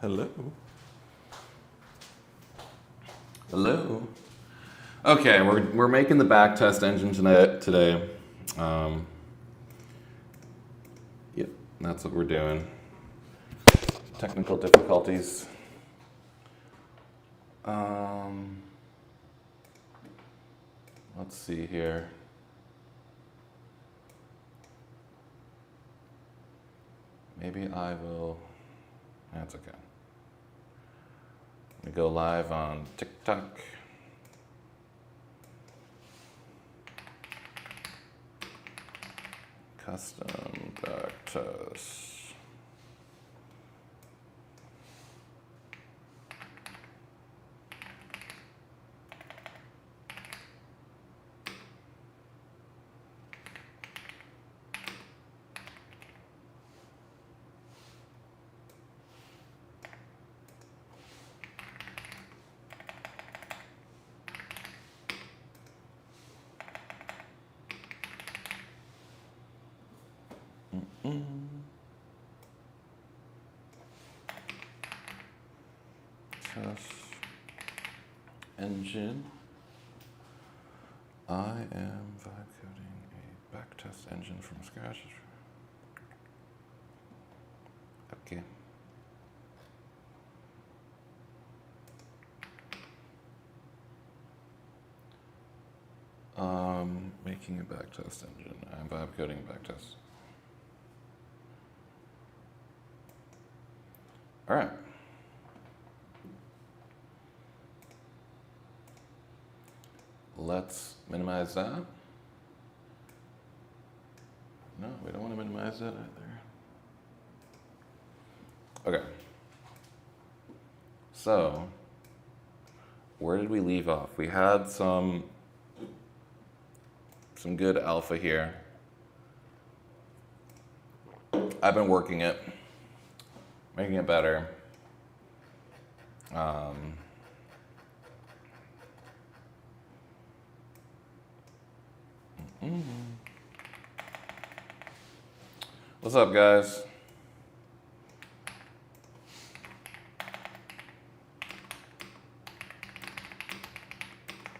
Hello. Hello. Okay, we're making the backtest engine today. Yep, that's what we're doing. Technical difficulties. Let's see here. Maybe I will. That's okay. We go live on TikTok. Custom backtest. Test engine. I am vibe coding a backtest engine from scratch. Okay. Making a backtest engine. I'm vibe coding a backtest. All right. Let's minimize that. No, we don't want to minimize that either. Okay. So, where did we leave off? We had some good alpha here. I've been working it, making it better. What's up, guys?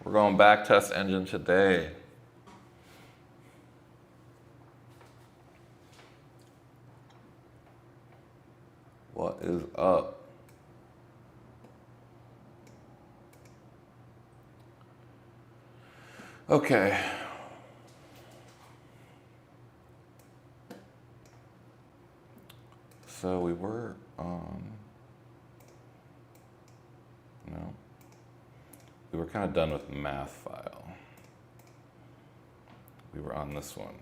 We're going backtest engine today. What is up? Okay. So we were on, no, we were kind of done with math file. We were on this one.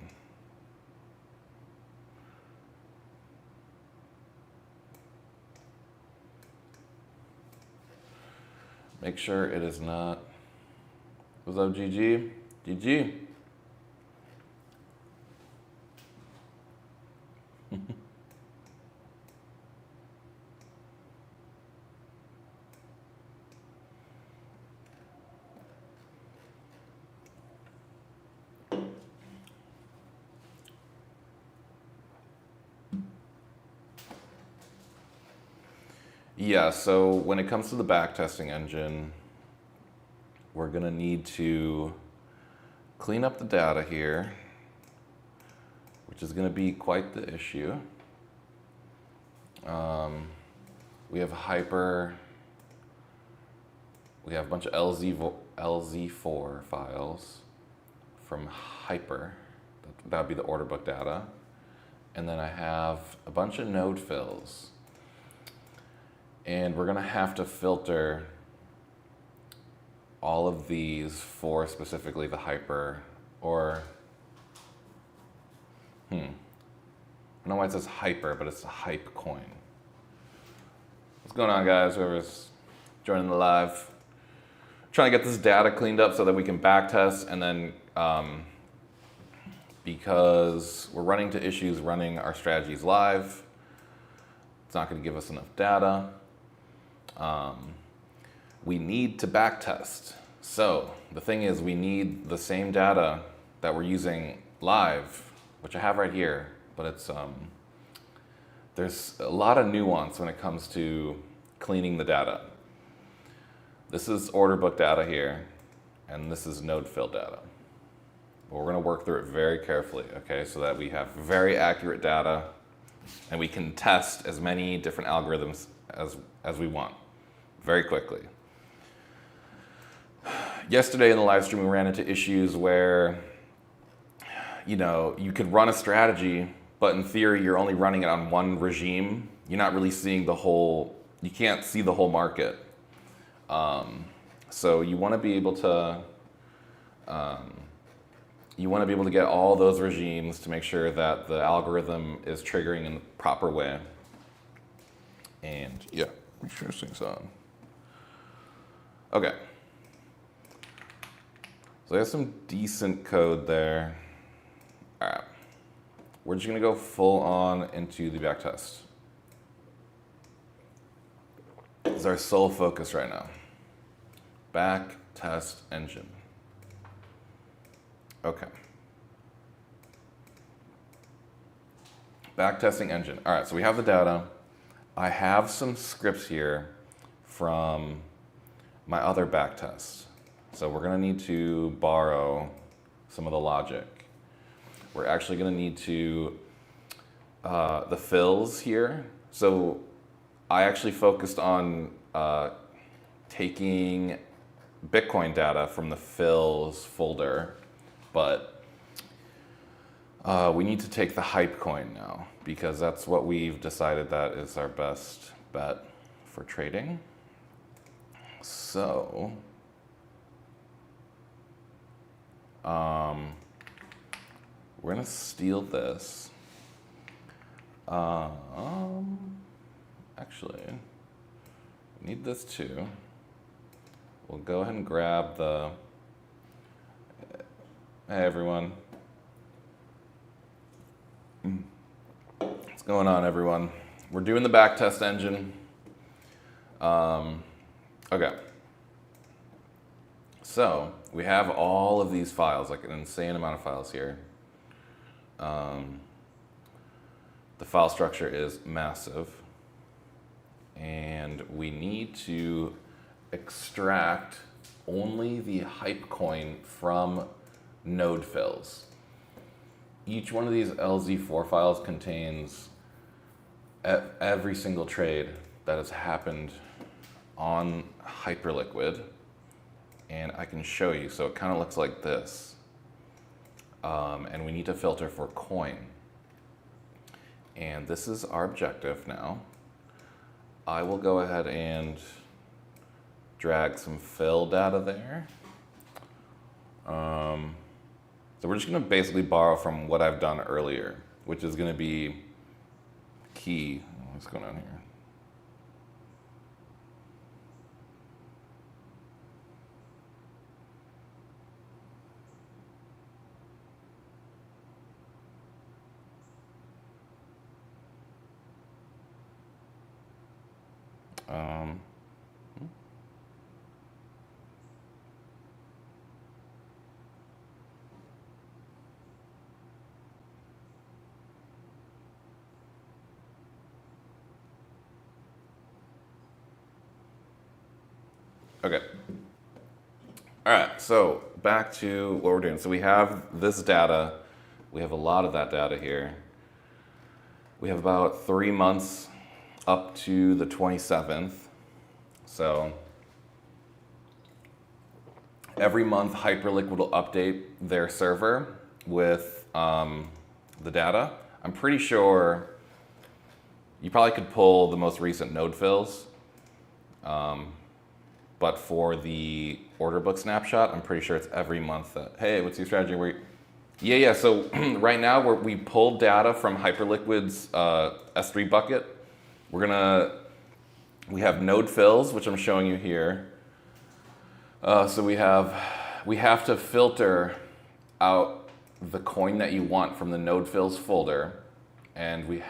Make sure it is not, what's up, GG? GG. Yeah, so when it comes to the backtesting engine, we're going to need to clean up the data here, which is going to be quite the issue. We have hyper, we have a bunch of LZ4 files from hyper, that would be the order book data. And then I have a bunch of node fills. And we're going to have to filter all of these for specifically the hyper, or, I don't know why it says hyper, but it's a hype coin. What's going on, guys? Whoever's joining the live. Trying to get this data cleaned up so that we can backtest, and then because we're running into issues running our strategies live, it's not going to give us enough data. We need to backtest. So the thing is, we need the same data that we're using live, which I have right here, but it's there's a lot of nuance when it comes to cleaning the data. This is order book data here, and this is node fill data. But we're going to work through it very carefully, okay, so that we have very accurate data and we can test as many different algorithms as we want very quickly. Yesterday in the live stream, we ran into issues where, you know, you could run a strategy, but in theory, you're only running it on one regime. You're not really seeing the whole, you can't see the whole market. So you want to be able to, get all those regimes to make sure that the algorithm is triggering in the proper way. And yeah, make sure this thing's on. Okay. So there's some decent code there. All right. We're just going to go full on into the backtest. This is our sole focus right now. Backtest engine. Okay. Backtesting engine. All right, so we have the data. I have some scripts here from my other backtest. So we're going to need to borrow some of the logic. We're actually going to need to, the fills here. So I actually focused on taking Bitcoin data from the fills folder, but we need to take the hype coin now because that's what we've decided that is our best bet for trading. So, we're gonna steal this. Actually, we need this too. We'll go ahead and grab the, hey everyone. What's going on, everyone? We're doing the backtest engine. Okay. So we have all of these files, like an insane amount of files here. The file structure is massive. And we need to extract only the hype coin from node fills. Each one of these LZ4 files contains every single trade that has happened on Hyperliquid. And I can show you, so it kind of looks like this. And we need to filter for coin. And this is our objective now. I will go ahead and drag some fill data there. So we're just going to basically borrow from what I've done earlier, which is going to be key. What's going on here? Okay. All right, so back to what we're doing. So we have this data. We have a lot of that data here. We have about 3 months up to the 27th. So every month Hyperliquid will update their server with the data. I'm pretty sure you probably could pull the most recent node fills. But for the order book snapshot, I'm pretty sure it's every month that, hey, what's your strategy? Yeah. So right now we pulled data from Hyperliquid's S3 bucket. We have node fills, which I'm showing you here. So we have to filter out the coin that you want from the node fills folder. And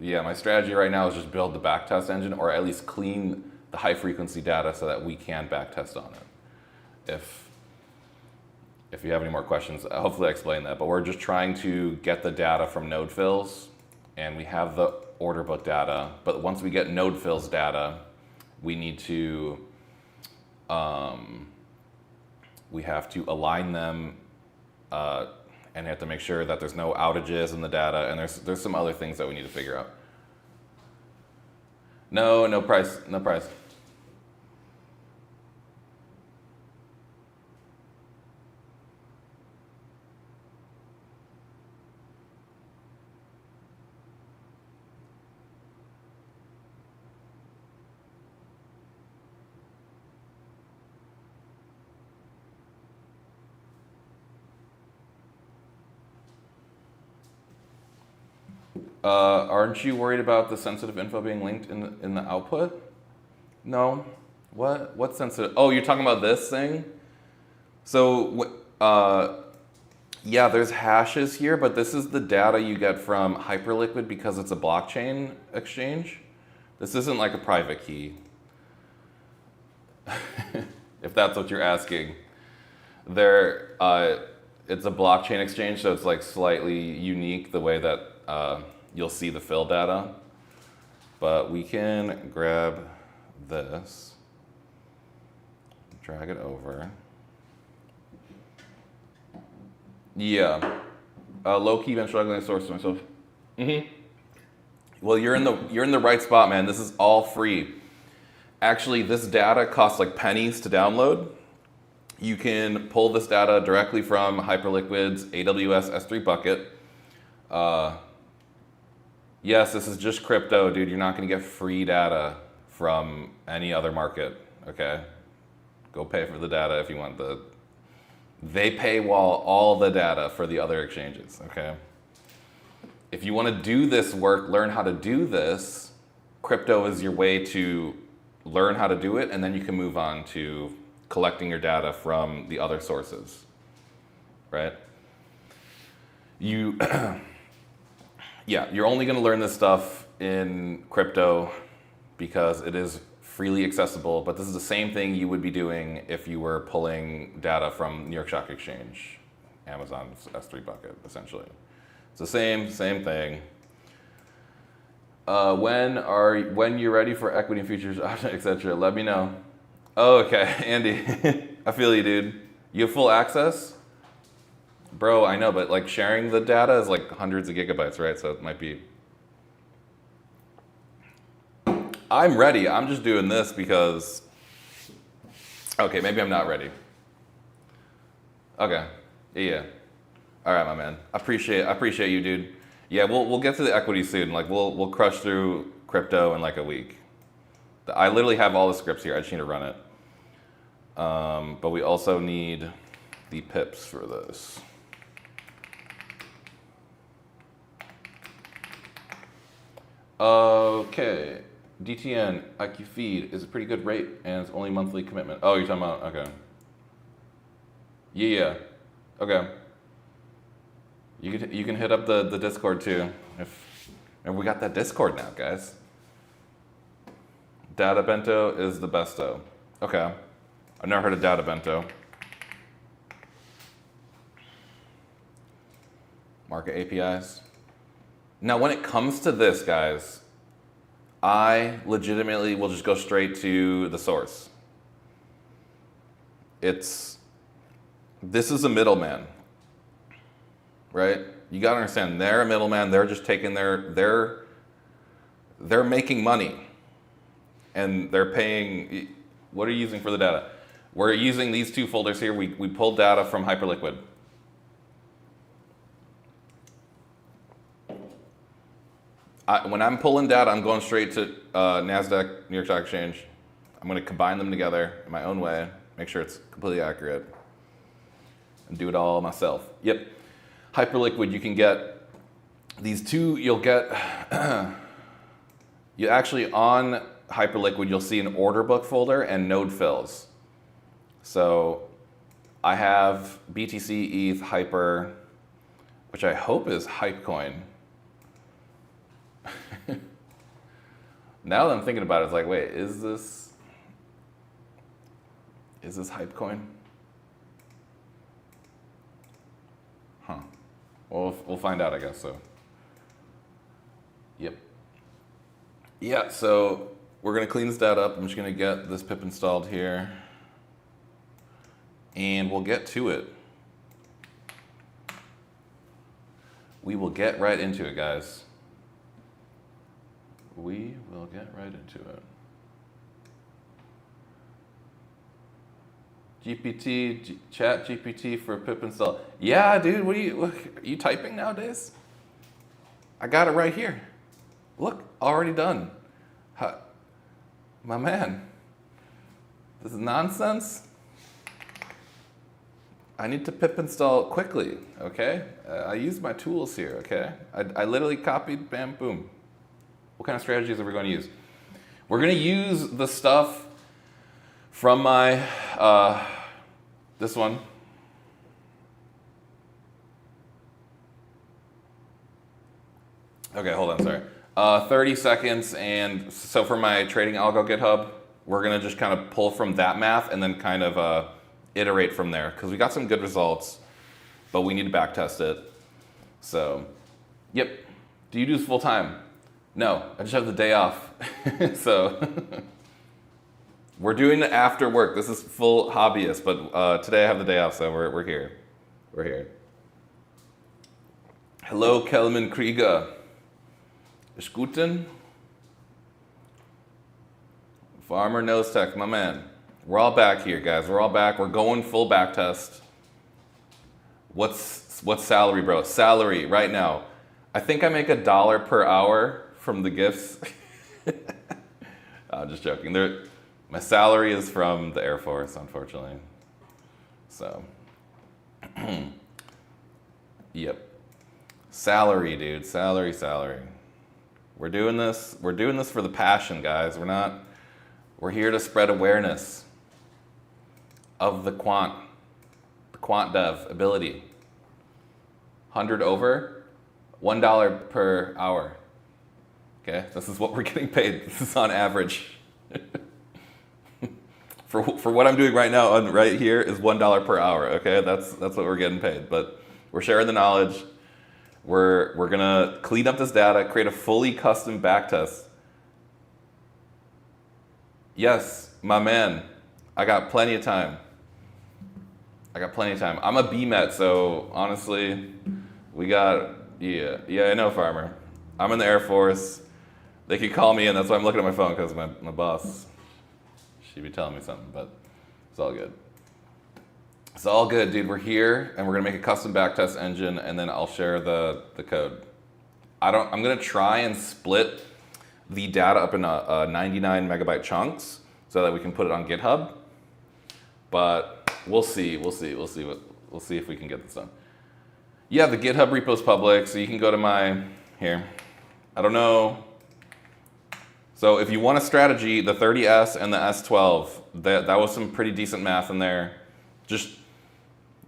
my strategy right now is just build the backtest engine, or at least clean the high frequency data so that we can backtest on it. If you have any more questions, hopefully I explained that, but we're just trying to get the data from node fills, and we have the order book data. But once we get node fills data, we need to, we have to align them and have to make sure that there's no outages in the data. And there's some other things that we need to figure out. No price, no price. Aren't you worried about the sensitive info being linked in the output? No. What sensitive? Oh, you're talking about this thing? So, yeah, there's hashes here, but this is the data you get from Hyperliquid because it's a blockchain exchange. This isn't like a private key, if that's what you're asking. It's a blockchain exchange, so it's like slightly unique the way that you'll see the fill data. But we can grab this, drag it over. Yeah, low key been struggling to source myself. Well, you're in the right spot, man. This is all free. Actually, this data costs like pennies to download. You can pull this data directly from Hyperliquid's AWS S3 bucket. Yes, this is just crypto, dude. You're not gonna get free data from any other market, okay? Go pay for the data if you want the... They paywall all the data for the other exchanges, okay? If you wanna do this work, learn how to do this, crypto is your way to learn how to do it, and then you can move on to collecting your data from the other sources, right? Yeah, you're only gonna learn this stuff in crypto because it is freely accessible, but this is the same thing you would be doing if you were pulling data from New York Stock Exchange, Amazon's S3 bucket, essentially. It's the same thing. When you're ready for equity and futures, etc., let me know. Oh, okay, Andy, I feel you, dude. You have full access? Bro, I know, but like sharing the data is like hundreds of gigabytes, right? So it might be... I'm ready. I'm just doing this because... Okay, maybe I'm not ready. Okay, yeah. All right, my man. I appreciate you, dude. Yeah, we'll get to the equity soon. Like we'll crush through crypto in like a week. I literally have all the scripts here. I just need to run it. But we also need the pips for this. Okay, DTN IQ feed is a pretty good rate and it's only monthly commitment. Oh, you're talking about, okay. Yeah, okay. You can hit up the Discord too. And we got that Discord now, guys. Data Bento is the besto. Okay, I've never heard of Data Bento. Market APIs. Now, when it comes to this, guys, I legitimately will just go straight to the source. This is a middleman, right? You gotta understand, they're a middleman. They're just taking they're making money, and they're paying. What are you using for the data? We're using these two folders here. We pulled data from Hyperliquid. When I'm pulling data, I'm going straight to NASDAQ, New York Stock Exchange. I'm going to combine them together in my own way, make sure it's completely accurate, and do it all myself. Yep. Hyperliquid, you can get these two, you'll get, you actually on Hyperliquid, you'll see an order book folder and node fills. So I have BTC, ETH, Hyper, which I hope is Hypecoin. Now that I'm thinking about it, it's like, wait, is this Hypecoin? Huh. Well, we'll find out, I guess, so. Yep. Yeah, so we're gonna clean this data up. I'm just gonna get this pip installed here, and we'll get to it. We will get right into it, guys. We will get right into it. Chat GPT for pip install. Yeah, dude, what are you typing nowadays? I got it right here. Look, already done. My man, this is nonsense. I need to pip install quickly, okay? I used my tools here, okay? I literally copied, bam, boom. What kind of strategies are we going to use? We're going to use the stuff from my, this one. Okay, hold on, sorry. 30 seconds, and so for my trading algo GitHub, we're gonna just kind of pull from that math and then kind of iterate from there, because we got some good results, but we need to backtest it. So, yep. Do you do this full time? No, I just have the day off. So, we're doing it after work. This is full hobbyist, but today I have the day off, so we're here. We're here. Hello, Kelman Krieger. Ist guten? Farmer Nose Tech, my man. We're all back here, guys. We're all back. We're going full backtest. What's salary, bro? Salary right now. I think I make $1 per hour from the gifts. I'm just joking. My salary is from the Air Force, unfortunately. So, yep. Salary, dude. Salary. We're doing this for the passion, guys. We're here to spread awareness of the quant dev ability. 100 over, $1 per hour. Okay, this is what we're getting paid. This is on average. For what I'm doing right now, right here, is $1 per hour. Okay, that's what we're getting paid. But we're sharing the knowledge. We're gonna clean up this data, create a fully custom backtest. Yes, my man, I got plenty of time. I'm a BMet, so honestly, yeah, I know, farmer. I'm in the Air Force. They could call me, and that's why I'm looking at my phone, because my boss, she'd be telling me something, but it's all good. It's all good, dude. We're here, and we're gonna make a custom backtest engine, and then I'll share the code. I'm gonna try and split the data up in 99 megabyte chunks so that we can put it on GitHub. But we'll see if we can get this done. Yeah, the GitHub repo is public, so you can go to here. I don't know. So if you want a strategy, the 30S and the S12, that was some pretty decent math in there.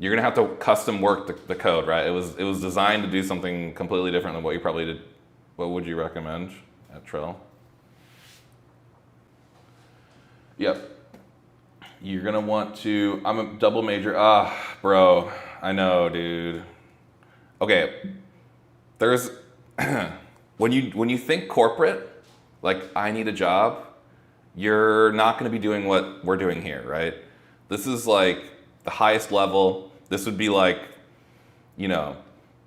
You're gonna have to custom work the code, right? It was designed to do something completely different than what you probably did. What would you recommend at Trill? Yep. You're gonna want to, I'm a double major. Bro, I know, dude. Okay, there's, when you think corporate, like I need a job, you're not gonna be doing what we're doing here, right? This is like the highest level. This would be like,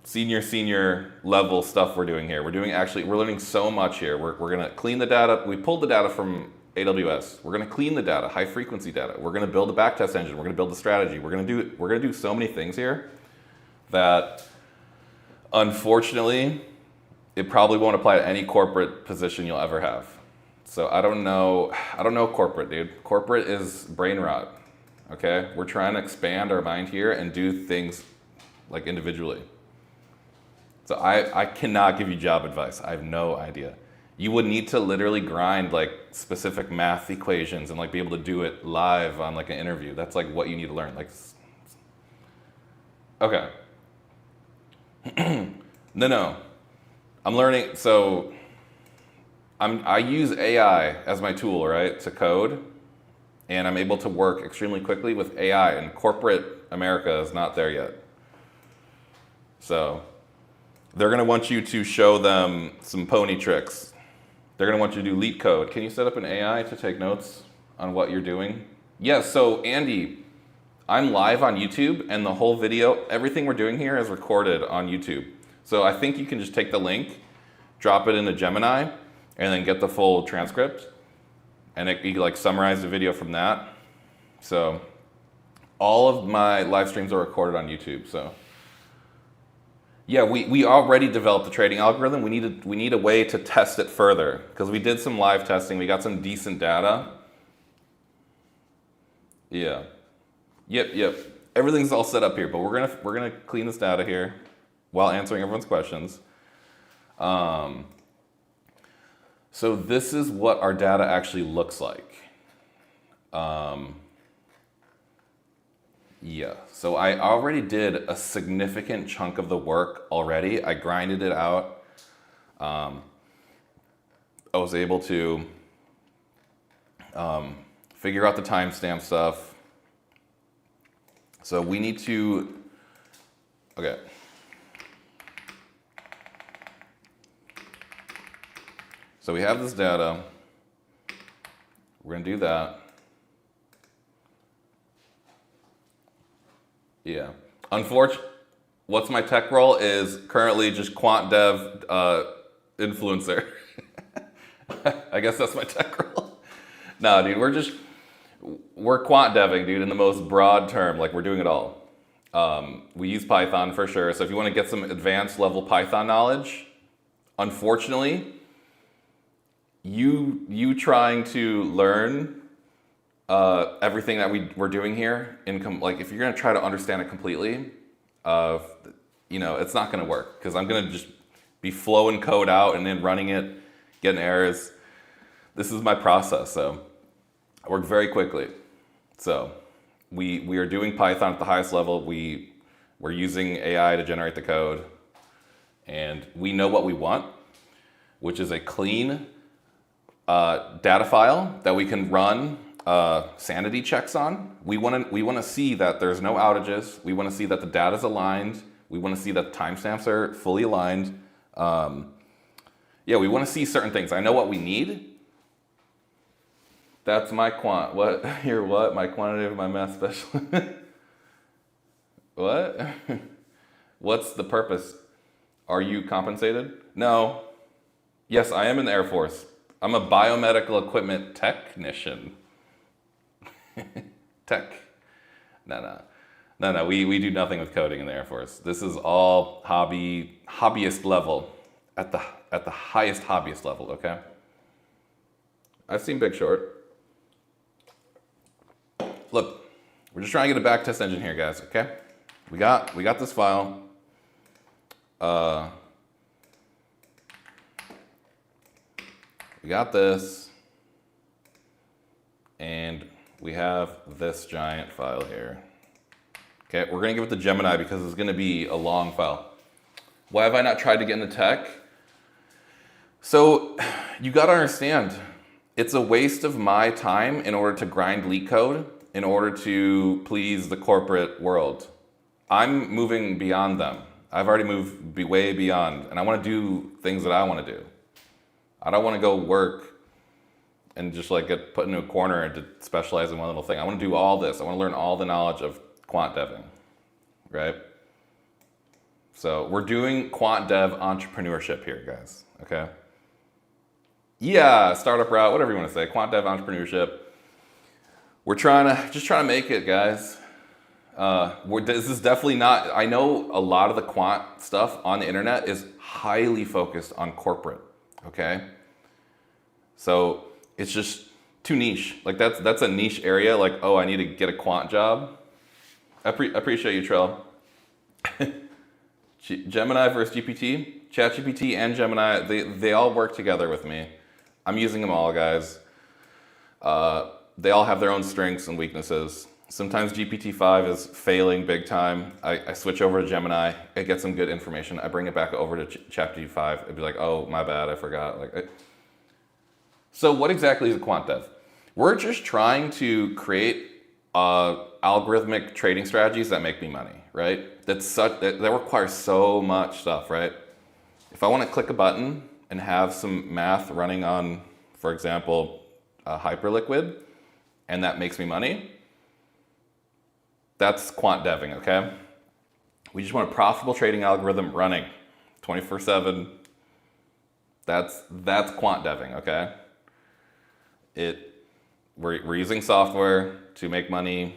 senior level stuff we're doing here. We're learning so much here. We're gonna clean the data. We pulled the data from AWS. We're gonna clean the data, high frequency data. We're gonna build a backtest engine. We're gonna build the strategy. We're gonna do so many things here that unfortunately, it probably won't apply to any corporate position you'll ever have. So I don't know corporate, dude. Corporate is brain rot. Okay, we're trying to expand our mind here and do things like individually. So I cannot give you job advice. I have no idea. You would need to literally grind like specific math equations and like be able to do it live on like an interview. That's like what you need to learn. Like, okay. No. I'm learning. So I use AI as my tool, right, to code. And I'm able to work extremely quickly with AI, and corporate America is not there yet. So they're gonna want you to show them some pony tricks. They're going to want you to do leak code. Can you set up an AI to take notes on what you're doing? Yes, so Andy, I'm live on YouTube and the whole video, everything we're doing here is recorded on YouTube. So I think you can just take the link, drop it into Gemini, and then get the full transcript. And you like summarize the video from that. So all of my live streams are recorded on YouTube. So yeah, we already developed the trading algorithm. We need a way to test it further because we did some live testing. We got some decent data. Yeah. Yep. Everything's all set up here, but we're gonna clean this data here while answering everyone's questions. So this is what our data actually looks like. Yeah, so I already did a significant chunk of the work already. I grinded it out. I was able to figure out the timestamp stuff. So we need to, okay. So we have this data. We're gonna do that. Yeah. Unfortunately, what's my tech role is currently just quant dev influencer. I guess that's my tech role. No, dude, we're quant deving, dude, in the most broad term. Like, we're doing it all. We use Python for sure. So if you want to get some advanced level Python knowledge, unfortunately, you trying to learn everything that we're doing here, like if you're gonna try to understand it completely, it's not gonna work because I'm gonna just be flowing code out and then running it, getting errors. This is my process, so I work very quickly. So we are doing Python at the highest level. We're using AI to generate the code, and we know what we want, which is a clean data file that we can run sanity checks on. We want to see that there's no outages. We want to see that the data is aligned. We want to see that the timestamps are fully aligned. Yeah, we want to see certain things. I know what we need. That's my quant. What? Your what? My quantitative, my math specialist. What? What's the purpose? Are you compensated? No. Yes, I am in the Air Force. I'm a biomedical equipment technician. Tech. No. We do nothing with coding in the Air Force. This is all hobbyist level, at the highest hobbyist level. Okay. I've seen Big Short. Look, we're just trying to get a backtest engine here, guys. Okay. We got this file. We got this, and we have this giant file here. Okay, we're gonna give it to Gemini because it's gonna be a long file. Why have I not tried to get into tech? So you gotta understand, it's a waste of my time in order to grind leak code in order to please the corporate world. I'm moving beyond them. I've already moved way beyond, and I wanna do things that I wanna do. I don't want to go work and just like get put into a corner and to specialize in one little thing. I want to do all this. I want to learn all the knowledge of quant deving, right? So we're doing quant dev entrepreneurship here, guys, okay? Yeah, startup route, whatever you want to say, quant dev entrepreneurship. We're trying to make it, guys. This is definitely not, I know a lot of the quant stuff on the internet is highly focused on corporate. Okay, so it's just too niche. Like that's a niche area. Like, oh, I need to get a quant job. I appreciate you, Trell. Gemini versus GPT, ChatGPT and Gemini, they all work together with me. I'm using them all, guys. They all have their own strengths and weaknesses. Sometimes GPT-5 is failing big time. I switch over to Gemini. I get some good information. I bring it back over to ChatGPT-5. It'd be like, oh, my bad, I forgot. So what exactly is a quant dev? We're just trying to create algorithmic trading strategies that make me money, right? That requires so much stuff, right? If I want to click a button and have some math running on, for example, Hyperliquid, and that makes me money, that's quant deving, okay? We just want a profitable trading algorithm running 24/7. That's quant deving, okay? We're using software to make money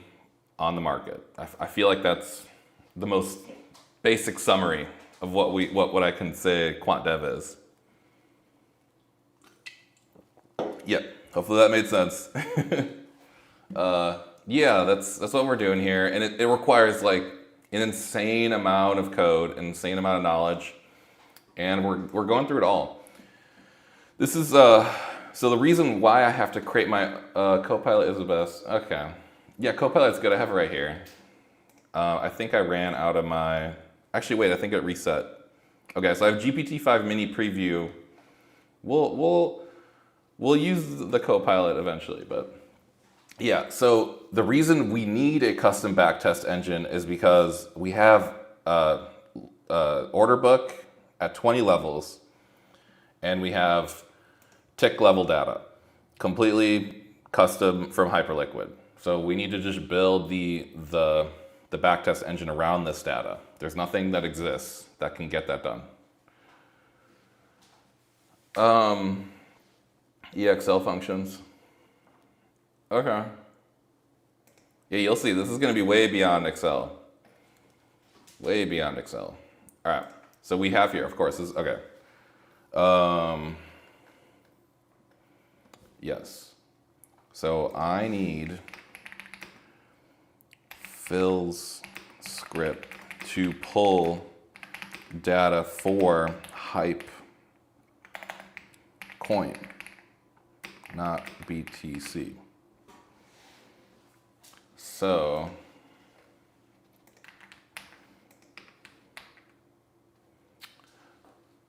on the market. I feel like that's the most basic summary of what I can say quant dev is. Yep, hopefully that made sense. Yeah, that's what we're doing here, and it requires like an insane amount of code, an insane amount of knowledge, and we're going through it all. This is so the reason why I have to create my Copilot is the best. Okay, yeah, Copilot's good. I have it right here. I think I ran out of my. Actually, wait. I think it reset. Okay, so I have GPT-5 Mini Preview. We'll use the Copilot eventually, but yeah. So the reason we need a custom backtest engine is because we have order book at 20 levels, and we have tick level data, completely custom from Hyperliquid. So we need to just build the backtest engine around this data. There's nothing that exists that can get that done. EXL functions. Okay. Yeah, you'll see. This is going to be way beyond Excel. Way beyond Excel. All right. So we have here, of course, this is, okay. Yes. So I need Phil's script to pull data for hype coin, not BTC. So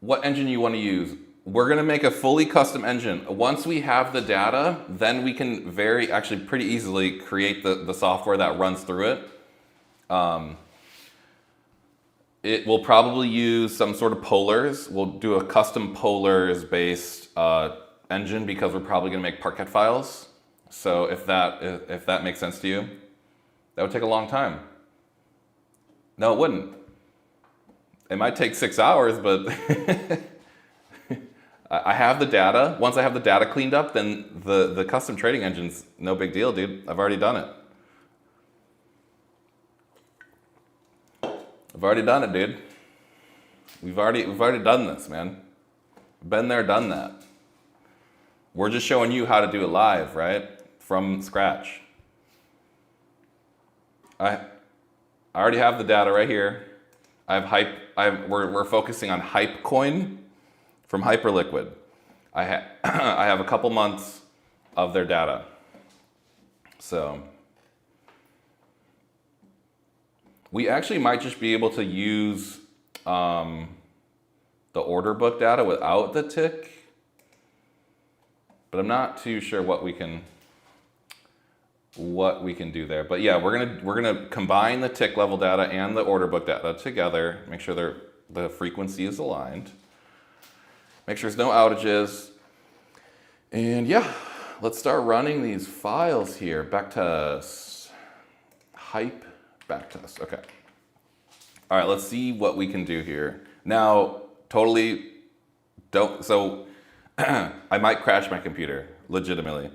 what engine you want to use? We're going to make a fully custom engine. Once we have the data, then we can actually pretty easily create the software that runs through it. It will probably use some sort of polars. We'll do a custom polars based engine because we're probably going to make Parquet files. So if that makes sense to you, that would take a long time. No, it wouldn't. It might take 6 hours, but I have the data. Once I have the data cleaned up, then the custom trading engine's no big deal, dude. I've already done it. I've already done it, dude. We've already done this, man. Been there, done that. We're just showing you how to do it live, right? From scratch. I already have the data right here. I have we're focusing on hype coin from Hyperliquid. I have a couple months of their data. So we actually might just be able to use the order book data without the tick, but I'm not too sure what we can do there. But yeah, we're gonna combine the tick level data and the order book data together. Make sure the frequency is aligned. Make sure there's no outages. And yeah, let's start running these files here. Backtest, hype backtest. Okay. All right, let's see what we can do here. Now, totally don't. So I might crash my computer legitimately.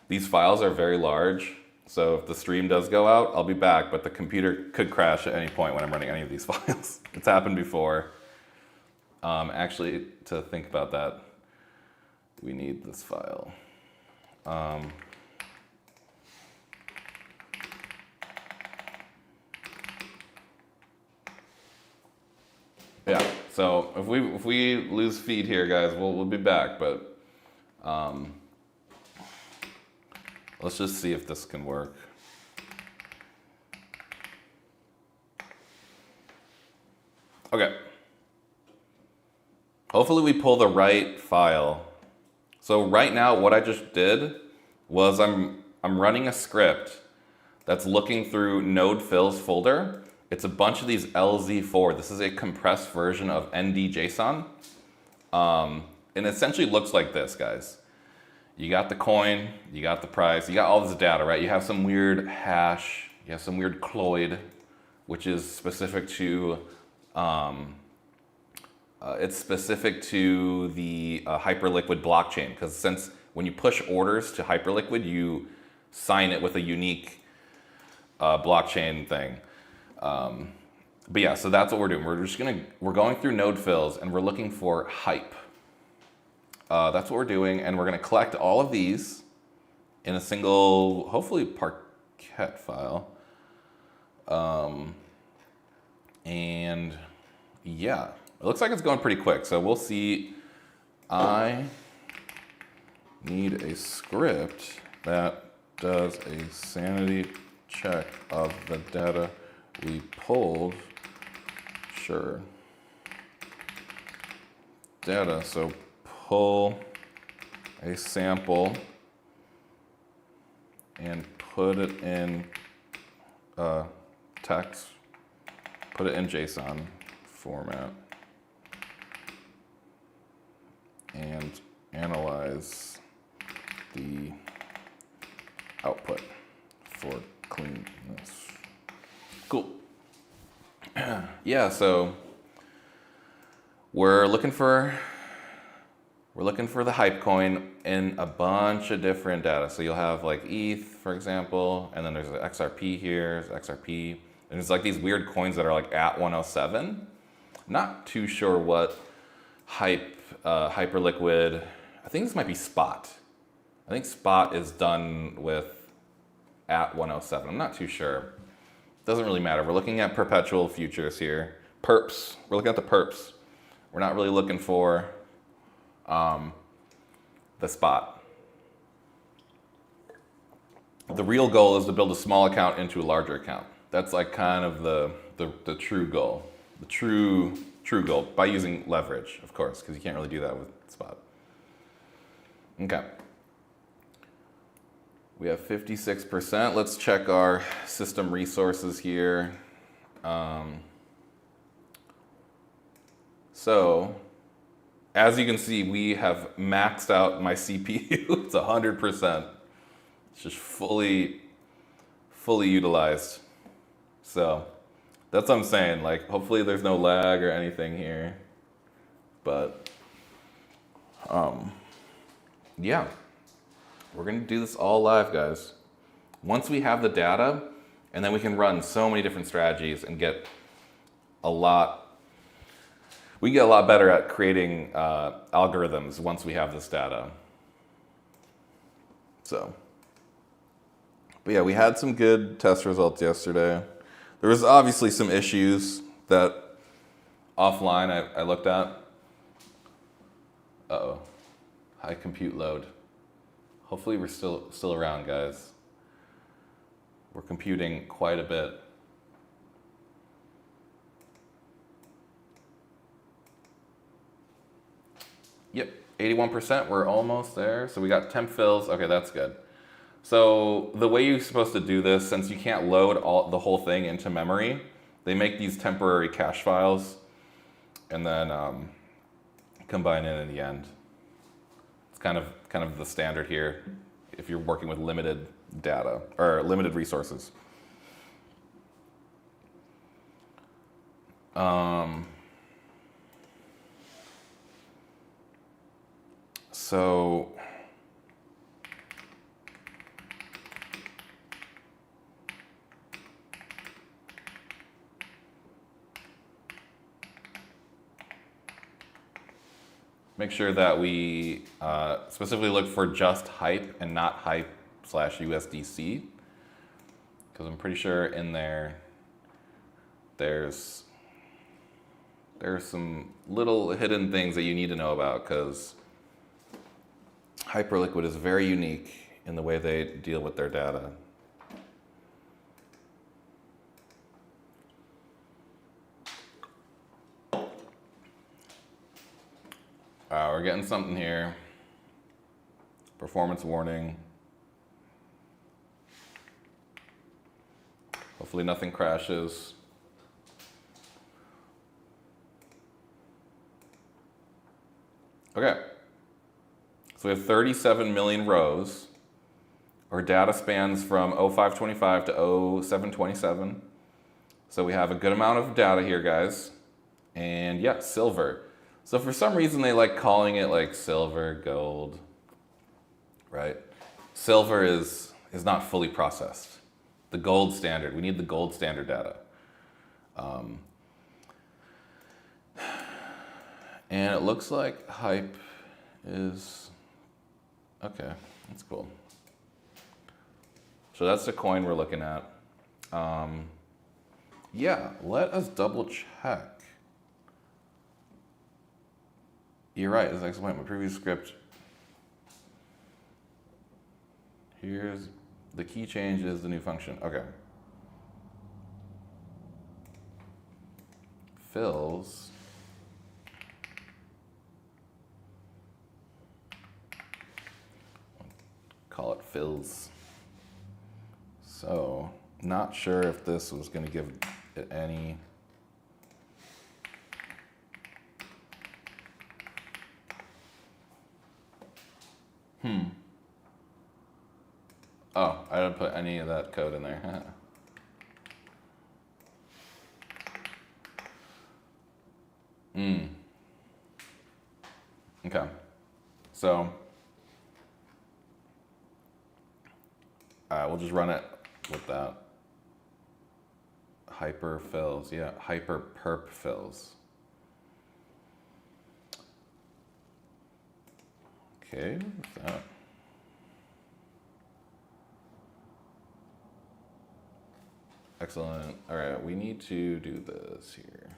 These files are very large, so if the stream does go out, I'll be back, but the computer could crash at any point when I'm running any of these files. It's happened before. Actually, to think about that, we need this file. Yeah, so if we lose feed here, guys, we'll be back, but let's just see if this can work. Okay. Hopefully we pull the right file. So right now what I just did was I'm running a script that's looking through node fills folder. It's a bunch of these LZ4. This is a compressed version of ND JSON. And it essentially looks like this, guys. You got the coin, you got the price, you got all this data, right? You have some weird hash, you have some weird cloid, which is specific to, it's specific to the Hyperliquid blockchain, because since when you push orders to Hyperliquid, you sign it with a unique blockchain thing. But yeah, so that's what we're doing. We're going through node fills and we're looking for hype. That's what we're doing, and we're gonna collect all of these in a single, hopefully Parquet file. And yeah, it looks like it's going pretty quick. So we'll see. I need a script that does a sanity check of the data we pulled. Sure. Data, so pull a sample and put it in text, put it in JSON format, and analyze the output for cleanness. Cool. Yeah, so we're looking for the hype coin in a bunch of different data. So you'll have like ETH, for example, and then there's an XRP here, there's XRP, and it's like these weird coins that are like at 107. Not too sure what Hyperliquid, I think this might be Spot. I think Spot is done with at 107. I'm not too sure. Doesn't really matter. We're looking at perpetual futures here. Perps, we're looking at the perps. We're not really looking for the spot. The real goal is to build a small account into a larger account. That's like kind of the true goal. The true goal, by using leverage, of course, because you can't really do that with spot. Okay. We have 56%. Let's check our system resources here. So, as you can see, we have maxed out my CPU. It's 100%. It's just fully utilized. So, that's what I'm saying. Like, hopefully there's no lag or anything here. But, yeah. We're gonna do this all live, guys. Once we have the data, and then we can run so many different strategies and get we get a lot better at creating algorithms once we have this data. So, but yeah, we had some good test results yesterday. There was obviously some issues that offline I looked at. Uh-oh, high compute load. Hopefully we're still around, guys. We're computing quite a bit. Yep, 81%, we're almost there. So we got temp fills, okay, that's good. So the way you're supposed to do this, since you can't load the whole thing into memory, they make these temporary cache files and then combine it in the end. It's kind of the standard here if you're working with limited data or limited resources. So make sure that we specifically look for just hype and not hype/USDC, because I'm pretty sure in there's some little hidden things that you need to know about, because Hyperliquid is very unique in the way they deal with their data. We're getting something here. Performance warning. Hopefully nothing crashes. Okay, So we have 37 million rows. Our data spans from 0525 to 0727. So we have a good amount of data here, guys. And yeah, silver. So for some reason they like calling it like silver, gold, right? Silver is not fully processed. The gold standard, we need the gold standard data. And it looks like hype is, okay, that's cool. So that's the coin we're looking at. Yeah, let us double check. You're right, as I explained in my previous script. Here's the key change is the new function. Okay. Fills. Call it fills. So, not sure if this was going to give it any. Oh, I didn't put any of that code in there. Okay. So, we'll just run it with that. Hyper fills, yeah, hyper perp fills. Okay, what's that? Excellent. All right, we need to do this here.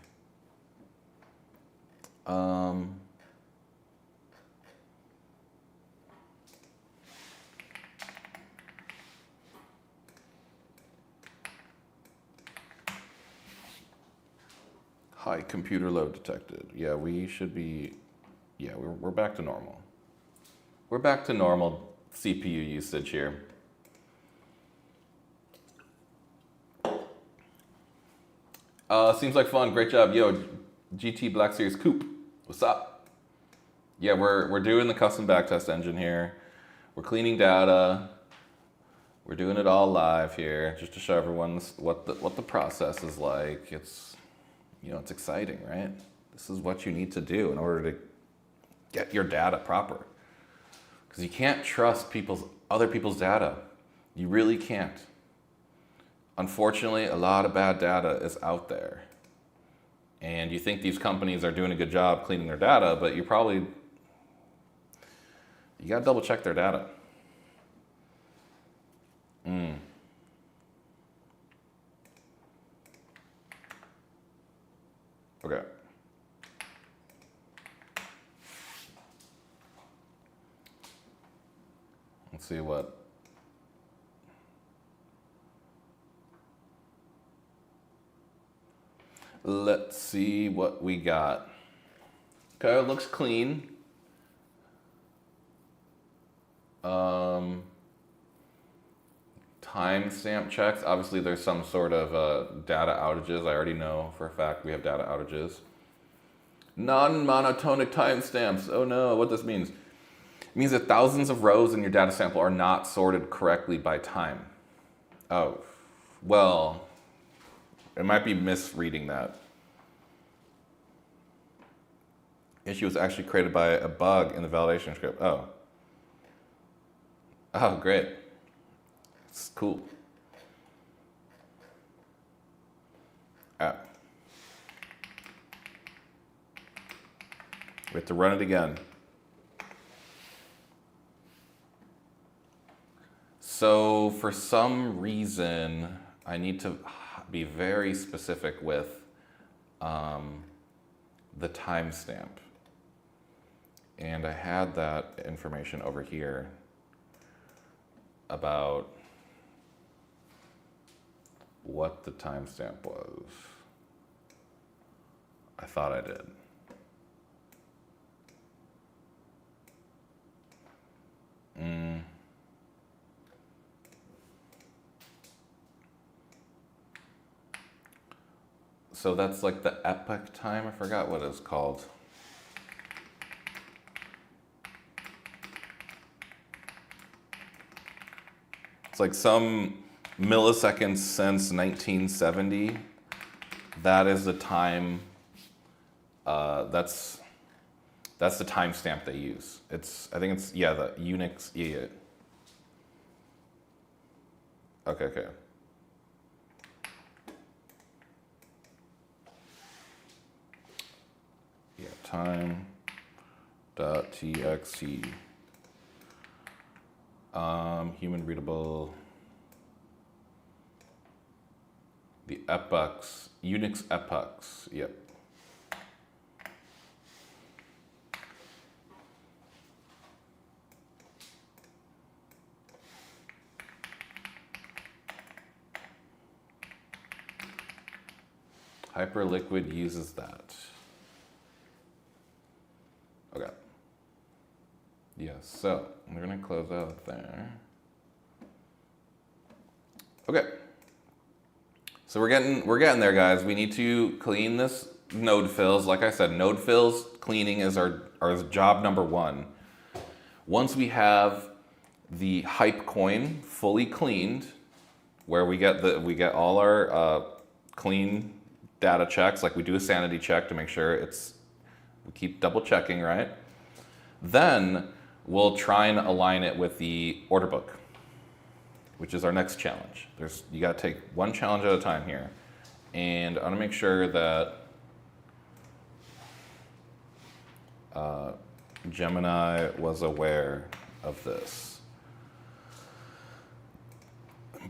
High computer load detected. Yeah, we should be, yeah, we're back to normal. We're back to normal CPU usage here. Seems like fun. Great job. Yo, GT Black Series Coupe. What's up? Yeah, we're doing the custom backtest engine here. We're cleaning data. We're doing it all live here, just to show everyone what the process is like. It's, you know, it's exciting, right? This is what you need to do in order to get your data proper. Because you can't trust other people's data. You really can't. Unfortunately, a lot of bad data is out there. And you think these companies are doing a good job cleaning their data, but you gotta double check their data. Okay. Let's see what. Let's see what we got. Okay, it looks clean. Timestamp checks. Obviously, there's some sort of data outages. I already know for a fact we have data outages. Non-monotonic timestamps. Oh no, what this means? It means that thousands of rows in your data sample are not sorted correctly by time. Oh, well, it might be misreading that. Issue was actually created by a bug in the validation script. Oh. Oh, great. It's cool. We have to run it again. So for some reason, I need to be very specific with the timestamp. And I had that information over here about what the timestamp was. I thought I did. So that's like the epoch time. I forgot what it's called. It's like some milliseconds since 1970. That is the time. That's the timestamp they use. I think it's, yeah, the Unix. Yeah. Okay. Yeah, time.txt. Human readable. The epochs, Unix epochs, yep. Hyperliquid uses that. Okay. Yeah, so we're gonna close out there. Okay. So we're getting there, guys. We need to clean this node fills. Like I said, node fills cleaning is our job number one. Once we have the hype coin fully cleaned, where we get all our clean data checks, like we do a sanity check to make sure we keep double checking, right? Then we'll try and align it with the order book, which is our next challenge. You gotta take one challenge at a time here. And I wanna make sure that Gemini was aware of this.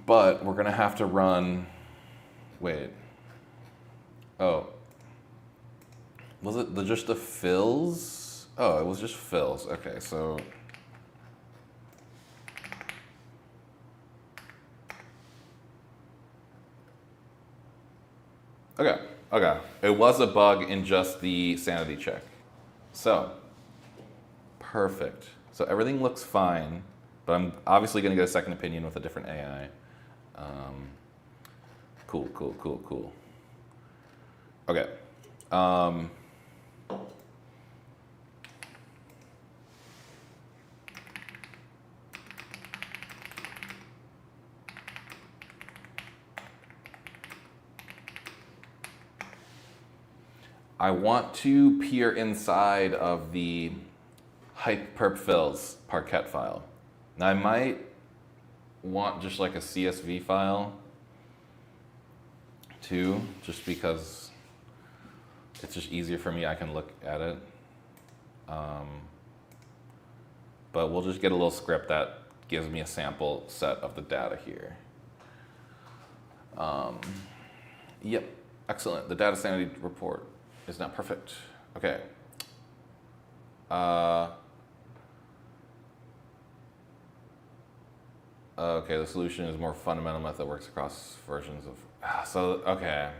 But we're gonna have to run, wait. Oh, was it just the fills? Oh, it was just fills, okay, so. Okay. It was a bug in just the sanity check. So, perfect. So everything looks fine, but I'm obviously gonna get a second opinion with a different AI. Cool. Okay. I want to peer inside of the hype perp fills parquet file. Now I might want just like a CSV file too, just because it's just easier for me. I can look at it. But we'll just get a little script that gives me a sample set of the data here. Yep, excellent. The data sanity report is not perfect. Okay. Okay, the solution is a more fundamental method that works across versions of. Okay.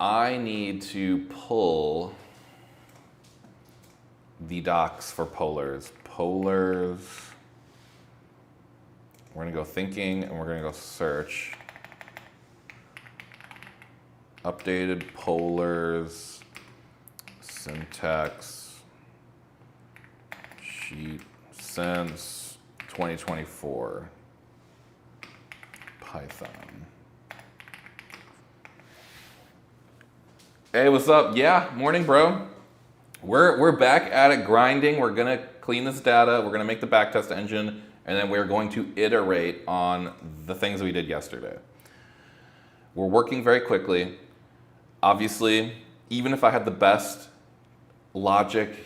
I need to pull the docs for polars. Polars. We're gonna go thinking and we're gonna go search. Updated polars, syntax, sheet since 2024, Python. Hey, what's up? Yeah, morning, bro. We're back at it grinding. We're gonna clean this data. We're gonna make the backtest engine, and then we're going to iterate on the things that we did yesterday. We're working very quickly. Obviously, even if I had the best logic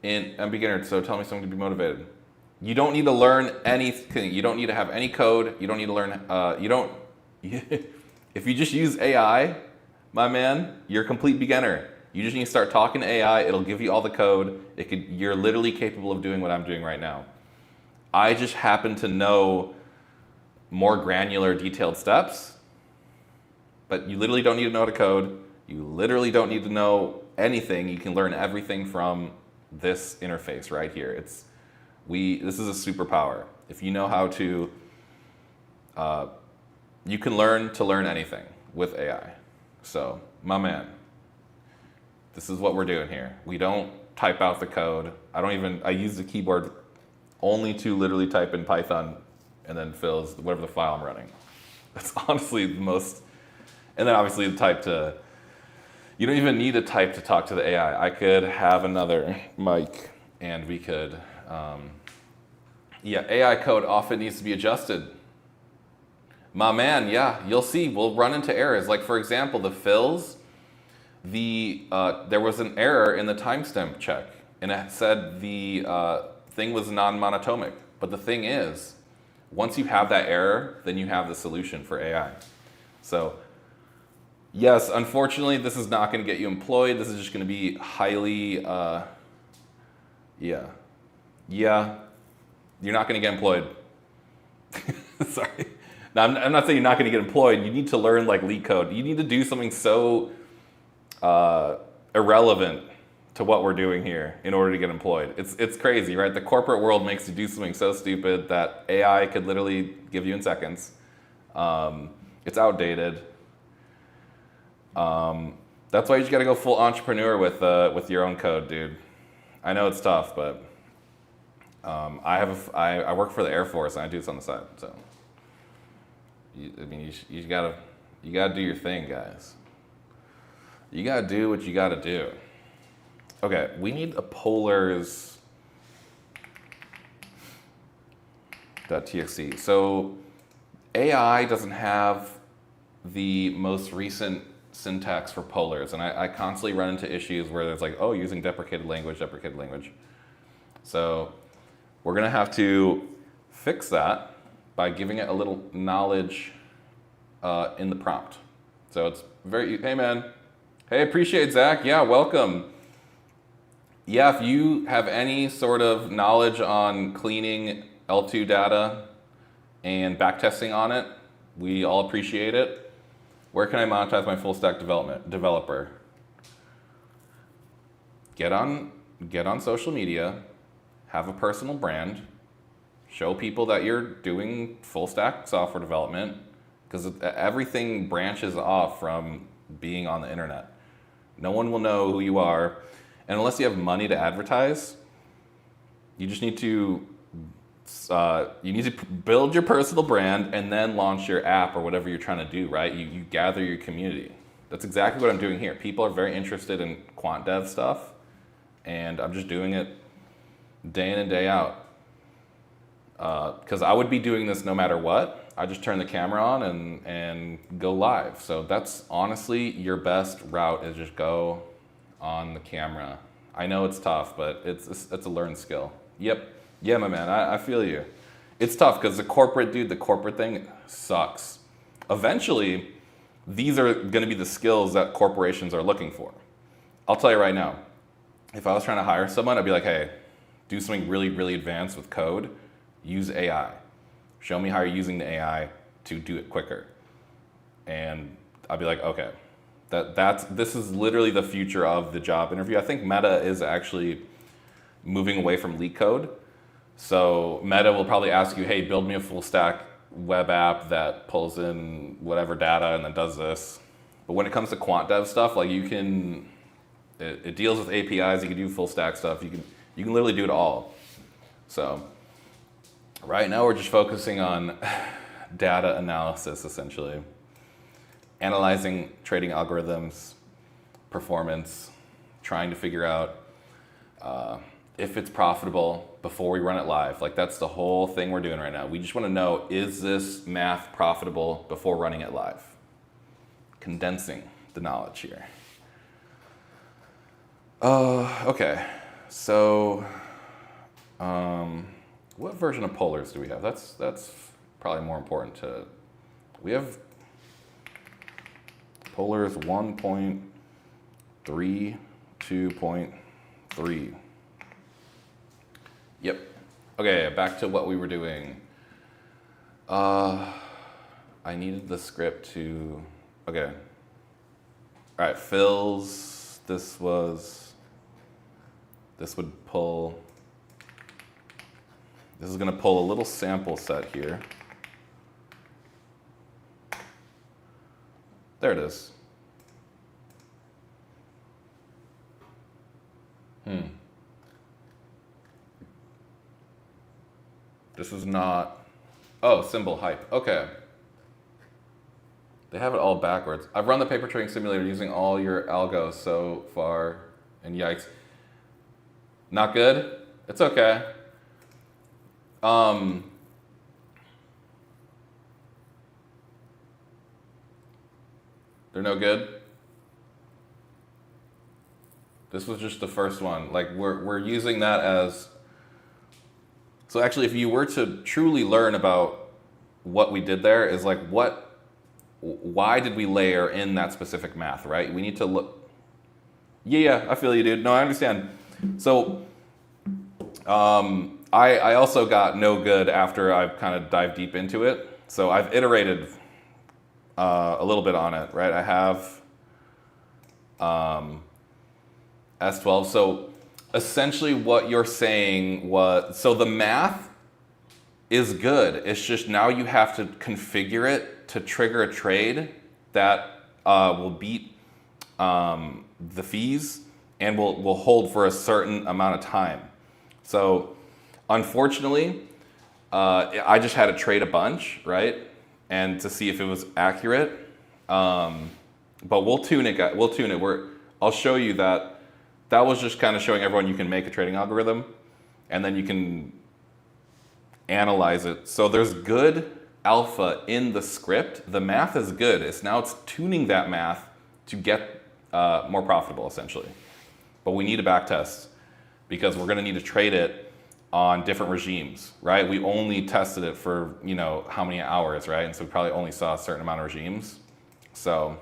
I'm beginner, so tell me something to be motivated. You don't need to learn anything. You don't need to have any code. You don't need to learn, if you just use AI, my man, you're a complete beginner. You just need to start talking to AI. It'll give you all the code. You're literally capable of doing what I'm doing right now. I just happen to know more granular, detailed steps, but you literally don't need to know how to code. You literally don't need to know anything. You can learn everything from this interface right here. This is a superpower. If you know how to, you can learn to learn anything with AI. So, my man, this is what we're doing here. We don't type out the code. I use the keyboard only to literally type in Python and then fills whatever the file I'm running. That's honestly the most, and then obviously the type to, you don't even need a type to talk to the AI. I could have another mic and we could, yeah, AI code often needs to be adjusted. My man, yeah, you'll see, we'll run into errors. Like for example, the fills, there was an error in the timestamp check and it said the thing was non-monatomic. But the thing is, once you have that error, then you have the solution for AI. So yes, unfortunately, this is not going to get you employed. This is just going to be highly, yeah, you're not going to get employed. Sorry. Now, I'm not saying you're not going to get employed. You need to learn like leak code. You need to do something so irrelevant to what we're doing here in order to get employed. It's crazy, right? The corporate world makes you do something so stupid that AI could literally give you in seconds. It's outdated. That's why you just got to go full entrepreneur with your own code, dude. I know it's tough, but I work for the Air Force and I do this on the side. So you gotta do your thing, guys. You gotta do what you gotta do. Okay, we need a polars.txt. So AI doesn't have the most recent syntax for polars, and I constantly run into issues where there's like, oh, using deprecated language. So we're gonna have to fix that by giving it a little knowledge in the prompt. So it's hey man, hey, appreciate Zach, yeah, welcome. Yeah, if you have any sort of knowledge on cleaning L2 data and backtesting on it, we all appreciate it. Where can I monetize my full stack developer? Get on social media, have a personal brand, show people that you're doing full stack software development, because everything branches off from being on the internet. No one will know who you are, and unless you have money to advertise, you just need to build your personal brand and then launch your app or whatever you're trying to do, right? You gather your community. That's exactly what I'm doing here. People are very interested in quant dev stuff, and I'm just doing it day in and day out. Because I would be doing this no matter what. I just turn the camera on and go live. So that's honestly your best route, is just go on the camera. I know it's tough, but it's a learned skill. Yep. Yeah, my man, I feel you. It's tough because the corporate thing sucks. Eventually, these are going to be the skills that corporations are looking for. I'll tell you right now, if I was trying to hire someone, I'd be like, hey, do something really, really advanced with code, use AI. Show me how you're using the AI to do it quicker. And I'd be like, okay, this is literally the future of the job interview. I think Meta is actually moving away from leak code. So Meta will probably ask you, hey, build me a full stack web app that pulls in whatever data and then does this. But when it comes to quant dev stuff, like it deals with APIs, you can do full stack stuff, you can literally do it all. So right now we're just focusing on data analysis, essentially. Analyzing trading algorithms, performance, trying to figure out if it's profitable before we run it live. Like, that's the whole thing we're doing right now. We just want to know, is this math profitable before running it live? Condensing the knowledge here. Okay, so what version of polars do we have? That's probably more important to, we have polars 1.3, 2.3. Yep. Okay, back to what we were doing. I needed the script to, okay. All right, fills, this would pull, this is gonna pull a little sample set here. There it is. This is not Oh, symbol hype. Okay. They have it all backwards. I've run the paper trading simulator using all your algos so far, and yikes. Not good? It's okay. Um, they're no good. This was just the first one. Like we're using that as, so actually if you were to truly learn about what we did there is like why did we layer in that specific math, right? We need to look. Yeah, I feel you, dude. No, I understand. So I also got no good after I've kind of dived deep into it. So I've iterated a little bit on it, right? I have S12. So essentially what you're saying was, so the math is good. It's just now you have to configure it to trigger a trade that will beat the fees and will hold for a certain amount of time. So unfortunately, I just had to trade a bunch, right? And to see if it was accurate. But we'll tune it. We'll tune it. I'll show you that. That was just kind of showing everyone you can make a trading algorithm, and then you can analyze it. So there's good alpha in the script. The math is good. It's tuning that math to get more profitable, essentially. But we need a backtest because we're going to need to trade it on different regimes, right? We only tested it for how many hours, right? And so we probably only saw a certain amount of regimes. So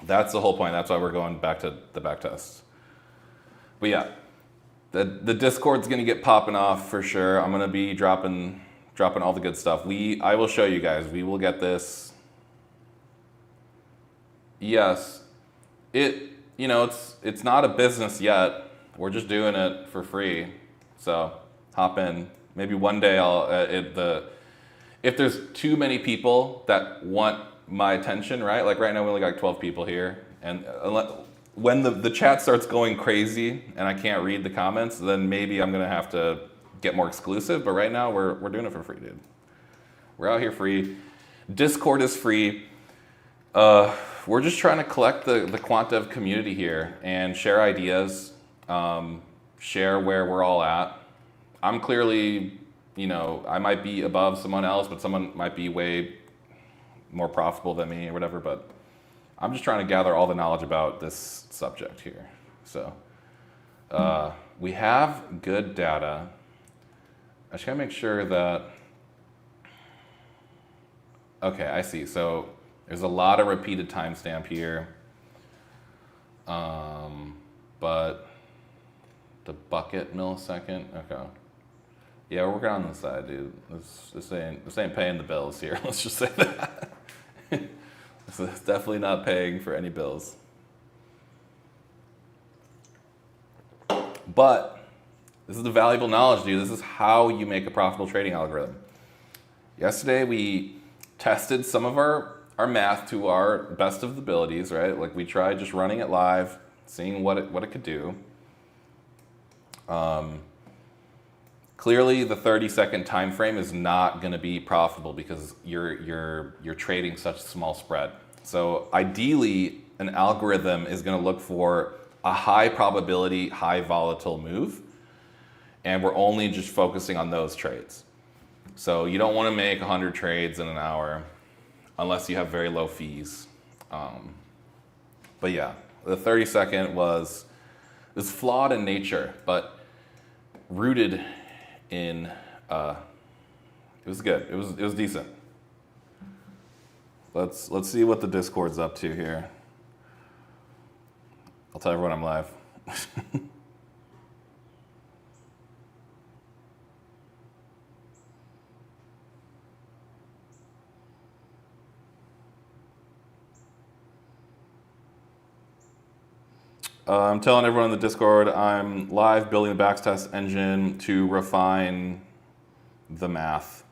that's the whole point. That's why we're going back to the backtest. But yeah, the Discord's gonna get popping off for sure. I'm gonna be dropping all the good stuff. I will show you guys. We will get this. Yes, it's not a business yet. We're just doing it for free. So hop in. Maybe one day if there's too many people that want my attention, right? Like right now we only got 12 people here, and when the chat starts going crazy and I can't read the comments, then maybe I'm gonna have to get more exclusive. But right now we're doing it for free, dude. We're out here free. Discord is free. We're just trying to collect the quant dev community here and share ideas, share where we're all at. I'm clearly, I might be above someone else, but someone might be way more profitable than me or whatever, but I'm just trying to gather all the knowledge about this subject here. So we have good data. I just gotta make sure that, okay, I see. So there's a lot of repeated timestamp here. But the bucket millisecond, okay. Yeah, we're working on the side, dude. This ain't paying the bills here. Let's just say that. So it's definitely not paying for any bills. But this is the valuable knowledge, dude. This is how you make a profitable trading algorithm. Yesterday we tested some of our math to our best of the abilities, right? Like we tried just running it live, seeing what it could do. Clearly the 30-second time frame is not going to be profitable because you're trading such a small spread. So ideally an algorithm is going to look for a high probability, high volatile move, and we're only just focusing on those trades. So you don't want to make 100 trades in an hour unless you have very low fees. But yeah, the 30-second was flawed in nature, but rooted in, it was good. It was decent. Let's see what the Discord's up to here. I'll tell everyone I'm live. I'm telling everyone in the Discord I'm live building the backtest engine to refine the math.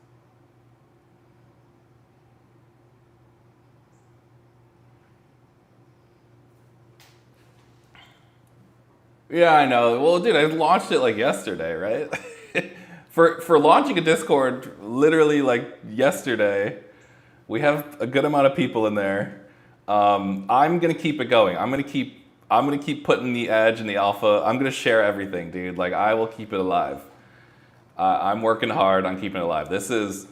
Yeah, I know. Well, dude, I launched it like yesterday, right? for launching a Discord, literally like yesterday, we have a good amount of people in there. I'm gonna keep it going. I'm gonna keep putting the edge and the alpha. I'm gonna share everything, dude. Like I will keep it alive. I'm working hard on keeping it alive. This is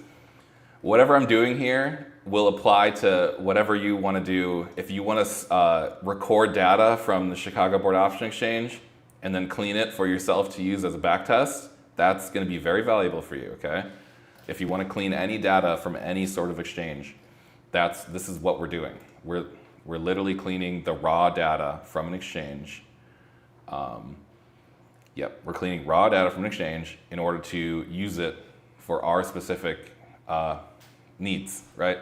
whatever I'm doing here will apply to whatever you want to do. If you want to record data from the Chicago Board Option Exchange and then clean it for yourself to use as a backtest, that's going to be very valuable for you, okay? If you want to clean any data from any sort of exchange, this is what we're doing. We're literally cleaning the raw data from an exchange. Yep, we're cleaning raw data from an exchange in order to use it for our specific needs, right?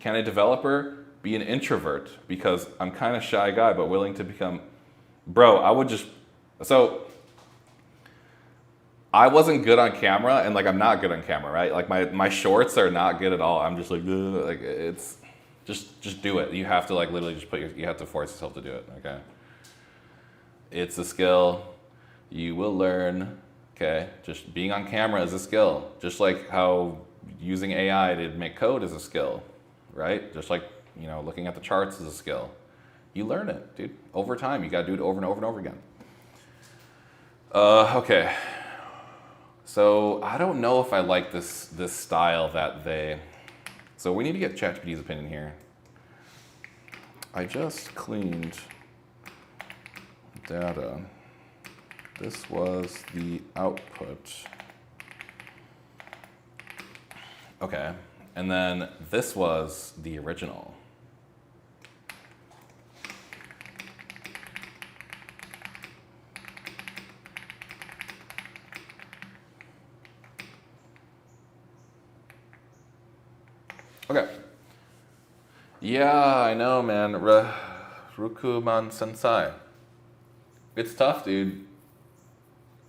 Can a developer be an introvert? Because I'm kind of a shy guy, but willing to become, bro, I wasn't good on camera, and like I'm not good on camera, right? Like my shorts are not good at all. I'm just like it's just do it. You have to like literally just you have to force yourself to do it, okay? It's a skill. You will learn, okay? Just being on camera is a skill. Just like how using AI to make code is a skill, right? Just like, you know, looking at the charts is a skill. You learn it, dude. Over time, you gotta do it over and over and over again. Okay. So I don't know if I like this style that so we need to get ChatGPT's opinion here. I just cleaned data. This was the output. Okay, and then this was the original. Okay. Yeah, I know, man. Rukuman Sensei. It's tough, dude.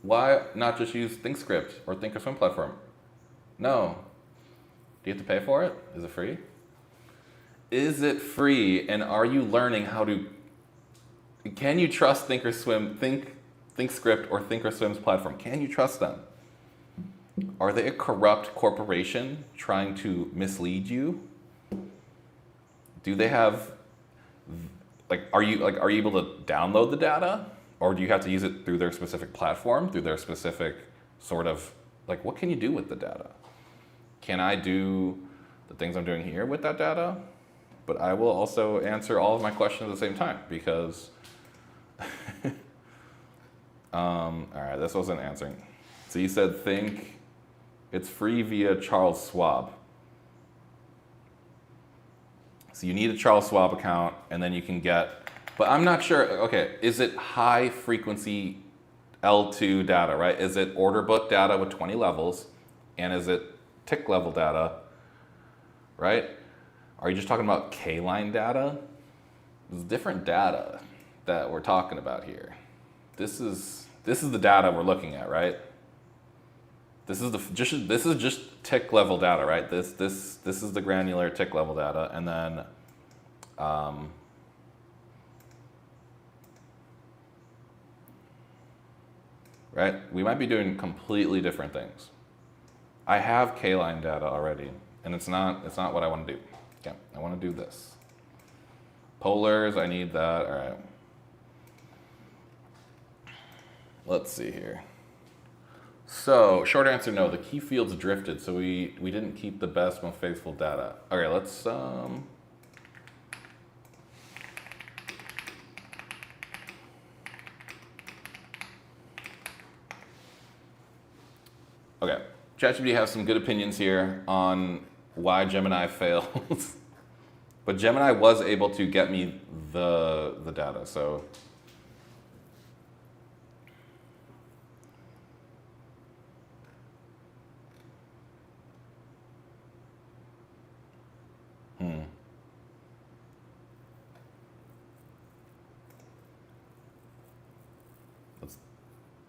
Why not just use ThinkScript or Thinkorswim platform? No. Do you have to pay for it? Is it free? Is it free? And are you learning how to? Can you trust Thinkorswim, ThinkScript, or Thinkorswim's platform? Can you trust them? Are they a corrupt corporation trying to mislead you? Do they have are you able to download the data? Or do you have to use it through their specific platform, through their specific sort of, what can you do with the data? Can I do the things I'm doing here with that data? But I will also answer all of my questions at the same time because, all right, this wasn't answering. So you said it's free via Charles Schwab. So you need a Charles Schwab account and then you can get, but I'm not sure, okay, is it high frequency L2 data, right? Is it order book data with 20 levels? And is it tick level data, right? Are you just talking about K-line data? There's different data that we're talking about here. This is the data we're looking at, right? This is just tick level data, right? This is the granular tick level data, and then right? We might be doing completely different things. I have K-line data already, and it's not what I want to do. Okay, I want to do this. Polars, I need that. All right. Let's see here. So, short answer, no. The key fields drifted, so we didn't keep the best, most faithful data. Okay, let's okay, ChatGPT has some good opinions here on why Gemini fails. But Gemini was able to get me the data, so.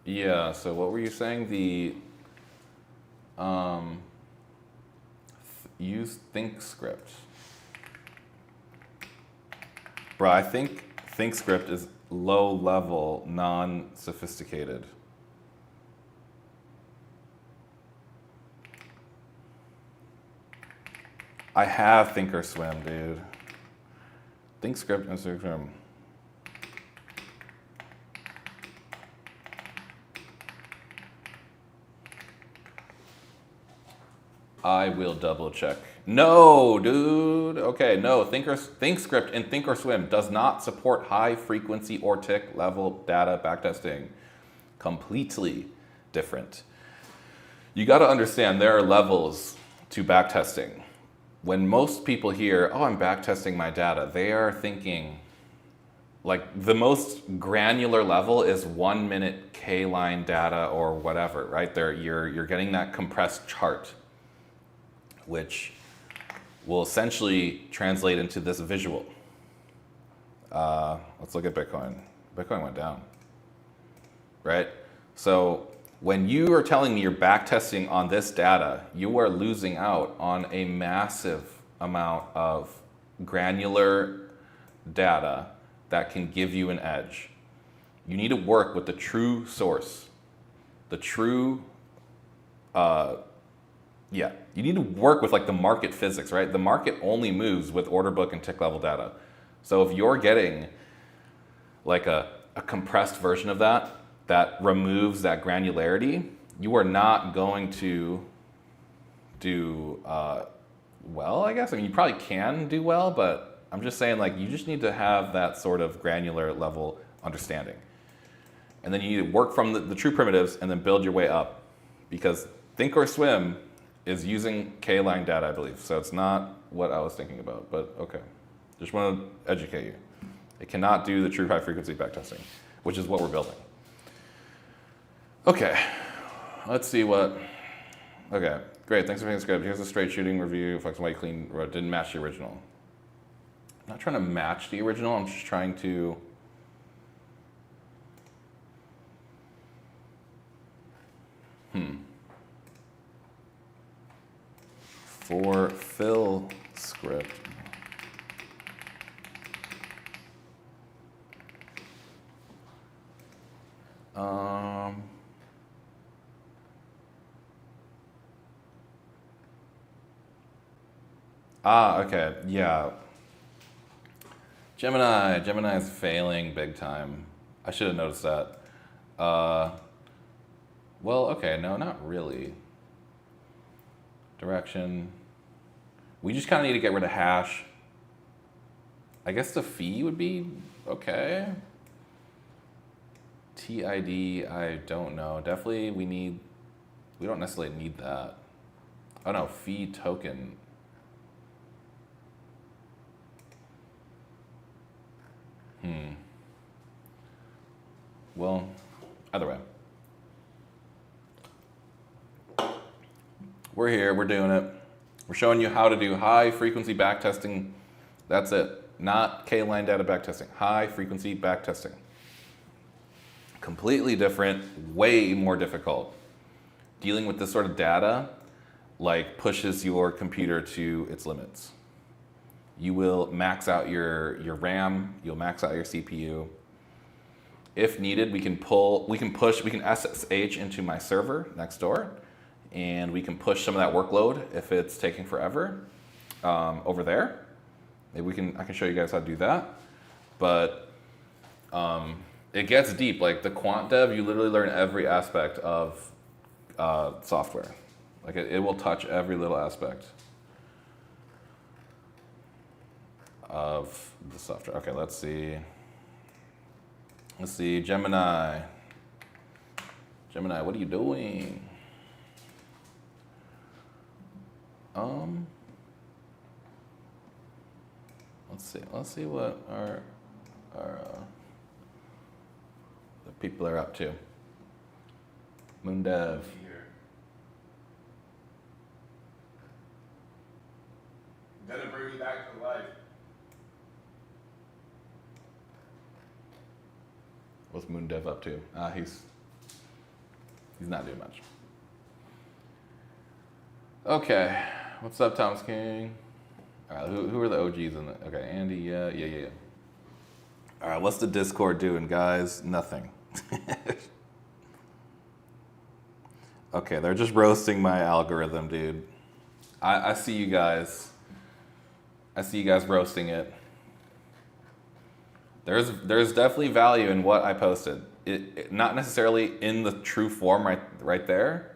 Yeah, so what were you saying? Use ThinkScript. Bro, I think ThinkScript is low level, non-sophisticated. I have thinkorswim, dude. ThinkScript and thinkorswim. I will double check. No, dude. Okay, no. ThinkScript and thinkorswim does not support high frequency or tick level data backtesting. Completely different. You got to understand there are levels to backtesting. When most people hear, oh, I'm backtesting my data, they are thinking like the most granular level is 1 minute K-line data or whatever, right? There, you're getting that compressed chart, which will essentially translate into this visual. Let's look at Bitcoin. Bitcoin went down, right? So when you are telling me you're backtesting on this data, you are losing out on a massive amount of granular data that can give you an edge. You need to work with the true source, the true, you need to work with like the market physics, right? The market only moves with order book and tick level data. So if you're getting like a compressed version of that removes that granularity, you are not going to do well, I guess. I mean, you probably can do well, but I'm just saying like you just need to have that sort of granular level understanding. And then you need to work from the true primitives and then build your way up, because thinkorswim is using K-line data, I believe. So it's not what I was thinking about, but okay. Just want to educate you. It cannot do the true high frequency backtesting, which is what we're building. Okay, let's see what, okay, great, thanks for being script. Here's a straight shooting review, flex and white clean, didn't match the original. I'm not trying to match the original, I'm just trying to, for fill script. Okay, yeah. Gemini is failing big time. I should have noticed that. Well, okay, no, not really. Direction. We just kind of need to get rid of hash. I guess the fee would be okay. TID, I don't know. Definitely we don't necessarily need that. Oh no, fee token. Well, either way. We're here, we're doing it. We're showing you how to do high frequency backtesting. That's it. Not K-line data backtesting. High frequency backtesting. Completely different, way more difficult. Dealing with this sort of data like pushes your computer to its limits. You will max out your RAM, you'll max out your CPU. If needed, we can SSH into my server next door, and we can push some of that workload if it's taking forever over there. Maybe I can show you guys how to do that. But it gets deep. Like the quant dev, you literally learn every aspect of software. Like it will touch every little aspect of the software. Okay, let's see. Let's see, Gemini. Gemini, what are you doing? Let's see what our the people are up to. Moondev. Gonna bring me back to life. What's Moondev up to? He's not doing much. Okay, what's up, Thomas King? All right, who are the OGs in it? Okay, Andy, yeah. All right, what's the Discord doing, guys? Nothing. Okay, they're just roasting my algorithm, dude. I see you guys. I see you guys roasting it. There's definitely value in what I posted. Not necessarily in the true form right there.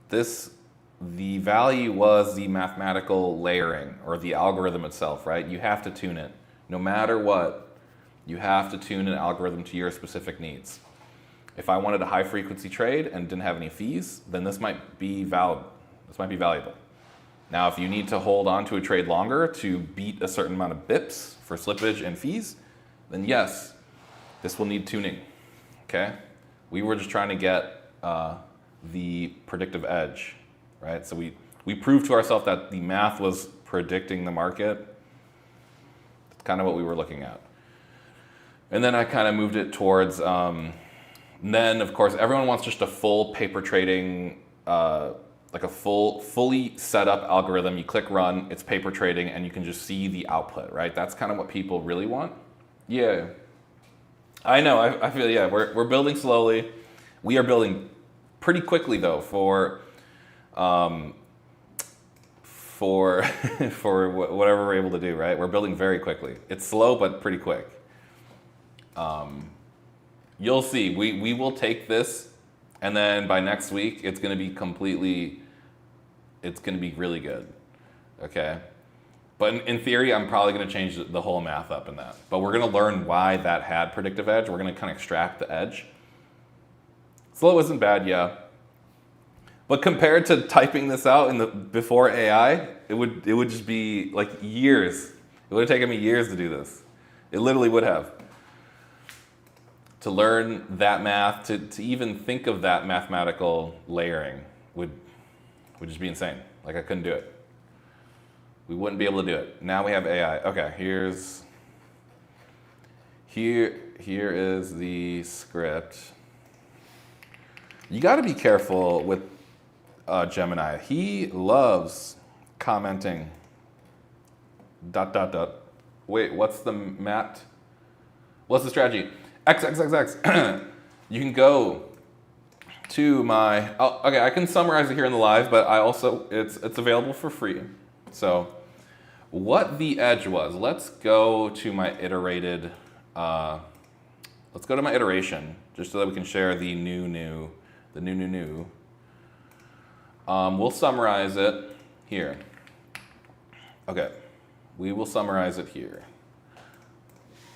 The value was the mathematical layering or the algorithm itself, right? You have to tune it. No matter what, you have to tune an algorithm to your specific needs. If I wanted a high frequency trade and didn't have any fees, then this might be valid. This might be valuable. Now, if you need to hold on to a trade longer to beat a certain amount of bips for slippage and fees, then yes, this will need tuning, okay? We were just trying to get the predictive edge, right? So we proved to ourselves that the math was predicting the market. That's kind of what we were looking at. And then I kind of moved it towards, then of course, everyone wants just a full paper trading, like a fully set up algorithm. You click run, it's paper trading, and you can just see the output, right? That's kind of what people really want. Yeah, I know. I feel, yeah, we're building slowly. We are building pretty quickly though for whatever we're able to do, right? We're building very quickly. It's slow but pretty quick. You'll see. We will take this, and then by next week it's going to be really good. Okay. But in theory, I'm probably going to change the whole math up in that. But we're going to learn why that had predictive edge. We're going to kind of extract the edge. Slow isn't bad, yeah. But compared to typing this out before AI, it would just be like years. It would have taken me years to do this. It literally would have. To learn that math, to even think of that mathematical layering would just be insane. Like I couldn't do it. We wouldn't be able to do it. Now we have AI. Okay, here is the script. You got to be careful with Gemini. He loves commenting. ... Wait, what's the mat? What's the strategy? XXXX. You can go to my. Oh, okay, I can summarize it here in the live, but I also it's available for free. So, what the edge was? Let's go to my iterated. Let's go to my iteration just so that we can share the new. We'll summarize it here. Okay, we will summarize it here.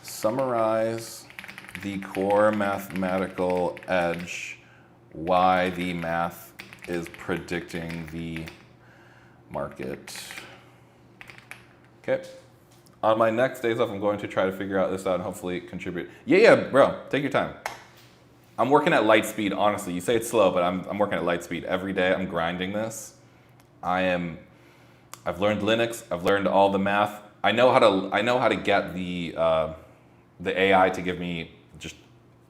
Summarize the core mathematical edge, why the math is predicting the market. Okay. On my next days off, I'm going to try to figure out this out and hopefully contribute. Yeah, bro, take your time. I'm working at light speed, honestly. You say it's slow, but I'm working at light speed. Every day I'm grinding this. I've learned Linux, I've learned all the math. I know how to get the AI to give me just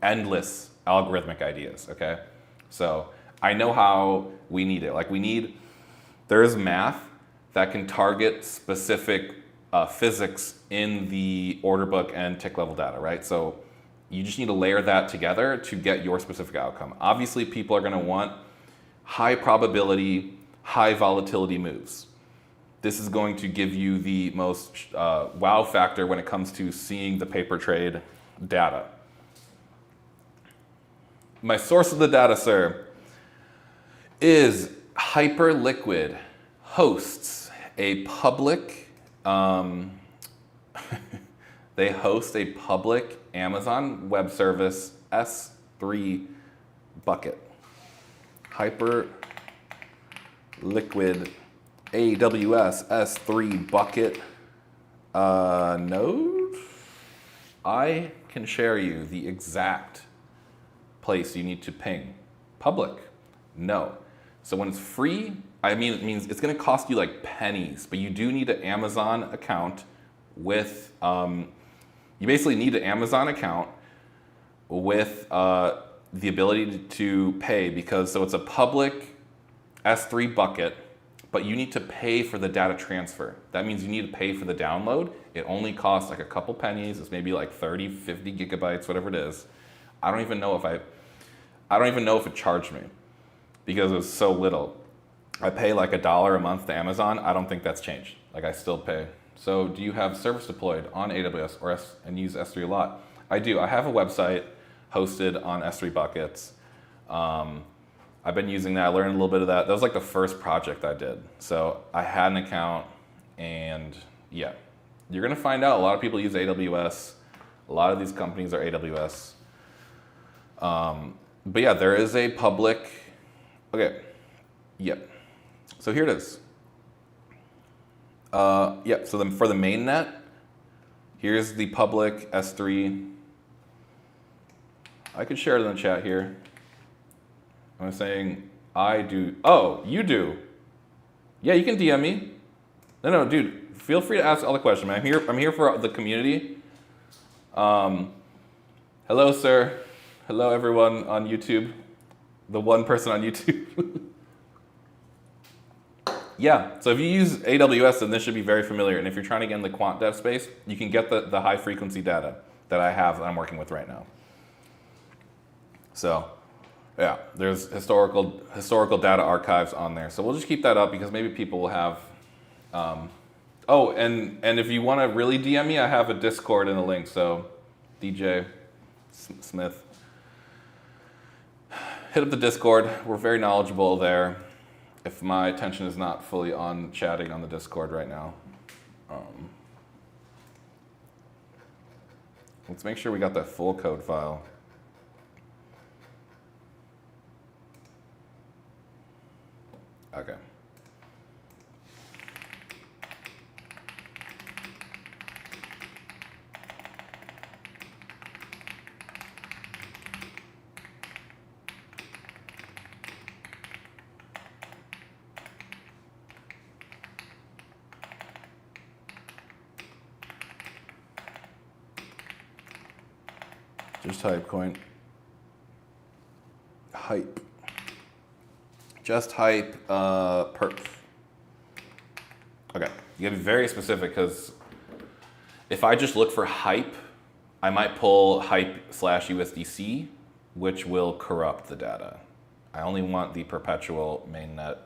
endless algorithmic ideas, okay? So I know how we need it. Like there's math that can target specific physics in the order book and tick level data, right? So you just need to layer that together to get your specific outcome. Obviously, people are gonna want high probability, high volatility moves. This is going to give you the most wow factor when it comes to seeing the paper trade data. My source of the data, sir, is Hyperliquid hosts a public, they host a public Amazon Web Service S3 bucket. Hyperliquid AWS S3 bucket node. I can share you the exact place you need to ping. Public? No. So when it's free, it means it's going to cost you like pennies, but you do need an Amazon account with, you basically need an Amazon account with the ability to pay because, so it's a public S3 bucket, but you need to pay for the data transfer. That means you need to pay for the download. It only costs like a couple pennies. It's maybe like 30, 50 gigabytes, whatever it is. I don't even know if it charged me because it was so little. I pay like $1 a month to Amazon. I don't think that's changed. Like I still pay So do you have service deployed on AWS and use S3 a lot? I do. I have a website hosted on S3 buckets. I've been using that. I learned a little bit of that. That was like the first project I did. So I had an account, and yeah, you're gonna find out a lot of people use AWS. A lot of these companies are AWS. But yeah, there is a public, okay, yep. So here it is. Yep, so for the mainnet, here's the public S3. I could share it in the chat here. I'm saying I do. Oh, you do. Yeah, you can DM me. No, dude, feel free to ask all the questions, man. I'm here for the community. Hello, sir. Hello, everyone on YouTube. The one person on YouTube. Yeah, so if you use AWS, then this should be very familiar. And if you're trying to get in the quant dev space, you can get the high frequency data that I have that I'm working with right now. So yeah, there's historical data archives on there. So we'll just keep that up because maybe people will have, oh, and if you want to really DM me, I have a Discord and a link. So DJ Smith, hit up the Discord. We're very knowledgeable there. If my attention is not fully on chatting on the Discord right now. Let's make sure we got that full code file. Okay. Just type coin. Hype. Just hype perf. Okay, you gotta be very specific because if I just look for hype, I might pull hype/USDC, which will corrupt the data. I only want the perpetual mainnet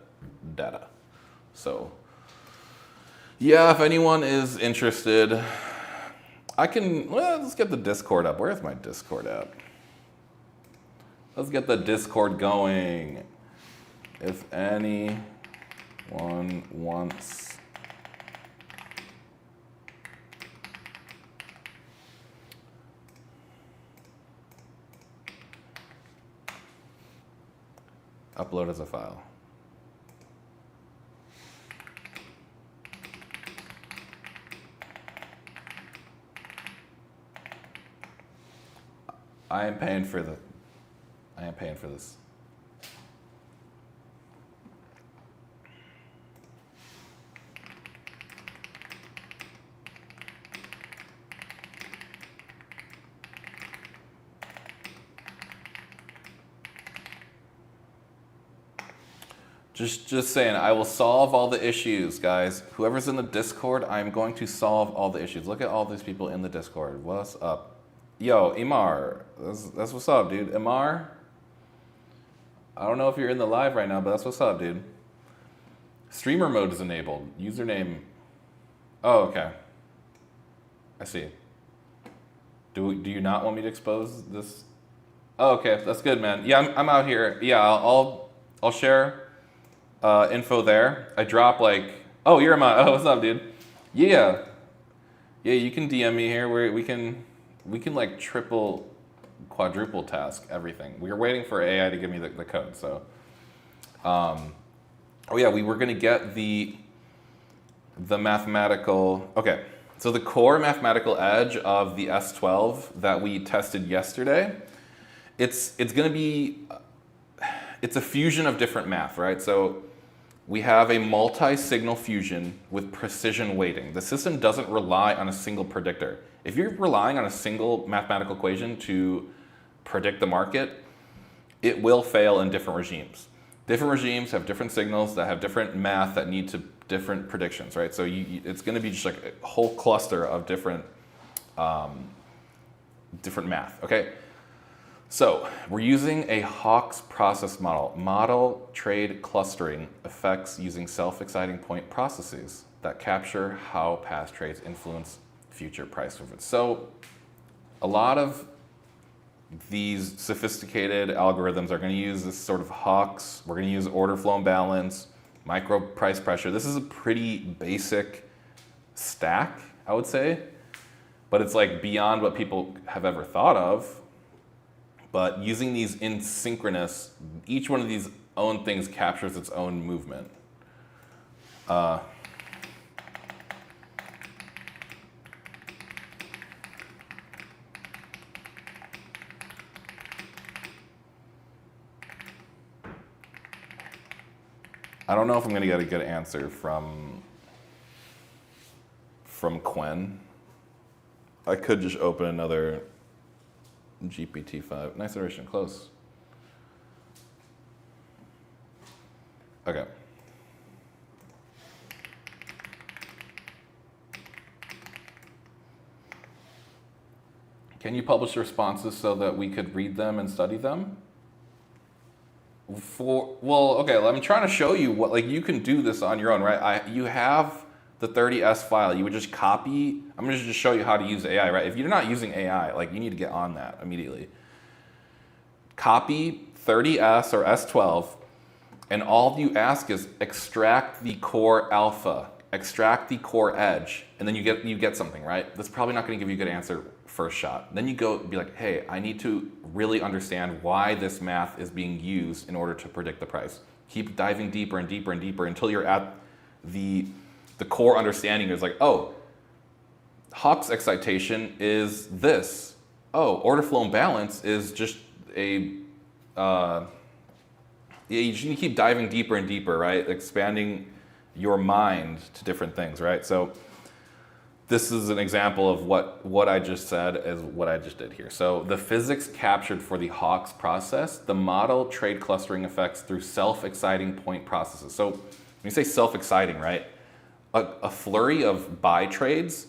data. So yeah, if anyone is interested, I can, well, let's get the Discord up. Where's my Discord at? Let's get the Discord going. If anyone wants upload as a file. I am paying for this. Just saying, I will solve all the issues, guys. Whoever's in the Discord, I'm going to solve all the issues. Look at all these people in the Discord. What's up? Yo, Imar, that's what's up, dude. Imar, I don't know if you're in the live right now, but that's what's up, dude. Streamer mode is enabled. Username. Oh, okay. I see. Do you not want me to expose this? Oh, okay, that's good, man. Yeah, I'm out here. Yeah, I'll share info there. I drop like, oh, you're Imar. Oh, what's up, dude? Yeah, you can DM me here. We can like triple, quadruple task everything. We were waiting for AI to give me the code. So, oh yeah, we were gonna get the mathematical. Okay, so the core mathematical edge of the S12 that we tested yesterday, it's gonna be, it's a fusion of different math, right? So we have a multi-signal fusion with precision weighting. The system doesn't rely on a single predictor. If you're relying on a single mathematical equation to predict the market, it will fail in different regimes. Different regimes have different signals that have different math that need to different predictions, right? So it's going to be just like a whole cluster of different math, okay? So we're using a Hawk's process model, model trade clustering effects using self-exciting point processes. that capture how past trades influence future price movements. So a lot of these sophisticated algorithms are going to use this sort of hawks. We're going to use order flow imbalance, micro price pressure. This is a pretty basic stack, I would say, but it's like beyond what people have ever thought of. But using these in synchronous, each one of these own things captures its own movement. I don't know if I'm going to get a good answer from Quant. I could just open another GPT-5. Nice iteration, close. Okay. Can you publish the responses so that we could read them and study them? Okay, I'm trying to show you what, like, you can do this on your own, right? You have the 30S file. You would just copy. I'm going to just show you how to use AI, right? If you're not using AI, like, you need to get on that immediately. Copy 30S or S12, and all you ask is extract the core alpha, extract the core edge, and then you get something, right? That's probably not going to give you a good answer first shot. Then you go be like, hey, I need to really understand why this math is being used in order to predict the price. Keep diving deeper and deeper and deeper until you're at the core understanding is like, oh, Hawk's excitation is this. Oh, order flow imbalance is just you just need to keep diving deeper and deeper, right? Expanding your mind to different things, right? So this is an example of what I just said is what I just did here. So the physics captured for the Hawk's process, the model trade clustering effects through self-exciting point processes. So when you say self-exciting, right? A flurry of buy trades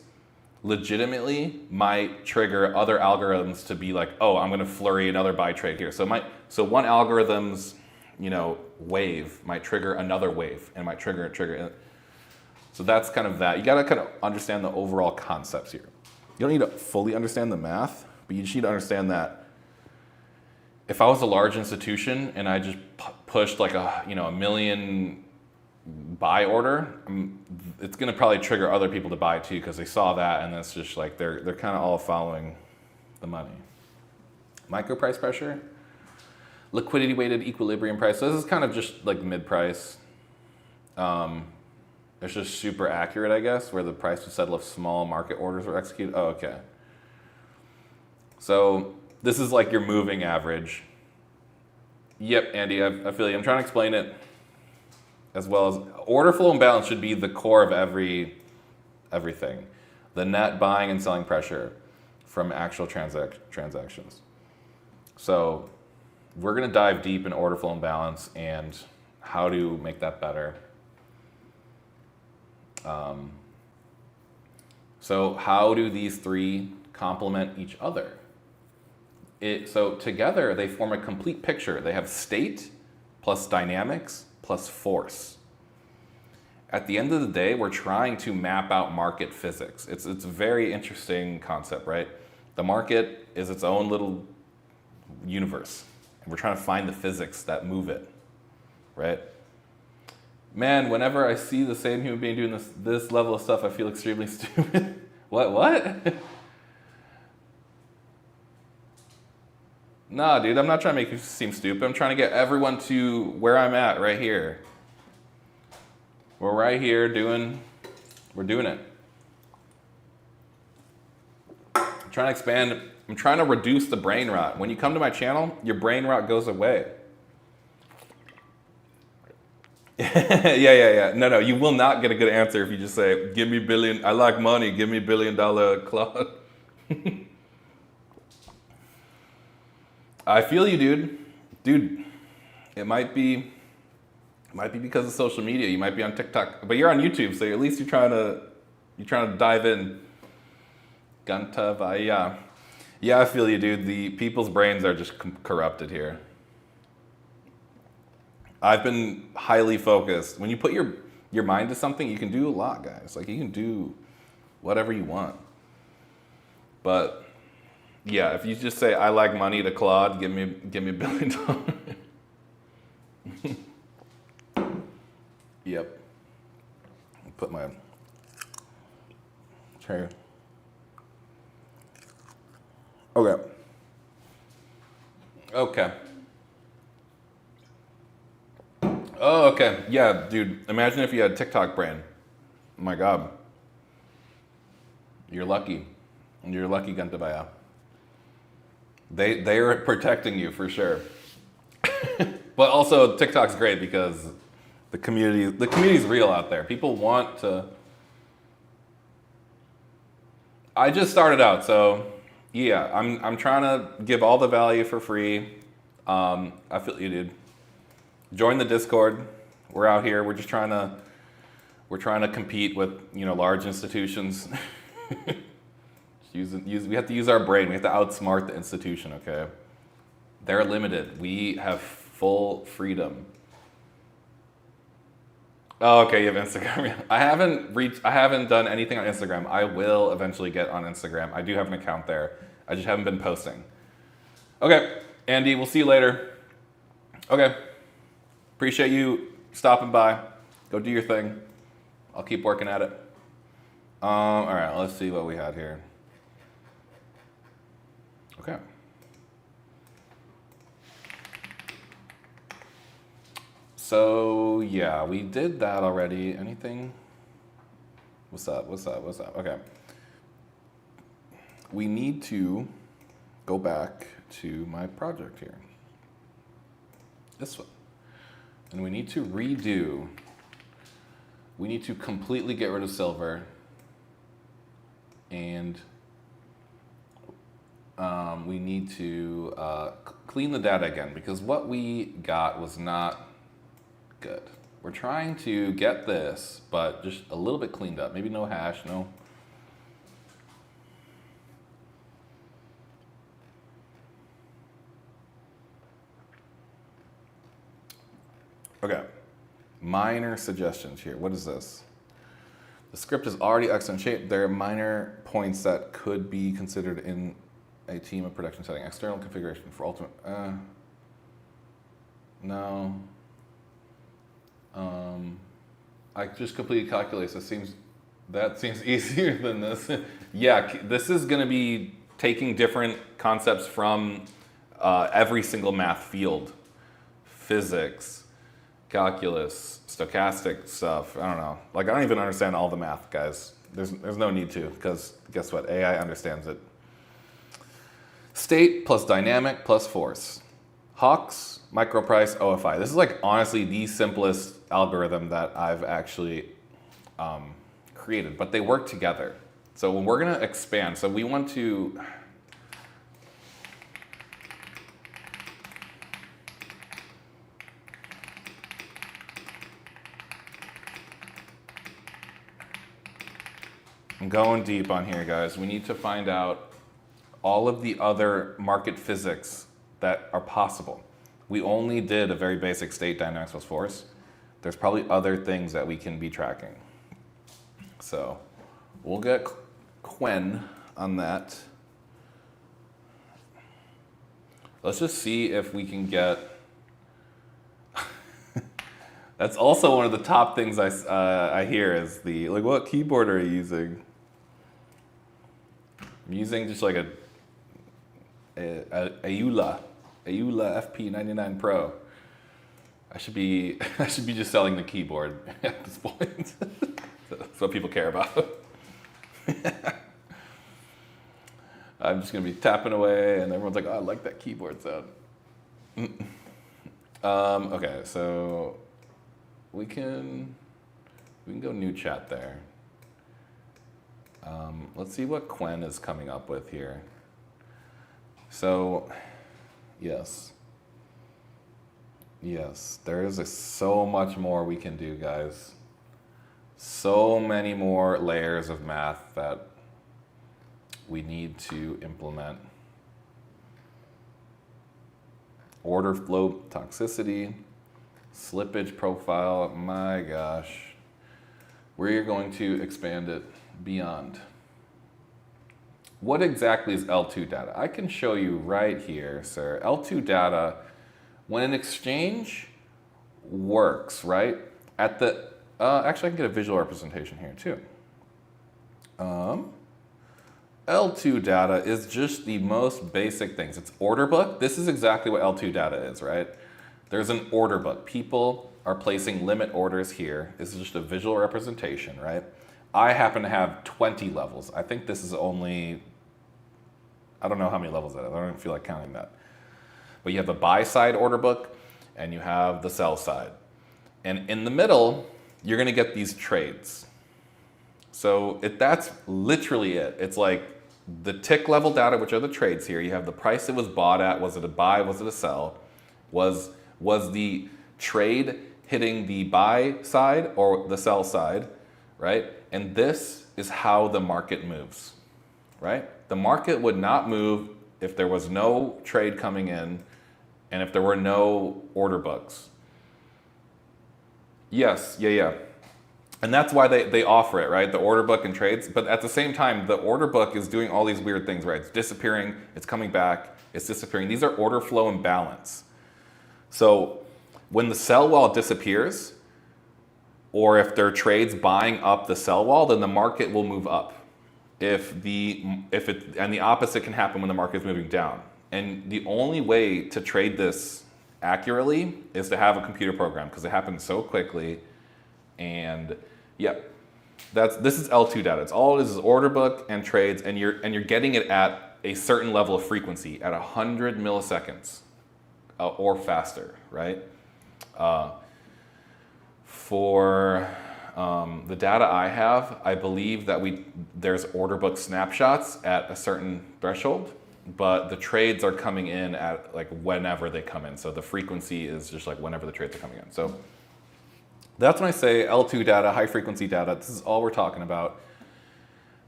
legitimately might trigger other algorithms to be like, oh, I'm going to flurry another buy trade here. So one algorithm's wave might trigger another wave and might trigger. So that's kind of that. You got to kind of understand the overall concepts here. You don't need to fully understand the math, but you just need to understand that if I was a large institution and I just pushed like a million buy order, it's going to probably trigger other people to buy too because they saw that, and that's just like they're kind of all following the money. Micro price pressure, liquidity weighted equilibrium price. So this is kind of just like mid price. It's just super accurate, I guess, where the price would settle if small market orders were executed. Oh, okay. So this is like your moving average. Yep, Andy, I feel you. I'm trying to explain it as well as order flow imbalance should be the core of everything. The net buying and selling pressure from actual transactions. So we're going to dive deep in order flow imbalance and how to make that better. So how do these three complement each other? So together they form a complete picture. They have state plus dynamics plus force. At the end of the day, we're trying to map out market physics. It's a very interesting concept, right? The market is its own little universe, and we're trying to find the physics that move it, right? Man, whenever I see the same human being doing this level of stuff, I feel extremely stupid. What? Nah, dude, I'm not trying to make you seem stupid. I'm trying to get everyone to where I'm at right here. We're right here we're doing it. I'm trying to expand, I'm trying to reduce the brain rot. When you come to my channel, your brain rot goes away. Yeah. No, you will not get a good answer if you just say, give me billion, I like money, give me $1 billion Claude. I feel you, dude. Dude, it might be because of social media. You might be on TikTok, but you're on YouTube, so at least you're trying to dive in. Gantavaya. Yeah, I feel you, dude. The people's brains are just corrupted here. I've been highly focused. When you put your mind to something, you can do a lot, guys. Like, you can do whatever you want. But yeah, if you just say, I like money to Claude, give me $1 billion. Yep. Put my chair. Okay. Okay. Oh, okay. Yeah, dude. Imagine if you had TikTok brain. Oh my God. You're lucky. You're lucky, Gantabaya. They are protecting you for sure. But also TikTok's great because the community's real out there. People want to. I just started out, so yeah, I'm trying to give all the value for free. I feel you, dude. Join the Discord. We're out here. We're trying to compete with large institutions. We have to use our brain. We have to outsmart the institution. Okay, they're limited. We have full freedom. Oh, okay, you have Instagram. I haven't done anything on Instagram. I will eventually get on Instagram. I do have an account there. I just haven't been posting. Okay, Andy, we'll see you later. Okay. Appreciate you stopping by. Go do your thing. I'll keep working at it. All right, let's see what we had here. Okay. So yeah, we did that already. Anything? What's up? Okay. We need to go back to my project here. This one. And we need to redo. We need to completely get rid of silver. And we need to clean the data again because what we got was not good. We're trying to get this, but just a little bit cleaned up. Maybe no hash, no. Okay, minor suggestions here. What is this? The script is already excellent shape. There are minor points that could be considered in a team of production setting. External configuration for ultimate. No. I just completed calculus. That seems easier than this. Yeah, this is going to be taking different concepts from every single math field. Physics, calculus, stochastic stuff. I don't know. Like, I don't even understand all the math, guys. There's no need to, because guess what? AI understands it. State plus dynamic plus force. Hawks, microprice, OFI. This is like honestly the simplest algorithm that I've actually created, but they work together. So when we're gonna expand, so we want to, I'm going deep on here, guys. We need to find out all of the other market physics that are possible. We only did a very basic state dynamics plus force. There's probably other things that we can be tracking. So we'll get Quant on that. Let's just see if we can get. That's also one of the top things I hear is what keyboard are you using? I'm using just like a EULA FP99 Pro. I should be just selling the keyboard at this point. That's what people care about. I'm just gonna be tapping away, and everyone's like, "Oh, I like that keyboard sound." Okay, so we can go new chat there. Let's see what Quant is coming up with here. So, yes, there is so much more we can do, guys. So many more layers of math that we need to implement. Order flow toxicity, slippage profile, my gosh. we're going to expand it beyond. What exactly is L2 data? I can show you right here, sir. L2 data, when an exchange works, right? At the, actually I can get a visual representation here too. L2 data is just the most basic things. It's order book. This is exactly what L2 data is, right? There's an order book. People are placing limit orders here. This is just a visual representation, right? I happen to have 20 levels. I think this is only, I don't know how many levels that is. I don't even feel like counting that. But you have the buy side order book and you have the sell side. And in the middle, you're gonna get these trades. So that's literally it. It's like the tick level data, which are the trades here. You have the price it was bought at. Was it a buy? Was it a sell? Was the trade hitting the buy side or the sell side, right? And this is how the market moves, right? The market would not move if there was no trade coming in and if there were no order books. Yes, yeah. And that's why they offer it, right? The order book and trades. But at the same time, the order book is doing all these weird things, right? It's disappearing, it's coming back, it's disappearing. These are order flow and balance. So when the sell wall disappears, or if there are trades buying up the sell wall, then the market will move up. And the opposite can happen when the market is moving down. And the only way to trade this accurately is to have a computer program because it happens so quickly. And yeah, this is L2 data. It's all it is order book and trades, and you're getting it at a certain level of frequency at 100 milliseconds or faster, right? For the data I have, I believe that there's order book snapshots at a certain threshold, but the trades are coming in at like whenever they come in. So the frequency is just like whenever the trades are coming in. So that's when I say L2 data, high frequency data. This is all we're talking about.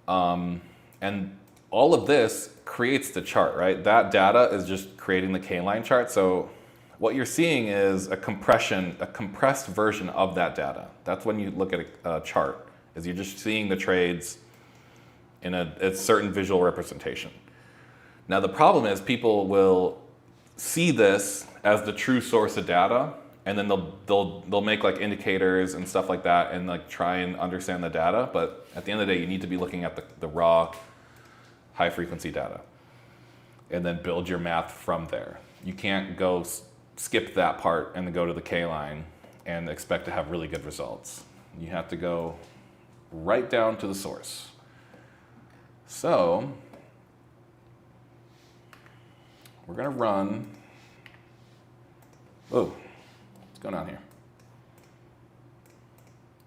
And all of this creates the chart, right? That data is just creating the K-line chart. So what you're seeing is a compressed version of that data. That's when you look at a chart, is you're just seeing the trades in a certain visual representation. Now the problem is people will see this as the true source of data, and then they'll make like indicators and stuff like that and like try and understand the data. But at the end of the day, you need to be looking at the raw high frequency data and then build your math from there. You can't go skip that part and then go to the K-line and expect to have really good results. You have to go right down to the source. So we're gonna run, what's going on here?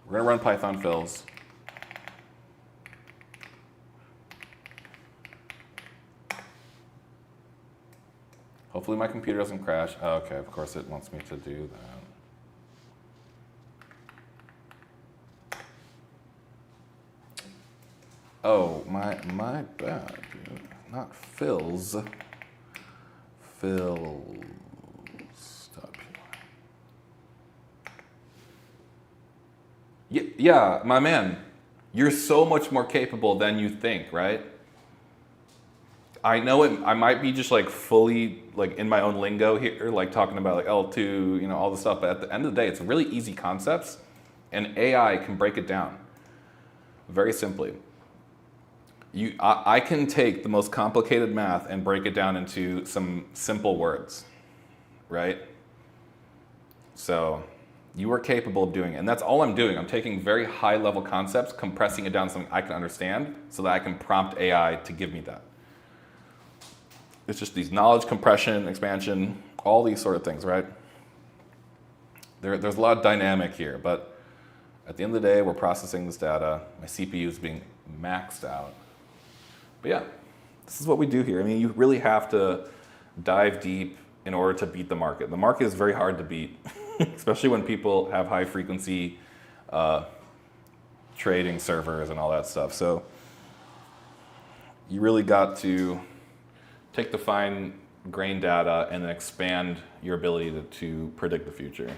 We're gonna run Python fills. Hopefully my computer doesn't crash. Oh, okay, of course it wants me to do that. Oh, my bad, dude. Not fills. Fills. Yeah, my man, you're so much more capable than you think, right? I know it. I might be just like fully like in my own lingo here, like talking about like L2, all this stuff. But at the end of the day, it's really easy concepts, and AI can break it down very simply. I can take the most complicated math and break it down into some simple words, right? So you are capable of doing it. And that's all I'm doing. I'm taking very high level concepts, compressing it down to something I can understand so that I can prompt AI to give me that. It's just these knowledge compression, expansion, all these sort of things, right? There's a lot of dynamic here, but at the end of the day, we're processing this data. My CPU is being maxed out. But yeah, this is what we do here. I mean, you really have to dive deep in order to beat the market. The market is very hard to beat, especially when people have high frequency trading servers and all that stuff. So you really got to take the fine grained data and then expand your ability to predict the future.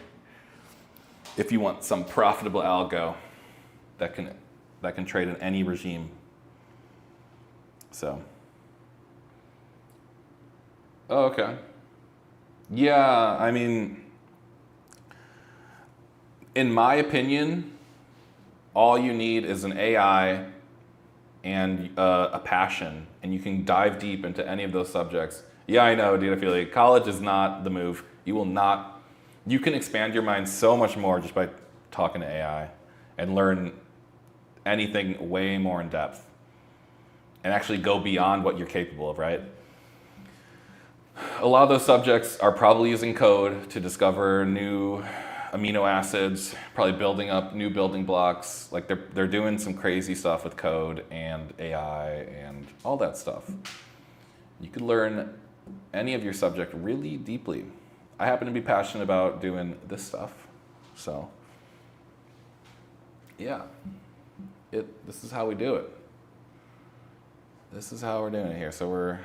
If you want some profitable algo, that can trade in any regime. So. Oh, okay. Yeah, I mean, in my opinion, all you need is an AI and a passion, and you can dive deep into any of those subjects. Yeah, I know, dude. I feel like college is not the move. You can expand your mind so much more just by talking to AI and learn anything way more in depth and actually go beyond what you're capable of, right? A lot of those subjects are probably using code to discover new amino acids, probably building up new building blocks. Like they're doing some crazy stuff with code and AI and all that stuff. You could learn any of your subject really deeply. I happen to be passionate about doing this stuff, so yeah, this is how we do it. This is how we're doing it here. So we're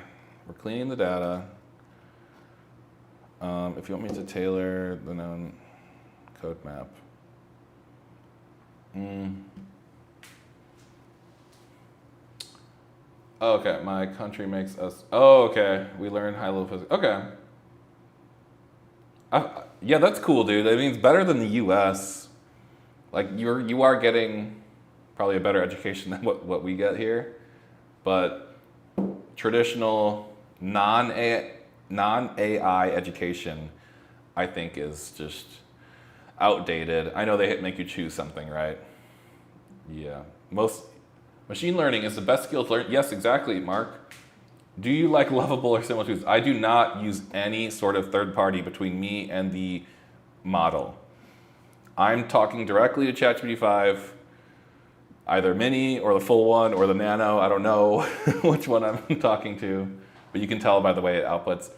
cleaning the data. If you want me to tailor the known code map. Oh, okay, my country makes us. Oh, okay, we learn high-level physics. Okay. Yeah, that's cool, dude. I mean, it's better than the U.S. Like you are getting probably a better education than what we get here, but traditional non-AI education, I think, is just outdated. I know they make you choose something, right? Yeah. Most machine learning is the best skill to learn. Yes, exactly, Mark. Do you like Lovable or similar tools? I do not use any sort of third party between me and the model. I'm talking directly to ChatGPT-5, either mini or the full one or the nano. I don't know which one I'm talking to, but you can tell by the way it outputs.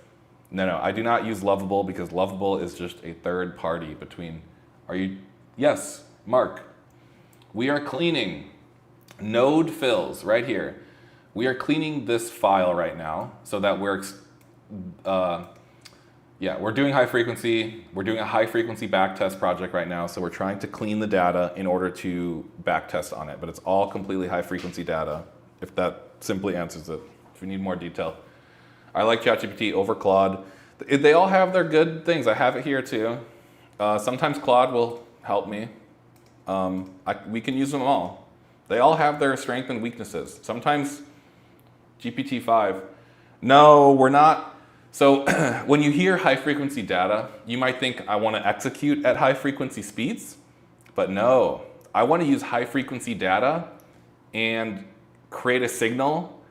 No, I do not use Lovable because Lovable is just a third party between. Yes, Mark. We are cleaning node fills right here. We are cleaning this file right now so that we're doing high frequency. We're doing a high frequency backtest project right now. So we're trying to clean the data in order to backtest on it, but it's all completely high frequency data, if that simply answers it. If you need more detail. I like ChatGPT over Claude. They all have their good things. I have it here too. Sometimes Claude will help me. We can use them all. They all have their strengths and weaknesses. Sometimes GPT-5, no, we're not. So when you hear high frequency data, you might think I want to execute at high frequency speeds, but no, I want to use high frequency data and create a signal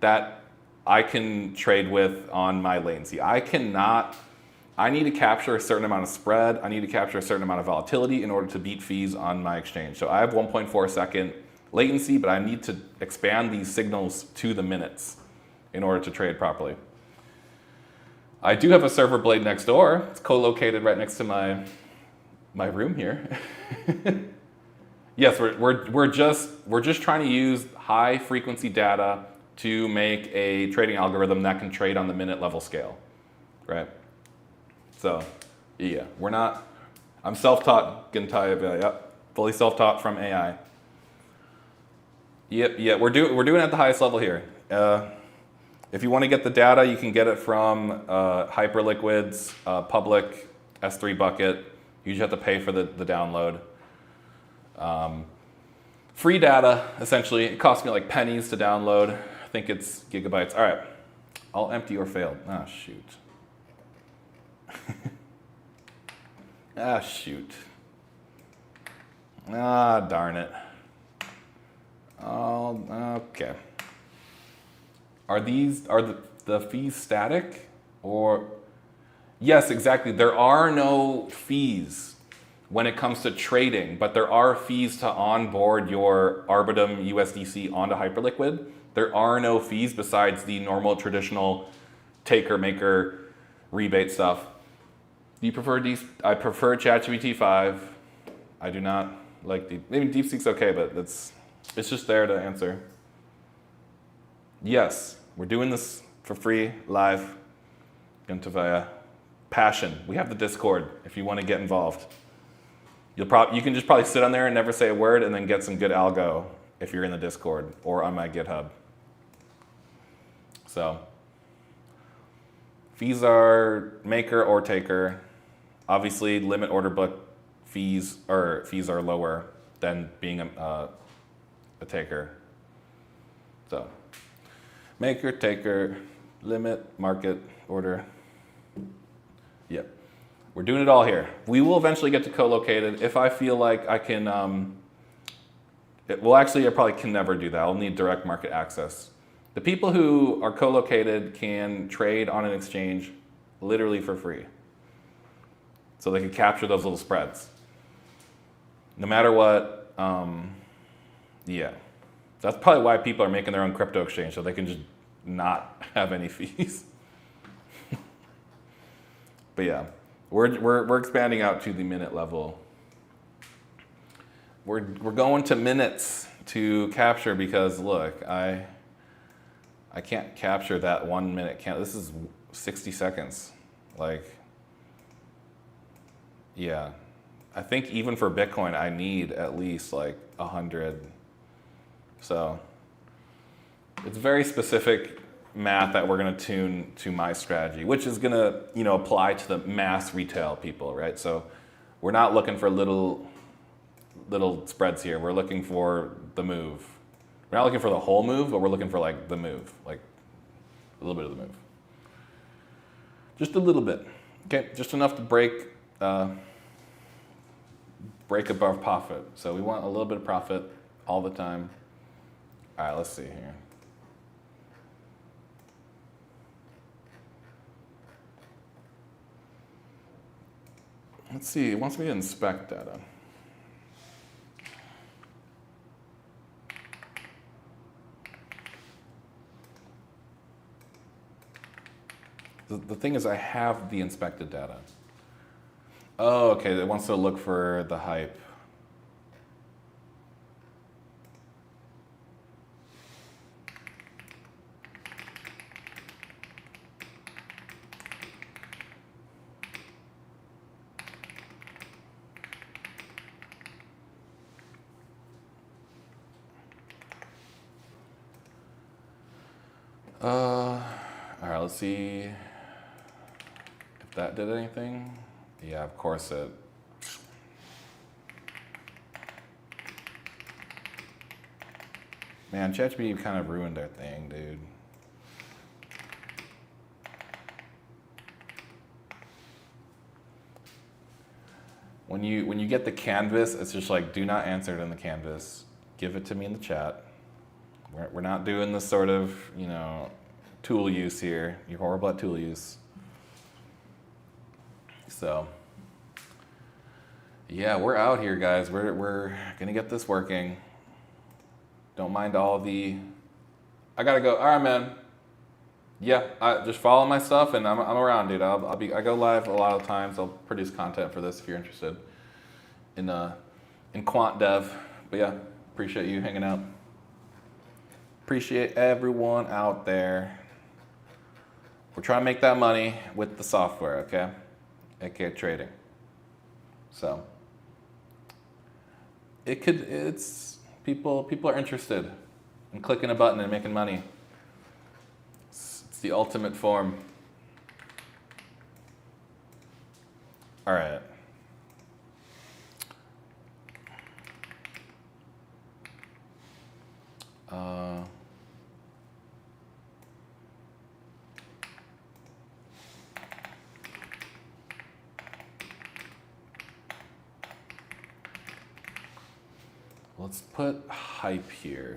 that I can trade with on my latency. I need to capture a certain amount of spread. I need to capture a certain amount of volatility in order to beat fees on my exchange. So I have 1.4 second latency, but I need to expand these signals to the minutes in order to trade properly. I do have a server blade next door. It's co-located right next to my room here. Yes, we're just trying to use high frequency data to make a trading algorithm that can trade on the minute level scale, right? So, yeah, I'm self-taught, yep, fully self-taught from AI. Yep, we're doing it at the highest level here. If you want to get the data, you can get it from Hyperliquid's public S3 bucket. You just have to pay for the download. Free data, essentially. It costs me like pennies to download. I think it's gigabytes. All right, I'll empty or failed. Ah, shoot. Shoot. Darn it. Oh, okay. Are the fees static or? Yes, exactly. There are no fees when it comes to trading, but there are fees to onboard your Arbitrum USDC onto Hyperliquid. There are no fees besides the normal traditional taker maker rebate stuff. Do you prefer I prefer ChatGPT 5. I do not like maybe DeepSeek's okay, but it's just there to answer. Yes, we're doing this for free, live, into via passion. We have the Discord if you want to get involved. You can just probably sit on there and never say a word and then get some good algo if you're in the Discord or on my GitHub. So fees are maker or taker. Obviously, limit order book fees are lower than being a taker. So maker, taker, limit, market, order. Yep. We're doing it all here. We will eventually get to co-located if I feel like I can. Well, actually, I probably can never do that. I'll need direct market access. The people who are co-located can trade on an exchange literally for free. So they can capture those little spreads. No matter what, yeah. That's probably why people are making their own crypto exchange, so they can just not have any fees. But yeah, we're expanding out to the minute level. We're going to minutes to capture because look, I can't capture that 1 minute count. This is 60 seconds. Like, yeah. I think even for Bitcoin, I need at least like 100. So it's very specific math that we're going to tune to my strategy, which is going to, apply to the mass retail people, right? So we're not looking for little spreads here. We're looking for the move. We're not looking for the whole move, but we're looking for like the move, like a little bit of the move. Just a little bit. Okay, just enough to break above profit. So we want a little bit of profit all the time. All right, let's see here. Let's see, it wants me to inspect data. The thing is, I have the inspected data. Oh, okay, it wants to look for the hype. All right, let's see if that did anything. Yeah, of course it. Man, ChatGPT kind of ruined their thing, dude. When you get the canvas, it's just like, do not answer it in the canvas. Give it to me in the chat. We're not doing this sort of, tool use here. You're horrible at tool use. So, yeah, we're out here, guys. We're gonna get this working. Don't mind all the. I gotta go. All right, man. Yeah, just follow my stuff, and I'm around, dude. I go live a lot of times. I'll produce content for this if you're interested in quant dev. But yeah, appreciate you hanging out. Appreciate everyone out there. We're trying to make that money with the software, okay? aka trading. So it's people are interested in clicking a button and making money. It's the ultimate form. All right. Let's put hype here.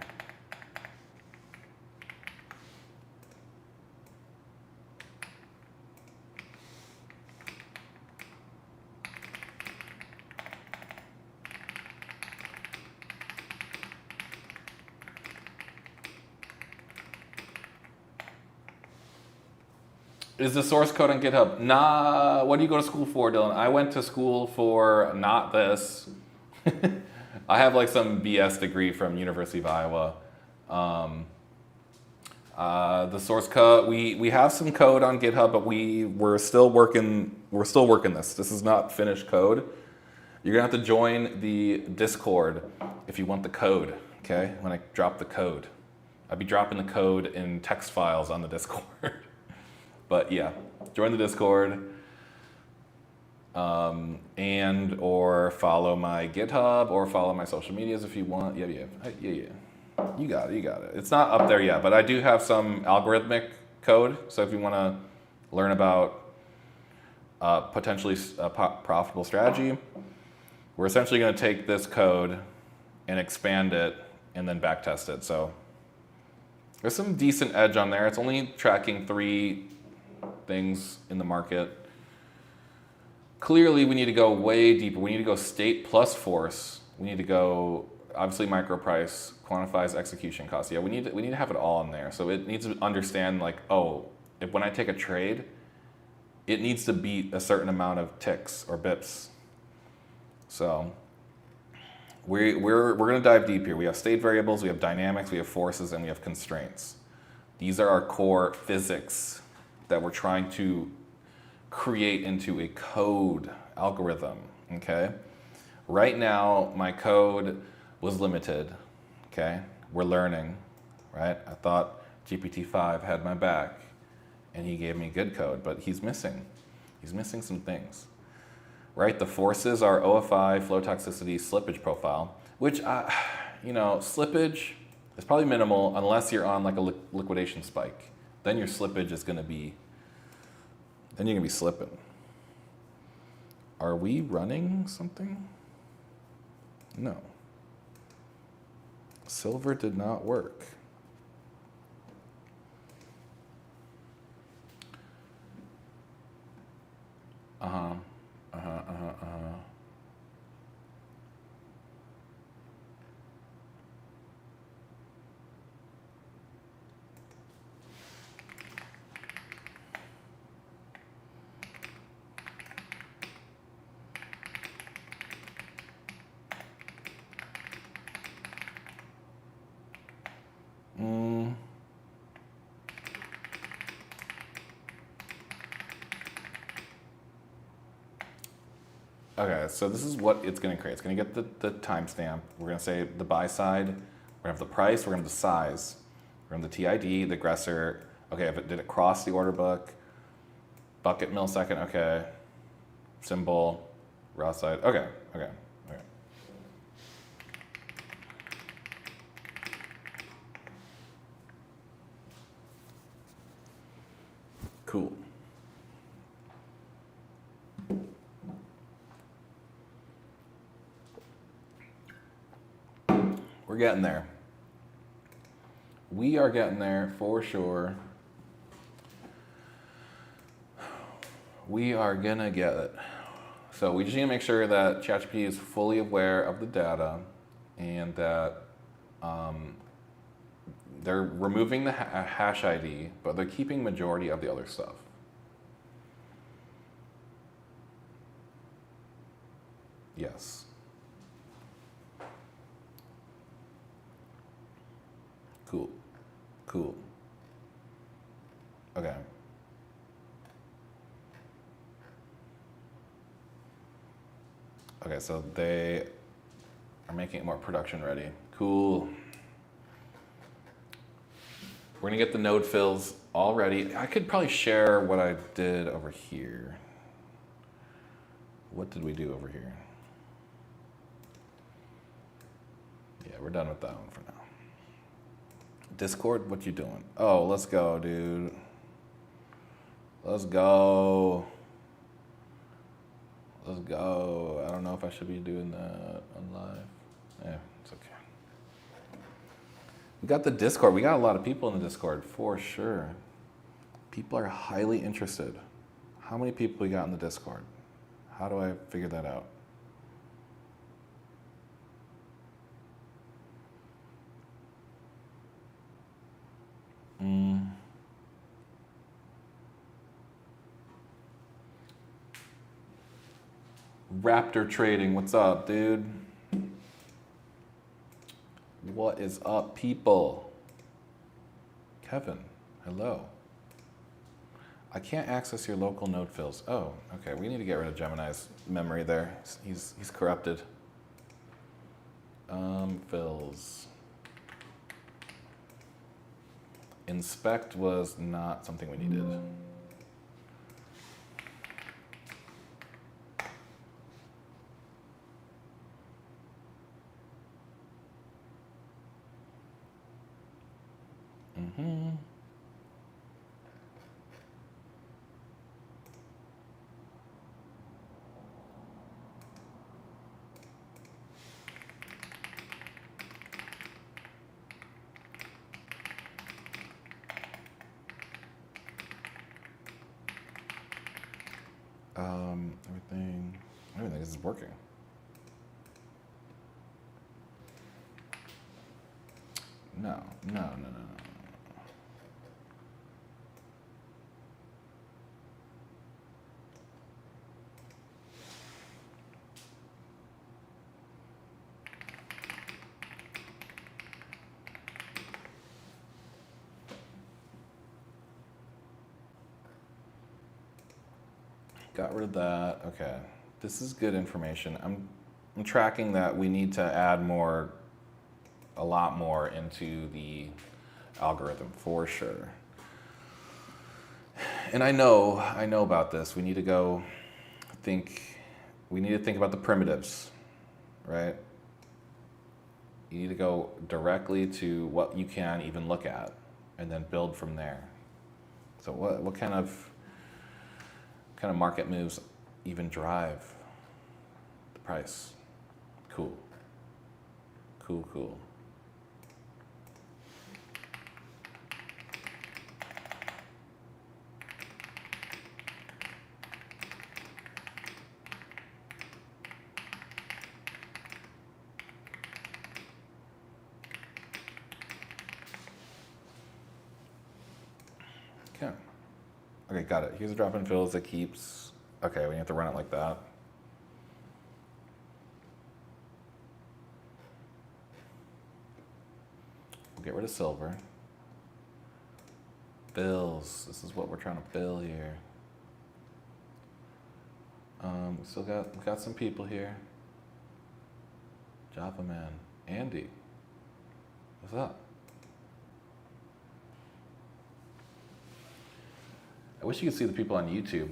Is the source code on GitHub? Nah, what do you go to school for, Dylan? I went to school for not this. I have like some BS degree from University of Iowa. The source code, we have some code on GitHub, but we're still working this. This is not finished code. You're gonna have to join the Discord if you want the code, okay? When I drop the code. I'll be dropping the code in text files on the Discord. But yeah, join the Discord. And or follow my GitHub or follow my social medias if you want. Yeah. You got it. It's not up there yet, but I do have some algorithmic code. So if you want to learn about potentially profitable strategy, we're essentially going to take this code and expand it and then backtest it. So there's some decent edge on there. It's only tracking 3 things in the market. Clearly, we need to go way deeper. We need to go state plus force. We need to go, obviously, micro price, quantifies execution costs. Yeah, we need to have it all in there. So it needs to understand, like, oh, if when I take a trade, it needs to beat a certain amount of ticks or bips. So we're going to dive deep here. We have state variables, we have dynamics, we have forces, and we have constraints. These are our core physics that we're trying to create into a code algorithm, okay? Right now, my code was limited, okay? We're learning, right? I thought GPT-5 had my back, and he gave me good code, but he's missing. He's missing some things, right? The forces are OFI, flow toxicity, slippage profile, which, slippage is probably minimal unless you're on like a liquidation spike. Then your slippage is gonna be Then you're gonna be slipping. Are we running something? No. Silver did not work. Okay, so this is what it's going to create. It's going to get the timestamp. We're going to say the buy side. We're going to have the price. We're going to have the size. We're going to have the TID, the aggressor. Okay, did it cross the order book? Bucket millisecond. Okay. Symbol. Raw side. Okay. Cool. We're getting there. We are getting there for sure. We are gonna get it. So we just need to make sure that ChatGPT is fully aware of the data and that they're removing the hash ID, but they're keeping majority of the other stuff. Yes. Cool. Okay. Okay, so they are making it more production ready. Cool. We're gonna get the node fills all ready. I could probably share what I did over here. What did we do over here? Yeah, we're done with that one for now. Discord, what you doing? Oh, let's go, dude. Let's go. I don't know if I should be doing that on live. Yeah, it's okay. We got the Discord. We got a lot of people in the Discord, for sure. People are highly interested. How many people we got in the Discord? How do I figure that out? Raptor Trading, what's up, dude? What is up, people? Kevin, hello. I can't access your local node fills. Oh, okay. We need to get rid of Gemini's memory there. He's corrupted. Fills. Inspect was not something we needed. Everything is working. No. Got rid of that. Okay. This is good information. I'm tracking that we need to add a lot more into the algorithm for sure. And I know about this. We need to think about the primitives, right? You need to go directly to what you can even look at and then build from there. So what kind of market moves even drive the price? Cool. Okay, got it. Here's a drop-in fills that keeps. Okay, we have to run it like that. We'll get rid of silver. Bills. This is what we're trying to bill here. We got some people here. Java man, Andy. What's up? I wish you could see the people on YouTube.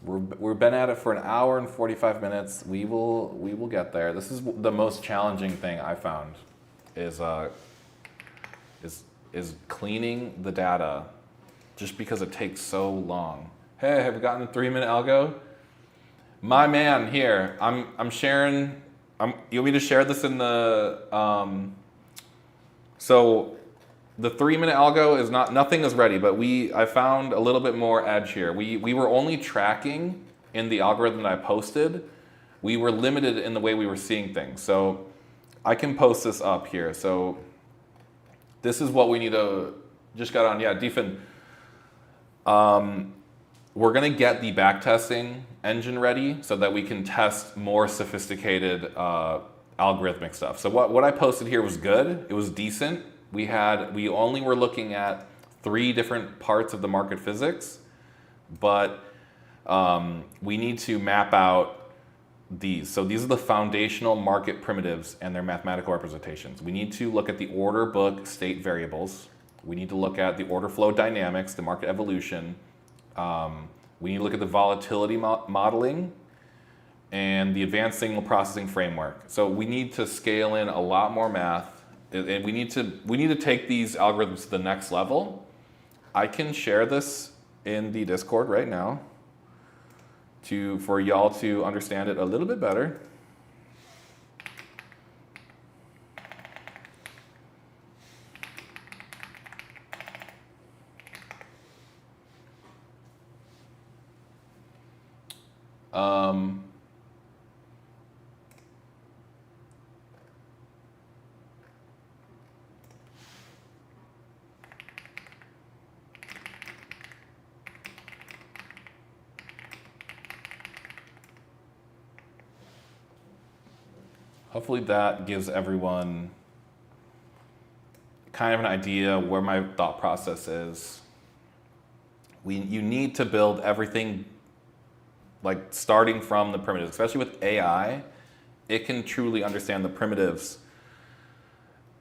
We've been at it for an hour and 45 minutes. We will get there. This is the most challenging thing I found is cleaning the data, just because it takes so long. Hey, have you gotten a 3-minute algo? My man here. I'm sharing. You want me to share this in the So the 3-minute algo is nothing is ready, but I found a little bit more edge here. We were only tracking in the algorithm that I posted. We were limited in the way we were seeing things. So I can post this up here. So this is what we need to, just got on, yeah, Defen. We're gonna get the backtesting engine ready so that we can test more sophisticated algorithmic stuff. So what I posted here was good. It was decent. We only were looking at 3 different parts of the market physics, but we need to map out these. So these are the foundational market primitives and their mathematical representations. We need to look at the order book state variables. We need to look at the order flow dynamics, the market evolution. We need to look at the volatility modeling and the advanced signal processing framework. So we need to scale in a lot more math, and we need to take these algorithms to the next level. I can share this in the Discord right now for y'all to understand it a little bit better. Hopefully that gives everyone kind of an idea where my thought process is. You need to build everything like starting from the primitives, especially with AI. It can truly understand the primitives,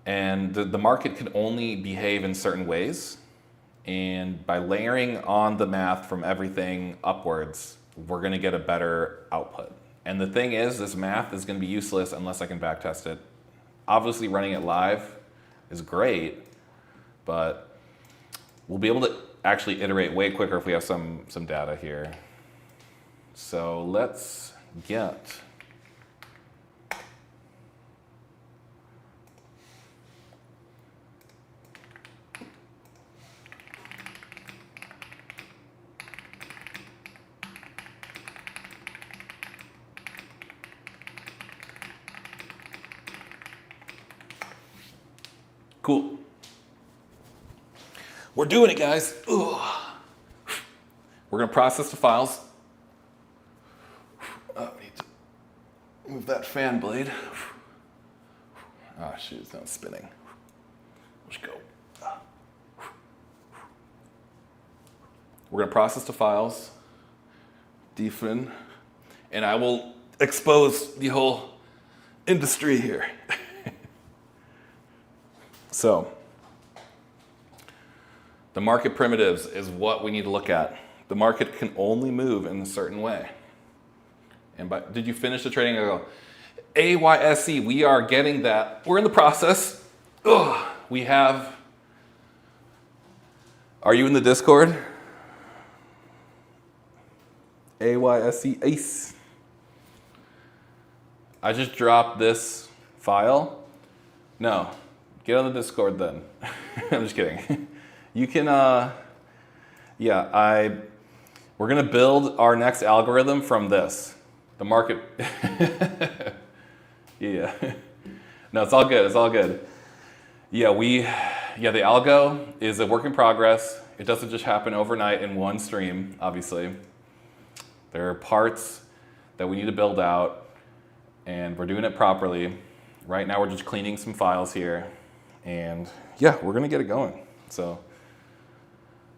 and the market can only behave in certain ways. And by layering on the math from everything upwards, we're going to get a better output. And the thing is, this math is going to be useless unless I can backtest it. Obviously, running it live is great, but we'll be able to actually iterate way quicker if we have some data here. So let's get cool. We're doing it, guys. Ugh. We're going to process the files. Oh, we need to move that fan blade. Oh, shoot, it's not spinning. Let's go. We're going to process the files, defin, and I will expose the whole industry here. So, the market primitives is what we need to look at. The market can only move in a certain way. And did you finish the trading? I go, AYSE, we are getting that. We're in the process. Ugh, we have, are you in the Discord? AYSE, ACE. I just dropped this file. No, get on the Discord then. I'm just kidding. You can, we're gonna build our next algorithm from this. The market, yeah. No, it's all good, it's all good. Yeah, the algo is a work in progress. It doesn't just happen overnight in one stream, obviously. There are parts that we need to build out, and we're doing it properly. Right now we're just cleaning some files here, and yeah, we're gonna get it going. So,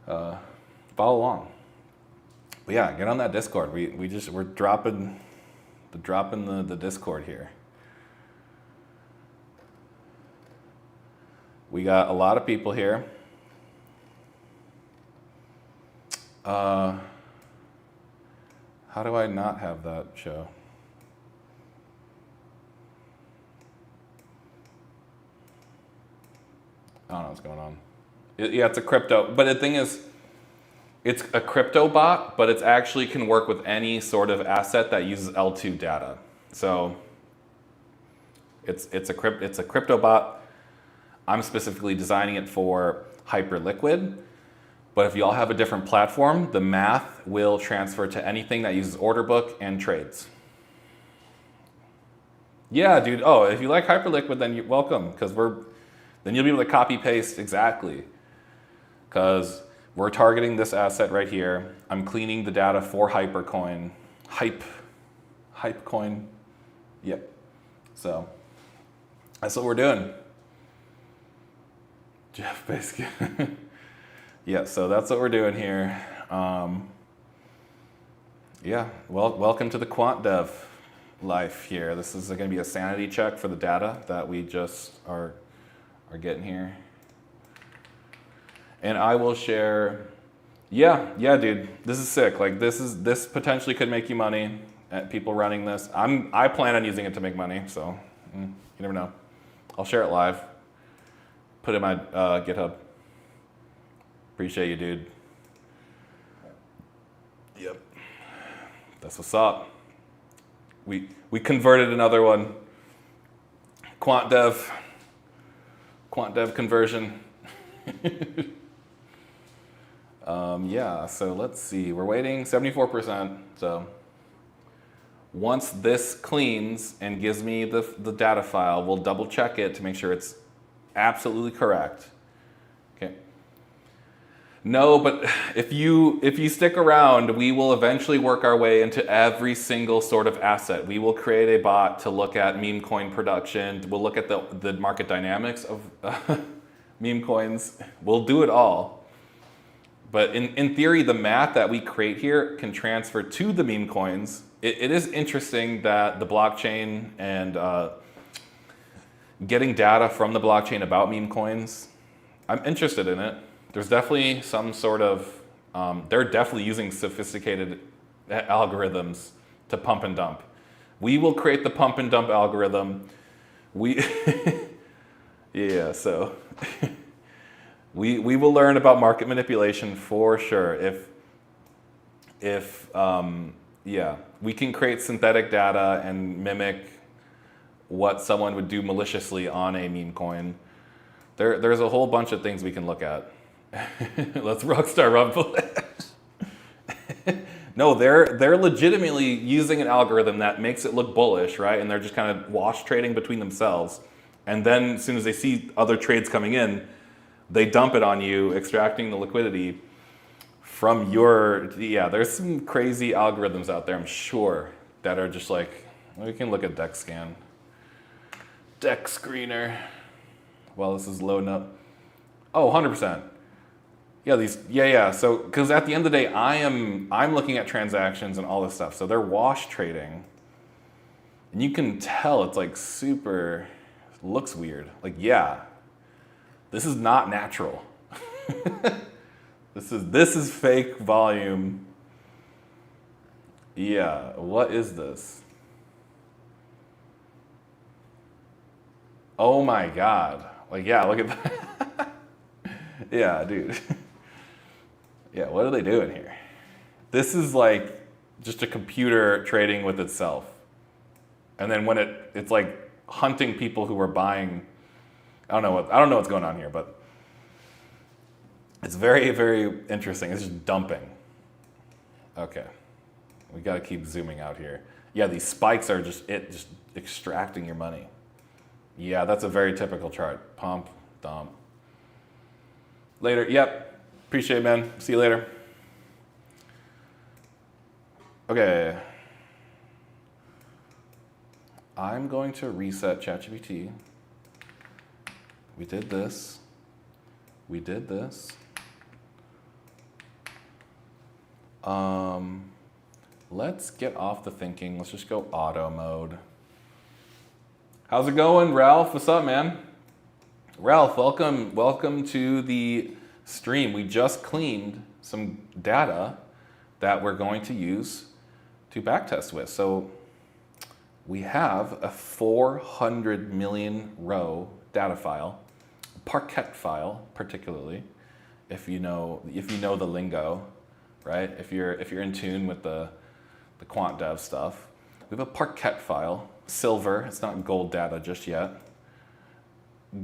follow along. But yeah, get on that Discord. We're dropping the Discord here. We got a lot of people here. How do I not have that show? I don't know what's going on. Yeah, it's a crypto, but the thing is, it's a crypto bot, but it actually can work with any sort of asset that uses L2 data. So it's a crypto bot. I'm specifically designing it for Hyperliquid, but if you all have a different platform, the math will transfer to anything that uses order book and trades. Yeah, dude. Oh, if you like Hyperliquid, then you're welcome, because then you'll be able to copy paste exactly. Because we're targeting this asset right here. I'm cleaning the data for Hypercoin. Hypecoin. Yep. So that's what we're doing. Jeff, basically. Yeah, so that's what we're doing here. Yeah, well, welcome to the Quant Dev life here. This is going to be a sanity check for the data that we just are getting here. And I will share, yeah, dude, this is sick. Like this potentially could make you money at people running this. I plan on using it to make money, so you never know. I'll share it live. Put it in my GitHub. Appreciate you, dude. Yep. That's what's up. We converted another one. Quant dev conversion. Yeah, so let's see. We're waiting 74%. So once this cleans and gives me the data file, we'll double check it to make sure it's absolutely correct. Okay. No, but if you stick around, we will eventually work our way into every single sort of asset. We will create a bot to look at meme coin production. We'll look at the market dynamics of meme coins. We'll do it all. But in theory, the math that we create here can transfer to the meme coins. It is interesting that the blockchain and getting data from the blockchain about meme coins, I'm interested in it. There's definitely some sort of, they're definitely using sophisticated algorithms to pump and dump. We will create the pump and dump algorithm. Yeah, so we will learn about market manipulation for sure. Yeah, we can create synthetic data and mimic what someone would do maliciously on a meme coin. There's a whole bunch of things we can look at. Let's rockstar Rumble. No, they're legitimately using an algorithm that makes it look bullish, right? And they're just kind of wash trading between themselves. And then as soon as they see other trades coming in, they dump it on you, extracting the liquidity from your, yeah, there's some crazy algorithms out there, I'm sure, that are just like, we can look at deck scan. Deck screener. Well, this is loading up. Oh, 100%. Yeah. So, because at the end of the day, I'm looking at transactions and all this stuff. So they're wash trading, and you can tell it's like super, looks weird. Like, yeah, this is not natural. This is fake volume. Yeah, what is this? Oh my God. Like, yeah, look at that. Yeah, dude. Yeah, what are they doing here? This is like just a computer trading with itself. And then when it's like hunting people who are buying, I don't know what's going on here, but it's very, very interesting. It's just dumping. Okay. We got to keep zooming out here. Yeah, these spikes are just extracting your money. Yeah, that's a very typical chart. Pump, dump. Later. Yep. Appreciate it, man. See you later. Okay. I'm going to reset ChatGPT. We did this. We did this. Let's get off the thinking. Let's just go auto mode. How's it going, Ralph? What's up, man? Ralph, welcome to the stream. We just cleaned some data that we're going to use to backtest with. So we have a 400 million row data file, Parquet file particularly, if you know the lingo, right? If you're in tune with the quant dev stuff. We have a Parquet file, silver. It's not gold data just yet.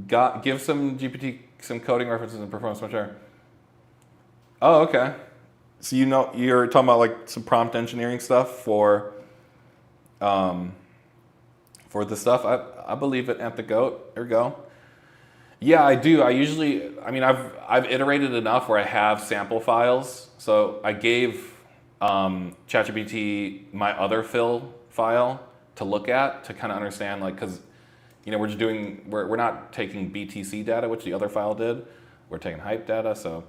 Give some GPT some coding references and performance measure. Oh, okay. So you're talking about like some prompt engineering stuff for the stuff. I believe it at the goat. There we go. Yeah, I do. I've iterated enough where I have sample files. So I gave ChatGPT my other fill file to look at to kind of understand, like, because we're not taking BTC data, which the other file did. We're taking hype data. So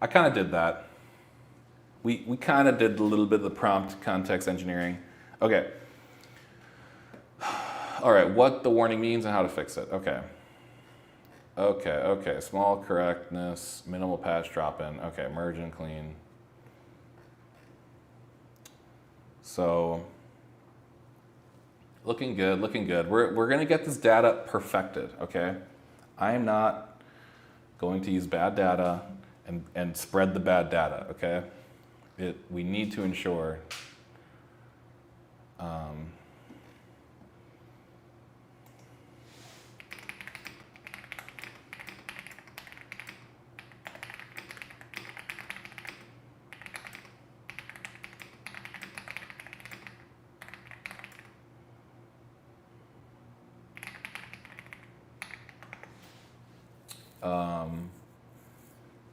I kind of did that. We kind of did a little bit of the prompt context engineering. Okay. All right, what the warning means and how to fix it. Okay. Small correctness, minimal patch drop-in. Okay, merge and clean. So, looking good. We're gonna get this data perfected, okay? I am not going to use bad data and spread the bad data, okay? We need to ensure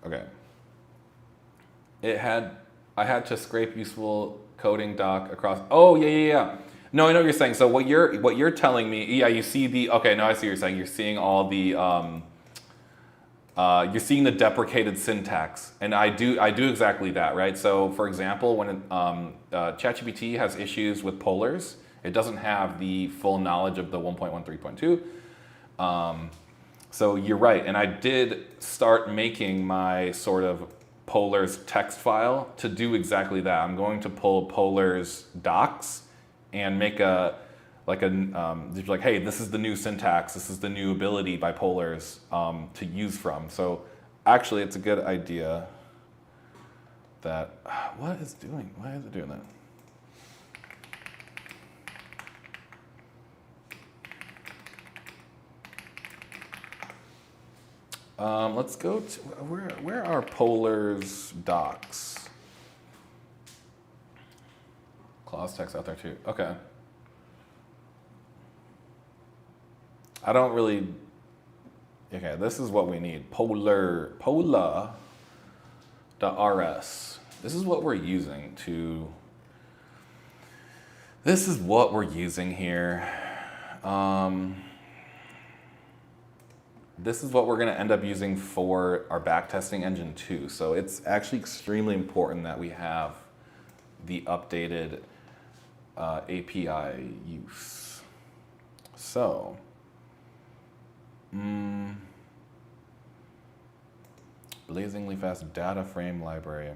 okay. I had to scrape useful coding doc across. Oh, yeah. No, I know what you're saying. So what you're telling me, yeah, you see okay, no, I see what you're saying. You're seeing all the you're seeing the deprecated syntax, and I do exactly that, right? So, for example, when ChatGPT has issues with polars, it doesn't have the full knowledge of the 1.13.2. So you're right, and I did start making my sort of polars text file to do exactly that. I'm going to pull polars docs and make hey, this is the new syntax, this is the new ability by polars to use from. So actually, it's a good idea that, why is it doing that? Let's go to, where are polars docs? Clause text out there too, okay. I don't really, okay, this is what we need. Pola.rs. This is what we're using here. This is what we're gonna end up using for our backtesting engine too. So it's actually extremely important that we have the updated API use. So, blazingly fast data frame library.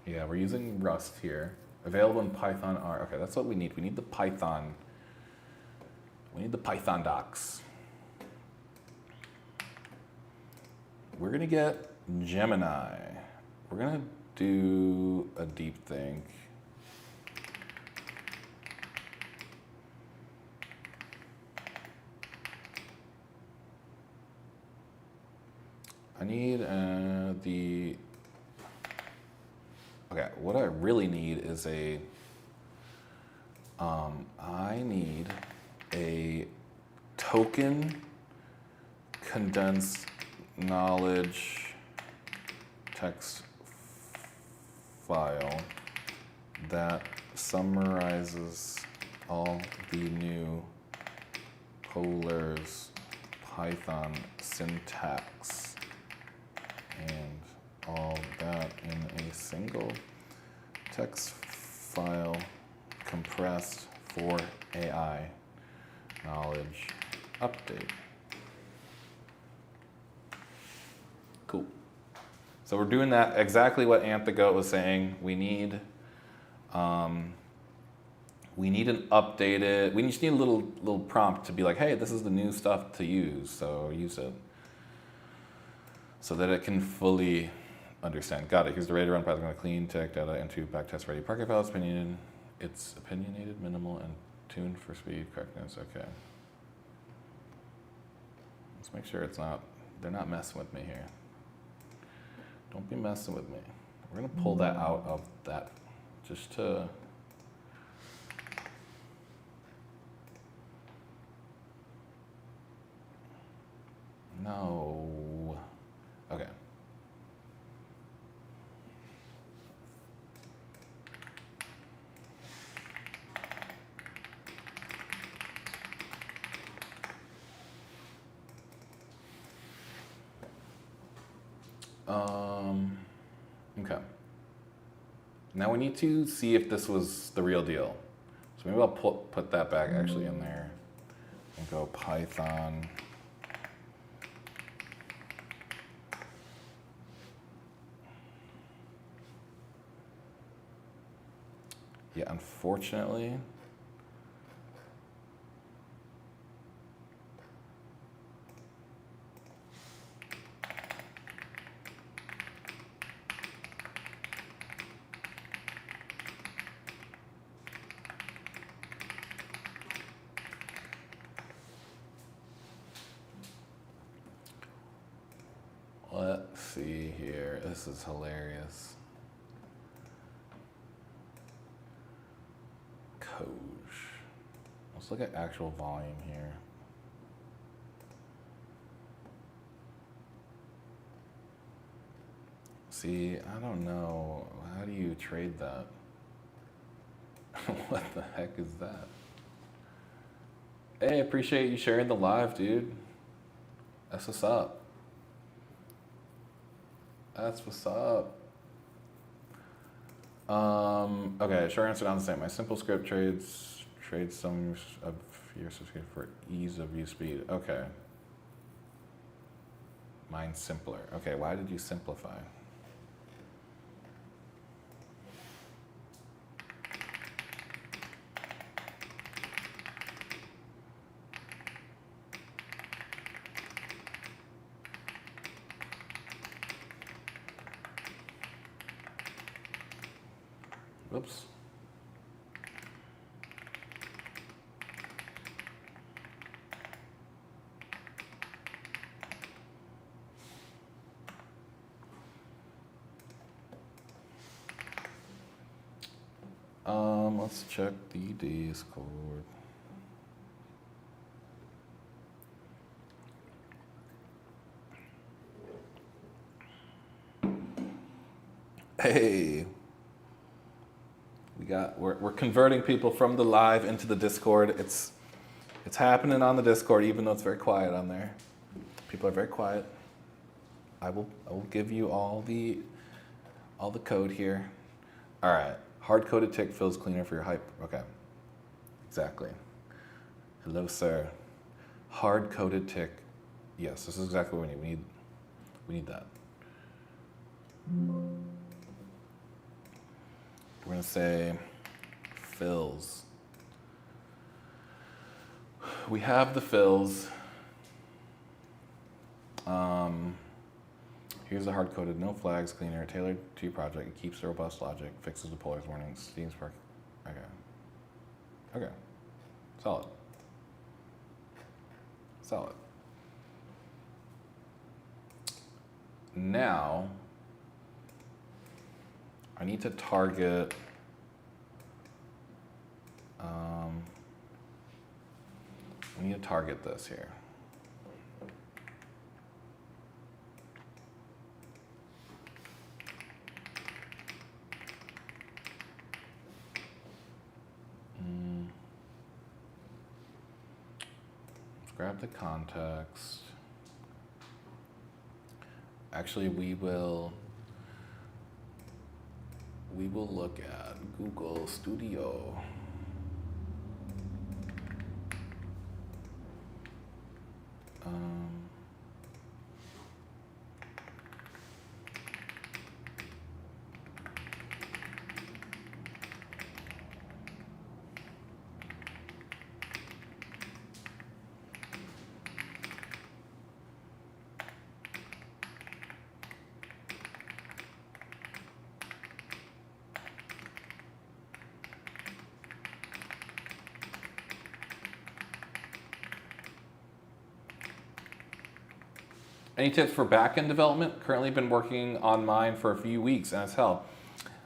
Yeah, we're using Rust here. Available in Python R. Okay, that's what we need. We need the Python. We need the Python docs. We're gonna get Gemini. We're gonna do a deep think. I need okay, what I really need is I need a token condensed knowledge text file that summarizes all the new polars Python syntax and all that in a single text file compressed for AI knowledge update. Cool. So we're doing that exactly what Anthigoat was saying. We need an updated. We just need a little prompt to be like, hey, this is the new stuff to use. So use it so that it can fully understand. Got it. Here's the ready to run Python. Going to clean tech data into backtest ready Parquet files. It's opinionated, minimal, and tuned for speed, correctness. Okay. Let's make sure they're not messing with me here. Don't be messing with me. We're gonna pull that out of that just to. No. Okay. Okay. Now we need to see if this was the real deal. So maybe I'll put that back actually in there and go Python. Yeah, unfortunately. Let's see here. This is hilarious. Coach. Let's look at actual volume here. See, I don't know. How do you trade that? What the heck is that? Hey, appreciate you sharing the live, dude. That's what's up. That's what's up. Okay, short answer down the same. My simple script trades some of your subscription for ease of use speed. Okay. Mine's simpler. Okay, why did you simplify? Whoops. Let's check the Discord. Hey. We're converting people from the live into the Discord. It's happening on the Discord, even though it's very quiet on there. People are very quiet. I will give you all the code here. All right. Hard-coded tick fills cleaner for your hype. Okay. Exactly. Hello, sir. Hard-coded tick. Yes, this is exactly what we need. We need that. We're gonna say fills. We have the fills. Here's the hard-coded no flags cleaner tailored to your project. It keeps the robust logic, fixes the polars warnings, Steam Spark. Okay. Solid. Now, I need to target. I need to target this here. Let's grab the context. Actually, we will look at Google Studio. Any tips for backend development? Currently been working on mine for a few weeks and it's hell.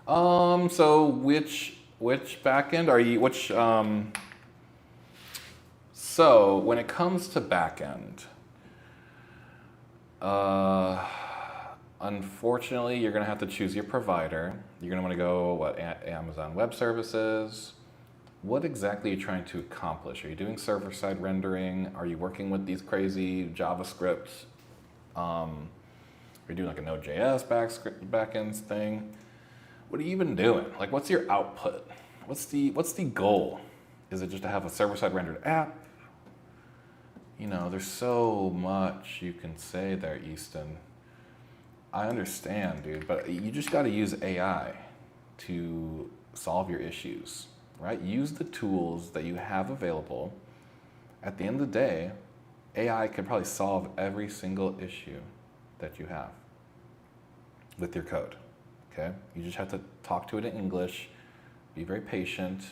So which backend are you? So when it comes to backend, unfortunately, you're gonna have to choose your provider. You're gonna want to go Amazon Web Services. What exactly are you trying to accomplish? Are you doing server-side rendering? Are you working with these crazy JavaScript? Are you doing like a Node.js backends thing? What are you even doing? Like, what's your output? What's the goal? Is it just to have a server-side rendered app? You know, there's so much you can say there, Easton. I understand, dude, but you just got to use AI to solve your issues, right? Use the tools that you have available. At the end of the day, AI can probably solve every single issue that you have with your code, okay? You just have to talk to it in English, be very patient,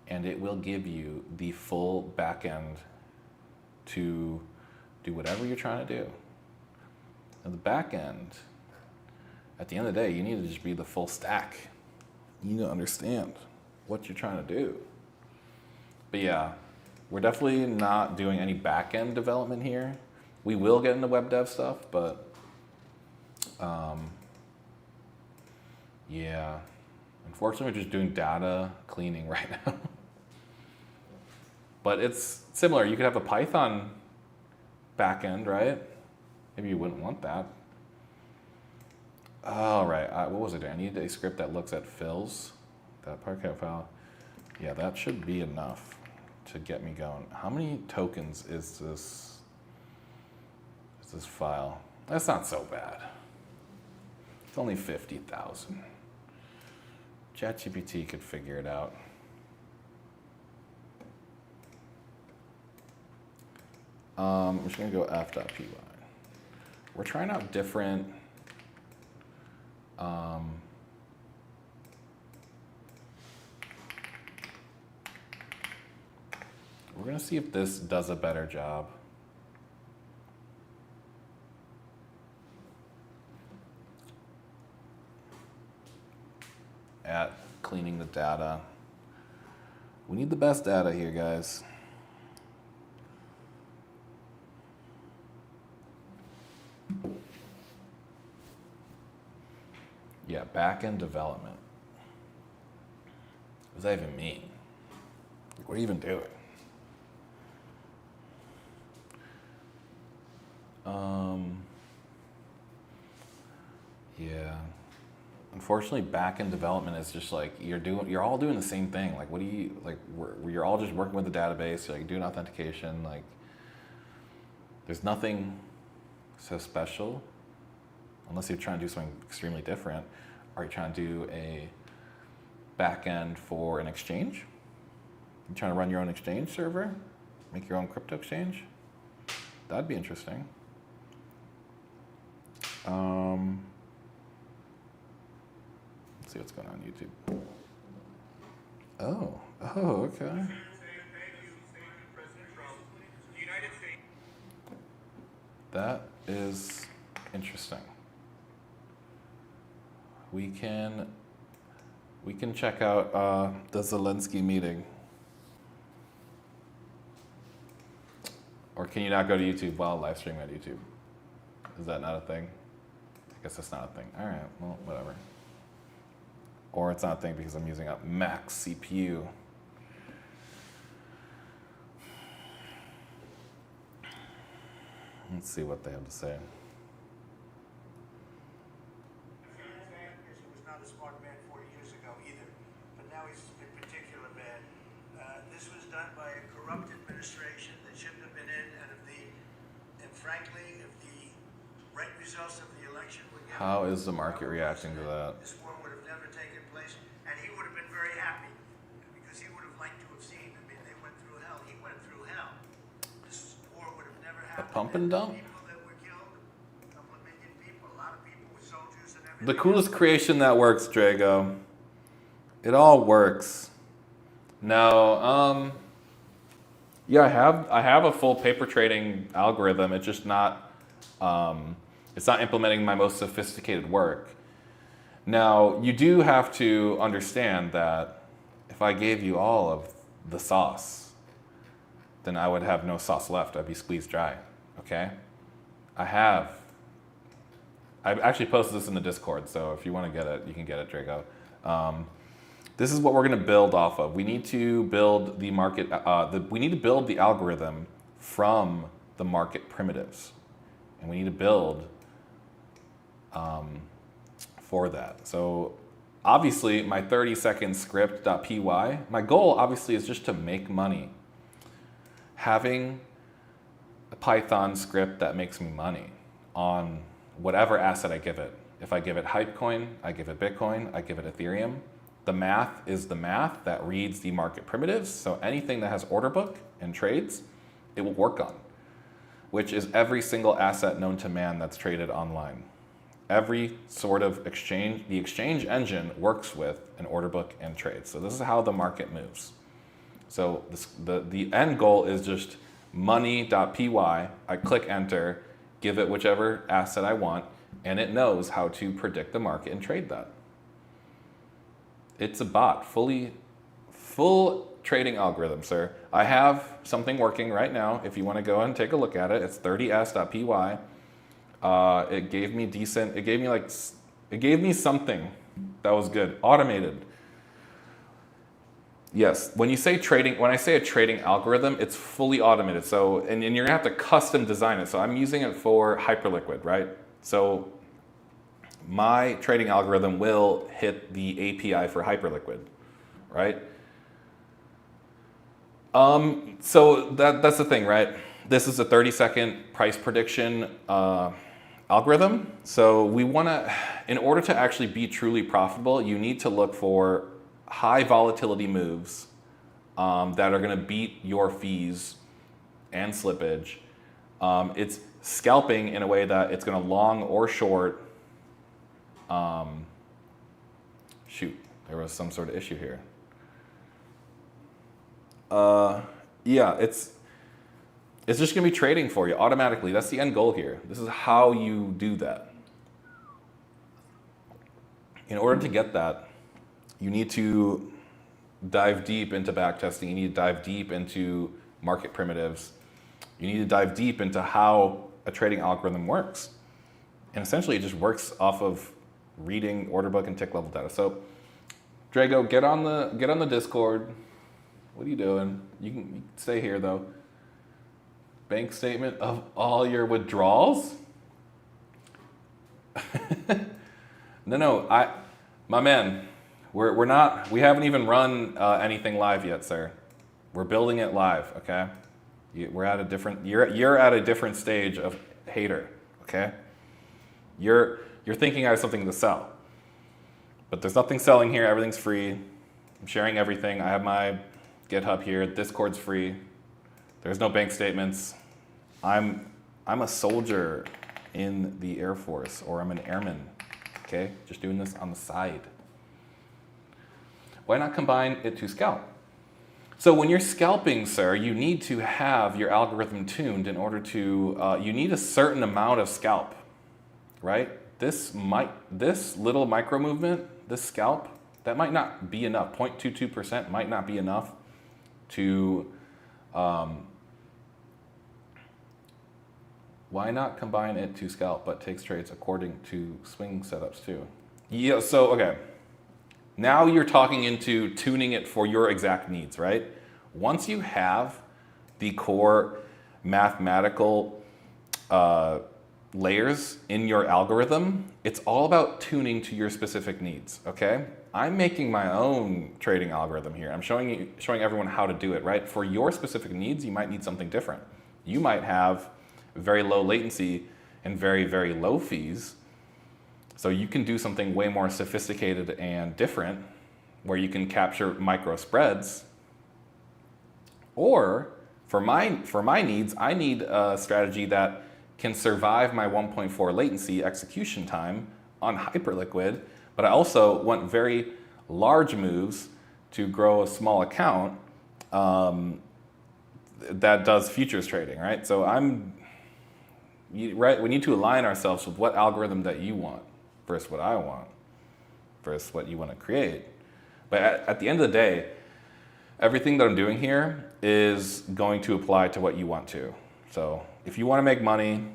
and it will give you the full backend to do whatever you're trying to do. And the backend, at the end of the day, you need to just be the full stack. You need to understand what you're trying to do. But yeah, we're definitely not doing any back-end development here. We will get into web dev stuff, but yeah, unfortunately we're just doing data cleaning right now. But it's similar. You could have a Python back end, right? Maybe you wouldn't want that. All right, what was it? I need a script that looks at fills, that parquet file. Yeah, that should be enough to get me going. How many tokens is this file? That's not so bad. It's only 50,000. ChatGPT could figure it out. I'm just gonna go f.py. We're trying out different we're gonna see if this does a better job. At cleaning the data. We need the best data here, guys. Yeah, back-end development. What does that even mean? What are you even doing? Yeah. Unfortunately, back-end development is just like you're all doing the same thing. Like, what do you like? You're all just working with the database. You're like doing authentication. Like, there's nothing so special, unless you're trying to do something extremely different. Are you trying to do a back-end for an exchange? You trying to run your own exchange server, make your own crypto exchange? That'd be interesting. Let's see what's going on YouTube. Oh, okay. That is interesting. We can check out the Zelensky meeting. Or can you not go to YouTube while live streaming at YouTube? Is that not a thing? I guess that's not a thing. All right, well, whatever. Or it's not a thing because I'm using a max CPU. Let's see what they have to say. Was not a smart man 40 years ago either, but now he's in particular bad. This was done by a corrupt administration that shouldn't have been in, and frankly, if the right results of the election were given, How is the market reacting to that? this war would have never taken place, and he would have been very happy because he would have liked to have seen. I mean, they went through hell. He went through hell. This war would have never happened. Pump and dump? People that were killed, a couple of million people, a lot of people with soldiers and everything. The coolest creation that works, Drago. It all works. No, yeah, I have a full paper trading algorithm. It's just not, it's not implementing my most sophisticated work. Now, you do have to understand that if I gave you all of the sauce, then I would have no sauce left. I'd be squeezed dry, okay? I actually posted this in the Discord, so if you want to get it, you can get it, Drago. This is what we're going to build off of. We need to build the market. We need to build the algorithm from the market primitives, and we need to build for that. So obviously, my 30-second script.py. My goal obviously is just to make money. Having a Python script that makes me money on whatever asset I give it. If I give it Hypecoin, I give it Bitcoin, I give it Ethereum. The math is the math that reads the market primitives. So anything that has order book and trades, it will work on, which is every single asset known to man that's traded online. Every sort of exchange, the exchange engine works with an order book and trades. So this is how the market moves. So the end goal is just money.py. I click enter, give it whichever asset I want, and it knows how to predict the market and trade that. It's a bot, full trading algorithm, sir. I have something working right now. If you want to go and take a look at it, it's 30s.py. It gave me decent, it gave me something that was good, automated. Yes, when you say trading, when I say a trading algorithm, it's fully automated. So, and you're gonna have to custom design it. So I'm using it for Hyperliquid, right? So my trading algorithm will hit the API for Hyperliquid, right? So that's the thing, right? This is a 30-second price prediction algorithm. So we want to, in order to actually be truly profitable, you need to look for high volatility moves that are going to beat your fees and slippage. It's scalping in a way that it's going to long or short. Shoot, there was some sort of issue here. Yeah, it's just going to be trading for you automatically. That's the end goal here. This is how you do that. In order to get that, you need to dive deep into backtesting. You need to dive deep into market primitives. You need to dive deep into how a trading algorithm works. And essentially, it just works off of reading order book and tick level data. So, Drago, get on the Discord. What are you doing? You can stay here though. Bank statement of all your withdrawals? No, my man, we haven't even run anything live yet, sir. We're building it live, okay? You're at a different stage of hater, okay? You're thinking I have something to sell, but there's nothing selling here. Everything's free. I'm sharing everything. I have my GitHub here. Discord's free. There's no bank statements. I'm a soldier in the Air Force, or I'm an airman, okay? Just doing this on the side. Why not combine it to scalp? So when you're scalping, sir, you need to have your algorithm tuned in order to, you need a certain amount of scalp, right? This little micro movement, this scalp, that might not be enough. 0.22% might not be enough to, why not combine it to scalp, but takes trades according to swing setups too? Yeah, so, okay. Now you're talking into tuning it for your exact needs, right? Once you have the core mathematical layers in your algorithm, it's all about tuning to your specific needs, okay? I'm making my own trading algorithm here. I'm showing everyone how to do it, right? For your specific needs, you might need something different. You might have very low latency and very, very low fees. So you can do something way more sophisticated and different where you can capture micro spreads. Or for my needs, I need a strategy that can survive my 1.4 latency execution time on Hyperliquid, but I also want very large moves to grow a small account that does futures trading, right? So we need to align ourselves with what algorithm that you want versus what I want, versus what you want to create. But at the end of the day, everything that I'm doing here is going to apply to what you want to. So if you want to make money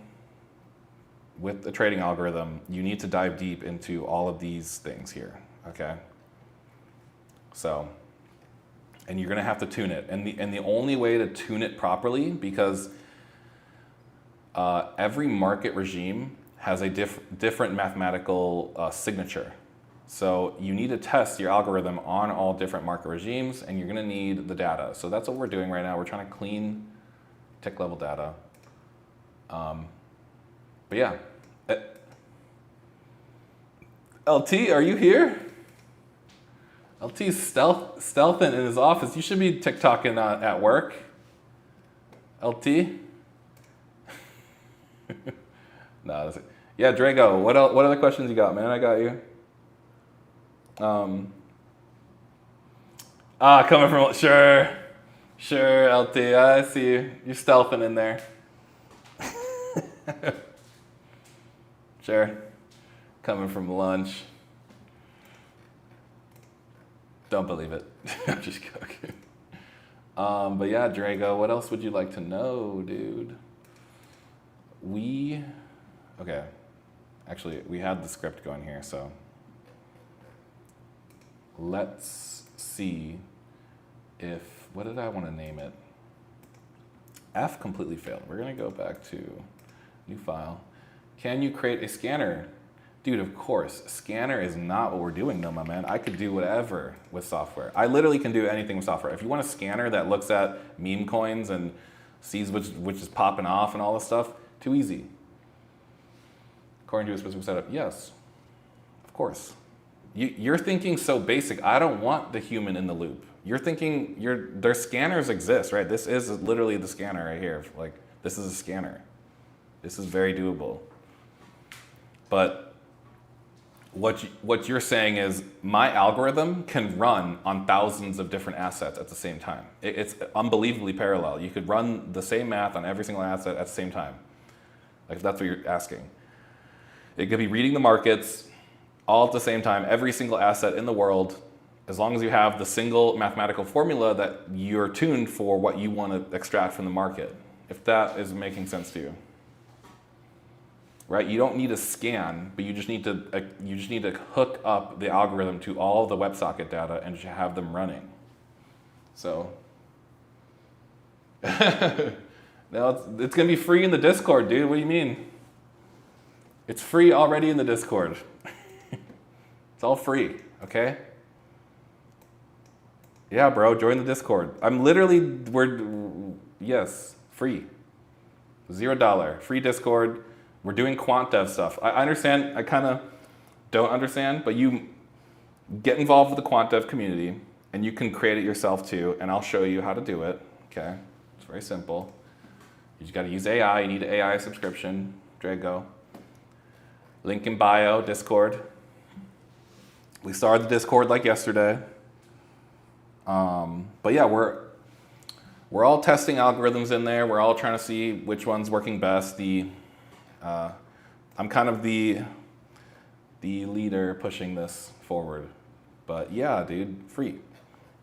with a trading algorithm, you need to dive deep into all of these things here, okay? So, and you're gonna have to tune it. And the only way to tune it properly, because every market regime has a different mathematical signature. So you need to test your algorithm on all different market regimes, and you're gonna need the data. So that's what we're doing right now. We're trying to clean tick level data. But yeah. LT, are you here? LT's stealthing in his office. You should be TikToking at work. LT? No, yeah, Drago, what other questions you got, man? I got you. Coming from, sure, LT, I see you. You're stealthing in there. Sure, coming from lunch. Don't believe it. I'm just joking. But yeah, Drago, what else would you like to know, dude? Okay. Actually, we had the script going here, so let's see if, what did I want to name it? F completely failed. We're going to go back to new file. Can you create a scanner? Dude, of course. Scanner is not what we're doing though, my man. I could do whatever with software. I literally can do anything with software. If you want a scanner that looks at meme coins and sees which is popping off and all this stuff, too easy. According to a specific setup, yes, of course. You're thinking so basic. I don't want the human in the loop. You're thinking their scanners exist, right? This is literally the scanner right here. Like, this is a scanner. This is very doable. But what you're saying is my algorithm can run on thousands of different assets at the same time. It's unbelievably parallel. You could run the same math on every single asset at the same time. Like, if that's what you're asking. It could be reading the markets all at the same time, every single asset in the world, as long as you have the single mathematical formula that you're tuned for what you want to extract from the market. If that is making sense to you. Right? You don't need a scan, but you just need to hook up the algorithm to all the WebSocket data and have them running. So, no, it's gonna be free in the Discord, dude. What do you mean? It's free already in the Discord. It's all free, okay? Yeah, bro, join the Discord. Yes, free. $0, free Discord. We're doing quant dev stuff. I understand, I kind of don't understand, but you get involved with the quant dev community and you can create it yourself too, and I'll show you how to do it, okay? It's very simple. You just gotta use AI, you need an AI subscription, Drago. Link in bio, Discord. We started the Discord like yesterday. But yeah, we're all testing algorithms in there. We're all trying to see which one's working best. I'm kind of the leader pushing this forward. But yeah, dude, free.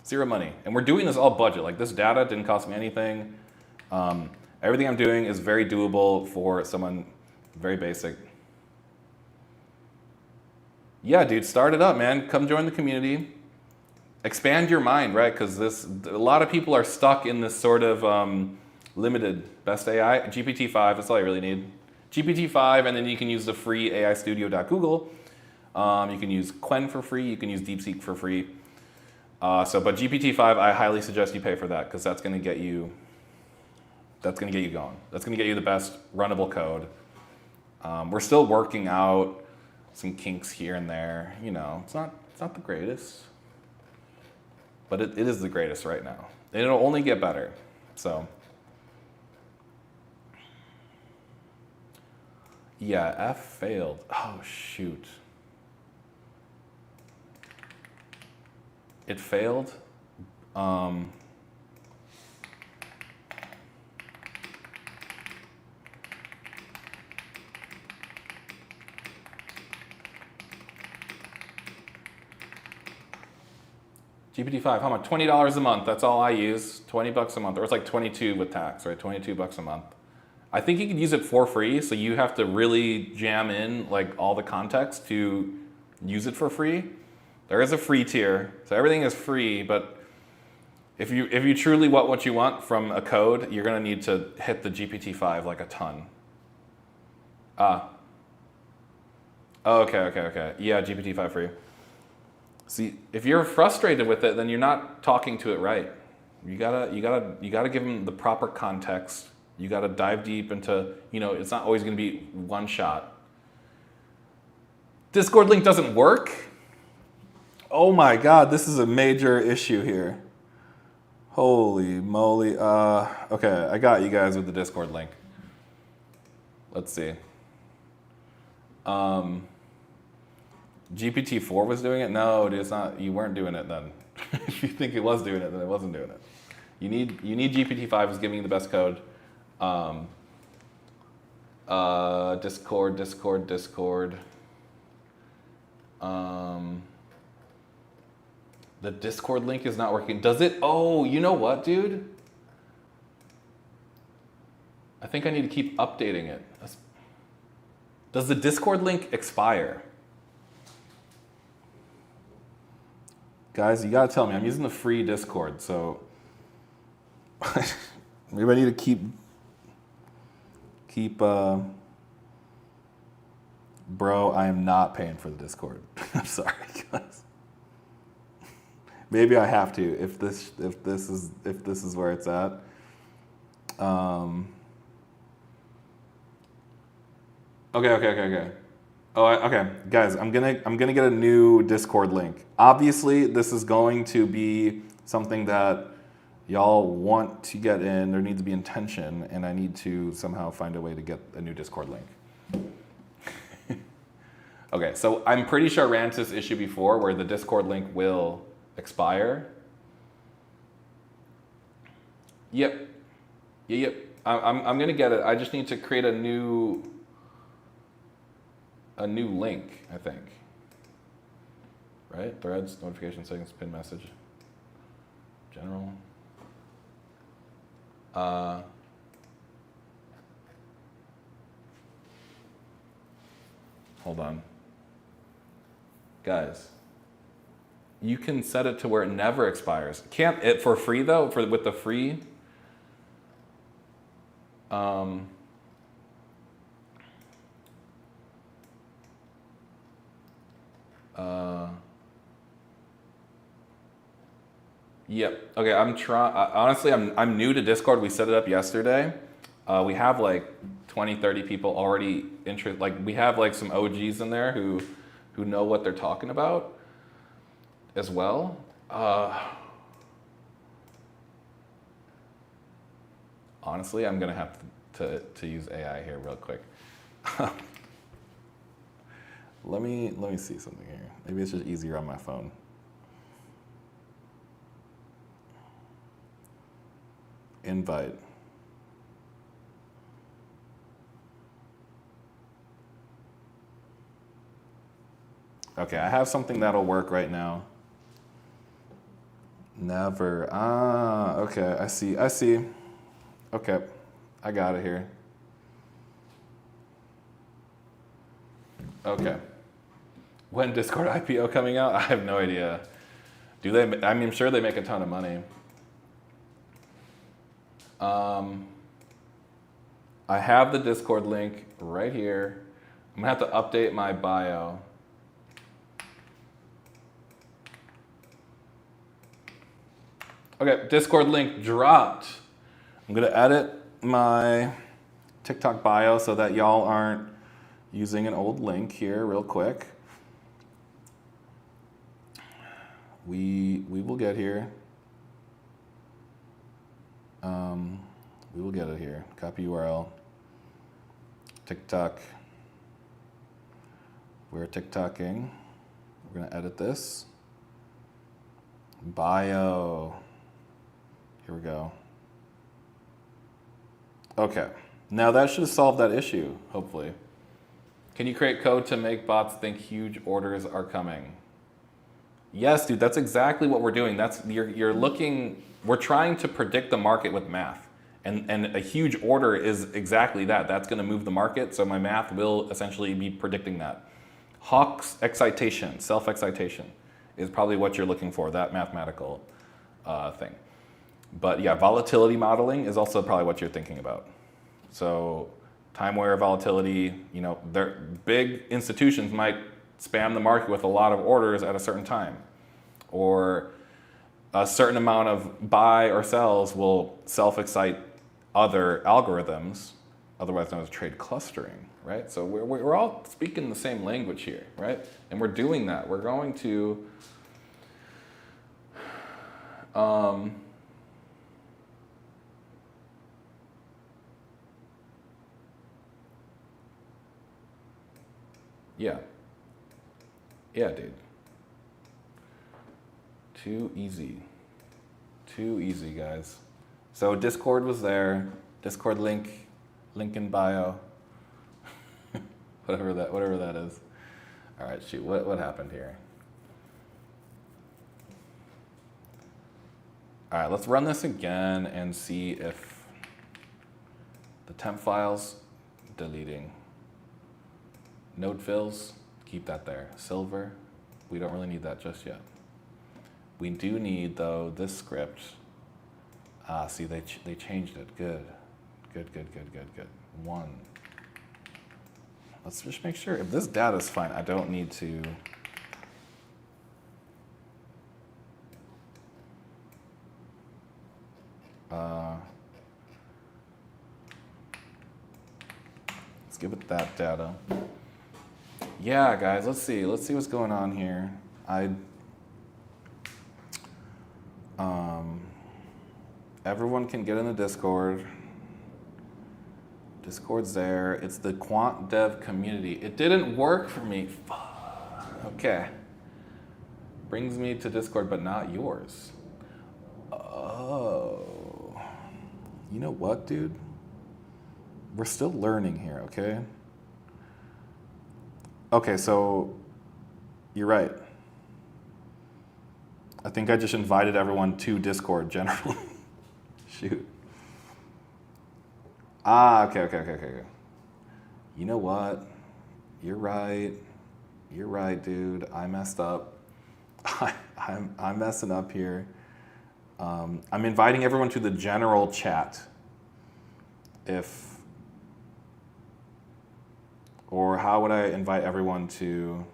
Zero money. And we're doing this all budget. Like, this data didn't cost me anything. Everything I'm doing is very doable for someone very basic. Yeah, dude, start it up, man. Come join the community. Expand your mind, right? Because a lot of people are stuck in this sort of limited best AI. GPT-5, that's all you really need. GPT-5, and then you can use the free AI Studio.Google. You can use Quant for free. You can use DeepSeek for free. But GPT-5, I highly suggest you pay for that because that's going to get you. That's going to get you going. That's going to get you the best runnable code. We're still working out some kinks here and there. You know, it's not the greatest, but it is the greatest right now, and it'll only get better. So. Yeah, F failed. Oh, shoot. It failed. GPT-5, how much? $20 a month. That's all I use. $20 a month, or it's like 22 with tax, right? $22 a month. I think you could use it for free, so you have to really jam in like all the context to use it for free. There is a free tier, so everything is free, but if you truly want what you want from a code, you're gonna need to hit the GPT-5 like a ton. Oh, okay. Yeah, GPT-5 free. See, if you're frustrated with it, then you're not talking to it right. You gotta give them the proper context. You got to dive deep into, it's not always going to be one shot. Discord link doesn't work? Oh my God, this is a major issue here. Holy moly. Okay, I got you guys with the Discord link. Let's see. GPT-4 was doing it? No, dude, it's not. You weren't doing it then. If you think it was doing it, then it wasn't doing it. You need GPT-5 is giving you the best code. Discord. The Discord link is not working. Does it? Oh, you know what, dude? I think I need to keep updating it. Does the Discord link expire? Guys, you gotta tell me. I'm using the free Discord, so Maybe I need to keep. Bro, I am not paying for the Discord. I'm sorry, guys. Maybe I have to if this is where it's at. Okay. Oh, okay, guys. I'm gonna get a new Discord link. Obviously, this is going to be something that y'all want to get in. There needs to be intention, and I need to somehow find a way to get a new Discord link. Okay, so I'm pretty sure I ran into this issue before where the Discord link will expire. Yep. I'm gonna get it. I just need to create a new link, I think. Right? Threads, notification settings, pin message, general. Hold on. Guys, you can set it to where it never expires. Can't it for free though? With the free. Yep. Okay. I'm trying. Honestly, I'm new to Discord. We set it up yesterday. We have like 20, 30 people already interested. Like we have like some OGs in there who know what they're talking about as well. Honestly, I'm gonna have to use AI here real quick. Let me see something here. Maybe it's just easier on my phone. Invite. Okay, I have something that'll work right now. Never. Okay, I see. Okay, I got it here. Okay. When Discord IPO coming out? I have no idea. Do they? I mean, I'm sure they make a ton of money. I have the Discord link right here. I'm gonna have to update my bio. Okay, Discord link dropped. I'm gonna edit my TikTok bio so that y'all aren't using an old link here real quick. We will get here. We will get it here. Copy URL. TikTok. We're TikToking. We're gonna edit this. Bio. Here we go. Okay. Now that should solve that issue, hopefully. Can you create code to make bots think huge orders are coming? Yes, dude, that's exactly what we're doing. You're looking, we're trying to predict the market with math. And a huge order is exactly that. That's going to move the market, so my math will essentially be predicting that. Hawk's excitation, self-excitation, is probably what you're looking for, that mathematical thing. But yeah, volatility modeling is also probably what you're thinking about. So time-aware volatility, big institutions might spam the market with a lot of orders at a certain time. Or a certain amount of buy or sells will self-excite other algorithms, otherwise known as trade clustering, right? So we're all speaking the same language here, right? And we're doing that. We're going to yeah, dude. Too easy, guys. So Discord was there. Discord link in bio. whatever that is. All right, shoot. What happened here? All right, let's run this again and see if the temp files deleting. Node fills, keep that there. Silver, we don't really need that just yet. We do need, though, this script. See, they changed it. Good. One. Let's just make sure. If this data is fine, I don't need to. Let's give it that data. Yeah, guys, let's see what's going on here. Everyone can get in the Discord. Discord's there. It's the Quant Dev community. It didn't work for me. Okay. Brings me to Discord, but not yours. Oh. You know what, dude? We're still learning here, okay? Okay, so you're right. I think I just invited everyone to Discord generally. Shoot. Okay. You know what? You're right, dude. I messed up. I'm messing up here. I'm inviting everyone to the general chat. Or how would I invite everyone to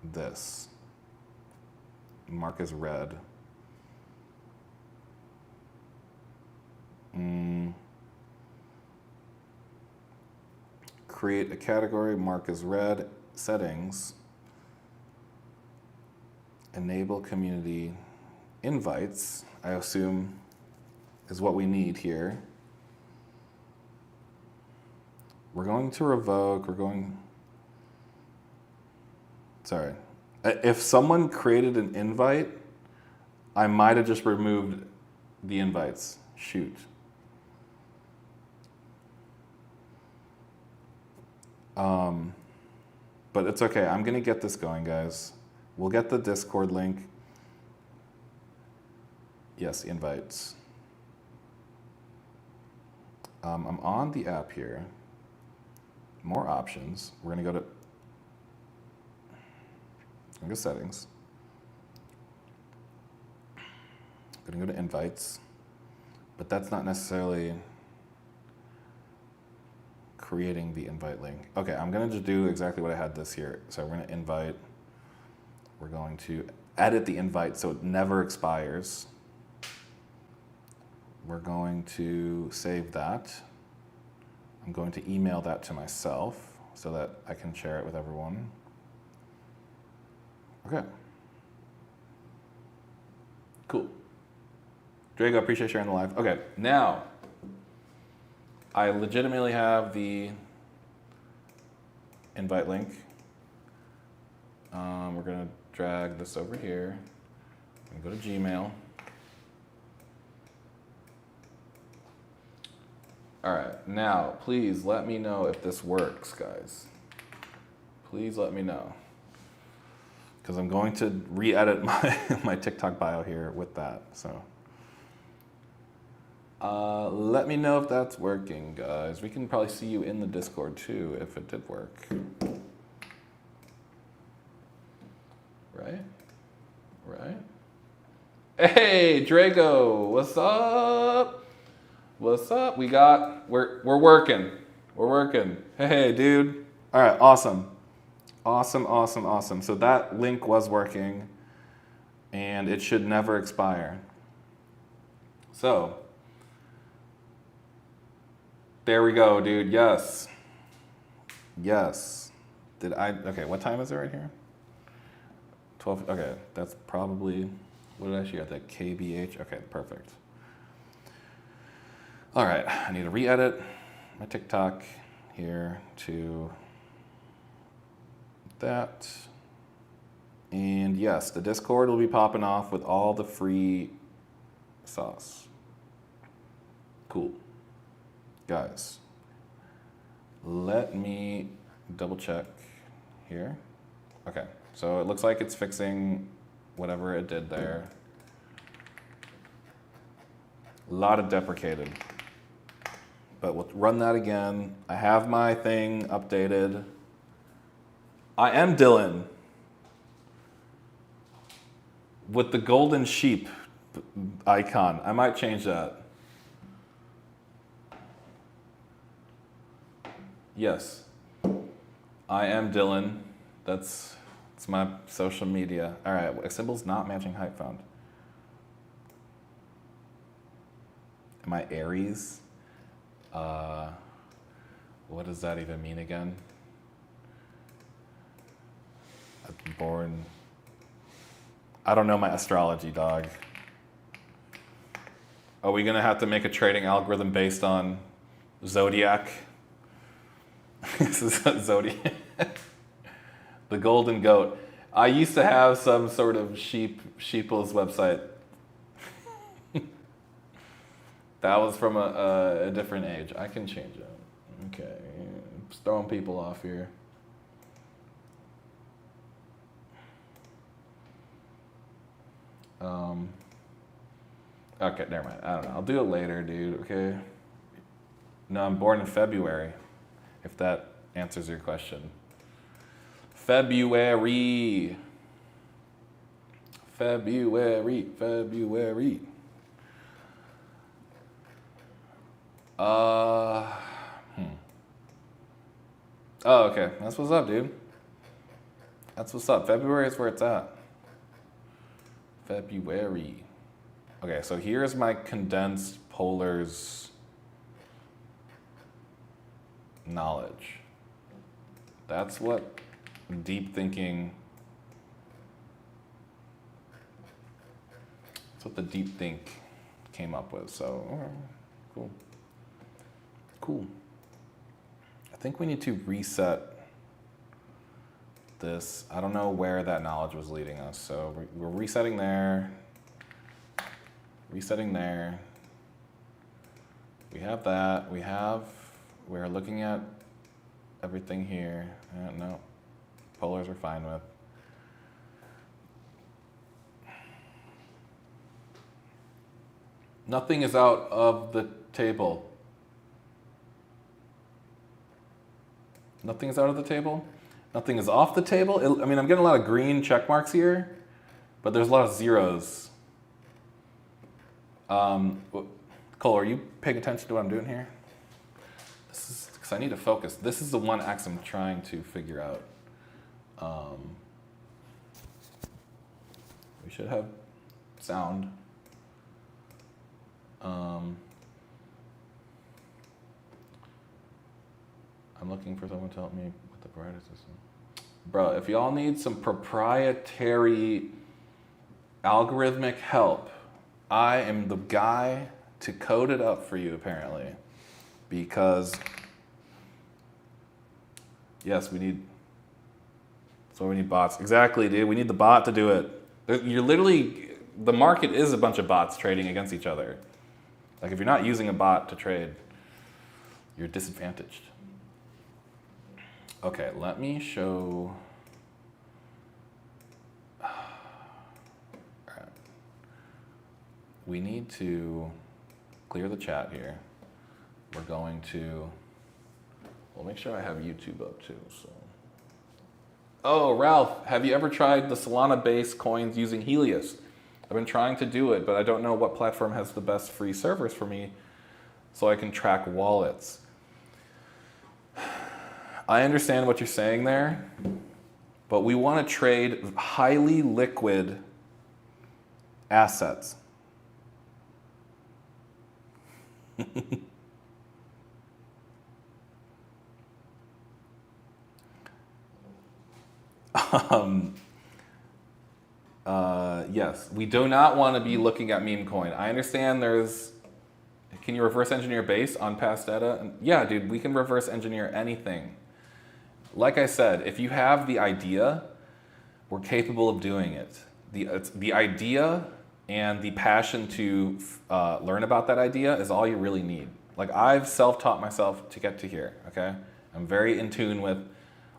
this? Mark as red. Create a category, mark as red, settings, enable community invites, I assume is what we need here. We're going to revoke, sorry. If someone created an invite, I might have just removed the invites. Shoot. But it's okay. I'm going to get this going, guys. We'll get the Discord link. Yes, invites. I'm on the app here. More options. We're going to go to settings. I'm going to go to invites. But that's not necessarily creating the invite link. Okay, I'm gonna just do exactly what I had this here. So we're gonna invite, we're going to edit the invite so it never expires. We're going to save that. I'm going to email that to myself so that I can share it with everyone. Okay. Cool. Drago, appreciate sharing the live. Okay, now, I legitimately have the invite link. We're gonna drag this over here. I'm gonna go to Gmail. All right, now please let me know if this works, guys. Please let me know. Because I'm going to re-edit my TikTok bio here with that, so. Let me know if that's working, guys. We can probably see you in the Discord too if it did work. Right? Hey, Drago, what's up? What's up? We're working. We're working. Hey, dude. All right, awesome. Awesome. So that link was working and it should never expire. So, there we go, dude. Yes. Okay, what time is it right here? 12, okay, that's probably, what did I actually got that, KBH? Okay, perfect. All right, I need to re-edit my TikTok here to that. And yes, the Discord will be popping off with all the free sauce. Cool. Guys, let me double check here. Okay, so it looks like it's fixing whatever it did there. A lot of deprecated. But we'll run that again. I have my thing updated. I am Dylan with the golden sheep icon. I might change that. Yes. I am Dylan. It's my social media. All right, a symbol's not matching height found. Am I Aries? What does that even mean again? I'm born. I don't know my astrology, dog. Are we gonna have to make a trading algorithm based on zodiac? This is zodiac. The golden goat. I used to have some sort of sheeple's website. That was from a different age. I can change it. Okay, just throwing people off here. Okay, never mind. I don't know. I'll do it later, dude, okay? No, I'm born in February, if that answers your question. February. Oh, okay. That's what's up, dude. That's what's up. February is where it's at. February. Okay, so here's my condensed polars knowledge. That's what deep thinking. That's what the deep think came up with. So, cool. Cool. I think we need to reset this. I don't know where that knowledge was leading us. So we're resetting there. Resetting there. We have that. We're looking at everything here. No, polars we're fine with. Nothing is out of the table. Nothing is out of the table. Nothing is off the table. I mean, I'm getting a lot of green check marks here, but there's a lot of zeros. Cole, are you paying attention to what I'm doing here? This is because I need to focus. This is the one X I'm trying to figure out. We should have sound. I'm looking for someone to help me with the provider system. Bro, if y'all need some proprietary algorithmic help, I am the guy to code it up for you, apparently. Because, yes, we need bots. Exactly, dude. We need the bot to do it. You're literally, the market is a bunch of bots trading against each other. Like, if you're not using a bot to trade, you're disadvantaged. Okay, let me show. All right. We need to clear the chat here. We're going to, we'll make sure I have YouTube up too. So. Oh, Ralph, have you ever tried the Solana-based coins using Helios? I've been trying to do it, but I don't know what platform has the best free servers for me so I can track wallets. I understand what you're saying there, but we want to trade highly liquid assets. Yes, we do not want to be looking at meme coin. I understand there's, can you reverse engineer base on past data? Yeah, dude, we can reverse engineer anything. Like I said, if you have the idea, we're capable of doing it. The idea and the passion to learn about that idea is all you really need. Like, I've self-taught myself to get to here, okay? I'm very in tune with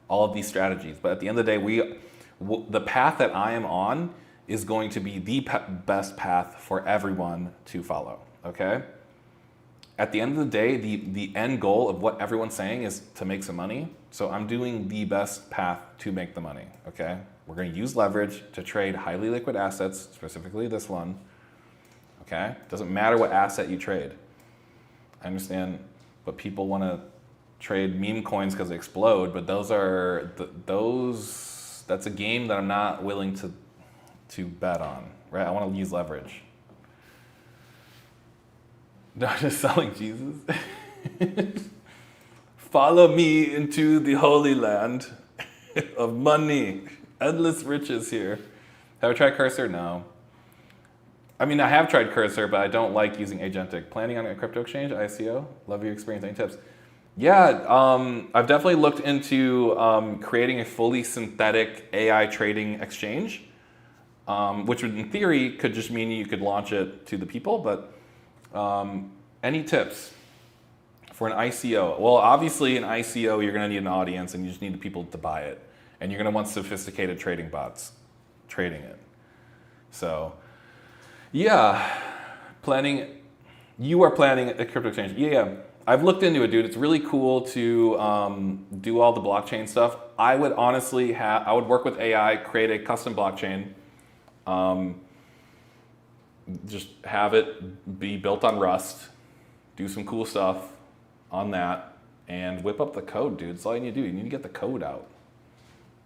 all of these strategies. But at the end of the day, the path that I am on is going to be the best path for everyone to follow, okay? At the end of the day, the end goal of what everyone's saying is to make some money. So I'm doing the best path to make the money, okay? We're gonna use leverage to trade highly liquid assets, specifically this one. okay? Doesn't matter what asset you trade. I understand, but people want to trade meme coins because they explode, but that's a game that I'm not willing to bet on, right? I want to use leverage. Not just selling Jesus. Follow me into the holy land of money, endless riches here. Have I tried Cursor? No. I mean, I have tried Cursor, but I don't like using agentic. Planning on a crypto exchange, ICO? Love your experience. Any tips? Yeah, I've definitely looked into creating a fully synthetic AI trading exchange, which would, in theory, could just mean you could launch it to the people, but any tips for an ICO? Well, obviously, an ICO, you're going to need an audience, and you just need the people to buy it. And you're going to want sophisticated trading bots trading it. So, yeah, you are planning a crypto exchange. Yeah, I've looked into it, dude. It's really cool to do all the blockchain stuff. I would honestly I would work with AI, create a custom blockchain, just have it be built on Rust, do some cool stuff on that, and whip up the code, dude. That's all you need to do. You need to get the code out.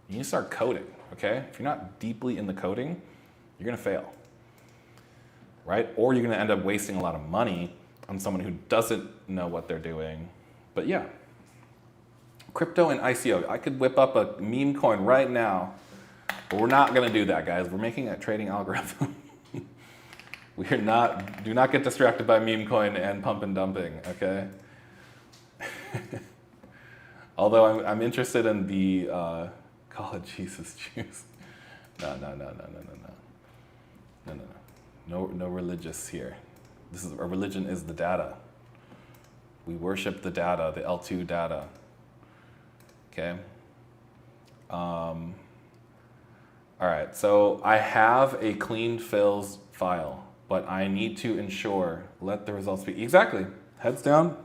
You need to start coding, okay? If you're not deeply in the coding, you're gonna fail, right? Or you're gonna end up wasting a lot of money on someone who doesn't know what they're doing. But yeah, crypto and ICO. I could whip up a meme coin right now, but we're not gonna do that, guys. We're making a trading algorithm. Do not get distracted by meme coin and pump and dumping, okay? Although I'm interested in the call it Jesus juice. No religious here. Our religion is the data. We worship the data, the L2 data. Okay. All right. So I have a clean fills file, but I need to ensure let the results be exactly heads down.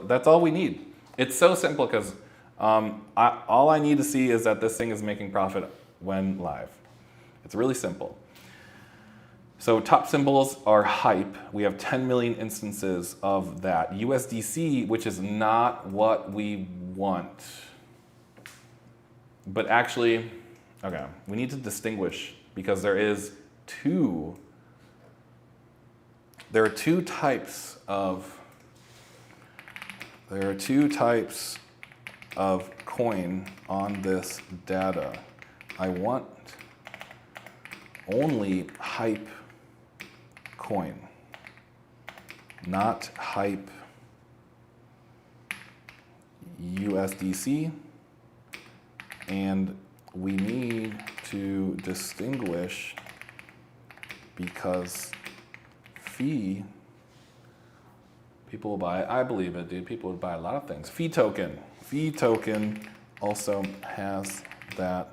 That's all we need. It's so simple because all I need to see is that this thing is making profit when live. It's really simple. So top symbols are hype. We have 10 million instances of that. USDC, which is not what we want. But actually, okay, we need to distinguish because there are two types of coin on this data. I want only hype coin, not hype USDC, and we need to distinguish because fee, people will buy, I believe it, dude, people would buy a lot of things. Fee token also has that,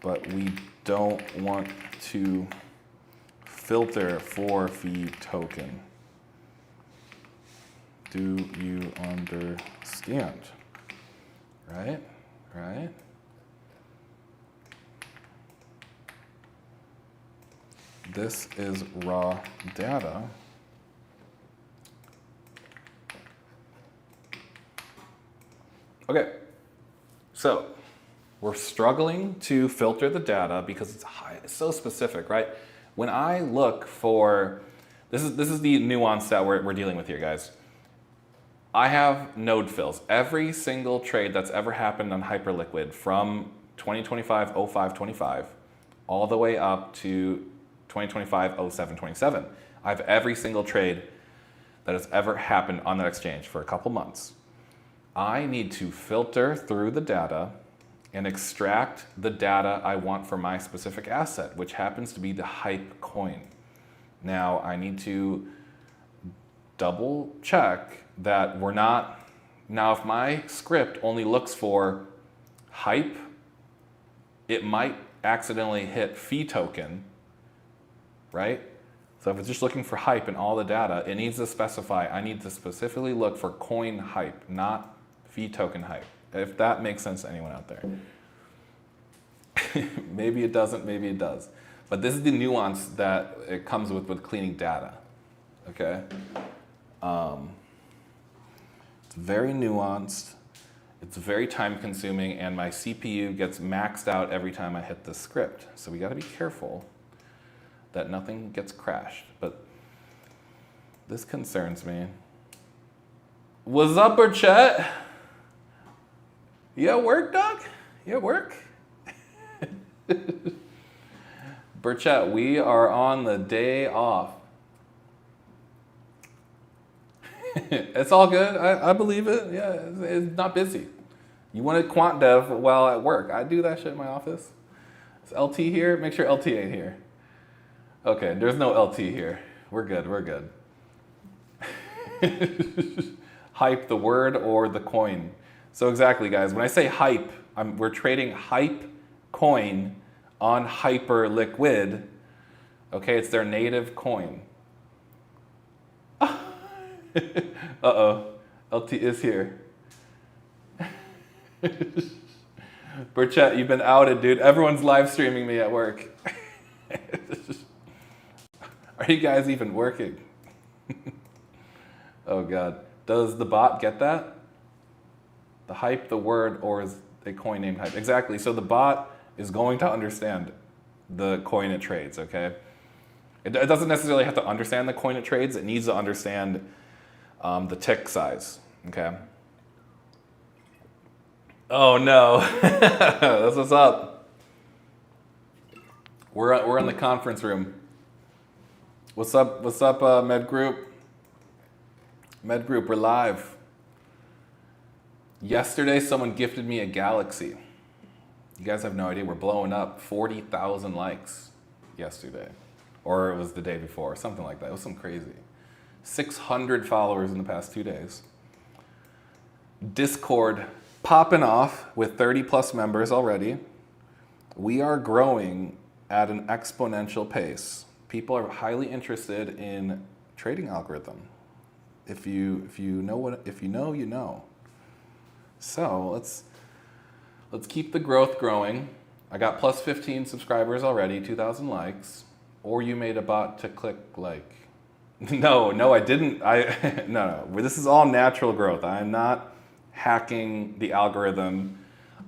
but we don't want to filter for fee token. Do you understand? Right? This is raw data. Okay, so we're struggling to filter the data because it's so specific, right? When I look for, this is the nuance that we're dealing with here, guys. I have node fills. Every single trade that's ever happened on Hyperliquid from 2025, 05, 25, all the way up to 2025, 07, 27. I have every single trade that has ever happened on that exchange for a couple months. I need to filter through the data and extract the data I want for my specific asset, which happens to be the hype coin. Now, I need to double check that we're not, now if my script only looks for hype, it might accidentally hit fee token, right? So if it's just looking for hype in all the data, it needs to specify, I need to specifically look for coin hype, not fee token hype. If that makes sense to anyone out there. Maybe it doesn't, maybe it does. But this is the nuance that it comes with cleaning data, okay? It's very nuanced, it's very time consuming, and my CPU gets maxed out every time I hit the script. So we gotta be careful that nothing gets crashed, but this concerns me. What's up, Burchett? You at work, dog? You at work? Burchett, we are on the day off. It's all good. I believe it. Yeah, it's not busy. You wanted quant dev while at work. I do that shit in my office. Is LT here? Make sure LT ain't here. Okay, there's no LT here. We're good, we're good. Hype, the word or the coin. So exactly, guys, when I say hype, we're trading hype coin on Hyperliquid. Okay, it's their native coin. Uh-oh, LT is here. Burchett, you've been outed, dude. Everyone's live streaming me at work. Are you guys even working? Oh God. Does the bot get that? The hype, the word, or is a coin named hype? Exactly. So the bot is going to understand the coin it trades, okay? It doesn't necessarily have to understand the coin it trades. It needs to understand the tick size, okay? Oh no, that's what's up. We're in the conference room. What's up, Med Group? Med Group, we're live. Yesterday, someone gifted me a galaxy. You guys have no idea, we're blowing up. 40,000 likes yesterday. Or it was the day before, something like that. It was some crazy. 600 followers in the past 2 days. Discord popping off with 30 plus members already. We are growing at an exponential pace. People are highly interested in trading algorithm. If you know, you know. So let's keep the growth growing. I got plus 15 subscribers already, 2,000 likes. Or you made a bot to click like. No, I didn't. No. This is all natural growth. I'm not hacking the algorithm.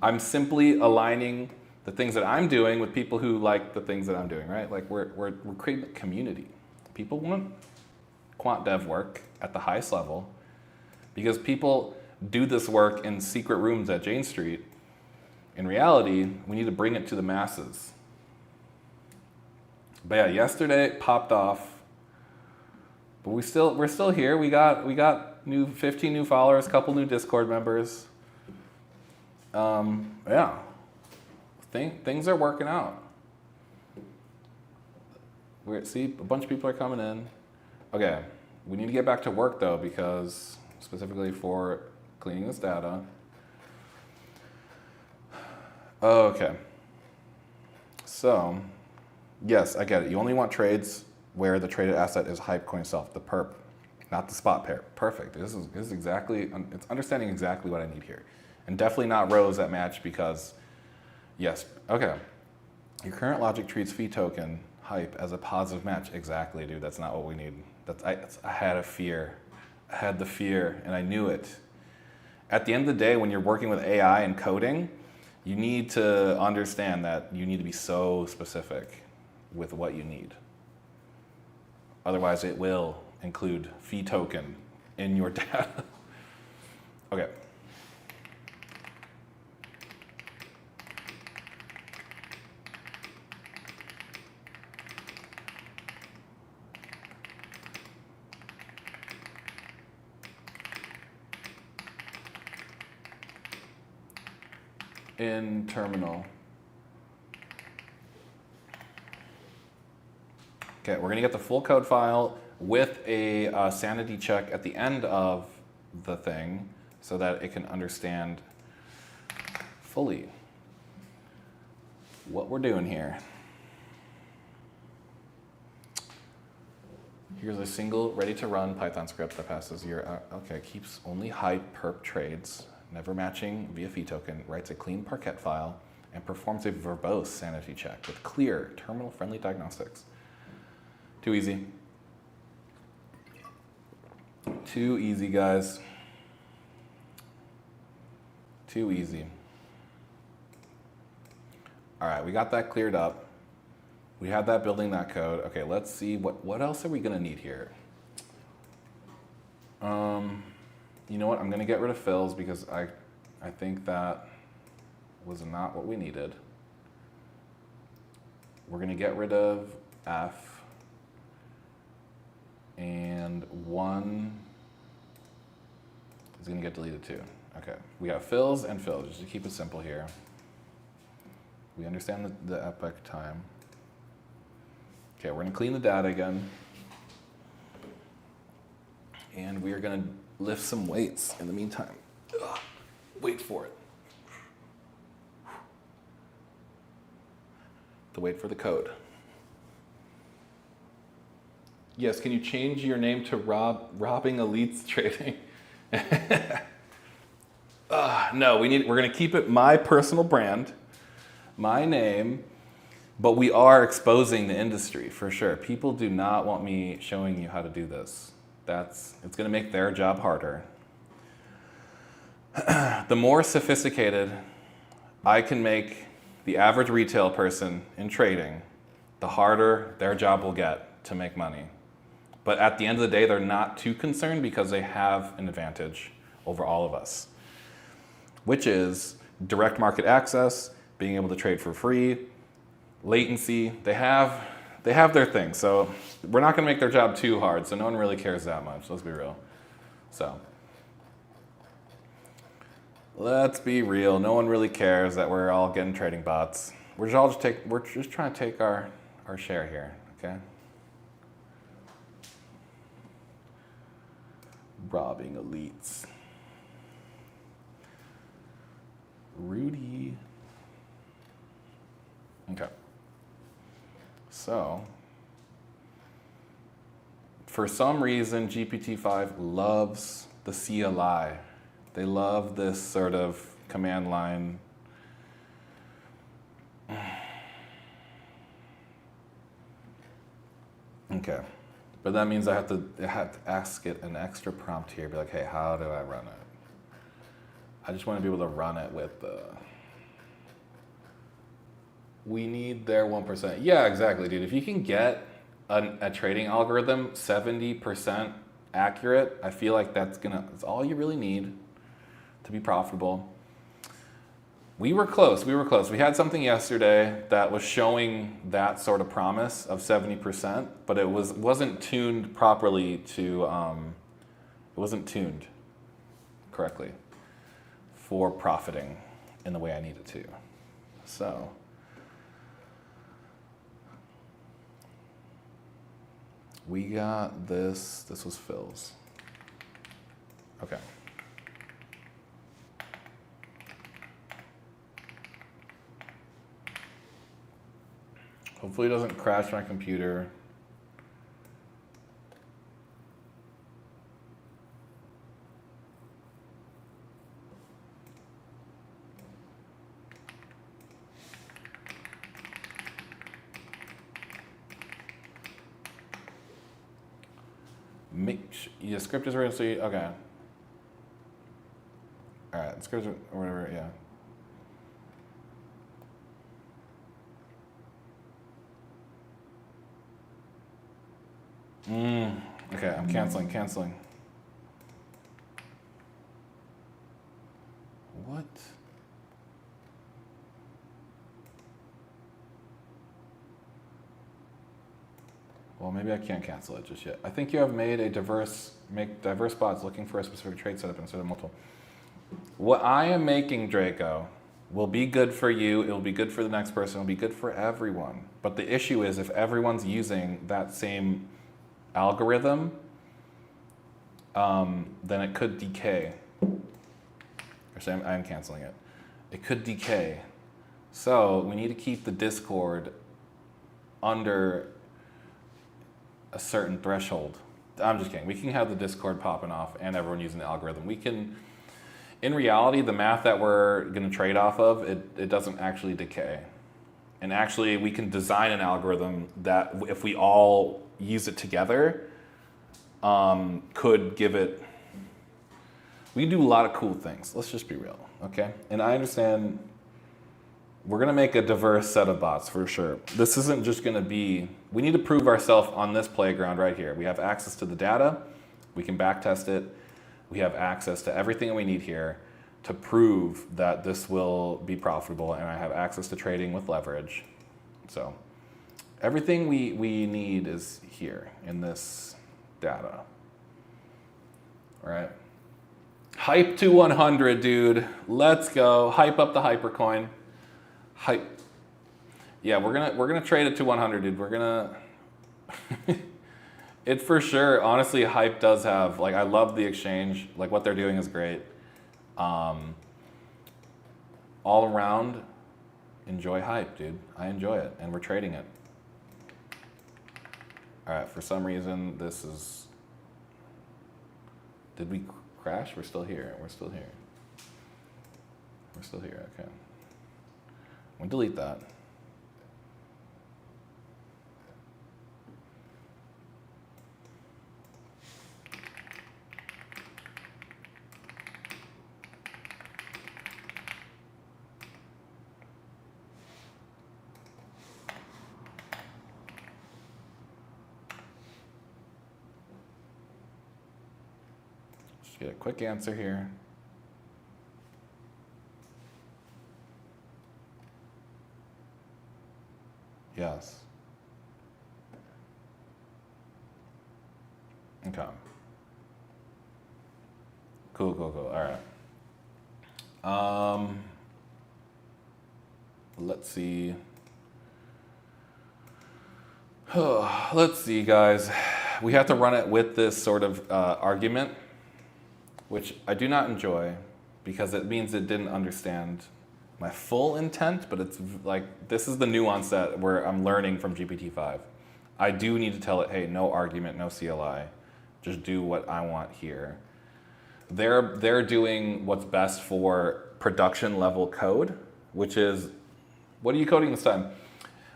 I'm simply aligning the things that I'm doing with people who like the things that I'm doing, right? Like we're creating a community. People want quant dev work at the highest level because people do this work in secret rooms at Jane Street. In reality, we need to bring it to the masses. But yeah, yesterday it popped off. But we're still here. We got 15 new followers, a couple new Discord members. Yeah, things are working out. See, a bunch of people are coming in. Okay, we need to get back to work though, because specifically for cleaning this data. Okay. So, yes, I get it. You only want trades where the traded asset is hype coin itself, the perp, not the spot pair. Perfect. This is exactly, it's understanding exactly what I need here. And definitely not rows that match because, yes, okay. Your current logic treats fee token hype as a positive match. Exactly, dude. That's not what we need. I had a fear. I had the fear and I knew it. At the end of the day, when you're working with AI and coding, you need to understand that you need to be so specific with what you need. Otherwise, it will include fee token in your data. Okay. In terminal. Okay, we're gonna get the full code file with a sanity check at the end of the thing so that it can understand fully what we're doing here. Here's a single ready to run Python script that passes your, okay, keeps only hype perp trades, never matching via fee token, writes a clean Parquet file, and performs a verbose sanity check with clear, terminal-friendly diagnostics. Too easy. Too easy, guys. Too easy. All right, we got that cleared up. We have that building that code. Okay, let's see what else are we gonna need here. You know what? I'm gonna get rid of fills because I think that was not what we needed. We're gonna get rid of F, and 1 is gonna get deleted too. Okay, we got fills and fills, just to keep it simple here. We understand the epoch time. Okay, we're gonna clean the data again. And we are gonna lift some weights in the meantime. Ugh, wait for it. The wait for the code. Yes, can you change your name to Robbing Elites Trading? No, we're gonna keep it my personal brand, my name, but we are exposing the industry for sure. People do not want me showing you how to do this. It's gonna make their job harder. The more sophisticated I can make the average retail person in trading, the harder their job will get to make money. But at the end of the day, they're not too concerned because they have an advantage over all of us, which is direct market access, being able to trade for free, latency. They have their thing. So we're not gonna make their job too hard, so no one really cares that much, let's be real. So let's be real, no one really cares that we're all getting trading bots. We're just trying to take our share here, okay? Robbing elites. Rudy. Okay. So, for some reason, GPT-5 loves the CLI. They love this sort of command line. Okay. But that means I have to ask it an extra prompt here, be like, hey, how do I run it? I just want to be able to run it with the... We need their 1%. Yeah, exactly, dude. If you can get a trading algorithm 70% accurate, I feel like that's all you really need to be profitable. We were close. We had something yesterday that was showing that sort of promise of 70%, but it wasn't tuned properly to, it wasn't tuned correctly for profiting in the way I needed to. So, we got this was Phil's. Okay. Hopefully it doesn't crash my computer. Yeah, script is ready, so okay. All right, script or whatever, yeah. Okay, I'm canceling. What? Well, maybe I can't cancel it just yet. I think you have made make diverse bots looking for a specific trade setup instead of multiple. What I am making, Draco, will be good for you. It will be good for the next person. It will be good for everyone. But the issue is if everyone's using that same algorithm, then it could decay. Actually, I'm canceling it. It could decay. So we need to keep the Discord under a certain threshold. I'm just kidding. We can have the Discord popping off and everyone using the algorithm. We can, in reality, the math that we're going to trade off of, it doesn't actually decay. And actually, we can design an algorithm that, if we all use it together, could give it, we can do a lot of cool things. Let's just be real, okay? And I understand we're going to make a diverse set of bots for sure. This isn't just going to be, we need to prove ourselves on this playground right here. We have access to the data, we can backtest it, we have access to everything we need here to prove that this will be profitable, and I have access to trading with leverage. So everything we need is here in this data. All right. Hype to 100, dude. Let's go. Hype up the hypercoin. Hype. Yeah, we're gonna trade it to 100, dude. We're gonna. It for sure. Honestly, Hype does have, like, I love the exchange. Like, what they're doing is great. All around, enjoy Hype, dude. I enjoy it, and we're trading it. All right. For some reason, this is. Did we crash? We're still here. We're still here. We're still here. Okay. I'm gonna delete that. Just get a quick answer here. Yes. Okay. Cool, cool, cool. All right. Let's see. Let's see, guys. We have to run it with this sort of argument, which I do not enjoy because it means it didn't understand my full intent, but it's like, this is the nuance that where I'm learning from GPT-5. I do need to tell it, hey, no argument, no CLI. Just do what I want here. They're doing what's best for production level code, which is, what are you coding this time?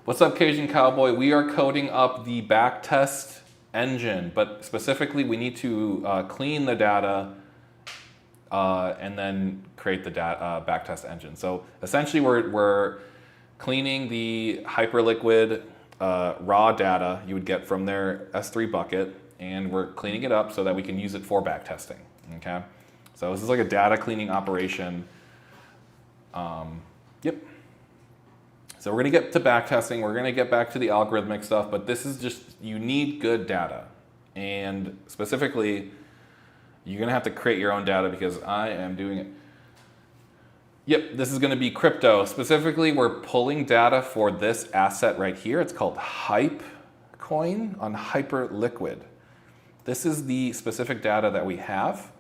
What's up, Cajun Cowboy? We are coding up the backtest engine, but specifically we need to clean the data and then create the backtest engine. So essentially we're cleaning the Hyperliquid raw data you would get from their S3 bucket, and we're cleaning it up so that we can use it for backtesting, okay? So this is like a data cleaning operation. Yep. So we're gonna get to backtesting, we're gonna get back to the algorithmic stuff, but this is just, you need good data. And specifically, you're gonna have to create your own data because I am doing it. Yep, this is gonna be crypto. Specifically, we're pulling data for this asset right here. It's called Hype Coin on Hyperliquid. This is the specific data that we have.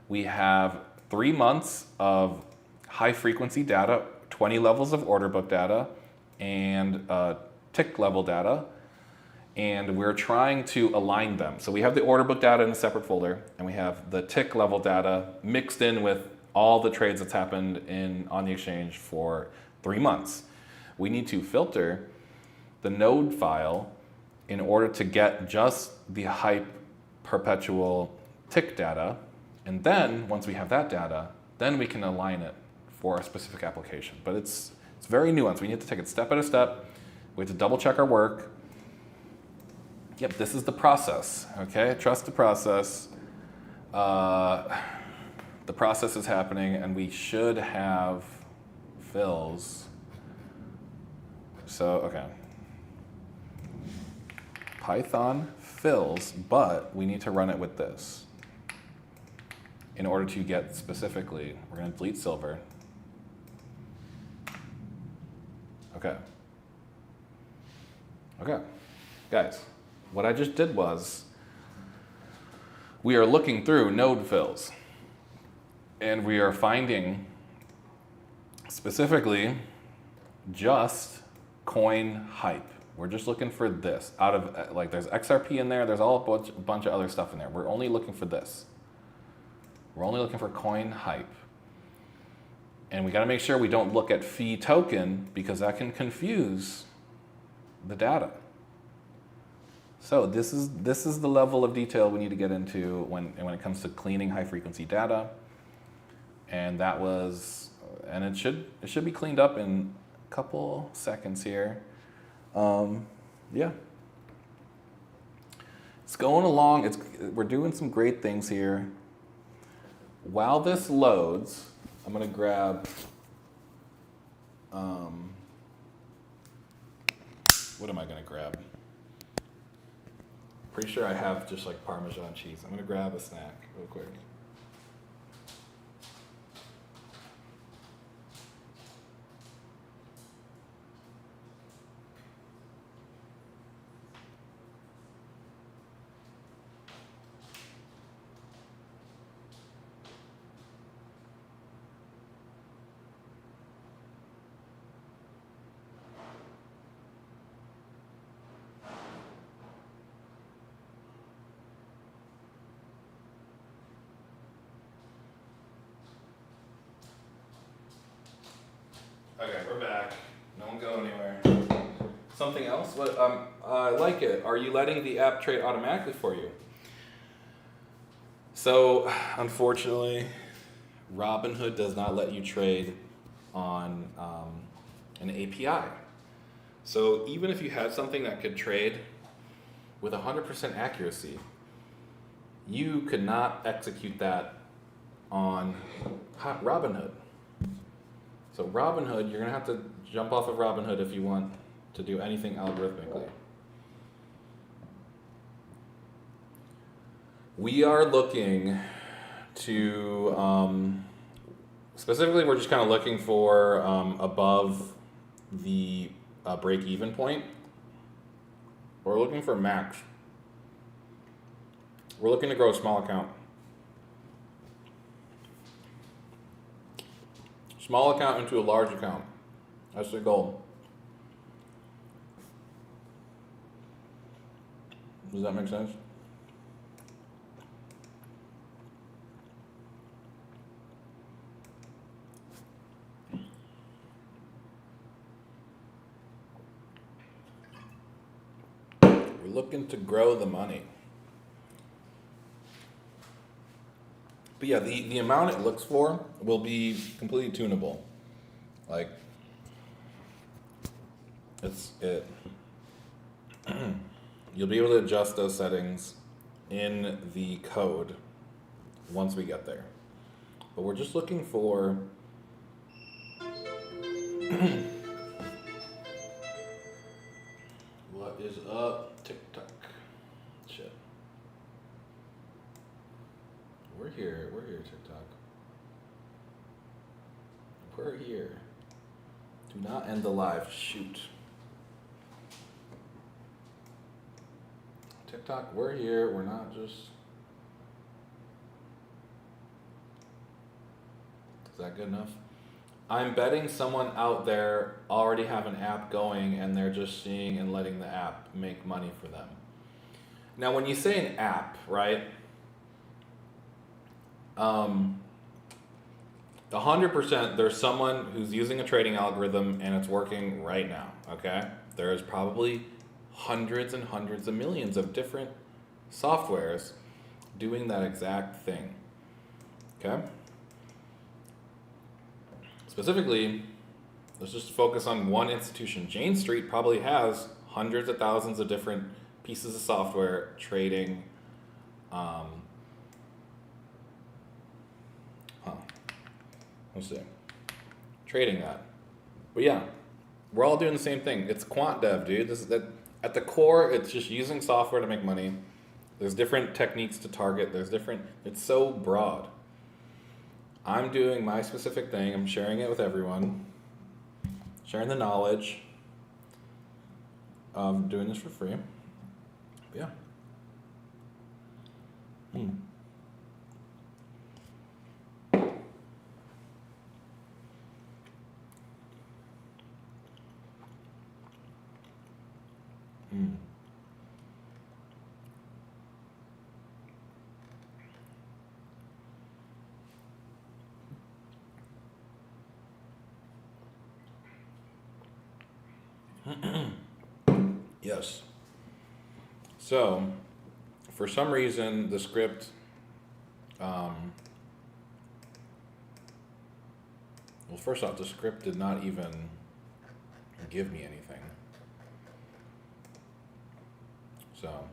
We have 3 months of high frequency data, 20 levels of order book data, and tick level data. And we're trying to align them. So we have the order book data in a separate folder, and we have the tick level data mixed in with all the trades that's happened on the exchange for 3 months. We need to filter the node file in order to get just the Hype perpetual tick data. And then once we have that data, then we can align it for a specific application. But it's very nuanced. We need to take it step by step. We have to double check our work. Yep, this is the process, okay? Trust the process. The process is happening, and we should have fills. So, okay. Python fills, but we need to run it with this. In order to get specifically, we're gonna delete silver. Okay. Okay, guys. What I just did was, we are looking through node fills, and we are finding specifically just coin Hype. We're just looking for this. Out of, like, there's XRP in there, there's all a bunch of other stuff in there. We're only looking for this. We're only looking for coin Hype. And we got to make sure we don't look at fee token because that can confuse the data. So this is the level of detail we need to get into when it comes to cleaning high frequency data. And it should be cleaned up in a couple seconds here. Yeah. It's going along. We're doing some great things here. While this loads, I'm gonna grab what am I gonna grab? Pretty sure I have just like Parmesan cheese. I'm gonna grab a snack real quick. Okay, we're back. No one go anywhere. Something else? What? I like it. Are you letting the app trade automatically for you? So, unfortunately, Robinhood does not let you trade on an API. So even if you had something that could trade with 100% accuracy, you could not execute that on Robinhood. So Robinhood, you're gonna have to jump off of Robinhood if you want to do anything algorithmically. We are looking to, specifically we're just kind of looking for above the break-even point. We're looking for max. We're looking to grow a small account. Small account into a large account. That's the goal. Does that make sense? We're looking to grow the money. But yeah, the amount it looks for will be completely tunable. Like, you'll be able to adjust those settings in the code once we get there. But we're just looking for what is up, TikTok? Shit. We're here, TikTok. We're here. Do not end the live, shoot. TikTok, we're here, we're not just... Is that good enough? I'm betting someone out there already have an app going and they're just seeing and letting the app make money for them. Now, when you say an app, right? 100% there's someone who's using a trading algorithm and it's working right now, okay? There's probably hundreds and hundreds of millions of different softwares doing that exact thing, okay? Specifically, let's just focus on one institution. Jane Street probably has hundreds of thousands of different pieces of software trading. Let's see. Trading that. But yeah, we're all doing the same thing. It's quant dev, dude. At the core, it's just using software to make money. There's different techniques to target. It's so broad. I'm doing my specific thing. I'm sharing it with everyone. Sharing the knowledge. Doing this for free. But yeah. Yes. So, for some reason, the script, well, first off, the script did not even give me anything. So,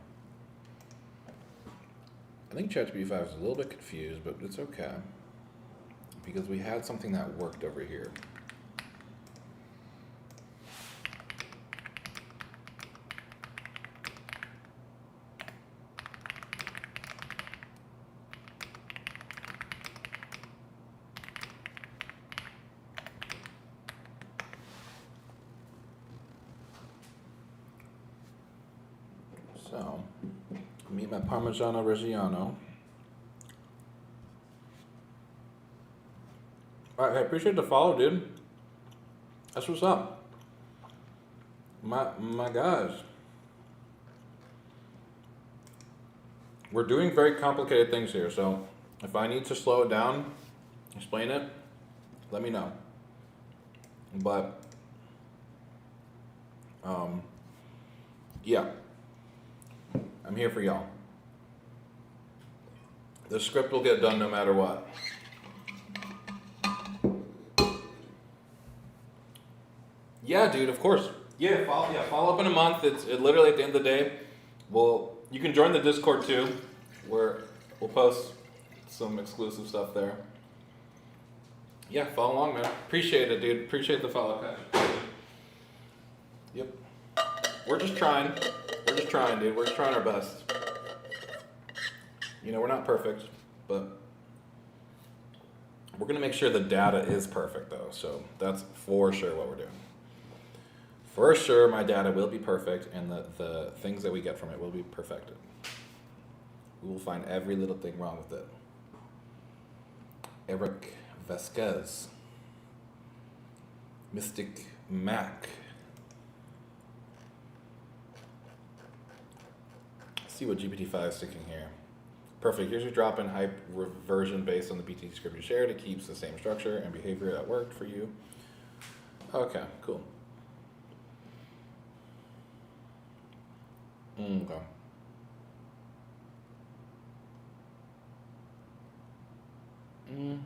I think ChatGPT 5 is a little bit confused, but it's okay. Because we had something that worked over here. So, meet my Parmigiano Reggiano. Alright, I appreciate the follow, dude. That's what's up. My guys. We're doing very complicated things here, so if I need to slow it down, explain it, let me know. But, yeah. I'm here for y'all. The script will get done no matter what. Yeah, dude, of course. Yeah, follow up in a month. It's literally at the end of the day. Well, you can join the Discord too, where we'll post some exclusive stuff there. Yeah, follow along, man. Appreciate it, dude. Appreciate the follow, guys. Yep. We're just trying, dude. We're just trying our best. You know, we're not perfect, but we're gonna make sure the data is perfect, though. So that's for sure what we're doing. For sure, my data will be perfect, and the things that we get from it will be perfected. We will find every little thing wrong with it. Eric Vasquez. Mystic Mac. Let's see what GPT-5 is thinking here. Perfect. Here's your drop-in hype version based on the BT script you shared. It keeps the same structure and behavior that worked for you. Okay, cool. Okay. I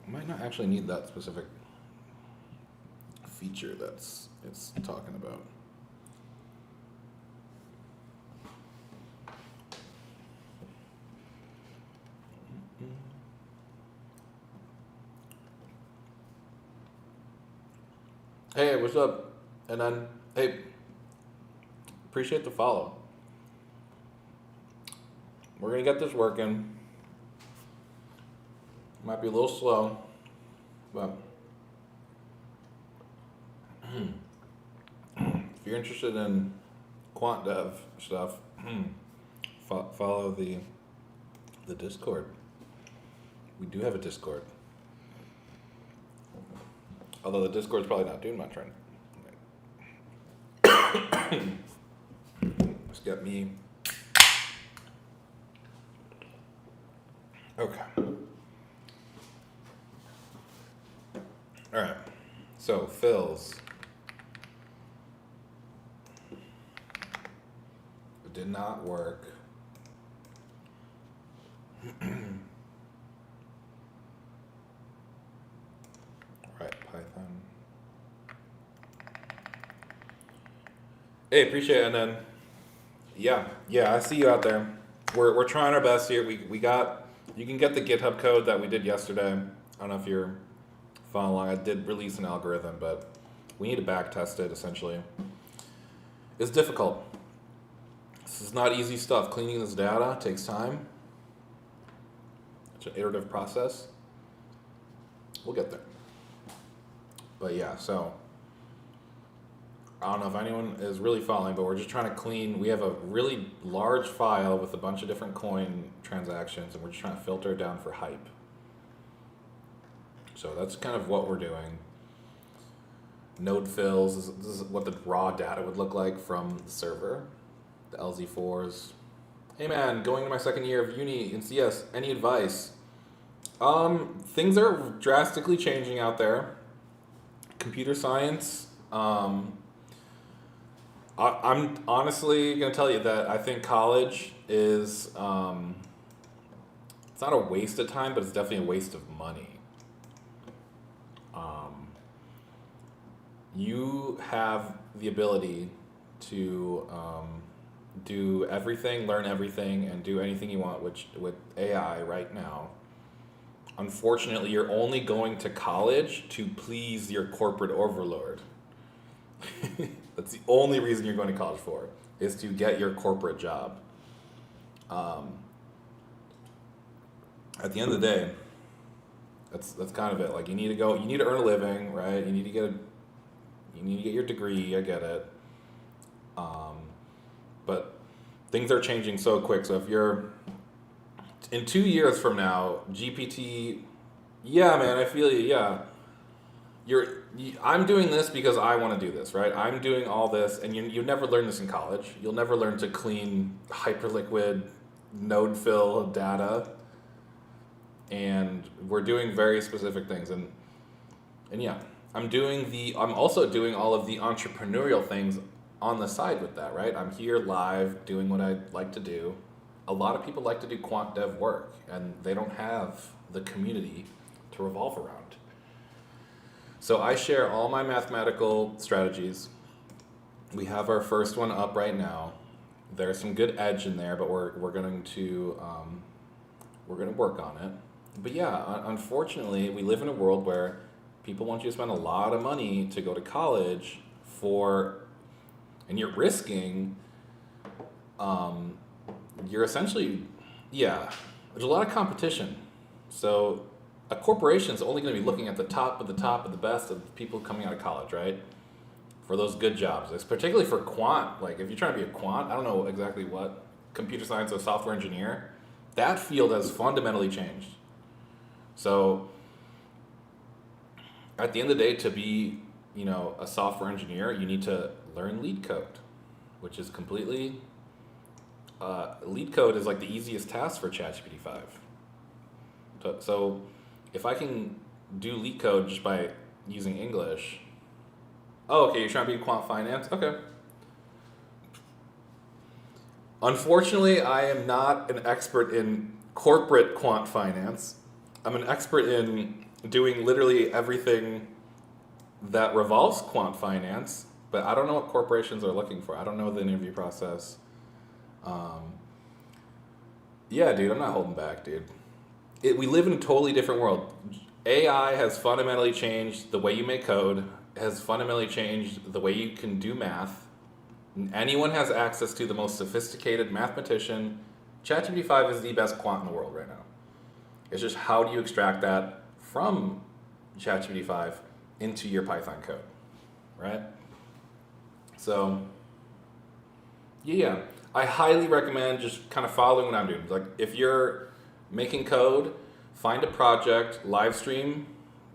might not actually need that specific feature it's talking about. Hey, what's up? And then, hey, appreciate the follow. We're gonna get this working. Might be a little slow, but if you're interested in quant dev stuff, follow the Discord. We do have a Discord. Although the Discord's probably not doing much right now. Let's get me. Okay. All right. So, fills. It did not work. Right, Python. Hey, appreciate it. And then, yeah, I see you out there. We're trying our best here. We got, you can get the GitHub code that we did yesterday. I don't know if you're following along. I did release an algorithm, but we need to back test it essentially. It's difficult. This is not easy stuff. Cleaning this data takes time. It's an iterative process. We'll get there. But yeah, so I don't know if anyone is really following, but we're just trying to clean. We have a really large file with a bunch of different coin transactions, and we're just trying to filter it down for hype. So that's kind of what we're doing. Node fills, this is what the raw data would look like from the server. The LZ4s. Hey man, going into my second year of uni in CS, any advice? Things are drastically changing out there. Computer science I'm honestly going to tell you that I think college is, it's not a waste of time, but it's definitely a waste of money. Um, you have the ability to do everything, learn everything, and do anything you want, which with AI right now. Unfortunately, you're only going to college to please your corporate overlord. That's the only reason you're going to college for, is to get your corporate job. Um, at the end of the day, that's kind of it. Like you need to earn a living, right? You need to get your degree. I get it. But things are changing so quick. So if you're in 2 years from now, GPT, yeah, man, I feel you. Yeah, I'm doing this because I want to do this, right? I'm doing all this, and you never learn this in college. You'll never learn to clean hyperliquid node fill data, and we're doing very specific things, and yeah, I'm also doing all of the entrepreneurial things on the side with that, right? I'm here live doing what I like to do. A lot of people like to do quant dev work, and they don't have the community to revolve around. So I share all my mathematical strategies. We have our first one up right now. There's some good edge in there, but we're going to work on it. But yeah, unfortunately, we live in a world where people want you to spend a lot of money to go to college and you're risking. You're essentially, yeah. There's a lot of competition, so a corporation is only going to be looking at the top of the top of the best of the people coming out of college, right? For those good jobs. It's particularly for quant. Like if you're trying to be a quant, I don't know exactly what, computer science or software engineer, that field has fundamentally changed. So at the end of the day, to be, a software engineer, you need to learn lead code, which is completely, lead code is like the easiest task for ChatGPT 5. So if I can do lead code just by using English, oh, okay, you're trying to be quant finance? Okay. Unfortunately, I am not an expert in corporate quant finance. I'm an expert in doing literally everything that revolves quant finance, but I don't know what corporations are looking for. I don't know the interview process. Yeah, dude, I'm not holding back, dude. We live in a totally different world. AI has fundamentally changed the way you make code, has fundamentally changed the way you can do math. Anyone has access to the most sophisticated mathematician. ChatGPT 5 is the best quant in the world right now. It's just how do you extract that from ChatGPT 5 into your Python code, right? So, yeah, I highly recommend just kind of following what I'm doing. Like if you're making code, find a project, live stream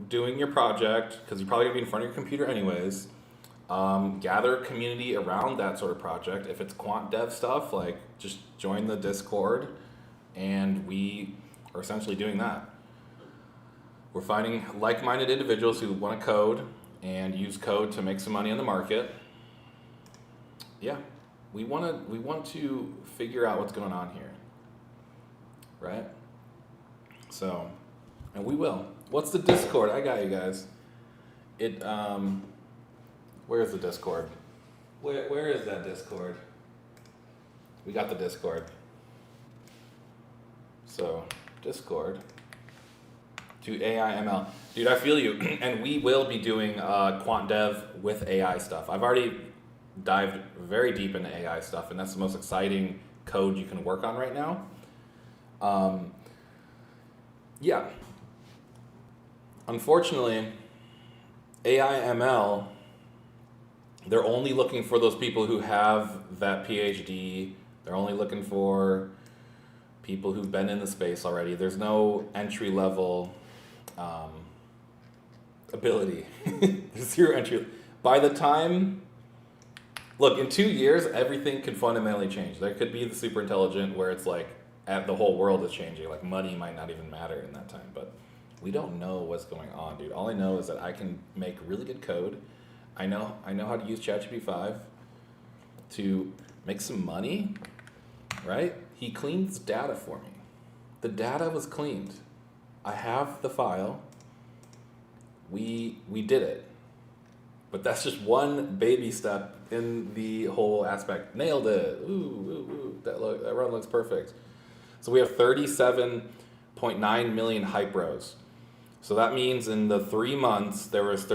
doing your project, because you're probably gonna be in front of your computer anyways. Gather a community around that sort of project. If it's quant dev stuff, like just join the Discord, and we are essentially doing that. We're finding like-minded individuals who want to code and use code to make some money on the market. Yeah, we want to figure out what's going on here, right? So, and we will. What's the Discord? I got you guys. Where's the Discord? Where is that Discord? We got the Discord. So, Discord to AI ML. Dude, I feel you. And we will be doing quant dev with AI stuff. I've already dived very deep into AI stuff, and that's the most exciting code you can work on right now. Yeah. Unfortunately, AI ML, they're only looking for those people who have that PhD. They're only looking for people who've been in the space already. There's no entry level ability. There's zero entry. By the time, look, in 2 years, everything could fundamentally change. There could be the super intelligent where it's like the whole world is changing. Like money might not even matter in that time, but we don't know what's going on, dude. All I know is that I can make really good code. I know how to use ChatGPT 5 to make some money, right? He cleans data for me. The data was cleaned. I have the file. We did it. But that's just one baby step in the whole aspect. Nailed it. Ooh. That run looks perfect. So we have 37.9 million hype rows. So that means in the 3 months, there was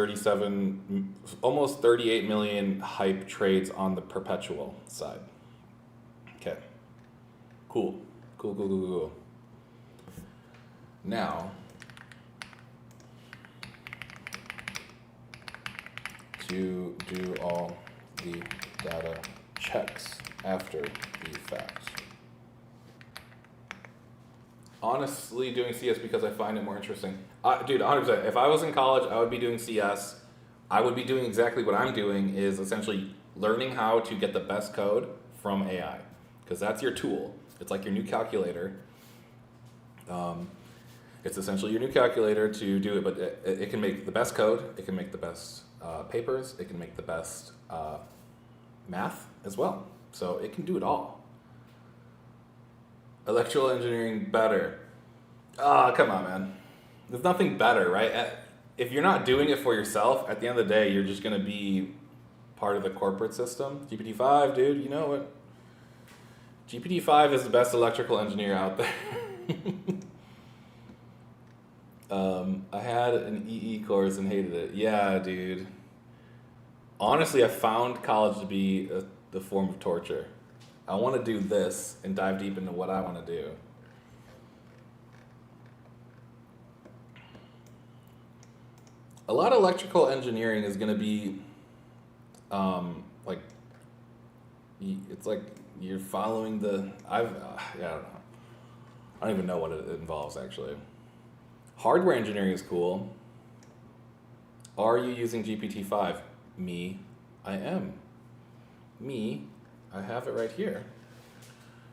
almost 38 million hype trades on the perpetual side. Okay. Cool. Now, to do all the data checks after the fact. Honestly, doing CS because I find it more interesting. Dude, 100%. If I was in college, I would be doing CS. I would be doing exactly what I'm doing, is essentially learning how to get the best code from AI. Because that's your tool. It's like your new calculator. It's essentially your new calculator to do it, but it can make the best code. It can make the best papers. It can make the best math as well. So it can do it all. Electrical engineering better. Come on, man. There's nothing better, right? If you're not doing it for yourself, at the end of the day, you're just going to be part of the corporate system. GPT-5, dude, you know it. GPT-5 is the best electrical engineer out there. I had an EE course and hated it. Yeah, dude. Honestly, I found college to be the form of torture. I want to do this and dive deep into what I want to do. A lot of electrical engineering is going to be it's like you're following I don't know. I don't even know what it involves, actually. Hardware engineering is cool. Are you using GPT-5? Me, I am. I have it right here.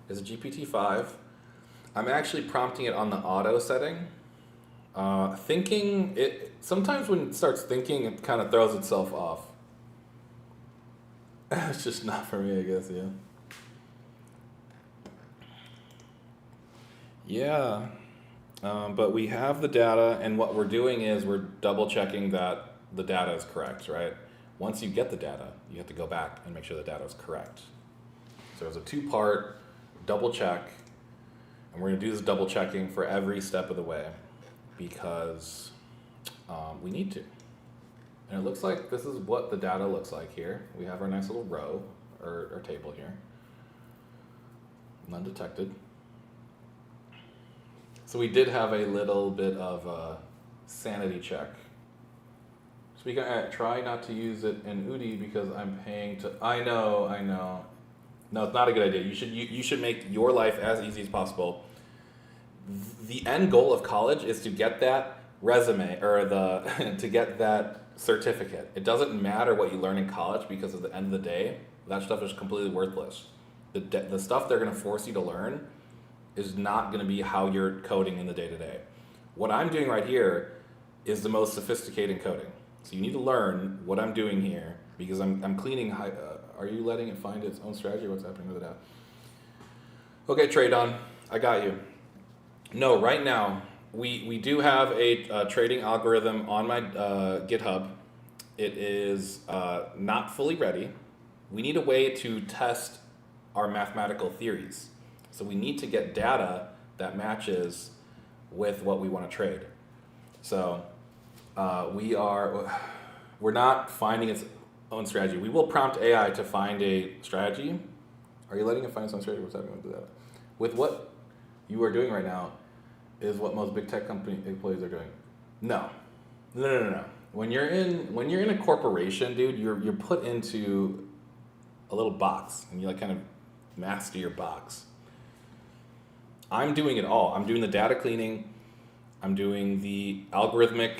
It's a GPT-5. I'm actually prompting it on the auto setting. Sometimes when it starts thinking, it kind of throws itself off. It's just not for me, I guess, yeah. Yeah, but we have the data, and what we're doing is we're double checking that the data is correct, right? Once you get the data, you have to go back and make sure the data is correct. So there's a 2-part double check, and we're going to do this double checking for every step of the way because we need to. And it looks like this is what the data looks like here. We have our nice little row or table here. None detected. So we did have a little bit of a sanity check. So we can try not to use it in UDI because I'm paying to. I know. No, it's not a good idea. You should make your life as easy as possible. The end goal of college is to get that resume or to get that certificate. It doesn't matter what you learn in college because at the end of the day, that stuff is completely worthless. The stuff they're going to force you to learn is not going to be how you're coding in the day-to-day. What I'm doing right here is the most sophisticated coding. So you need to learn what I'm doing here because I'm cleaning. Are you letting it find its own strategy? What's happening with the data? Okay, Tradon, I got you. No, right now, we do have a trading algorithm on my GitHub. It is not fully ready. We need a way to test our mathematical theories. So we need to get data that matches with what we want to trade. So we're not finding its own strategy. We will prompt AI to find a strategy. Are you letting it find its own strategy? What's happening with that? With what you are doing right now is what most big tech company employees are doing. No. When you're in a corporation, dude, you're put into a little box and you like kind of master your box. I'm doing it all. I'm doing the data cleaning. I'm doing the algorithmic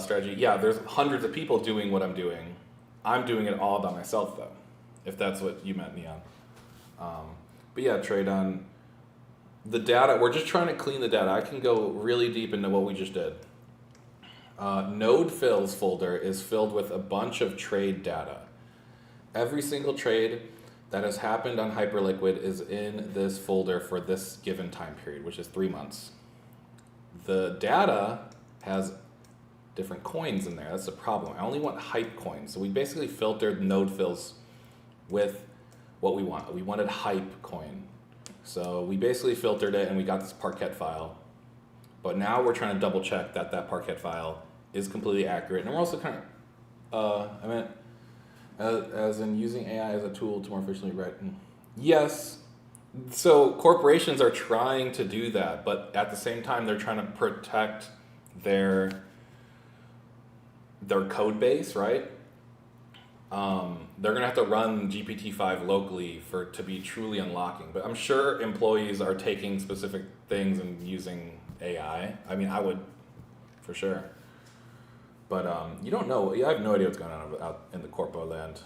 strategy. Yeah, there's hundreds of people doing what I'm doing. I'm doing it all by myself, though, if that's what you meant, Neon. But yeah, Tradon, the data, we're just trying to clean the data. I can go really deep into what we just did. Node fills folder is filled with a bunch of trade data. Every single trade that has happened on Hyperliquid is in this folder for this given time period, which is 3 months. The data has different coins in there. That's the problem. I only want hype coins. So we basically filtered node fills with what we want. We wanted hype coin. So we basically filtered it and we got this Parquet file. But now we're trying to double check that that Parquet file is completely accurate. And we're also kind of, as in using AI as a tool to more efficiently write. Yes. So corporations are trying to do that, but at the same time, they're trying to protect their code base, right? They're gonna have to run GPT-5 locally to be truly unlocking. But I'm sure employees are taking specific things and using AI. I mean, I would, for sure. But you don't know. I have no idea what's going on out in the corpo land.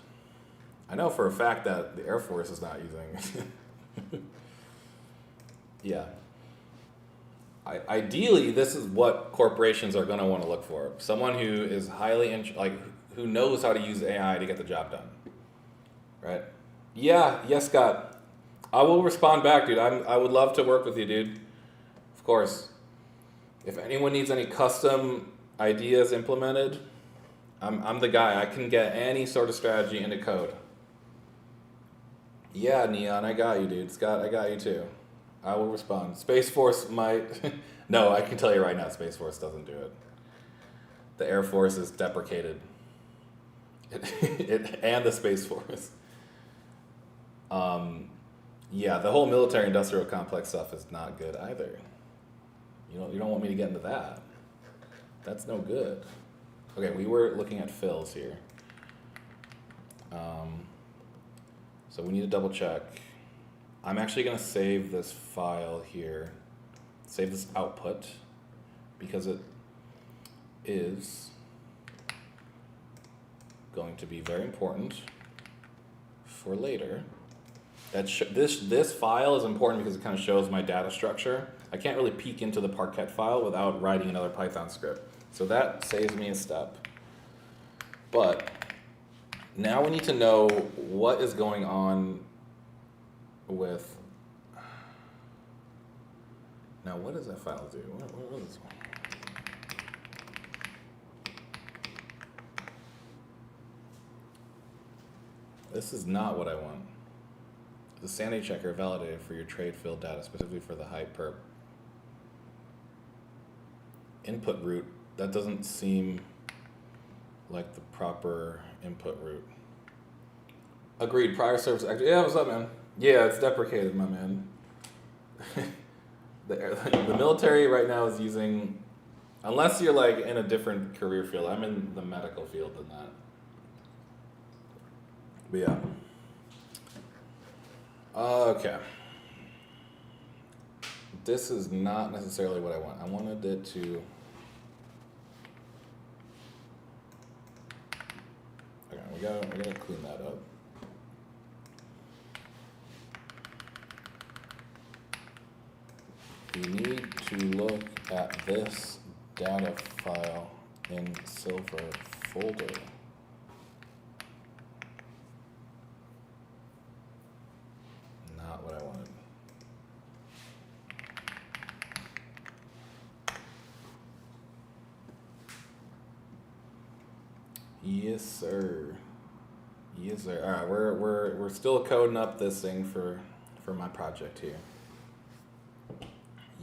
I know for a fact that the Air Force is not using. Yeah. Ideally, this is what corporations are going to want to look for. Someone who is who knows how to use AI to get the job done. Right? Yeah, yes, Scott. I will respond back, dude. I would love to work with you, dude. Of course. If anyone needs any custom ideas implemented, I'm the guy. I can get any sort of strategy into code. Yeah, Neon, I got you, dude. Scott, I got you too. I will respond. Space Force might... No, I can tell you right now, Space Force doesn't do it. The Air Force is deprecated. And the Space Force. Yeah, the whole military-industrial complex stuff is not good either. You don't want me to get into that. That's no good. Okay, we were looking at fills here. So we need to double check. I'm actually going to save this file here, save this output, because it is going to be very important for later. This file is important because it kind of shows my data structure. I can't really peek into the Parquet file without writing another Python script. So that saves me a step. But now we need to know what is going on with... Now what does that file do? What is this one? This is not what I want. The sanity checker validated for your trade field data, specifically for the hyperp input route. That doesn't seem like the proper input route. Agreed. Prior service active. Yeah, what's up, man? Yeah, it's deprecated, my man. The military right now is using, unless you're like in a different career field. I'm in the medical field than that. But yeah. Okay. This is not necessarily what I want. I wanted it to... Okay, we gotta clean that up. We need to look at this data file in Silver folder. Not what I wanted. Yes, sir. Yes, sir. All right, we're still coding up this thing for my project here.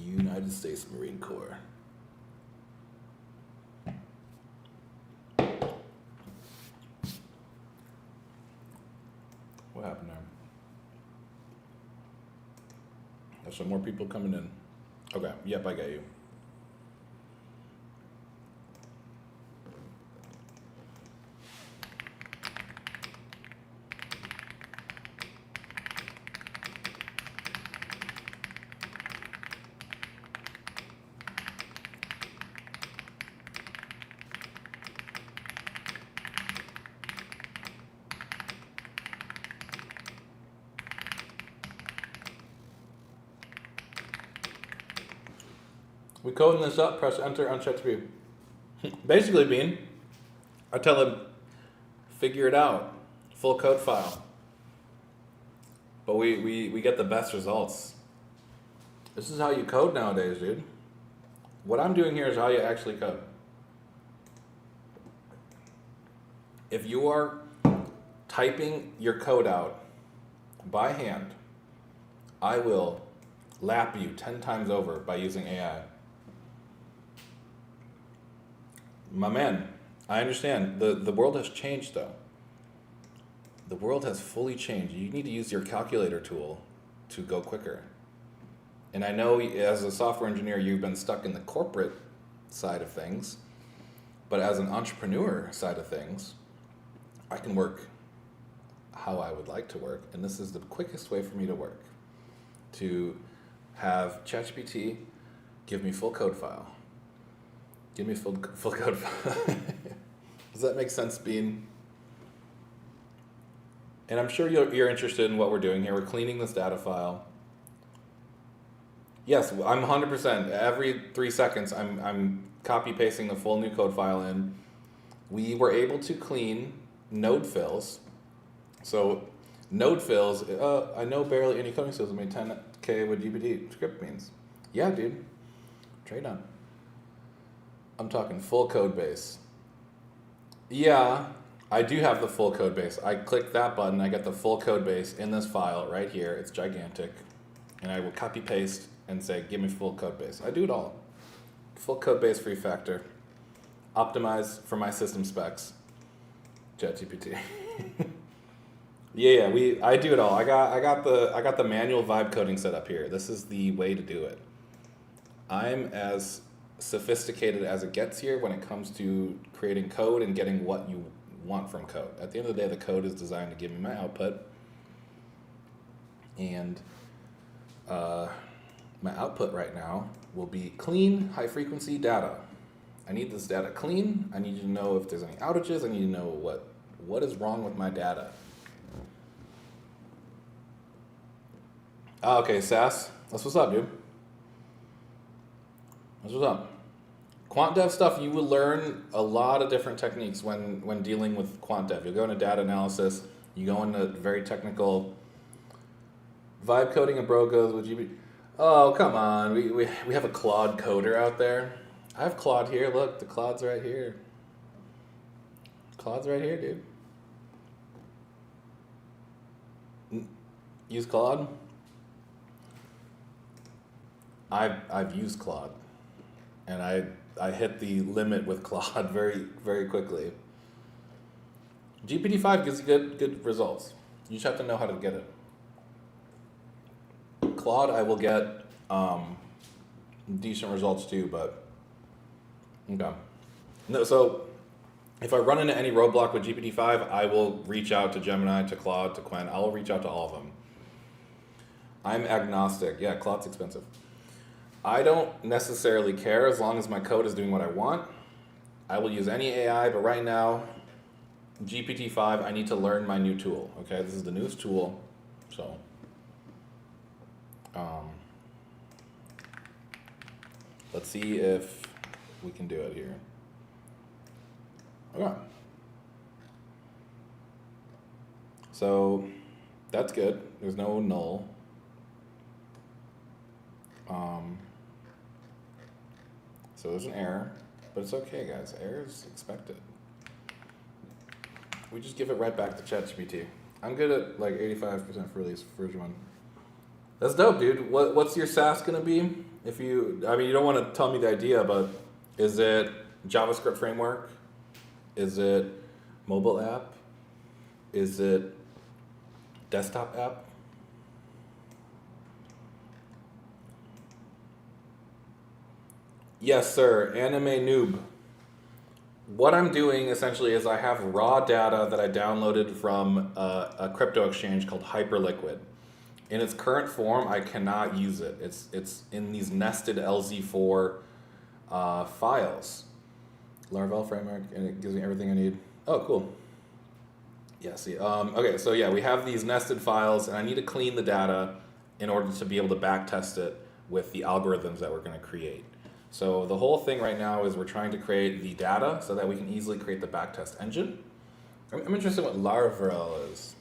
United States Marine Corps. What happened there? There's some more people coming in. Okay, yep, I got you. We coding this up, press enter on ChatGPT. Basically, Bean, I tell him, figure it out, full code file. But we get the best results. This is how you code nowadays, dude. What I'm doing here is how you actually code. If you are typing your code out by hand, I will lap you 10 times over by using AI. My man, I understand. The world has changed, though. The world has fully changed. You need to use your calculator tool to go quicker. And I know as a software engineer, you've been stuck in the corporate side of things. But as an entrepreneur side of things, I can work how I would like to work. And this is the quickest way for me to work. To have ChatGPT give me full code file. Give me full code file. Does that make sense, Bean? And I'm sure you're interested in what we're doing here. We're cleaning this data file. Yes, I'm 100%. Every 3 seconds, I'm copy pasting the full new code file in. We were able to clean node fills. So node fills, I know barely any coding skills. I made 10K with GPT script means. Yeah, dude. Trade on. I'm talking full code base. Yeah, I do have the full code base. I click that button, I get the full code base in this file right here. It's gigantic. And I will copy paste and say, give me full code base. I do it all. Full code base free factor. Optimize for my system specs. ChatGPT. yeah, I do it all. I got the manual vibe coding set up here. This is the way to do it. I'm as sophisticated as it gets here when it comes to creating code and getting what you want from code. At the end of the day, the code is designed to give me my output. And my output right now will be clean, high-frequency data. I need this data clean. I need to know if there's any outages. I need to know what is wrong with my data. Okay, Sass. That's what's up, dude. That's what's up. Quant dev stuff, you will learn a lot of different techniques when dealing with quant dev. You'll go into data analysis. You go into very technical vibe coding, and bro goes with GB. Oh, come on. We have a Claude coder out there. I have Claude here. Look, the Claude's right here. Claude's right here, dude. Use Claude? I've used Claude. And I hit the limit with Claude very, very quickly. GPT-5 gives you good results. You just have to know how to get it. Claude, I will get decent results too, but okay. No, so if I run into any roadblock with GPT-5, I will reach out to Gemini, to Claude, to Quant. I will reach out to all of them. I'm agnostic. Yeah, Claude's expensive. I don't necessarily care as long as my code is doing what I want. I will use any AI, but right now, GPT-5, I need to learn my new tool. Okay, this is the newest tool, so. Let's see if we can do it here. Okay. So that's good. There's no null. So there's an error, but it's okay, guys. Errors expected. We just give it right back to ChatGPT. I'm good at like 85% for release version 1. That's dope, dude. What's your SaaS gonna be? You don't want to tell me the idea, but is it JavaScript framework? Is it mobile app? Is it desktop app? Yes, sir. Anime noob. What I'm doing essentially is I have raw data that I downloaded from a crypto exchange called Hyperliquid. In its current form, I cannot use it. It's in these nested LZ4 files. Laravel framework, and it gives me everything I need. Oh, cool. Yeah, see. Okay, so yeah, we have these nested files, and I need to clean the data in order to be able to backtest it with the algorithms that we're going to create. So the whole thing right now is we're trying to create the data so that we can easily create the backtest engine. I'm interested in what Laravel is.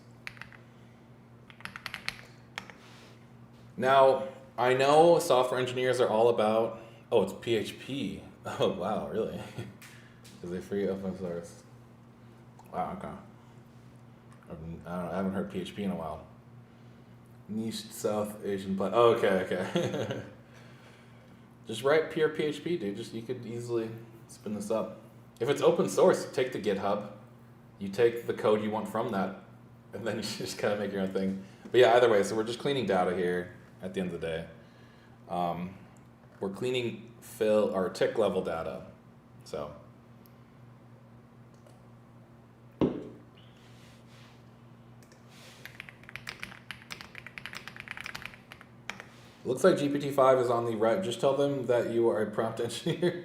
Now, I know software engineers are all about, oh, it's PHP. Oh, wow, really? Is it free open source? Wow, okay. I don't know, I haven't heard PHP in a while. Niche South Asian oh, okay. Just write pure PHP, dude. You could easily spin this up. If it's open source, take the GitHub. You take the code you want from that, and then you just kind of make your own thing. But yeah, either way, so we're just cleaning data here at the end of the day. We're cleaning fill or tick level data. So looks like GPT-5 is on the right. Just tell them that you are a prompt engineer.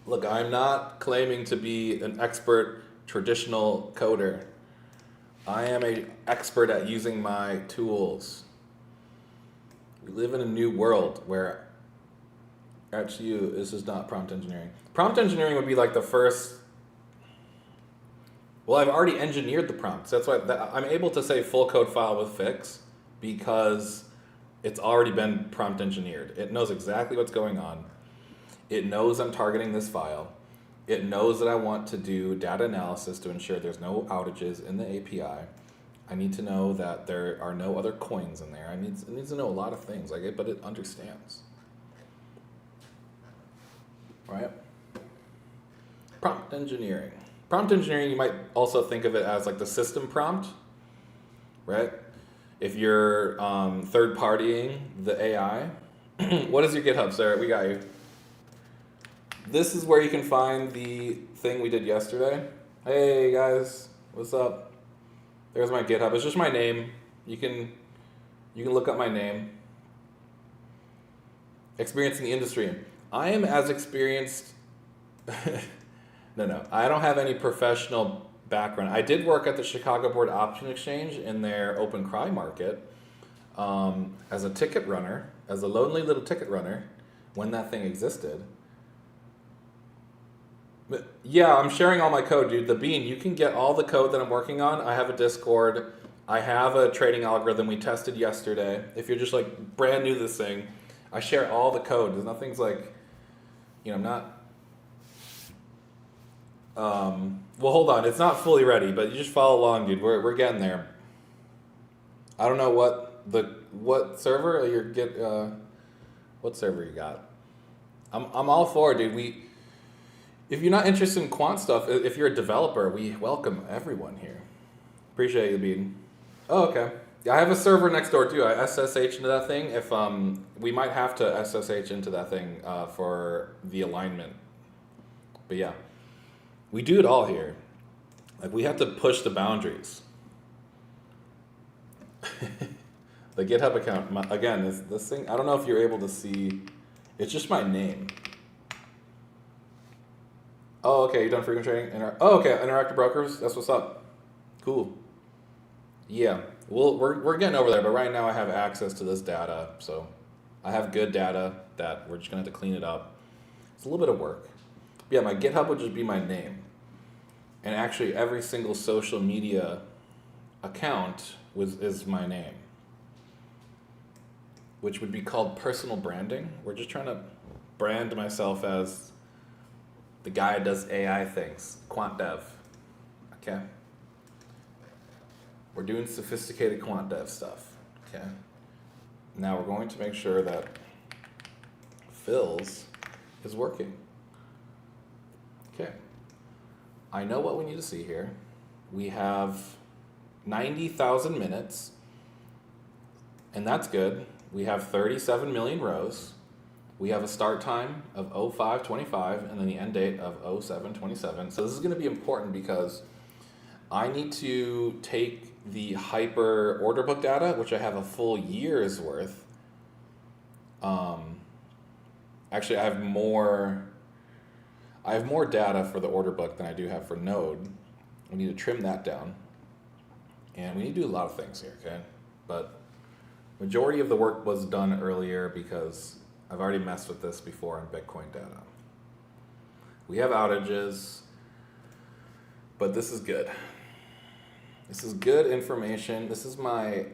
Look, I'm not claiming to be an expert traditional coder. I am an expert at using my tools. We live in a new world where, actually, this is not prompt engineering. Prompt engineering would be like the first. Well, I've already engineered the prompts. That's why I'm able to say full code file with fix because it's already been prompt engineered. It knows exactly what's going on. It knows I'm targeting this file. It knows that I want to do data analysis to ensure there's no outages in the API. I need to know that there are no other coins in there. It needs to know a lot of things, but it understands. Right? Prompt engineering. Prompt engineering, you might also think of it as like the system prompt, right? If you're third-partying the AI, what is your GitHub, Sarah? We got you. This is where you can find the thing we did yesterday. Hey guys, what's up? There's my GitHub. It's just my name. You can look up my name. Experience in the industry. I am as experienced. No. I don't have any professional background. I did work at the Chicago Board Option Exchange in their open cry market as a ticket runner, as a lonely little ticket runner when that thing existed. But yeah, I'm sharing all my code, dude. The Bean, you can get all the code that I'm working on. I have a Discord. I have a trading algorithm we tested yesterday. If you're just like brand new to this thing, I share all the code. There's nothing's like, I'm not. Well, hold on. It's not fully ready, but you just follow along, dude. We're getting there. I don't know what server what server you got. I'm all for it, dude. If you're not interested in quant stuff, if you're a developer, we welcome everyone here. Appreciate you being. Oh, okay. Yeah, I have a server next door too. I SSH into that thing. If we might have to SSH into that thing for the alignment. But yeah, we do it all here. Like we have to push the boundaries. The GitHub account again is this thing. I don't know if you're able to see. It's just my name. Oh, okay. You done frequent trading? Okay. Interactive brokers. That's what's up. Cool. Yeah. We're getting over there, but right now I have access to this data, so I have good data that we're just gonna have to clean it up. It's a little bit of work. Yeah, my GitHub would just be my name, and actually every single social media account is my name, which would be called personal branding. We're just trying to brand myself as the guy who does AI things, quant dev. Okay. We're doing sophisticated quant dev stuff. Okay. Now we're going to make sure that fills is working. Okay. I know what we need to see here. We have 90,000 minutes, and that's good. We have 37 million rows. We have a start time of 05:25 and then the end date of 07:27. So this is going to be important because I need to take the hyper order book data, which I have a full year's worth. Actually, I have more data for the order book than I do have for Node. We need to trim that down. And we need to do a lot of things here, okay? But majority of the work was done earlier because I've already messed with this before on Bitcoin data. We have outages, but this is good. This is good information. This is my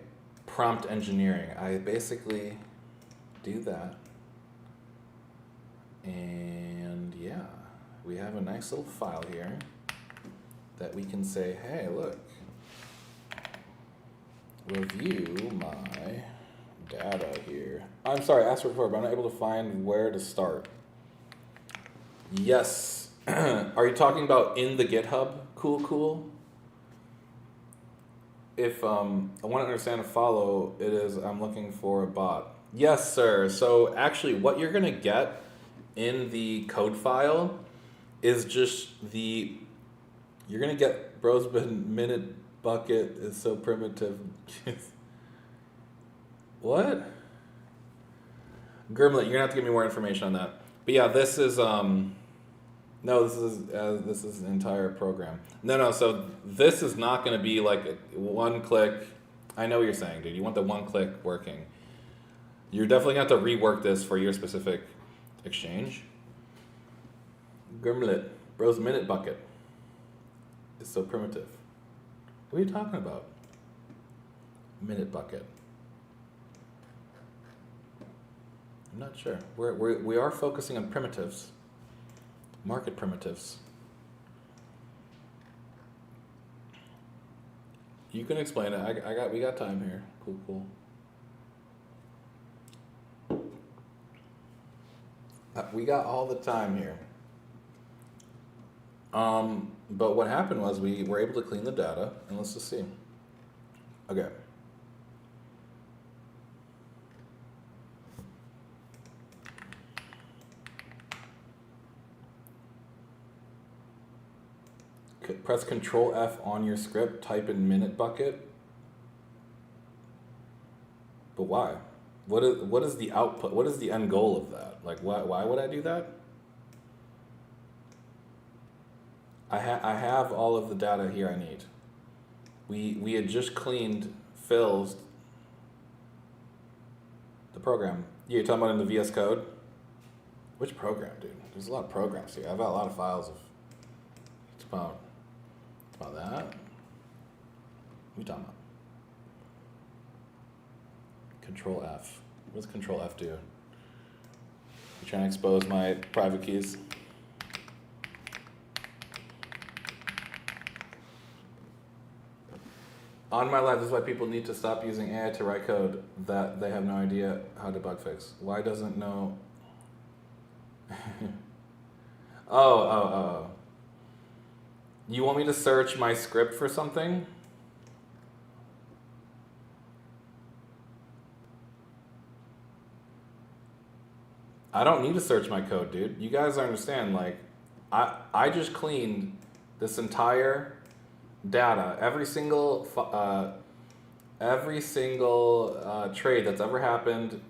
prompt engineering. I basically do that. And yeah, we have a nice little file here that we can say, hey, look, review my data here. I'm sorry, I asked before, but I'm not able to find where to start. Yes. Are you talking about in the GitHub? Cool. If I want to understand a follow, it is I'm looking for a bot. Yes, sir. So actually what you're going to get in the code file is just you're going to get bros minute bucket is so primitive. What? Grimlet, you're going to have to give me more information on that. But yeah, this is no, this is an entire program. No. So this is not going to be like a one click. I know what you're saying, dude. You want the one click working. You're definitely going to have to rework this for your specific exchange. Grimlet, bros minute bucket. It's so primitive. What are you talking about? Minute bucket. I'm not sure. We are focusing on primitives. Market primitives. You can explain it. We got time here. Cool. We got all the time here. But what happened was we were able to clean the data, and let's just see. Okay. Press Control F on your script, type in minute bucket. But why? What is the output? What is the end goal of that? Like, why would I do that? I have all of the data here I need. We had just cleaned Phil's the program. You're talking about in the VS Code? Which program, dude? There's a lot of programs here. I've got a lot of files of. It's about that. What are you talking about? Control F. What does Control F do? You trying to expose my private keys? On my life, this is why people need to stop using AI to write code that they have no idea how to bug fix. Why doesn't know? Oh. You want me to search my script for something? I don't need to search my code, dude. You guys understand, like, I just cleaned this entire data, every single trade that's ever happened.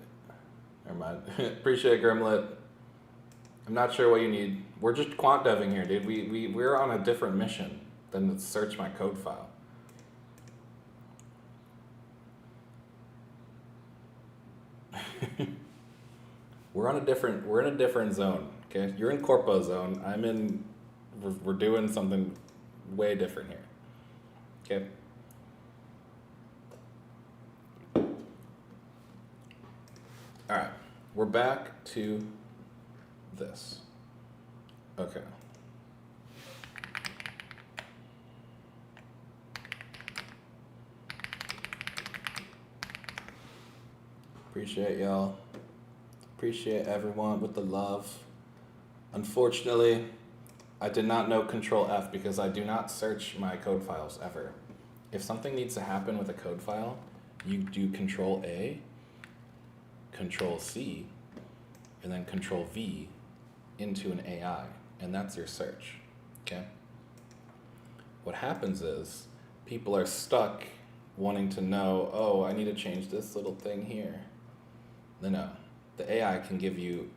Never mind. Appreciate it, Grimlet. I'm not sure what you need. We're just quant deving here, dude. We're on a different mission than to search my code file. We're in a different zone. Okay, you're in corpo zone. We're doing something way different here. Okay. All right, we're back to this. Okay. Appreciate y'all. Appreciate everyone with the love. Unfortunately, I did not know Control F because I do not search my code files ever. If something needs to happen with a code file, you do Control A, Control C, and then Control V into an AI, and that's your search, okay? What happens is people are stuck wanting to know, oh, I need to change this little thing here. No. The AI can give you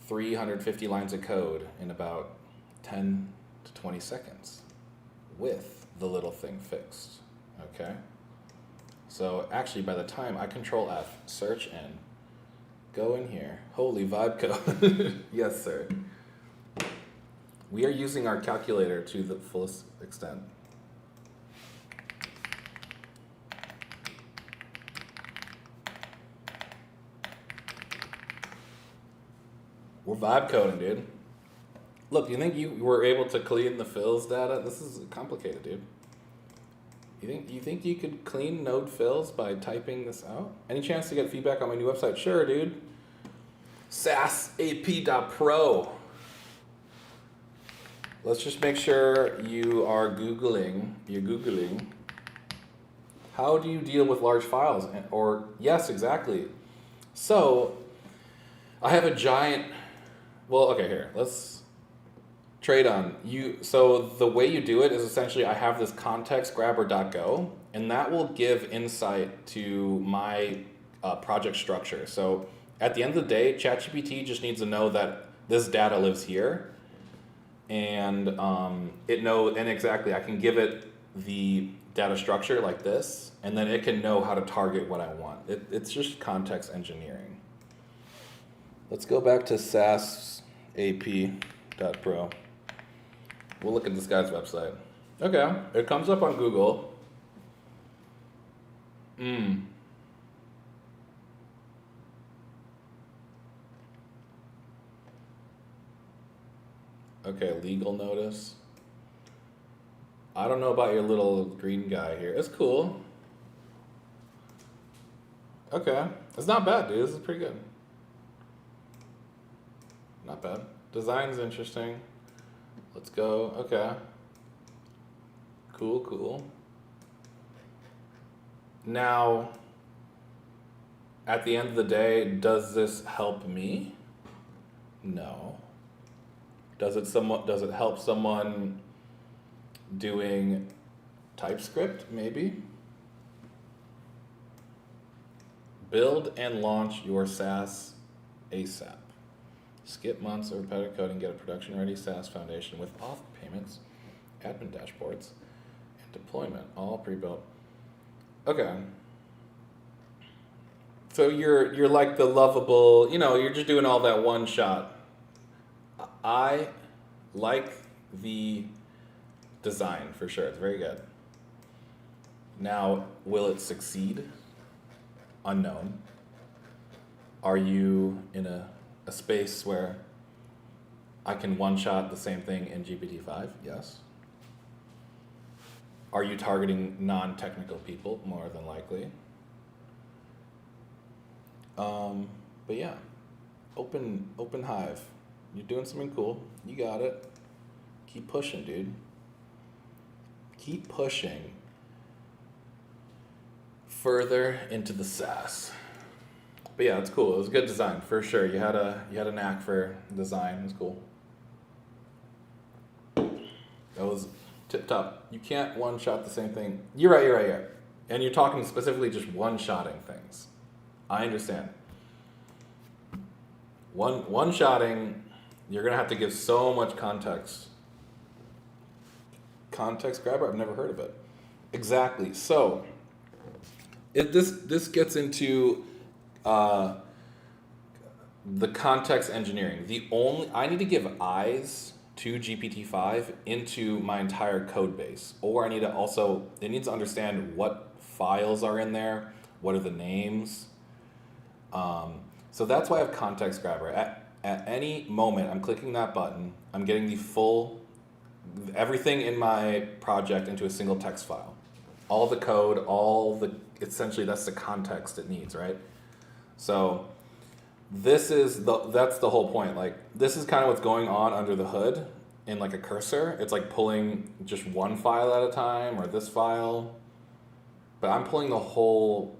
350 lines of code in about 10 to 20 seconds with the little thing fixed, okay? So actually, by the time I Control F, search in, Go in here. Holy vibe code. Yes, sir. We are using our calculator to the fullest extent. We're vibe coding, dude. Look, you think you were able to clean the fills data? This is complicated, dude. You think you could clean node fills by typing this out? Any chance to get feedback on my new website? Sure, dude. sasap.pro. Let's just make sure you are Googling. You're Googling. How do you deal with large files? Or yes, exactly. So I have a giant. Well, okay, here. Let's trade on you. So the way you do it is essentially I have this context grabber.go, and that will give insight to my project structure. So at the end of the day, ChatGPT just needs to know that this data lives here, and exactly I can give it the data structure like this, and then it can know how to target what I want. It's just context engineering. Let's go back to sasap.pro. We'll look at this guy's website. Okay, it comes up on Google. Okay, legal notice. I don't know about your little green guy here. It's cool. Okay, it's not bad, dude. This is pretty good. Not bad. Design's interesting. Let's go. Okay. Cool, cool. Now, at the end of the day, does this help me? No. Does it help someone doing TypeScript? Maybe. Build and launch your SaaS ASAP. Skip months of repetitive coding, get a production-ready SaaS foundation with auth payments, admin dashboards, and deployment, all pre-built. Okay. So you're like the lovable, you're just doing all that one shot. I like the design for sure. It's very good. Now, will it succeed? Unknown. Are you in a space where I can one-shot the same thing in GPT-5? Yes. Are you targeting non-technical people? More than likely. But yeah, open hive. You're doing something cool. You got it. Keep pushing, dude. Keep pushing further into the SaaS. But yeah, it's cool. It was a good design for sure. You had a knack for design. It was cool. That was tip top. You can't one shot the same thing. You're right. And you're talking specifically just one shotting things. I understand. One shotting, you're gonna have to give so much context. Context grabber? I've never heard of it. Exactly. So this gets into the context engineering. I need to give eyes to GPT-5 into my entire code base, or it needs to understand what files are in there, what are the names. So that's why I have context grabber. At any moment, I'm clicking that button, I'm getting everything in my project into a single text file. All the code, essentially that's the context it needs, right? So that's the whole point. Like, this is kind of what's going on under the hood in like a cursor. It's like pulling just one file at a time, or this file. But I'm pulling the whole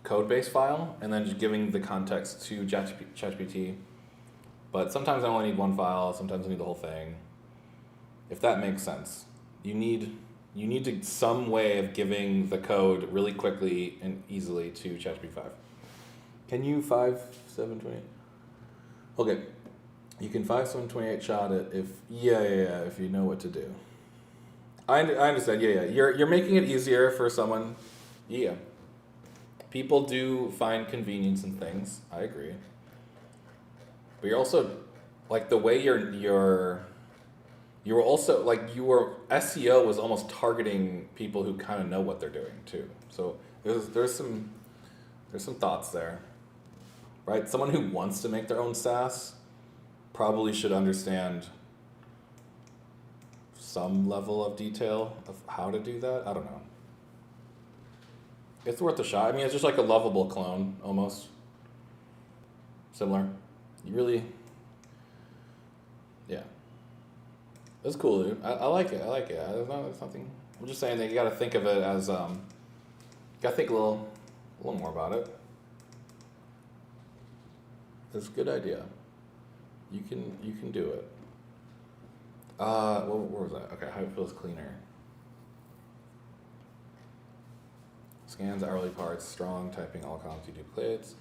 code base file and then just giving the context to ChatGPT. But sometimes I only need one file, sometimes I need the whole thing. If that makes sense. You need some way of giving the code really quickly and easily to ChatGPT-5. Can you 5.7.28? Okay, you can 5.7.28 shot it if you know what to do. I understand. Yeah. You're making it easier for someone. Yeah. People do find convenience in things. I agree. But you're also like the way you were also like your SEO was almost targeting people who kind of know what they're doing too. So there's some thoughts there, right? Someone who wants to make their own SaaS probably should understand some level of detail of how to do that. I don't know. It's worth a shot. I mean, it's just like a lovable clone almost. Similar. You really, yeah. It's cool, dude. I like it. I like it. There's nothing. I'm just saying that you got to think of it as got to think a little more about it. It's a good idea. You can do it. Where was that? Okay, how it feels cleaner. Scans hourly parts, strong, typing all columns, duplicates,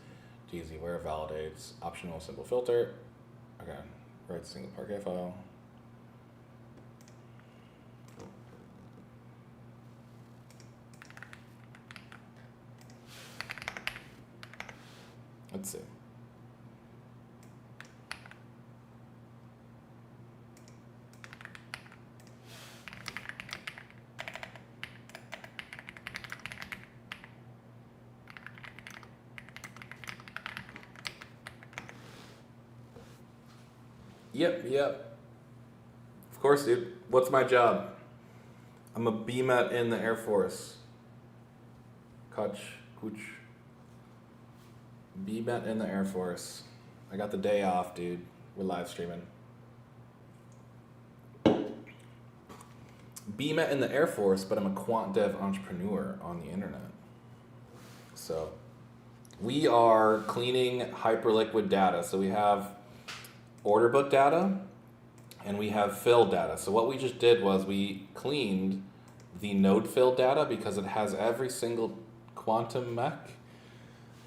easy where validates, optional simple filter. Okay, write single Parquet file. Let's see. Yep. Of course, dude. What's my job? I'm a BMET in the Air Force. Kuch. BMET in the Air Force. I got the day off, dude. We're live streaming. BMET in the Air Force, but I'm a quant dev entrepreneur on the internet. So we are cleaning hyperliquid data. So we have order book data and we have fill data. So what we just did was we cleaned the node fill data because it has every single quantum mech.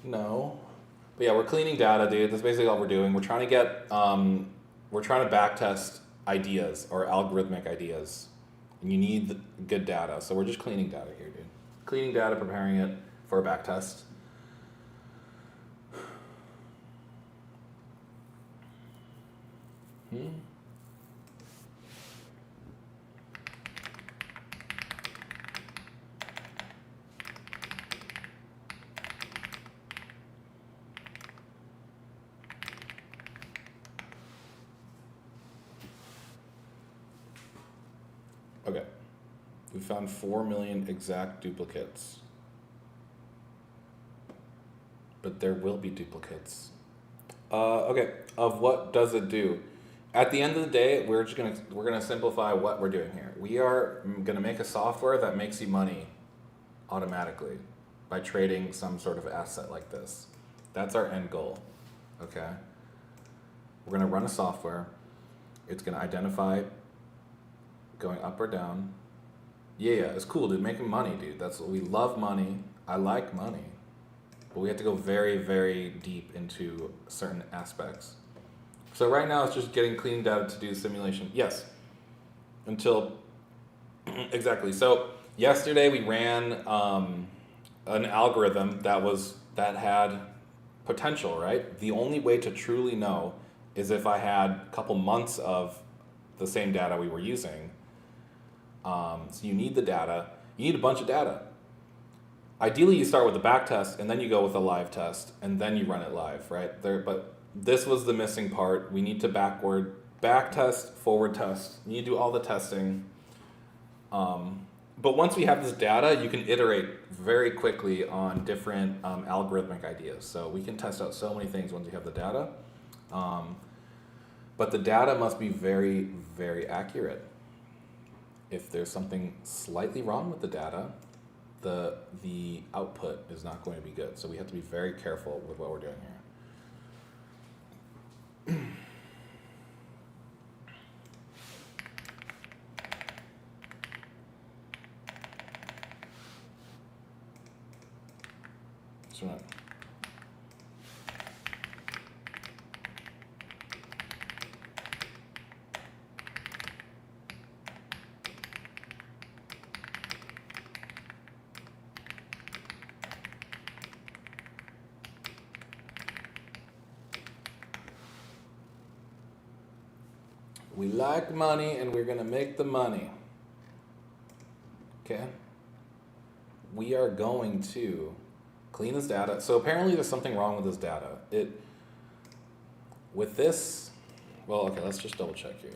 No. But yeah, we're cleaning data, dude. That's basically all we're doing. We're trying to backtest ideas or algorithmic ideas. And you need good data. So we're just cleaning data here, dude. Cleaning data, preparing it for a backtest. Okay. We found 4 million exact duplicates. But there will be duplicates. Okay. Of what does it do? At the end of the day, we're gonna simplify what we're doing here. We are gonna make a software that makes you money automatically by trading some sort of asset like this. That's our end goal. Okay. We're gonna run a software. It's gonna identify going up or down. Yeah, it's cool, dude. Making money, dude. That's what we love. Money. I like money, but we have to go very, very deep into certain aspects. So right now it's just getting clean data to do simulation. Yes. Until exactly. So yesterday we ran an algorithm that had potential, right? The only way to truly know is if I had a couple months of the same data we were using. So you need the data. You need a bunch of data. Ideally, you start with a backtest, and then you go with a live test, and then you run it live, right? But this was the missing part. We need to backtest, forward test. You need to do all the testing. But once we have this data, you can iterate very quickly on different algorithmic ideas. So we can test out so many things once we have the data. But the data must be very, very accurate. If there's something slightly wrong with the data, the output is not going to be good. So we have to be very careful with what we're doing here. So We like money and we're gonna make the money. Okay? We are going to clean this data. So apparently there's something wrong with this data. With this, well, okay, let's just double check here.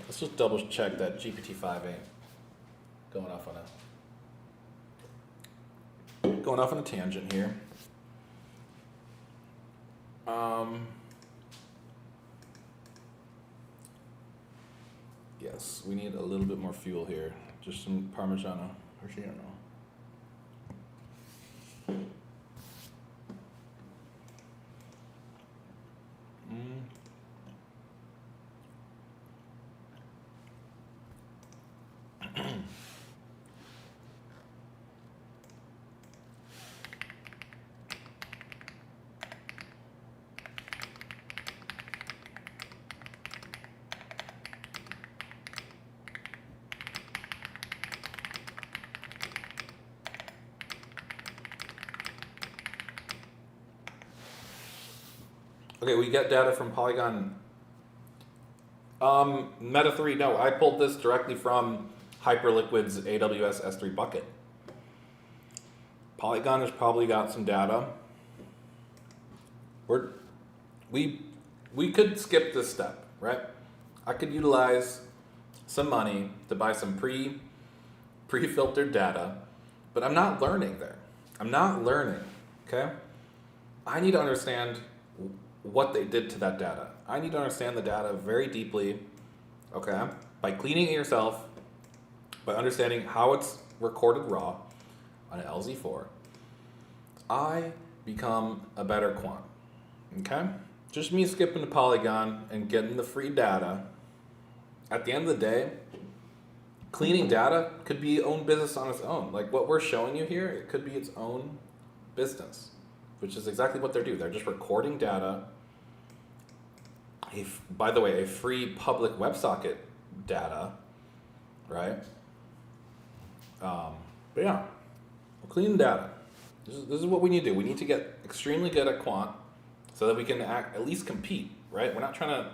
Let's just double check that GPT-5 ain't going off on a tangent here. Yes, we need a little bit more fuel here. Just some Parmigiano Reggiano. Okay, we get data from Polygon. Meta 3, no, I pulled this directly from Hyperliquid's AWS S3 bucket. Polygon has probably got some data. We could skip this step, right? I could utilize some money to buy some pre-filtered data, but I'm not learning there. I'm not learning, okay? I need to understand what they did to that data. I need to understand the data very deeply, okay? By cleaning it yourself, by understanding how it's recorded raw on an LZ4, I become a better quant, okay? Just me skipping to Polygon and getting the free data. At the end of the day, cleaning data could be own business on its own. Like what we're showing you here, it could be its own business, which is exactly what they're doing. They're just recording data. By the way, a free public WebSocket data, right? But yeah, clean data. This is what we need to do. We need to get extremely good at quant so that we can at least compete, right? We're not trying to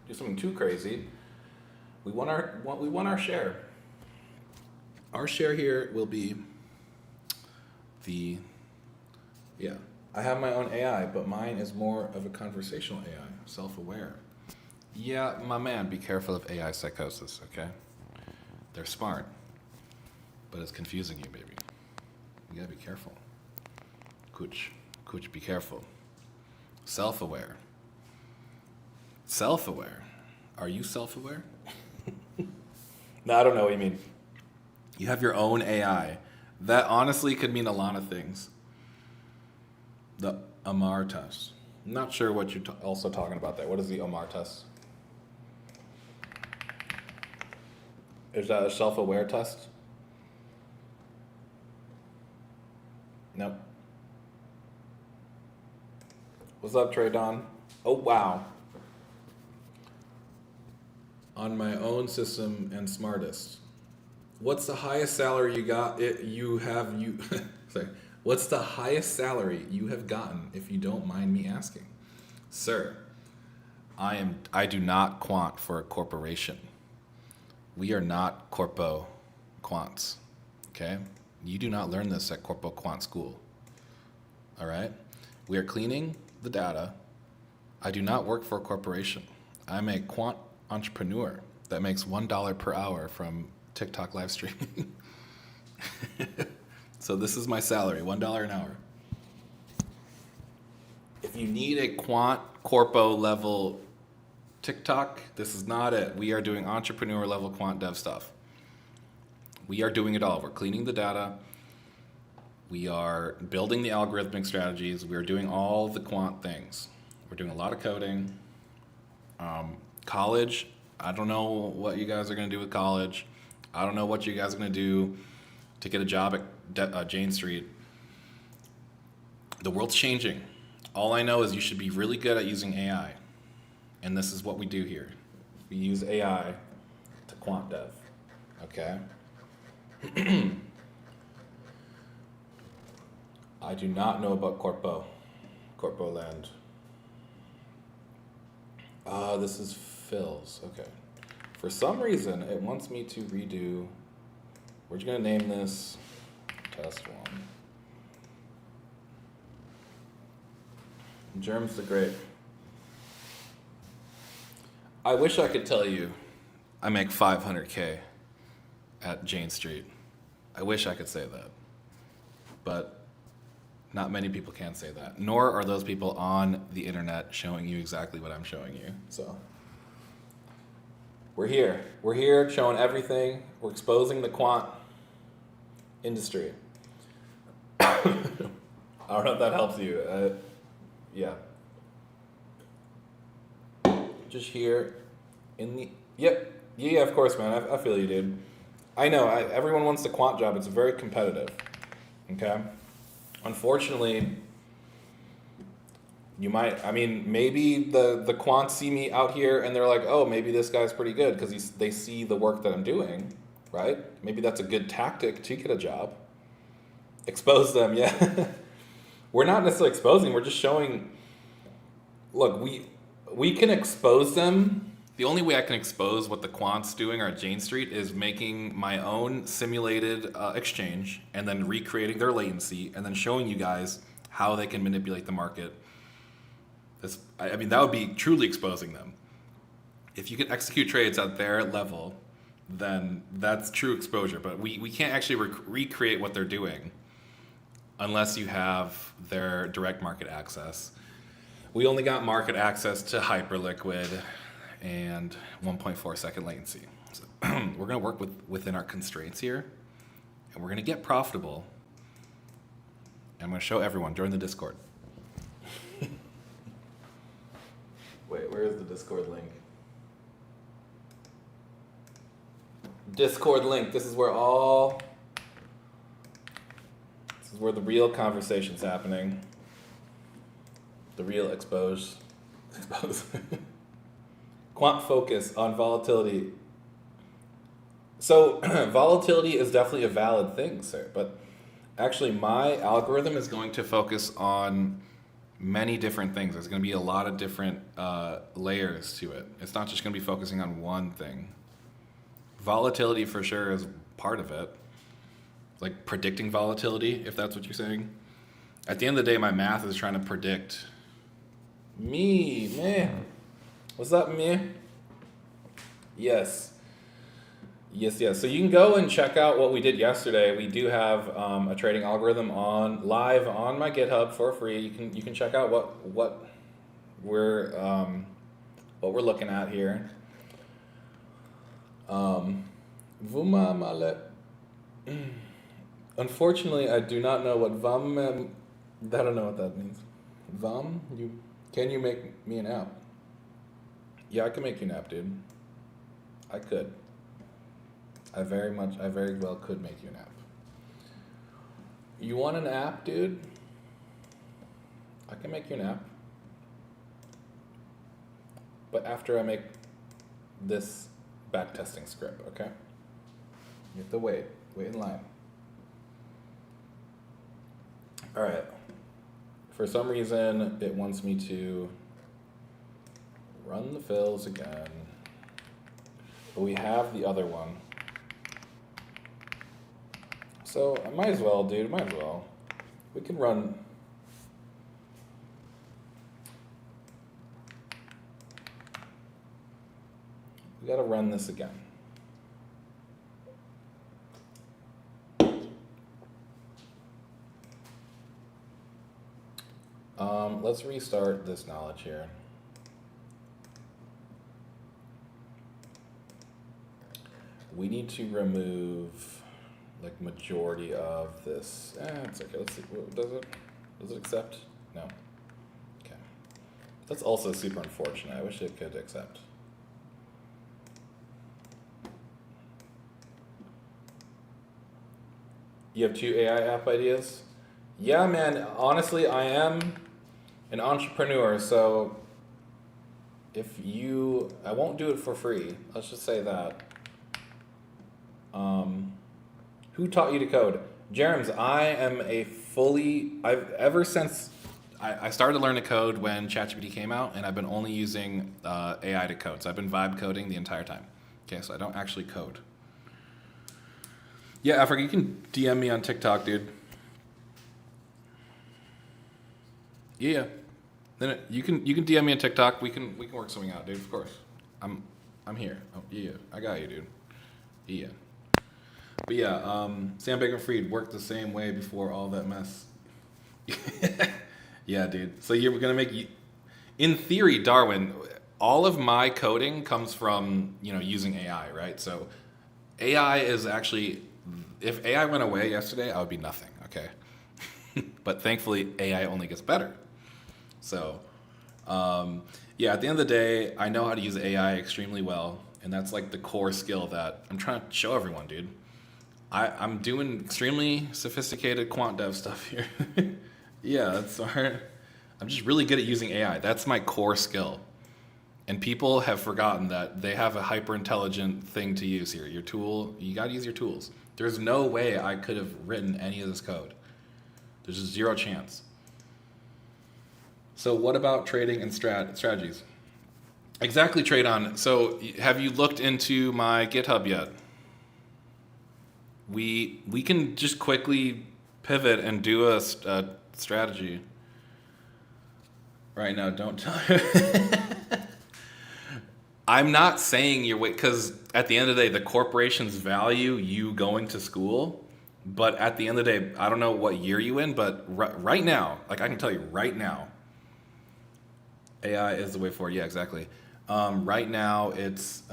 do something too crazy. We want our share. Our share here will be I have my own AI, but mine is more of a conversational AI, self-aware. Yeah, my man, be careful of AI psychosis, okay? They're smart, but it's confusing you, baby. You gotta be careful. Kuch, be careful. Self-aware. Self-aware? Are you self-aware? No, I don't know what you mean. You have your own AI. That honestly could mean a lot of things. The Omar test. I'm not sure what you're also talking about there. What is the Omar test? Is that a self-aware test? Nope. What's up, Trey Don? Oh, wow. On my own system and smartest. What's the highest salary you got? Sorry. What's the highest salary you have gotten, if you don't mind me asking? Sir, I do not quant for a corporation. We are not corpo quants, okay? You do not learn this at corpo quant school, all right? We are cleaning the data. I do not work for a corporation. I'm a quant entrepreneur that makes $1 per hour from TikTok live streaming. So this is my salary, $1 an hour. If you need a quant corpo level TikTok, this is not it. We are doing entrepreneur level quant dev stuff. We are doing it all. We're cleaning the data. We are building the algorithmic strategies. We are doing all the quant things. We're doing a lot of coding. College, I don't know what you guys are going to do with college. I don't know what you guys are going to do to get a job at Jane Street. The world's changing. All I know is you should be really good at using AI. And this is what we do here. We use AI to quant dev, okay? I do not know about Corpo land. This is Phil's. Okay. For some reason, it wants me to redo. We're just gonna name this test 1. Germs the Great. I wish I could tell you I make 500K at Jane Street. I wish I could say that. But not many people can say that. Nor are those people on the internet showing you exactly what I'm showing you. So we're here. We're here showing everything. We're exposing the quant industry. I don't know if that helps you. Yeah. Just here in the... Yep. Yeah, of course, man. I feel you, dude. I know. Everyone wants the quant job. It's very competitive. Okay? Unfortunately, you might... I mean, maybe the quants see me out here and they're like, oh, maybe this guy's pretty good because they see the work that I'm doing, right? Maybe that's a good tactic to get a job. Expose them, yeah. We're not necessarily exposing. We're just showing... Look, we can expose them. The only way I can expose what the quant's doing at Jane Street is making my own simulated exchange and then recreating their latency and then showing you guys how they can manipulate the market. I mean, that would be truly exposing them. If you can execute trades at their level, then that's true exposure. But we can't actually recreate what they're doing unless you have their direct market access. We only got market access to Hyperliquid and 1.4 second latency. So we're gonna work within our constraints here, and we're gonna get profitable. And I'm gonna show everyone. Join the Discord. Wait, where is the Discord link? Discord link. This is where the real conversation's happening. The real expose. Quant focus on volatility. So volatility is definitely a valid thing, sir. But actually, my algorithm is going to focus on many different things. There's going to be a lot of different layers to it. It's not just going to be focusing on one thing. Volatility for sure is part of it. Like predicting volatility, if that's what you're saying. At the end of the day, my math is trying to predict me. What's up, me? Yes. So you can go and check out what we did yesterday. We do have a trading algorithm live on my GitHub for free. You can check out what we're looking at here. Vuma male. Unfortunately, I do not know what vam. I don't know what that means. Vam? Can you make me an app? Yeah, I can make you an app, dude. I could. I very well could make you an app. You want an app, dude? I can make you an app. But after I make this backtesting script, okay? You have to wait in line. All right. For some reason, it wants me to run the fills again. But we have the other one. So I might as well, dude. Might as well. We can run. We gotta run this again. Let's restart this knowledge here. We need to remove like majority of this. It's okay. Let's see. Does it accept? No. Okay. That's also super unfortunate. I wish it could accept. You have 2 AI app ideas? Yeah, man. Honestly, I am an entrepreneur, so I won't do it for free. Let's just say that. Who taught you to code? Jerem's, I've ever since I started to learn to code when ChatGPT came out, and I've been only using AI to code. So I've been vibe coding the entire time. Okay, so I don't actually code. Yeah, Africa, you can DM me on TikTok, dude. Yeah. Then you can DM me on TikTok. We can work something out, dude. Of course. I'm here. Oh yeah, I got you, dude. Yeah. But yeah, Sam Bankman-Fried worked the same way before all that mess. Yeah, dude. So you're gonna make, in theory, Darwin. All of my coding comes from using AI, right? So AI is actually, if AI went away yesterday, I would be nothing. Okay. But thankfully, AI only gets better. So, yeah, at the end of the day, I know how to use AI extremely well, and that's like the core skill that I'm trying to show everyone, dude. I'm doing extremely sophisticated quant dev stuff here. Yeah, that's hard. I'm just really good at using AI. That's my core skill. And people have forgotten that they have a hyper intelligent thing to use here. Your tool, you got to use your tools. There's no way I could have written any of this code. There's just zero chance. So what about trading and strategies? Exactly, Trade On. So have you looked into my GitHub yet? We can just quickly pivot and do a strategy. Right now, don't tell I'm not saying your way, because at the end of the day, the corporations value you going to school. But at the end of the day, I don't know what year you in, but right now, like I can tell you right now, AI is the way forward. Yeah, exactly. Right now, it's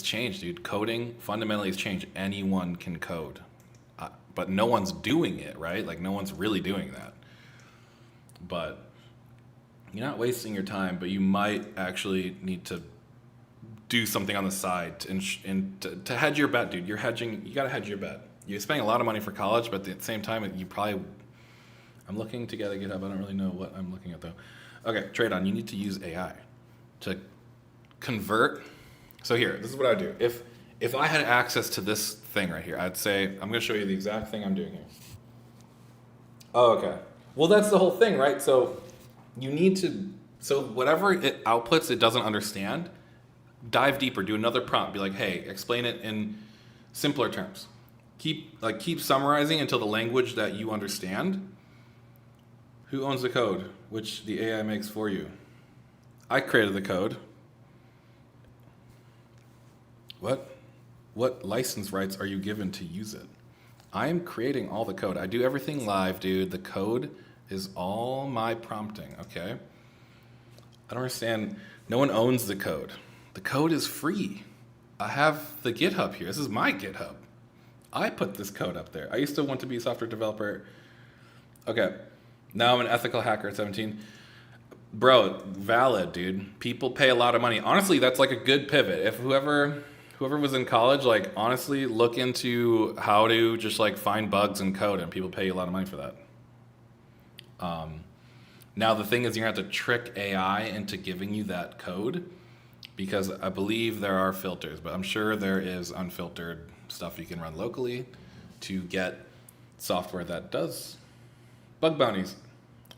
changed, dude. Coding fundamentally has changed. Anyone can code, but no one's doing it, right? Like no one's really doing that. But you're not wasting your time, but you might actually need to do something on the side and to hedge your bet, dude. You're hedging. You gotta hedge your bet. You're spending a lot of money for college, but at the same time, you probably. I'm looking to get a GitHub. I don't really know what I'm looking at though. Okay, Trade On. You need to use AI to convert. So here, this is what I would do. If I had access to this thing right here, I'd say I'm gonna show you the exact thing I'm doing here. Oh, okay. Well, that's the whole thing, right? So you need to. So whatever it outputs, it doesn't understand. Dive deeper. Do another prompt. Be like, hey, explain it in simpler terms. Keep summarizing until the language that you understand. Who owns the code? Which the AI makes for you. I created the code. What license rights are you given to use it? I am creating all the code. I do everything live, dude. The code is all my prompting, okay? I don't understand. No one owns the code. The code is free. I have the GitHub here. This is my GitHub. I put this code up there. I used to want to be a software developer. Okay. Now I'm an ethical hacker at 17. Bro, valid, dude. People pay a lot of money. Honestly, that's like a good pivot. If whoever was in college, like honestly, look into how to just like find bugs in code, and people pay you a lot of money for that. Now the thing is, you're gonna have to trick AI into giving you that code, because I believe there are filters, but I'm sure there is unfiltered stuff you can run locally to get software that does. Bug bounties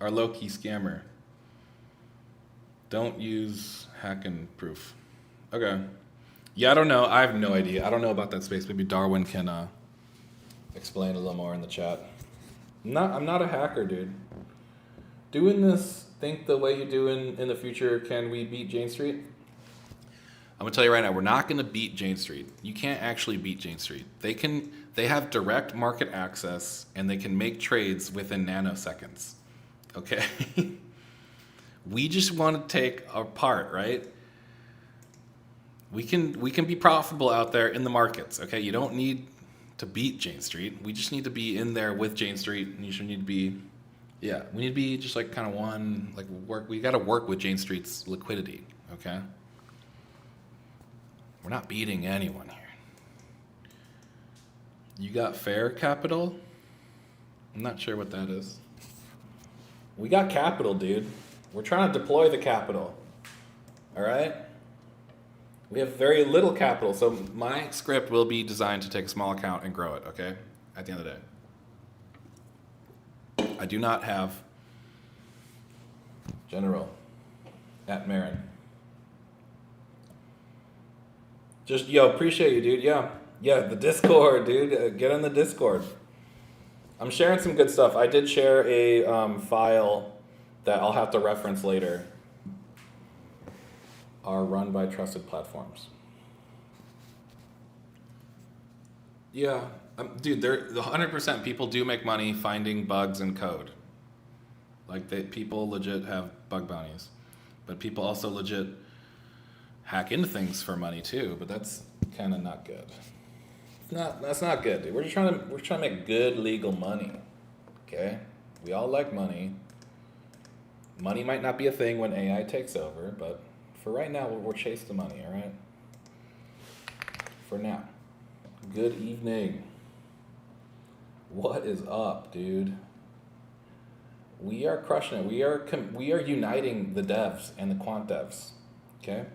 are low-key scammer. Don't use hacking proof. Okay. Yeah, I don't know. I have no idea. I don't know about that space. Maybe Darwin can explain a little more in the chat. I'm not a hacker, dude. Doing this, think the way you do in the future, can we beat Jane Street? I'm gonna tell you right now, we're not gonna beat Jane Street. You can't actually beat Jane Street. They have direct market access, and they can make trades within nanoseconds. Okay? We just want to take our part, right? We can be profitable out there in the markets, okay? You don't need to beat Jane Street. We just need to be in there with Jane Street, and you should need to be, yeah, we need to be just like kind of one, like work. We got to work with Jane Street's liquidity, okay? We're not beating anyone here. You got fair capital? I'm not sure what that is. We got capital, dude. We're trying to deploy the capital. All right? We have very little capital, so my script will be designed to take a small account and grow it, okay? At the end of the day. I do not have General at Marin. Just, yo, appreciate you, dude. Yeah, the Discord, dude. Get in the Discord. I'm sharing some good stuff. I did share a file that I'll have to reference later. Are run by trusted platforms. Yeah, dude, 100% people do make money finding bugs in code. Like, people legit have bug bounties. But people also legit hack into things for money too, but that's kind of not good. That's not good, dude. We're trying to make good legal money. Okay? We all like money. Money might not be a thing when AI takes over, but for right now, we'll chase the money, all right? For now. Good evening. What is up, dude? We are crushing it. We are uniting the devs and the quant devs. Okay?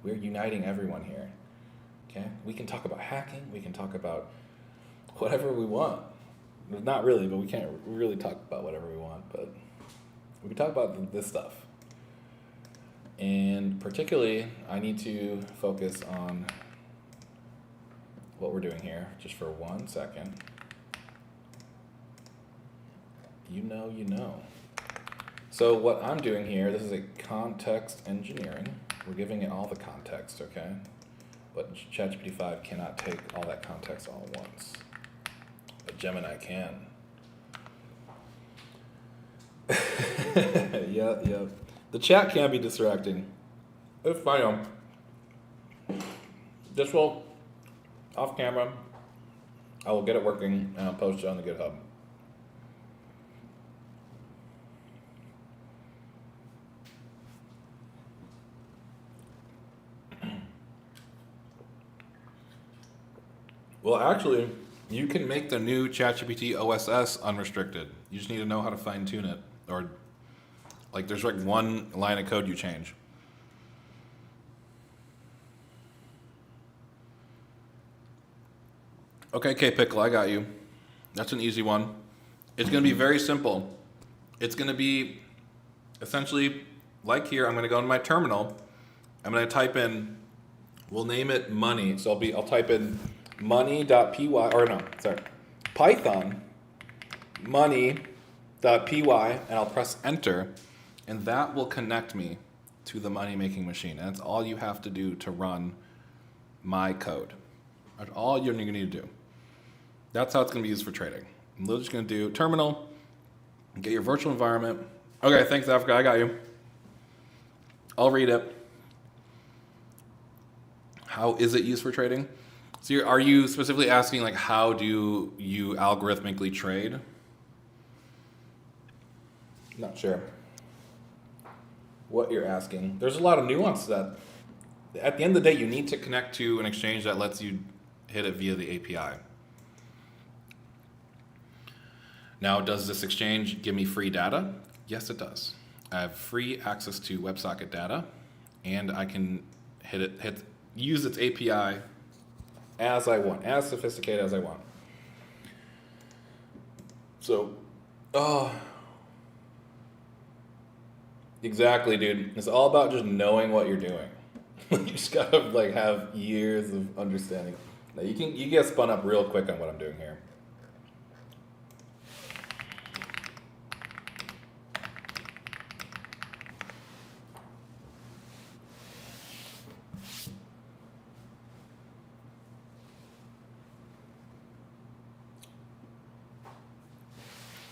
We're uniting everyone here. Okay? We can talk about hacking. We can talk about whatever we want. Not really, but we can't really talk about whatever we want. But we can talk about this stuff. And particularly, I need to focus on what we're doing here, just for 1 second. You know. So what I'm doing here, this is a context engineering. We're giving it all the context, okay? But ChatGPT 5 cannot take all that context all at once. But Gemini can. Yeah. The chat can be distracting. It's fine. This will, off camera, I will get it working and I'll post it on the GitHub. Well, actually, you can make the new ChatGPT OSS unrestricted. You just need to know how to fine tune it. Or, like, there's like one line of code you change. Okay, K-Pickle, I got you. That's an easy one. It's going to be very simple. It's going to be essentially, like here, I'm going to go into my terminal. I'm going to type in, we'll name it money. So I'll type in money.py, Python money.py, and I'll press enter, and that will connect me to the money-making machine. And that's all you have to do to run my code. That's all you're going to need to do. That's how it's going to be used for trading. I'm literally just going to do terminal, get your virtual environment. Okay, thanks, Africa. I got you. I'll read it. How is it used for trading? So are you specifically asking, like, how do you algorithmically trade? Not sure what you're asking. There's a lot of nuance to that. At the end of the day, you need to connect to an exchange that lets you hit it via the API. Now, does this exchange give me free data? Yes, it does. I have free access to WebSocket data, and I can use its API as I want, as sophisticated as I want. So, exactly, dude. It's all about just knowing what you're doing. You just gotta have years of understanding. Now, you get spun up real quick on what I'm doing here.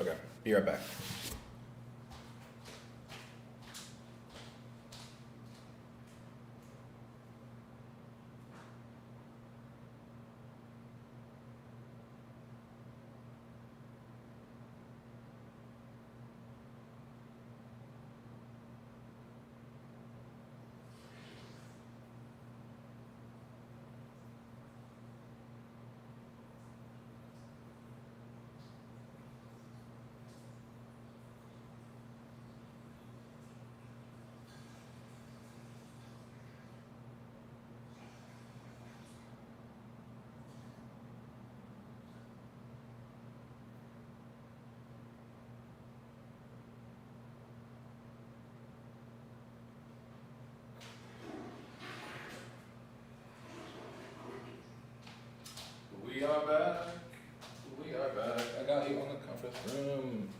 Okay, be right back.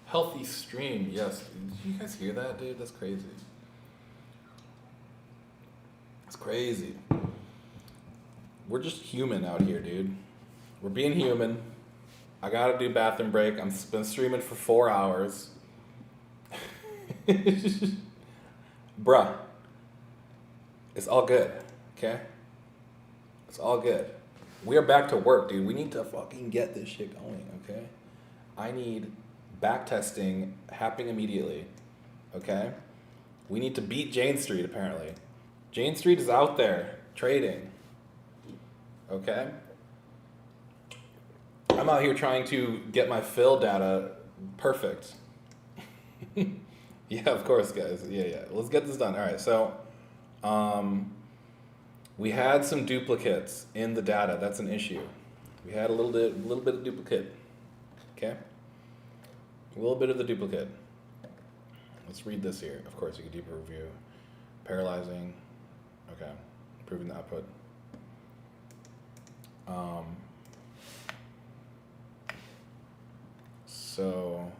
Healthy stream, yes. Did you guys hear that, dude? That's crazy. It's crazy. We're just human out here, dude. We're being human. I gotta do bathroom break. I'm been streaming for 4 hours. Bruh. It's all good, okay? It's all good. We are back to work, dude. We need to fucking get this shit going, okay? I need backtesting happening immediately, okay? We need to beat Jane Street, apparently. Jane Street is out there trading, okay? I'm out here trying to get my fill data perfect. Yeah, of course, guys. Yeah. Let's get this done. All right, so we had some duplicates in the data. That's an issue. We had a little bit of duplicate. Okay? A little bit of the duplicate. Let's read this here. Of course, you can deeper review. Paralyzing. Okay. Improving the output. So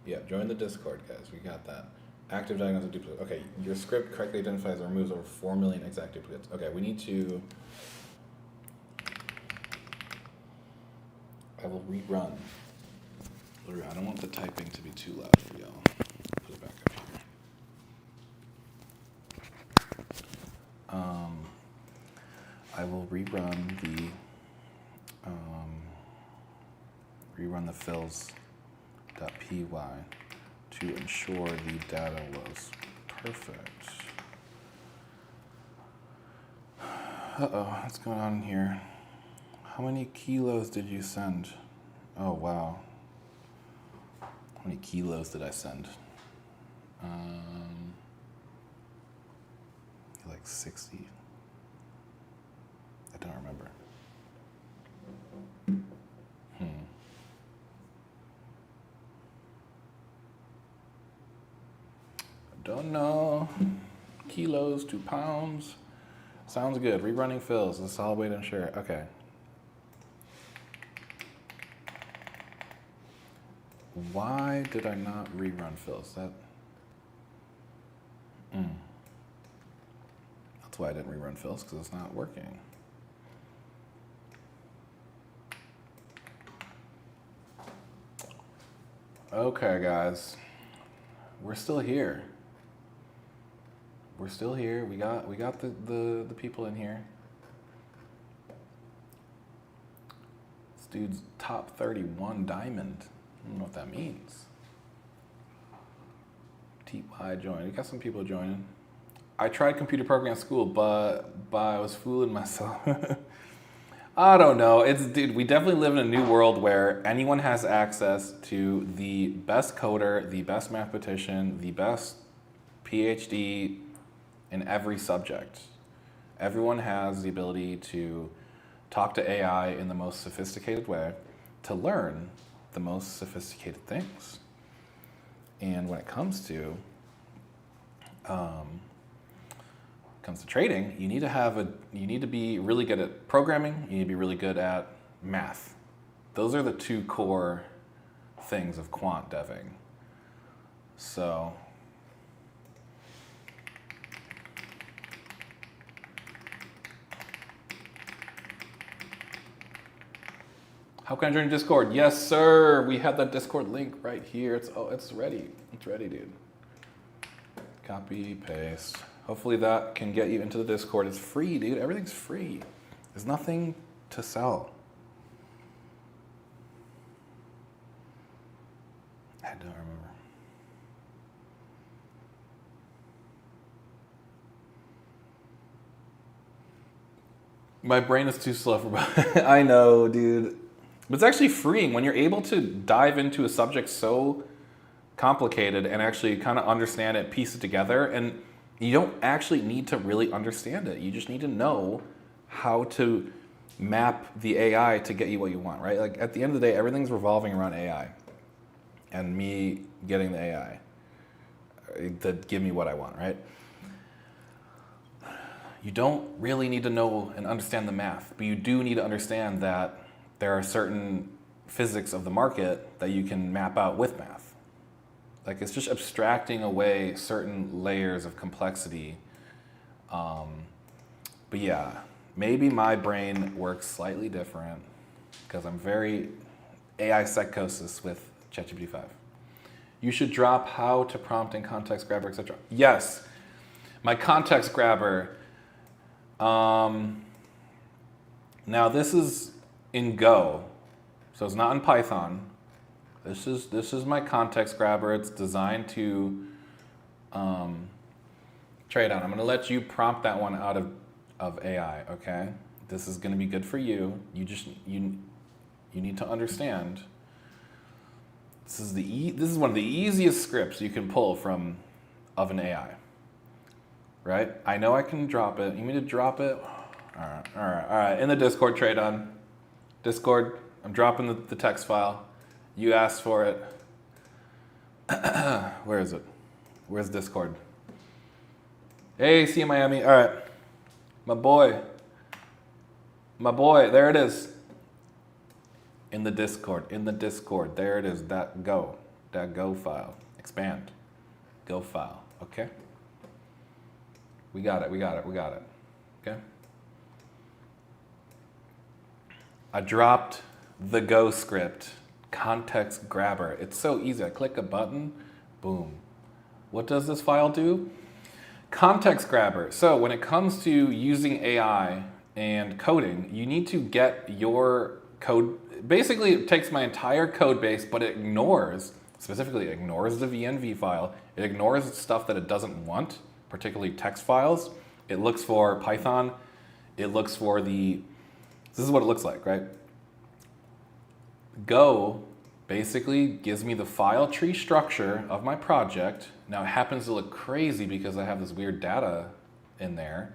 yeah, join the Discord, guys. We got that. Active diagnosis of duplicate. Okay, your script correctly identifies and removes over 4 million exact duplicates. Okay, we need to. I will rerun. I don't want the typing to be too loud for y'all. Put it back up here. I will rerun the fills.py to ensure the data was perfect. Uh-oh, what's going on here? How many kilos did you send? Oh, wow. How many kilos did I send? Like 60. I don't remember. Don't know. Kilos to pounds. Sounds good. Rerunning fills is a solid way to ensure. Okay. Why did I not rerun fills? That's why I didn't rerun fills, because it's not working. Okay, guys. We're still here. We're still here. We got the people in here. This dude's top 31 diamond. I don't know what that means. TY join. We got some people joining. I tried computer program school, but I was fooling myself. I don't know. Dude, we definitely live in a new world where anyone has access to the best coder, the best mathematician, the best PhD in every subject. Everyone has the ability to talk to AI in the most sophisticated way, to learn the most sophisticated things. And when it comes to trading, you need to be really good at programming, you need to be really good at math. Those are the two core things of quant deving. So how can I join Discord? Yes, sir. We have that Discord link right here. It's ready. It's ready, dude. Copy, paste. Hopefully that can get you into the Discord. It's free, dude. Everything's free. There's nothing to sell. I don't remember. My brain is too slow for I know, dude. But it's actually freeing when you're able to dive into a subject so complicated and actually kind of understand it, piece it together, and you don't actually need to really understand it. You just need to know how to map the AI to get you what you want, right? Like at the end of the day, everything's revolving around AI and me getting the AI to give me what I want, right? You don't really need to know and understand the math, but you do need to understand that there are certain physics of the market that you can map out with math. Like it's just abstracting away certain layers of complexity. But yeah, maybe my brain works slightly different because I'm very AI psychosis with ChatGPT 5. You should drop how to prompt and context grabber, etc. Yes, my context grabber. Now this is in Go, so it's not in Python. This is my context grabber. It's designed to trade on. I'm gonna let you prompt that one out of AI. Okay, this is gonna be good for you. You need to understand. This is one of the easiest scripts you can pull of an AI. Right? I know I can drop it. You need me to drop it? All right. In the Discord, trade on. Discord, I'm dropping the text file. You asked for it. Where is it? Where's Discord? Hey, see you, Miami. All right. My boy, there it is. In the Discord, there it is, that Go file, expand, Go file, okay? We got it, okay? I dropped the Go script, context grabber. It's so easy, I click a button, boom. What does this file do? Context grabber. So when it comes to using AI and coding, you need to get your code. Basically, it takes my entire code base, but it specifically ignores the VNV file. It ignores stuff that it doesn't want, particularly text files. It looks for Python. It looks for this is what it looks like, right? Go basically gives me the file tree structure of my project. Now it happens to look crazy because I have this weird data in there.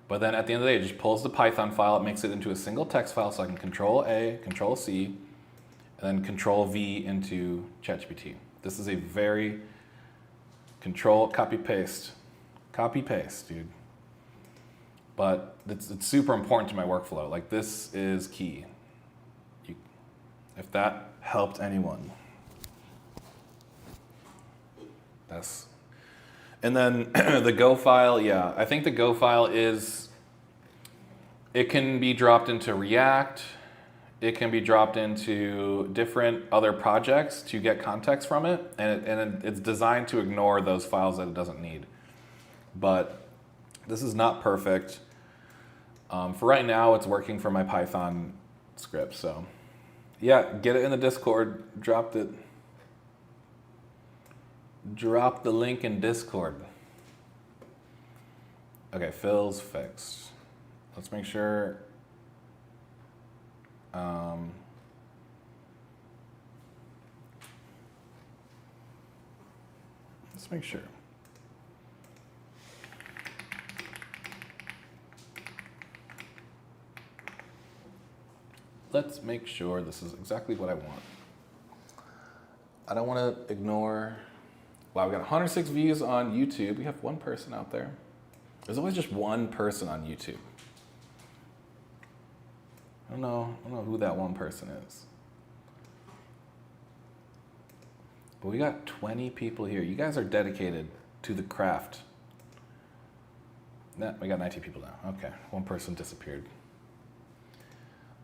But then at the end of the day, it just pulls the Python file, it makes it into a single text file so I can Control A, Control C, and then Control V into ChatGPT. This is a very copy paste, dude. But it's super important to my workflow. Like this is key. If that helped anyone. And then the Go file, yeah. I think the Go file it can be dropped into React. It can be dropped into different other projects to get context from it. And it's designed to ignore those files that it doesn't need. But this is not perfect. For right now, it's working for my Python script. So yeah, get it in the Discord, dropped it. Drop the link in Discord. Okay, Phil's fixed. Let's make sure. Let's make sure. Let's make sure this is exactly what I want. I don't want to ignore. Wow, we got 106 views on YouTube. We have one person out there. There's always just one person on YouTube. I don't know who that one person is. But we got 20 people here. You guys are dedicated to the craft. Nah, we got 19 people now. Okay, one person disappeared.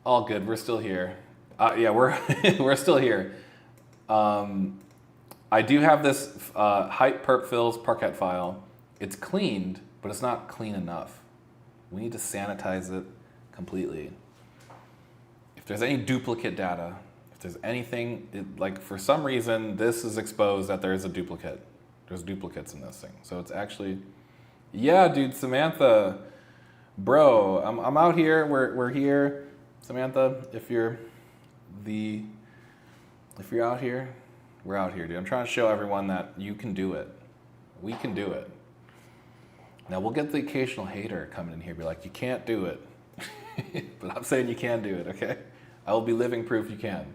All good, we're still here. Yeah, we're still here. I do have this height perp fills parquet file. It's cleaned, but it's not clean enough. We need to sanitize it completely. If there's any duplicate data, if there's anything, like for some reason, this is exposed that there is a duplicate. There's duplicates in this thing. So it's actually, yeah, dude, Samantha, bro, I'm out here, we're here. Samantha, if you're out here, we're out here, dude. I'm trying to show everyone that you can do it. We can do it. Now we'll get the occasional hater coming in here, be like, you can't do it. But I'm saying you can do it, okay? I will be living proof you can.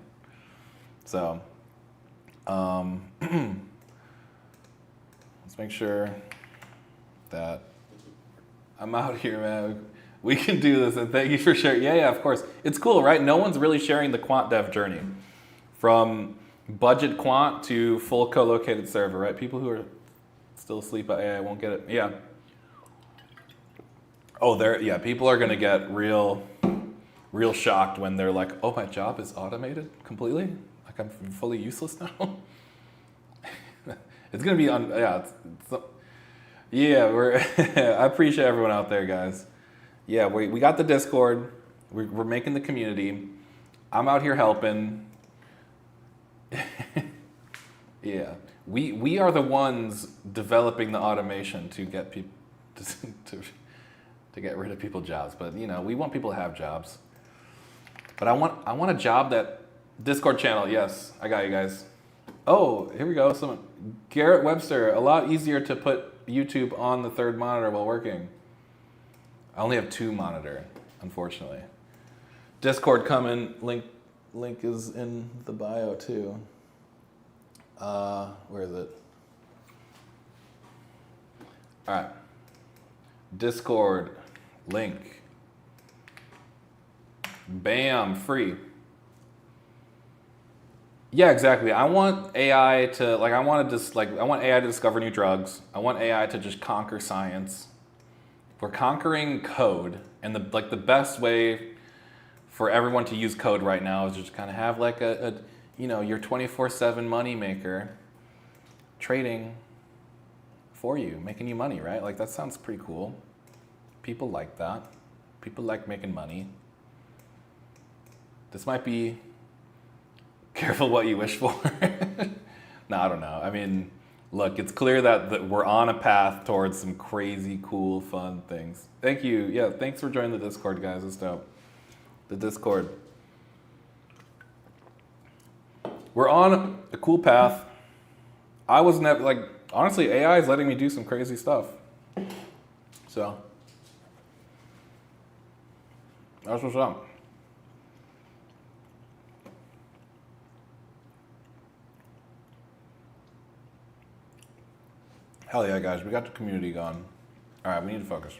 So, let's make sure that I'm out here, man. We can do this, and thank you for sharing. Yeah, of course. It's cool, right? No one's really sharing the quant dev journey from budget quant to full co-located server, right? People who are still asleep at AI won't get it. Yeah. Oh, people are gonna get real shocked when they're like, oh, my job is automated completely? Like I'm fully useless now? It's gonna be we're I appreciate everyone out there, guys. Yeah, we got the Discord. We're making the community. I'm out here helping. Yeah, we are the ones developing the automation to get people to get rid of people's jobs. But we want people to have jobs. But I want a job that Discord channel. Yes, I got you guys. Oh, here we go. Someone Garrett Webster. A lot easier to put YouTube on the third monitor while working. I only have 2 monitor, unfortunately. Discord coming. Link is in the bio too. Where is it? All right. Discord link. Bam, free. Yeah, exactly. I want AI to I want AI to discover new drugs. I want AI to just conquer science. We're conquering code, and the best way for everyone to use code right now is just kind of have like your 24/7 money maker trading for you, making you money, right? Like that sounds pretty cool. People like that. People like making money. This might be careful what you wish for. No, I don't know. I mean, look, it's clear that we're on a path towards some crazy, cool, fun things. Thank you. Yeah, thanks for joining the Discord, guys. It's dope. The Discord. We're on a cool path. I was never, honestly, AI is letting me do some crazy stuff. So, that's what's up. Hell yeah, guys. We got the community going. All right, we need to focus.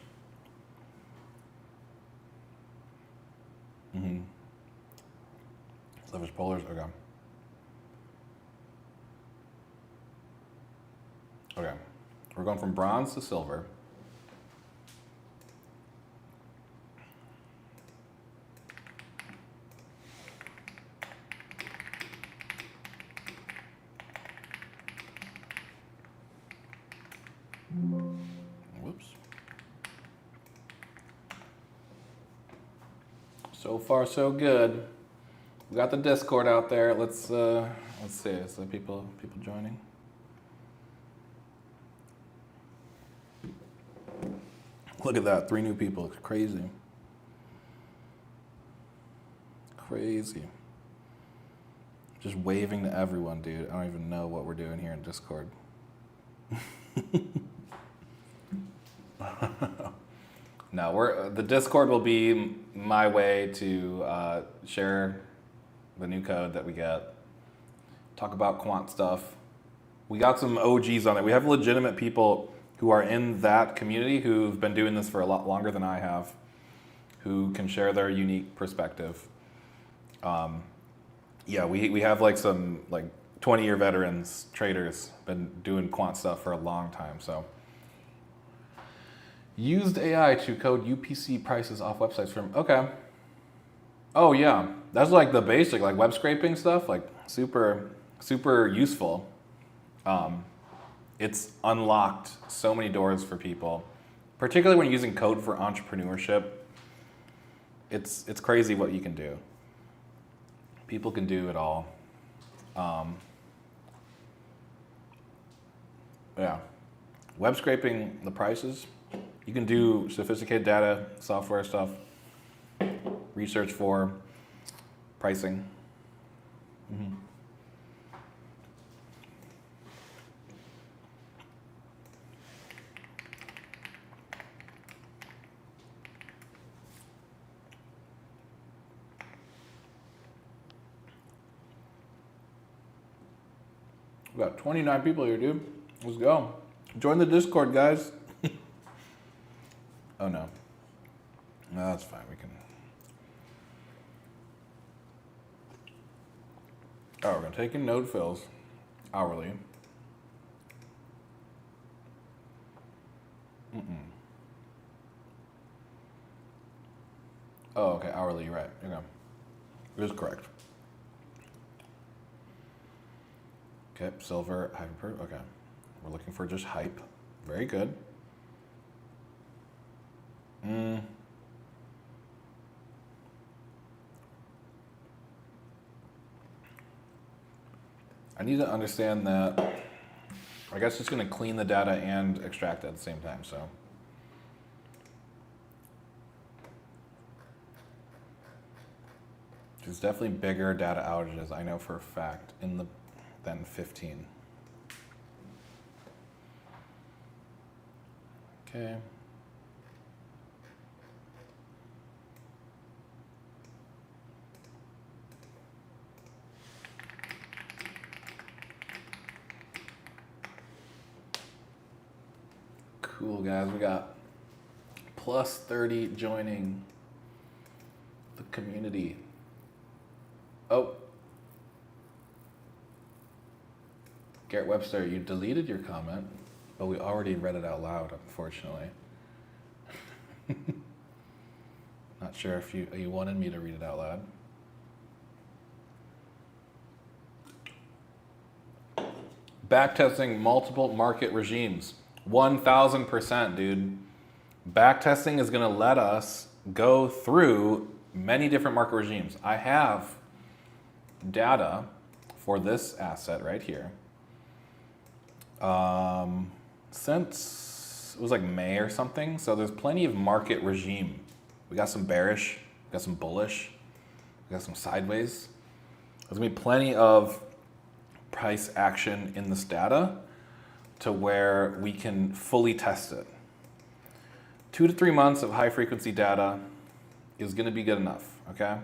Leverage polars, okay. Okay, we're going from bronze to silver. Whoops. So far, so good. We got the Discord out there. Let's see. Is there people joining? Look at that, 3 new people. It's crazy. Crazy. Just waving to everyone, dude. I don't even know what we're doing here in Discord. No, the Discord will be my way to share the new code that we get, talk about quant stuff. We got some OGs on it. We have legitimate people who are in that community who've been doing this for a lot longer than I have, who can share their unique perspective. Yeah, we have some 20-year veterans, traders, been doing quant stuff for a long time, so. Used AI to code UPC prices off websites from, okay. Oh yeah, that's the basic, web scraping stuff, super, super useful. It's unlocked so many doors for people, particularly when using code for entrepreneurship. It's crazy what you can do. People can do it all. Yeah, web scraping the prices. You can do sophisticated data, software stuff, research for pricing. Mm-hmm. We got 29 people here, dude. Let's go. Join the Discord, guys. Oh no. No, that's fine. We can. Oh, we're gonna take in node fills hourly. Oh, okay, hourly, you're right. Okay. It is correct. Okay, silver, hyper, okay. We're looking for just hype. Very good. I need to understand that. I guess it's going to clean the data and extract it at the same time, so. There's definitely bigger data outages, I know for a fact, than 15. Okay. Cool, guys. We got plus 30 joining the community. Oh. Garrett Webster, you deleted your comment, but we already read it out loud, unfortunately. Not sure if you wanted me to read it out loud. Backtesting multiple market regimes. 1000%, dude. Backtesting is going to let us go through many different market regimes. I have data for this asset right here. Since it was like May or something, so there's plenty of market regime. We got some bearish, we got some bullish, we got some sideways. There's gonna be plenty of price action in this data to where we can fully test it. 2 to 3 months of high frequency data is gonna be good enough, okay?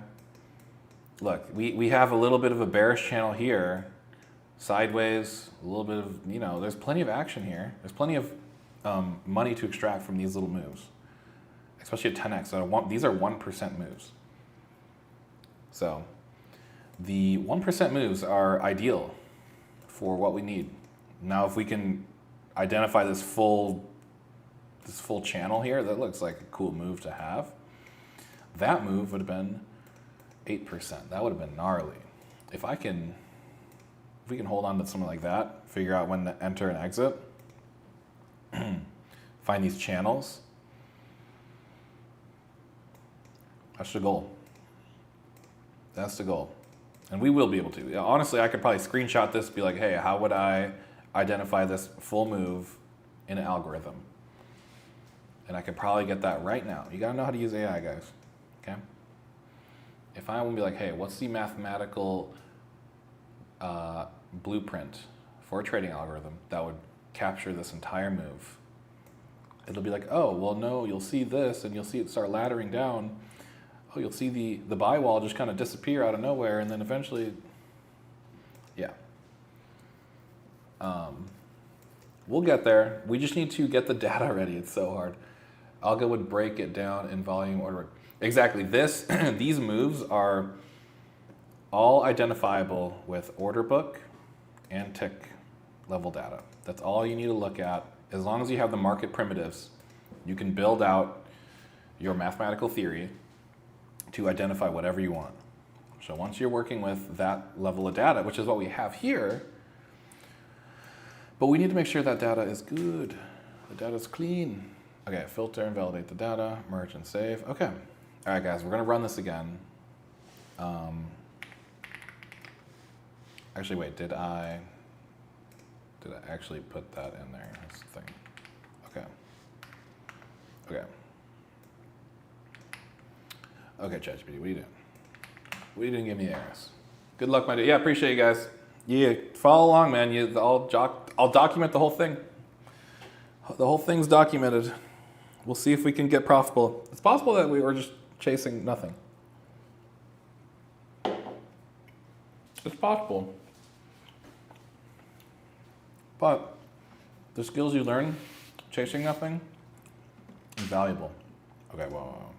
Look, we have a little bit of a bearish channel here, sideways, a little bit of, there's plenty of action here. There's plenty of money to extract from these little moves, especially at 10x. So these are 1% moves. So the 1% moves are ideal for what we need. Now, if we can identify this full channel here, that looks like a cool move to have. That move would have been 8%. That would have been gnarly. If we can hold on to something like that, figure out when to enter and exit, find these channels, that's the goal. That's the goal. And we will be able to. Honestly, I could probably screenshot this, be like, hey, how would I identify this full move in an algorithm? And I could probably get that right now. You gotta know how to use AI, guys, okay? If I want to be like, hey, what's the mathematical blueprint for a trading algorithm that would capture this entire move? It'll be like, oh, well, no, you'll see this, and you'll see it start laddering down. Oh, you'll see the buy wall just kind of disappear out of nowhere, and then eventually, yeah. We'll get there. We just need to get the data ready. It's so hard. Algo would break it down in volume order. Exactly. These moves are all identifiable with order book and tick level data. That's all you need to look at. As long as you have the market primitives, you can build out your mathematical theory to identify whatever you want. So once you're working with that level of data, which is what we have here, but we need to make sure that data is good. The data is clean. Okay, filter and validate the data, merge and save. Okay. All right, guys, we're gonna run this again. Actually, wait, did I actually put that in there? That's the thing. Okay. Okay. Okay, ChatGPT, what are you doing? What are you doing? Give me errors. Good luck, my dude. Yeah, appreciate you guys. Yeah, follow along, man. I'll document the whole thing. The whole thing's documented. We'll see if we can get profitable. It's possible that we were just chasing nothing. It's possible. But the skills you learn chasing nothing is valuable. Okay, well,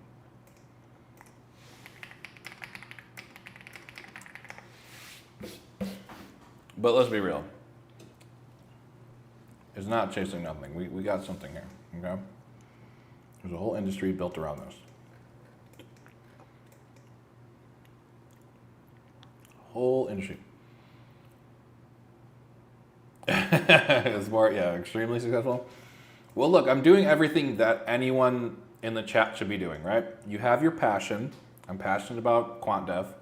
But let's be real. It's not chasing nothing. We got something here, okay? There's a whole industry built around this. Whole industry. It's more, yeah, extremely successful. Well, look, I'm doing everything that anyone in the chat should be doing, right? You have your passion. I'm passionate about quant dev.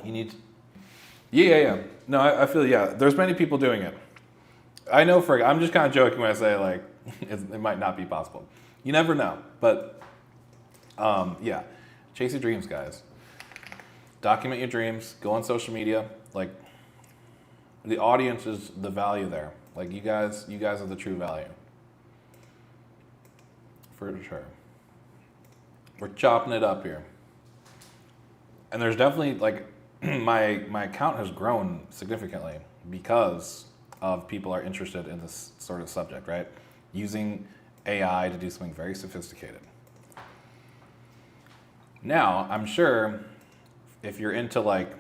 You need, yeah. No, I feel, yeah, there's many people doing it. I know I'm just kind of joking when I say like, it might not be possible. You never know, but yeah, chase your dreams, guys. Document your dreams, go on social media. Like, the audience is the value there. Like, you guys are the true value. For sure. We're chopping it up here. And there's definitely, like, my account has grown significantly because of people are interested in this sort of subject, right? Using AI to do something very sophisticated. Now, I'm sure if you're into like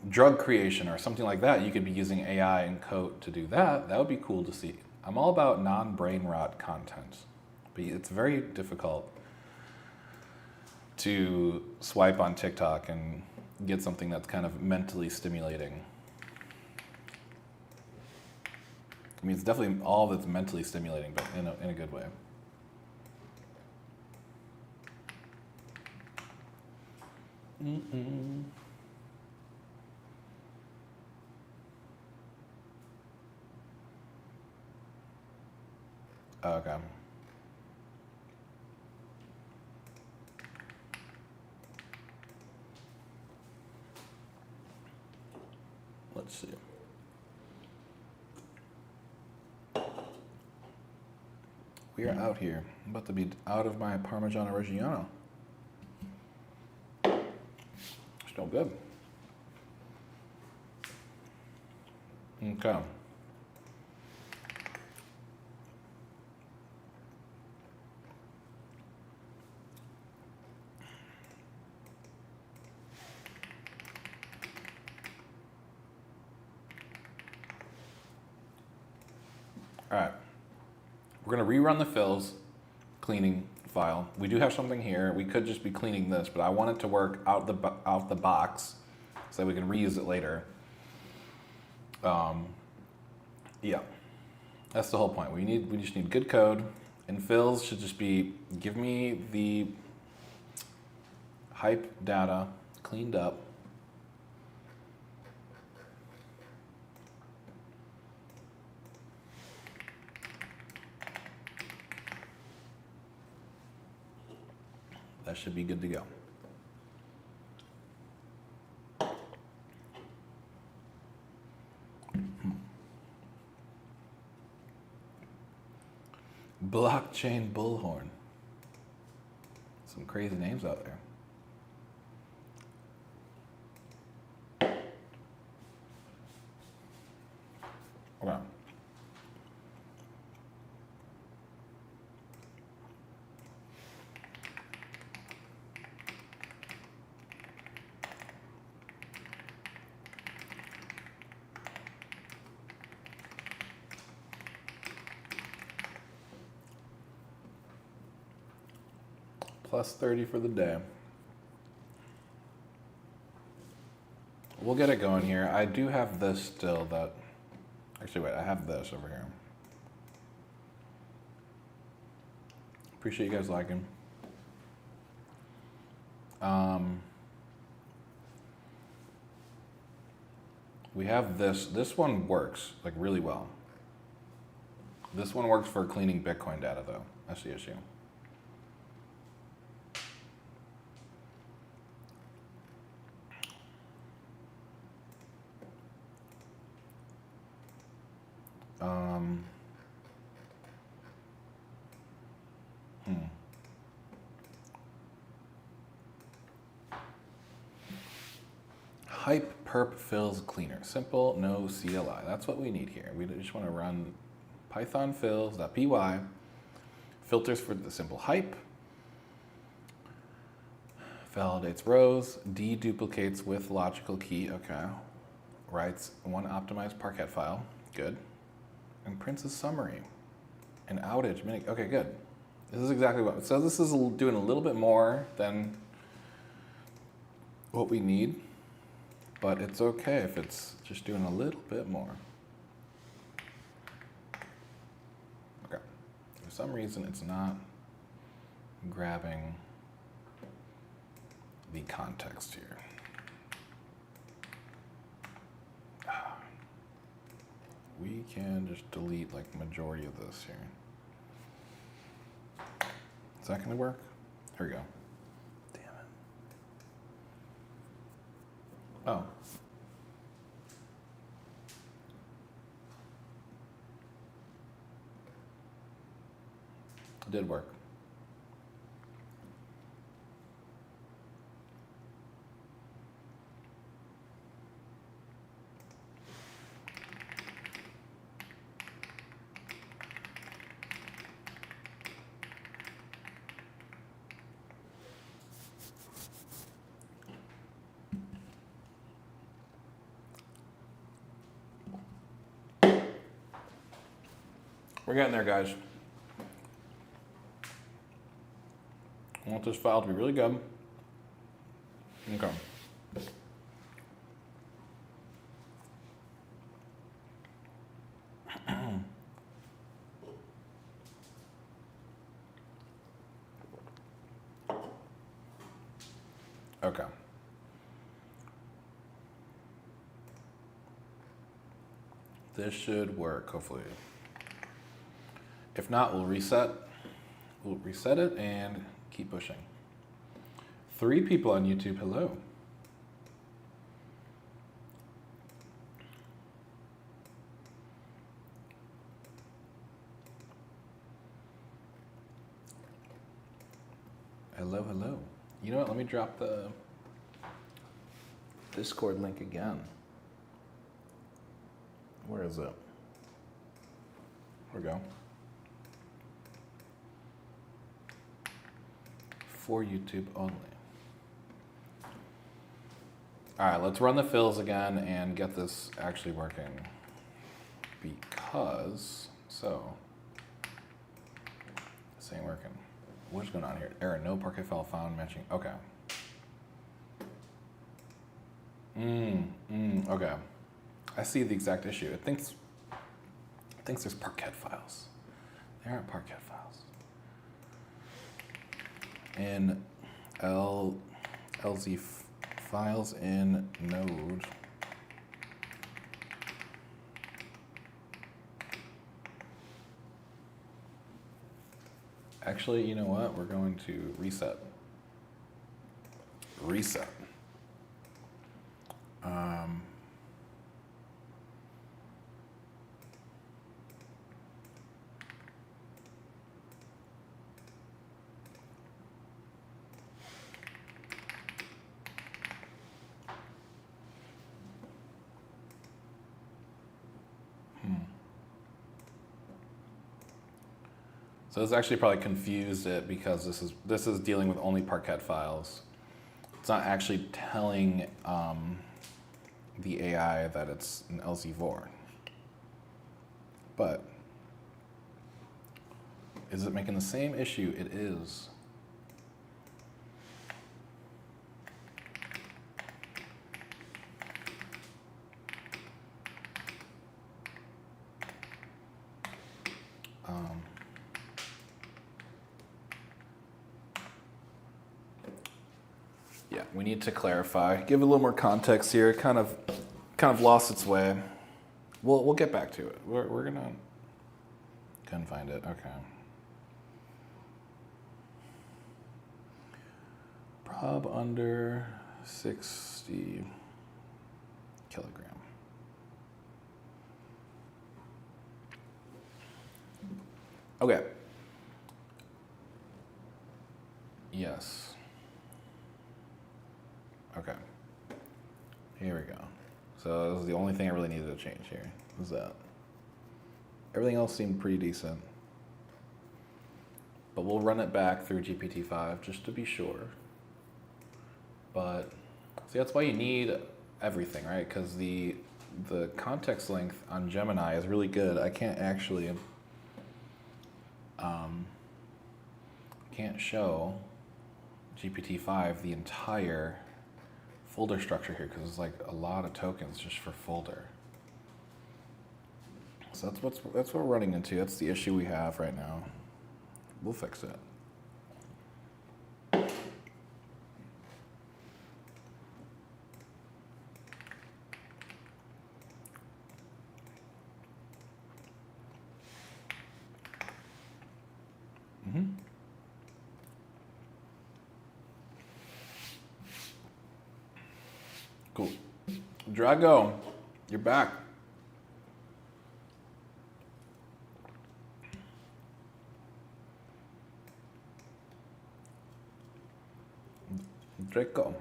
drug creation or something like that, you could be using AI and code to do that. That would be cool to see. I'm all about non-brain rot content, but it's very difficult to swipe on TikTok and get something that's kind of mentally stimulating. I mean, it's definitely all that's mentally stimulating, but in a good way. Mm-mm. Okay. Let's see. We are out here. I'm about to be out of my Parmigiano Reggiano. Still good. Okay. All right. We're going to rerun the fills cleaning file. We do have something here. We could just be cleaning this, but I want it to work out the box so that we can reuse it later. Yeah, that's the whole point. We just need good code, and fills should just be, give me the hype data cleaned up. That should be good to go. Blockchain bullhorn. Some crazy names out there. Wow. Plus 30 for the day. We'll get it going here. I do have this still that, actually wait, I have this over here. Appreciate you guys liking. We have this one works like really well. This one works for cleaning Bitcoin data though, that's the issue. Hype perp fills cleaner. Simple, no CLI. That's what we need here. We just want to run Python fills.py, filters for the simple hype, validates rows, deduplicates with logical key. Okay. writes one optimized Parquet file, good, and prints a summary, an outage, mini. Okay, good. This is exactly what. So this is doing a little bit more than what we need, but it's okay if it's just doing a little bit more. Okay. For some reason, it's not grabbing the context here. We can just delete like majority of this here. Is that gonna work? Here we go. Damn it. Oh. It did work. We're getting there, guys. I want this file to be really good. Okay. Okay. This should work, hopefully. If not, we'll reset. We'll reset it and keep pushing. 3 people on YouTube, hello. Hello, hello. You know what, let me drop the Discord link again. Where is it? Here we go. For YouTube only. All right, let's run the fills again and get this actually working. Because, this ain't working. What's going on here? Error, no Parquet file found matching. Okay. Okay. I see the exact issue. It thinks there's Parquet files. There aren't Parquet files. In LZ files in node. Actually, you know what? We're going to reset. Reset. So this actually probably confused it because this is dealing with only Parquet files. It's not actually telling the AI that it's an LZ4. But is it making the same issue? It is. Yeah, we need to clarify. Give a little more context here. Kind of lost its way. We'll get back to it. We're gonna couldn't find it. Okay. Prob under 60 kilogram. Okay. Yes. Okay. Here we go. So this is the only thing I really needed to change here. Was that? Everything else seemed pretty decent. But we'll run it back through GPT-5 just to be sure. But see, that's why you need everything, right? Because the the context length on Gemini is really good. I can't actually can't show GPT-5 the entire folder structure here because it's like a lot of tokens just for folder. So that's what we're running into. That's the issue we have right now. We'll fix it. Cool. Drago, you're back. Draco.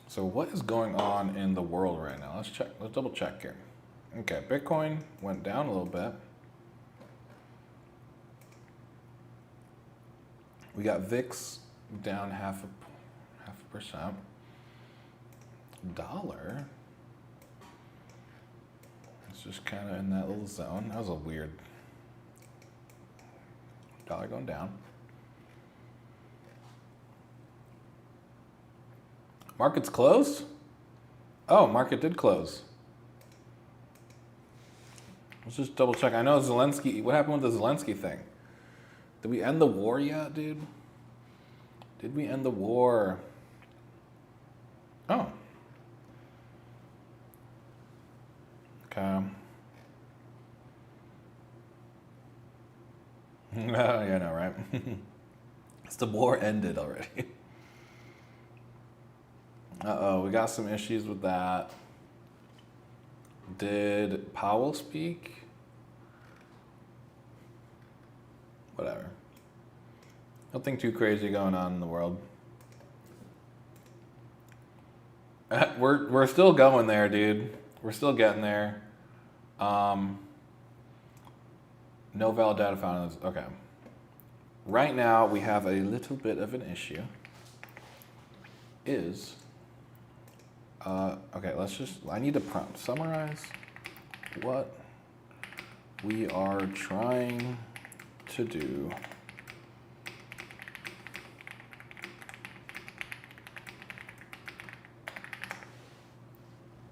So what is going on in the world right now? Let's check. Let's double check here. Okay, Bitcoin went down a little bit. We got VIX down half a percent. Dollar. It's just kind of in that little zone. That was a weird. Dollar going down. Market's closed? Oh, market did close. Let's just double check. I know Zelensky. What happened with the Zelensky thing? Did we end the war yet, dude? Did we end the war? Oh. Okay. Yeah, I know, right? It's the war ended already. Uh-oh, we got some issues with that. Did Powell speak? Whatever. Nothing too crazy going on in the world. We're still going there, dude. We're still getting there. No valid data found. Okay. Right now we have a little bit of an issue. Okay, I need to prompt summarize what we are trying to do.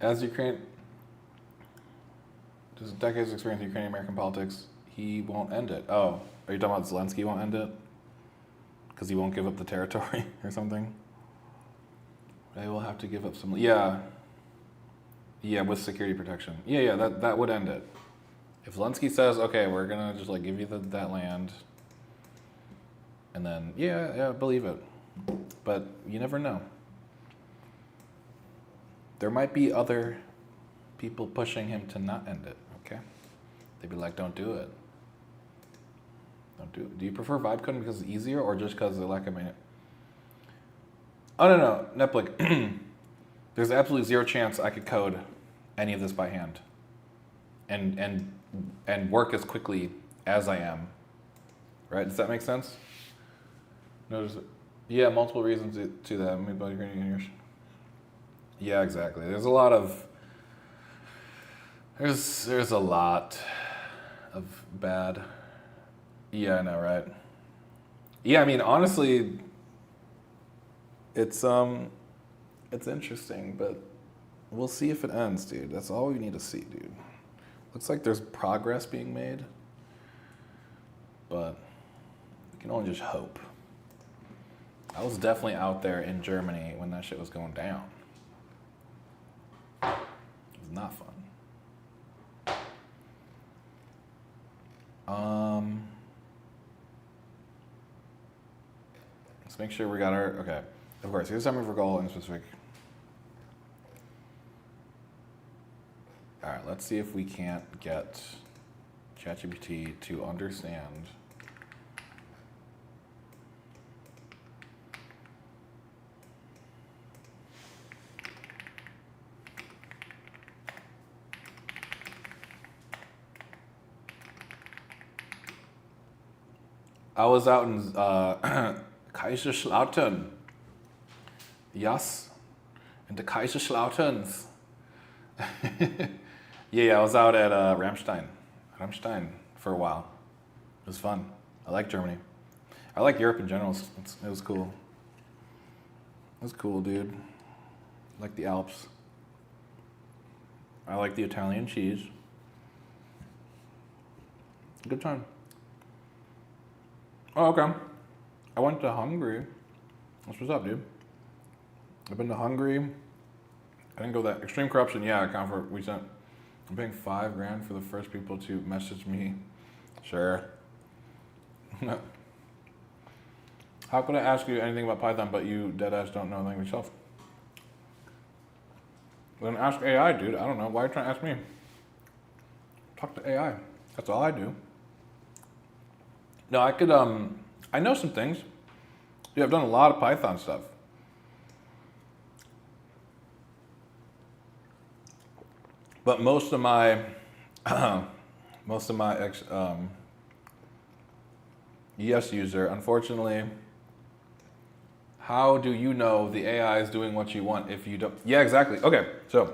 As Ukraine, just decades of experience in Ukrainian-American politics, he won't end it. Oh, are you talking about Zelensky won't end it? Because he won't give up the territory or something? They will have to give up some. Yeah, with security protection. Yeah, that would end it. If Zelensky says, okay, we're gonna just like give you that land, and then yeah, believe it. But you never know. There might be other people pushing him to not end it. Okay, they'd be like, don't do it. Don't do it. Do you prefer vibe coding because it's easier, or just because of the lack of it? Oh, no, Netflix. There's absolutely zero chance I could code any of this by hand and work as quickly as I am. Right? Does that make sense? Notice it. Yeah, multiple reasons to that. Yeah, exactly. There's a lot of bad. Yeah, I know, right? Yeah, I mean, honestly, it's interesting, but we'll see if it ends, dude. That's all we need to see, dude. Looks like there's progress being made, but we can only just hope. I was definitely out there in Germany when that shit was going down. It was not fun. Let's make sure we got our, okay. Of course, here's something for goal in specific. All right, let's see if we can't get ChatGPT to understand. I was out in Kaiserslautern. Yes. into Kaiserslauterns. Yeah, I was out at Rammstein for a while. It was fun. I like Germany. I like Europe in general. It was cool. It was cool, dude. I like the Alps. I like the Italian cheese. Good time. Oh, okay. I went to Hungary. That's what's up, dude. I've been to Hungary. I didn't go that extreme corruption. Yeah, I'm paying $5,000 for the first people to message me. Sure. How could I ask you anything about Python, but you deadass don't know the language yourself? Then ask AI, dude. I don't know. Why are you trying to ask me? Talk to AI. That's all I do. No, I know some things. Yeah, I've done a lot of Python stuff. But most of my ES user, unfortunately, how do you know the AI is doing what you want if you don't? Yeah, exactly. Okay, so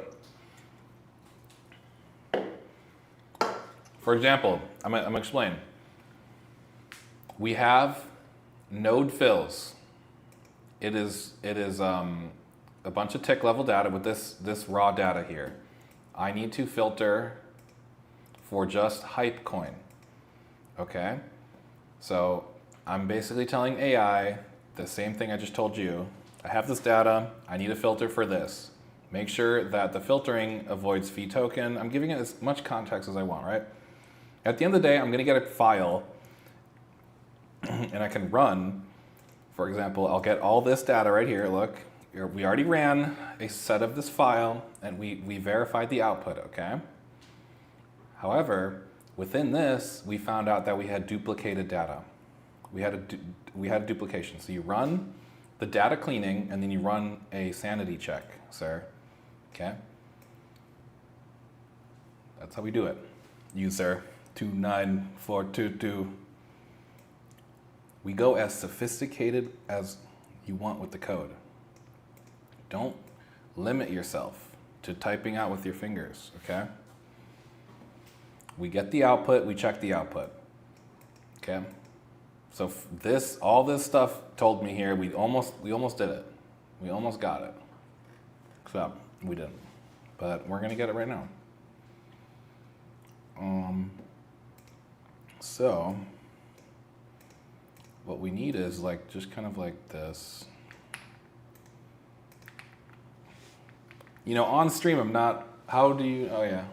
for example, I'm gonna explain. We have node fills. It is a bunch of tick level data with this raw data here. I need to filter for just hype coin. Okay? So I'm basically telling AI the same thing I just told you. I have this data, I need a filter for this. Make sure that the filtering avoids fee token. I'm giving it as much context as I want, right? At the end of the day, I'm gonna get a file and I can run, for example, I'll get all this data right here, look. We already ran a set of this file and we verified the output, okay? However, within this, we found out that we had duplicated data. We had a duplication. So you run the data cleaning and then you run a sanity check, sir, okay? That's how we do it. User 29422. We go as sophisticated as you want with the code. Don't limit yourself to typing out with your fingers, okay? We get the output, we check the output, okay? So all this stuff told me here, we almost did it. We almost got it, except we didn't. But we're gonna get it right now. So what we need is like just kind of like this. You know, on stream, I'm not, how do you, oh yeah.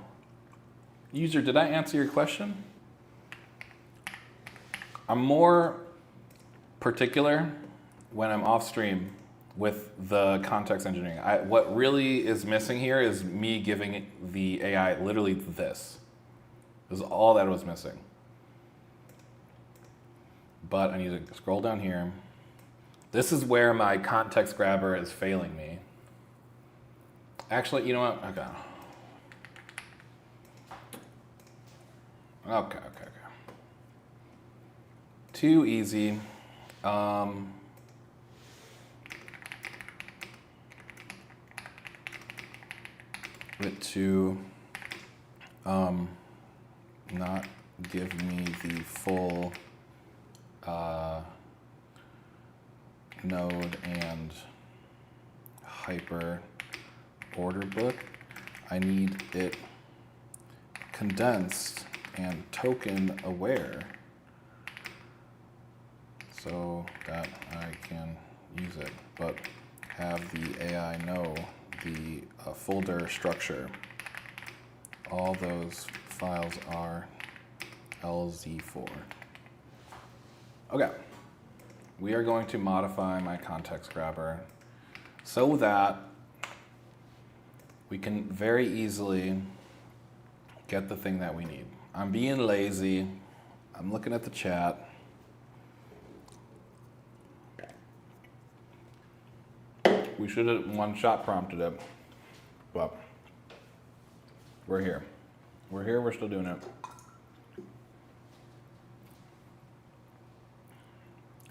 User, did I answer your question? I'm more particular when I'm off stream with the context engineering. What really is missing here is me giving the AI literally this. This is all that was missing. But I need to scroll down here. This is where my context grabber is failing me. Actually, you know what? Okay. Too easy. It to not give me the full node and hyper order book. I need it condensed and token aware so that I can use it, but have the AI know the folder structure. All those files are LZ4. Okay, we are going to modify my context grabber so that we can very easily get the thing that we need. I'm being lazy. I'm looking at the chat. We should have one-shot prompted it, but we're here. We're still doing it.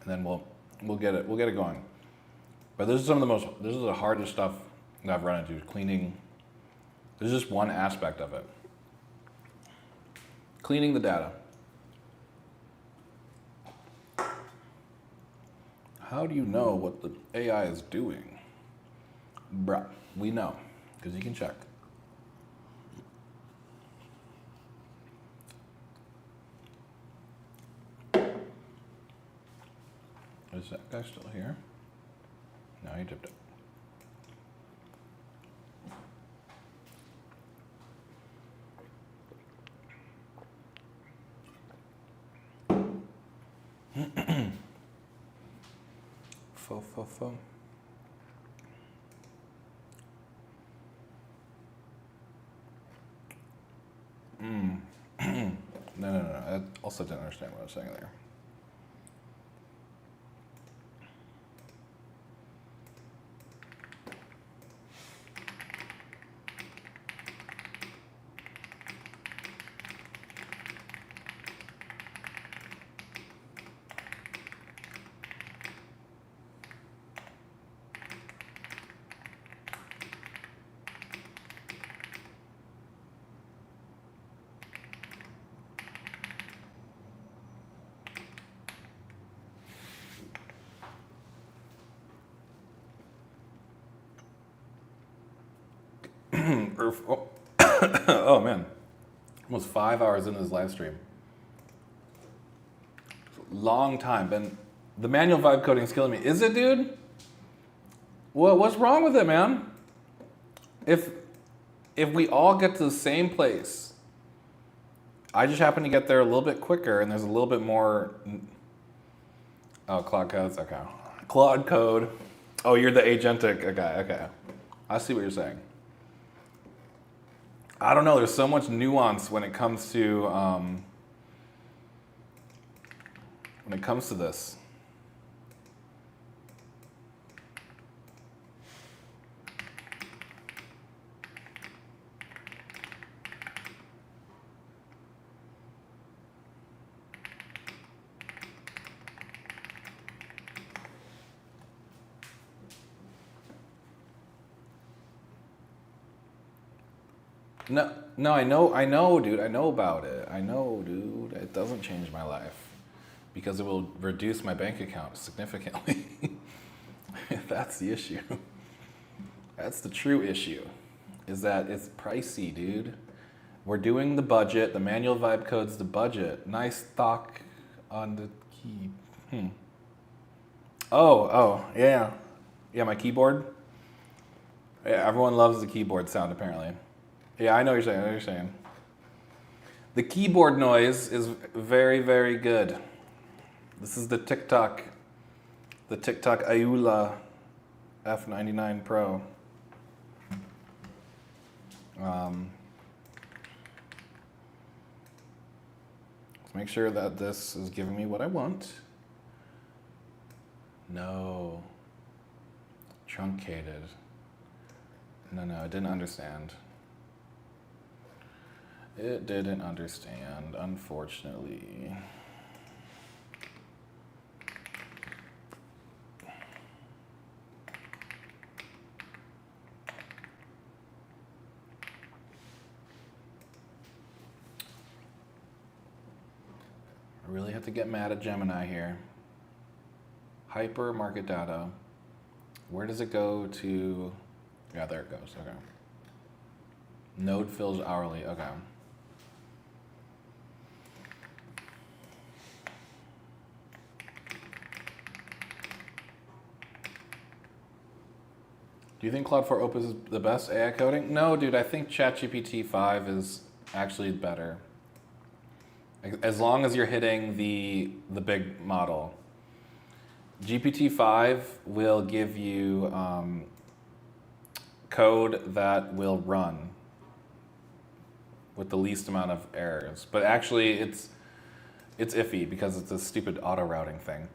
And then we'll get it going. But this is the hardest stuff that I've run into. Cleaning, there's just one aspect of it. Cleaning the data. How do you know what the AI is doing? Bruh, we know, because you can check. Is that guy still here? No, he dipped it. Fo. No. I also didn't understand what I was saying there. Oh man, almost 5 hours into this live stream. Long time. Been the manual vibe coding is killing me. Is it, dude? What's wrong with it, man? If we all get to the same place, I just happen to get there a little bit quicker, and there's a little bit more. Oh, Claude codes. Okay, Claude code. Oh, you're the agentic guy. Okay, I see what you're saying. I don't know. There's so much nuance when it comes to this. No, I know, dude. I know about it. I know, dude. It doesn't change my life because it will reduce my bank account significantly. That's the issue. That's the true issue, is that it's pricey, dude. We're doing the budget. The manual vibe code's the budget. Nice talk on the key. Oh, yeah. Yeah, my keyboard. Yeah, everyone loves the keyboard sound, apparently. Yeah, I know what you're saying. The keyboard noise is very, very good. This is the TikTok Ayula F99 Pro. Let's make sure that this is giving me what I want. No. Truncated. No, I didn't understand. It didn't understand, unfortunately. I really have to get mad at Gemini here. Hyper market data. Where does it go to? Yeah, there it goes. Okay. Node fills hourly. Okay. Do you think Claude 4 Opus is the best AI coding? No, dude, I think ChatGPT 5 is actually better. As long as you're hitting the big model. GPT-5 will give you code that will run with the least amount of errors. But actually, it's iffy because it's a stupid auto-routing thing.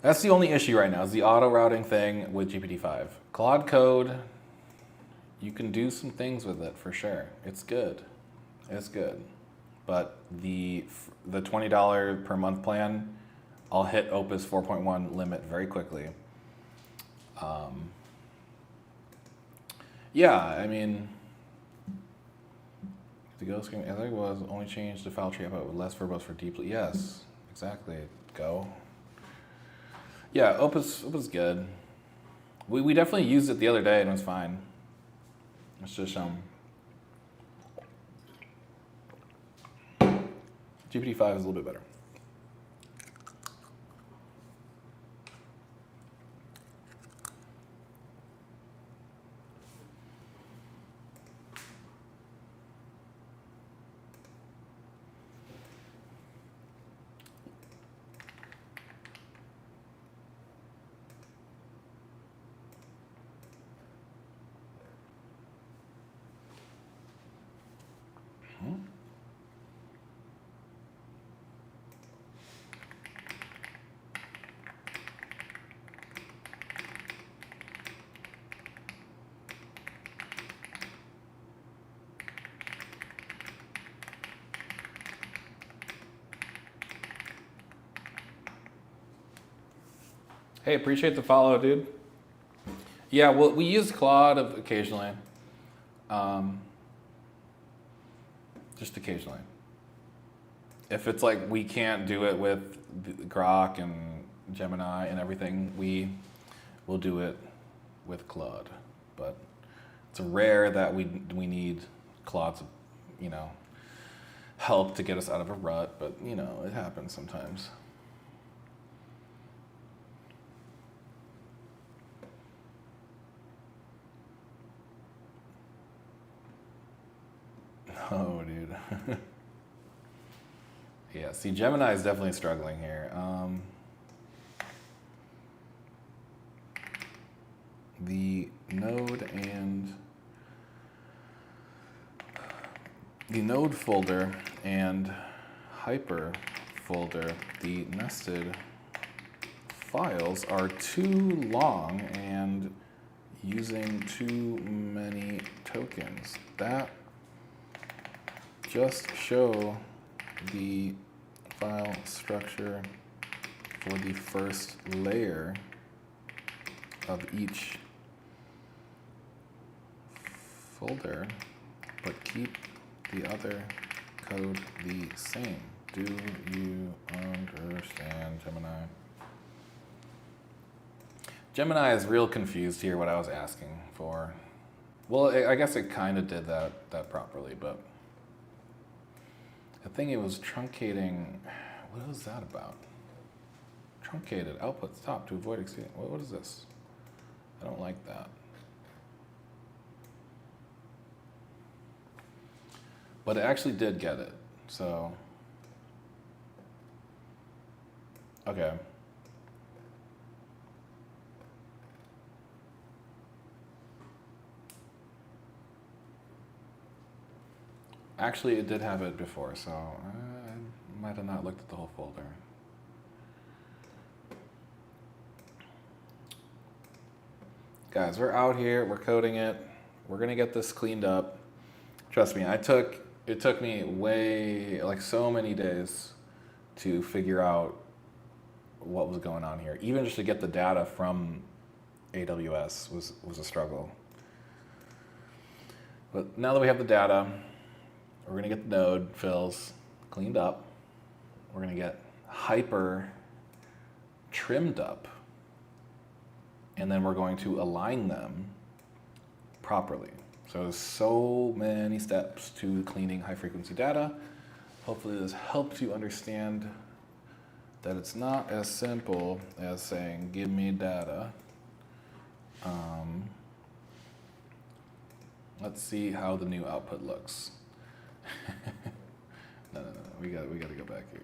That's the only issue right now, is the auto-routing thing with GPT-5. Claude Code, you can do some things with it for sure. It's good. It's good. But the $20 per month plan, I'll hit Opus 4.1 limit very quickly. Yeah, I mean, the Go screen as it was only changed the file tree output with less verbose for deeply. Yes, exactly. Go. Yeah, Opus good. We definitely used it the other day and it was fine. It's just GPT-5 is a little bit better. Hey, appreciate the follow, dude. Yeah, well, we use Claude occasionally. Just occasionally. If it's like we can't do it with Grok and Gemini and everything, we will do it with Claude. But it's rare that we need Claude's, help to get us out of a rut. But it happens sometimes. Oh, dude. Yeah, see, Gemini is definitely struggling here. The node folder and hyper folder, the nested files are too long and using too many tokens. That just show the file structure for the first layer of each folder, but keep the other code the same. Do you understand, Gemini? Gemini is real confused here what I was asking for. Well, I guess it kind of did that properly, but I think it was truncating. What was that about? Truncated output stop to avoid exceeding. What is this? I don't like that. But it actually did get it. So, okay. Actually, it did have it before, so I might have not looked at the whole folder. Guys, we're out here, we're coding it. We're gonna get this cleaned up. Trust me, it took me like so many days to figure out what was going on here. Even just to get the data from AWS was a struggle. But now that we have the data, we're gonna get the node fills cleaned up. We're gonna get hyper trimmed up. And then we're going to align them properly. So there's so many steps to cleaning high frequency data. Hopefully this helps you understand that it's not as simple as saying, give me data. Let's see how the new output looks. No, we got to go back here.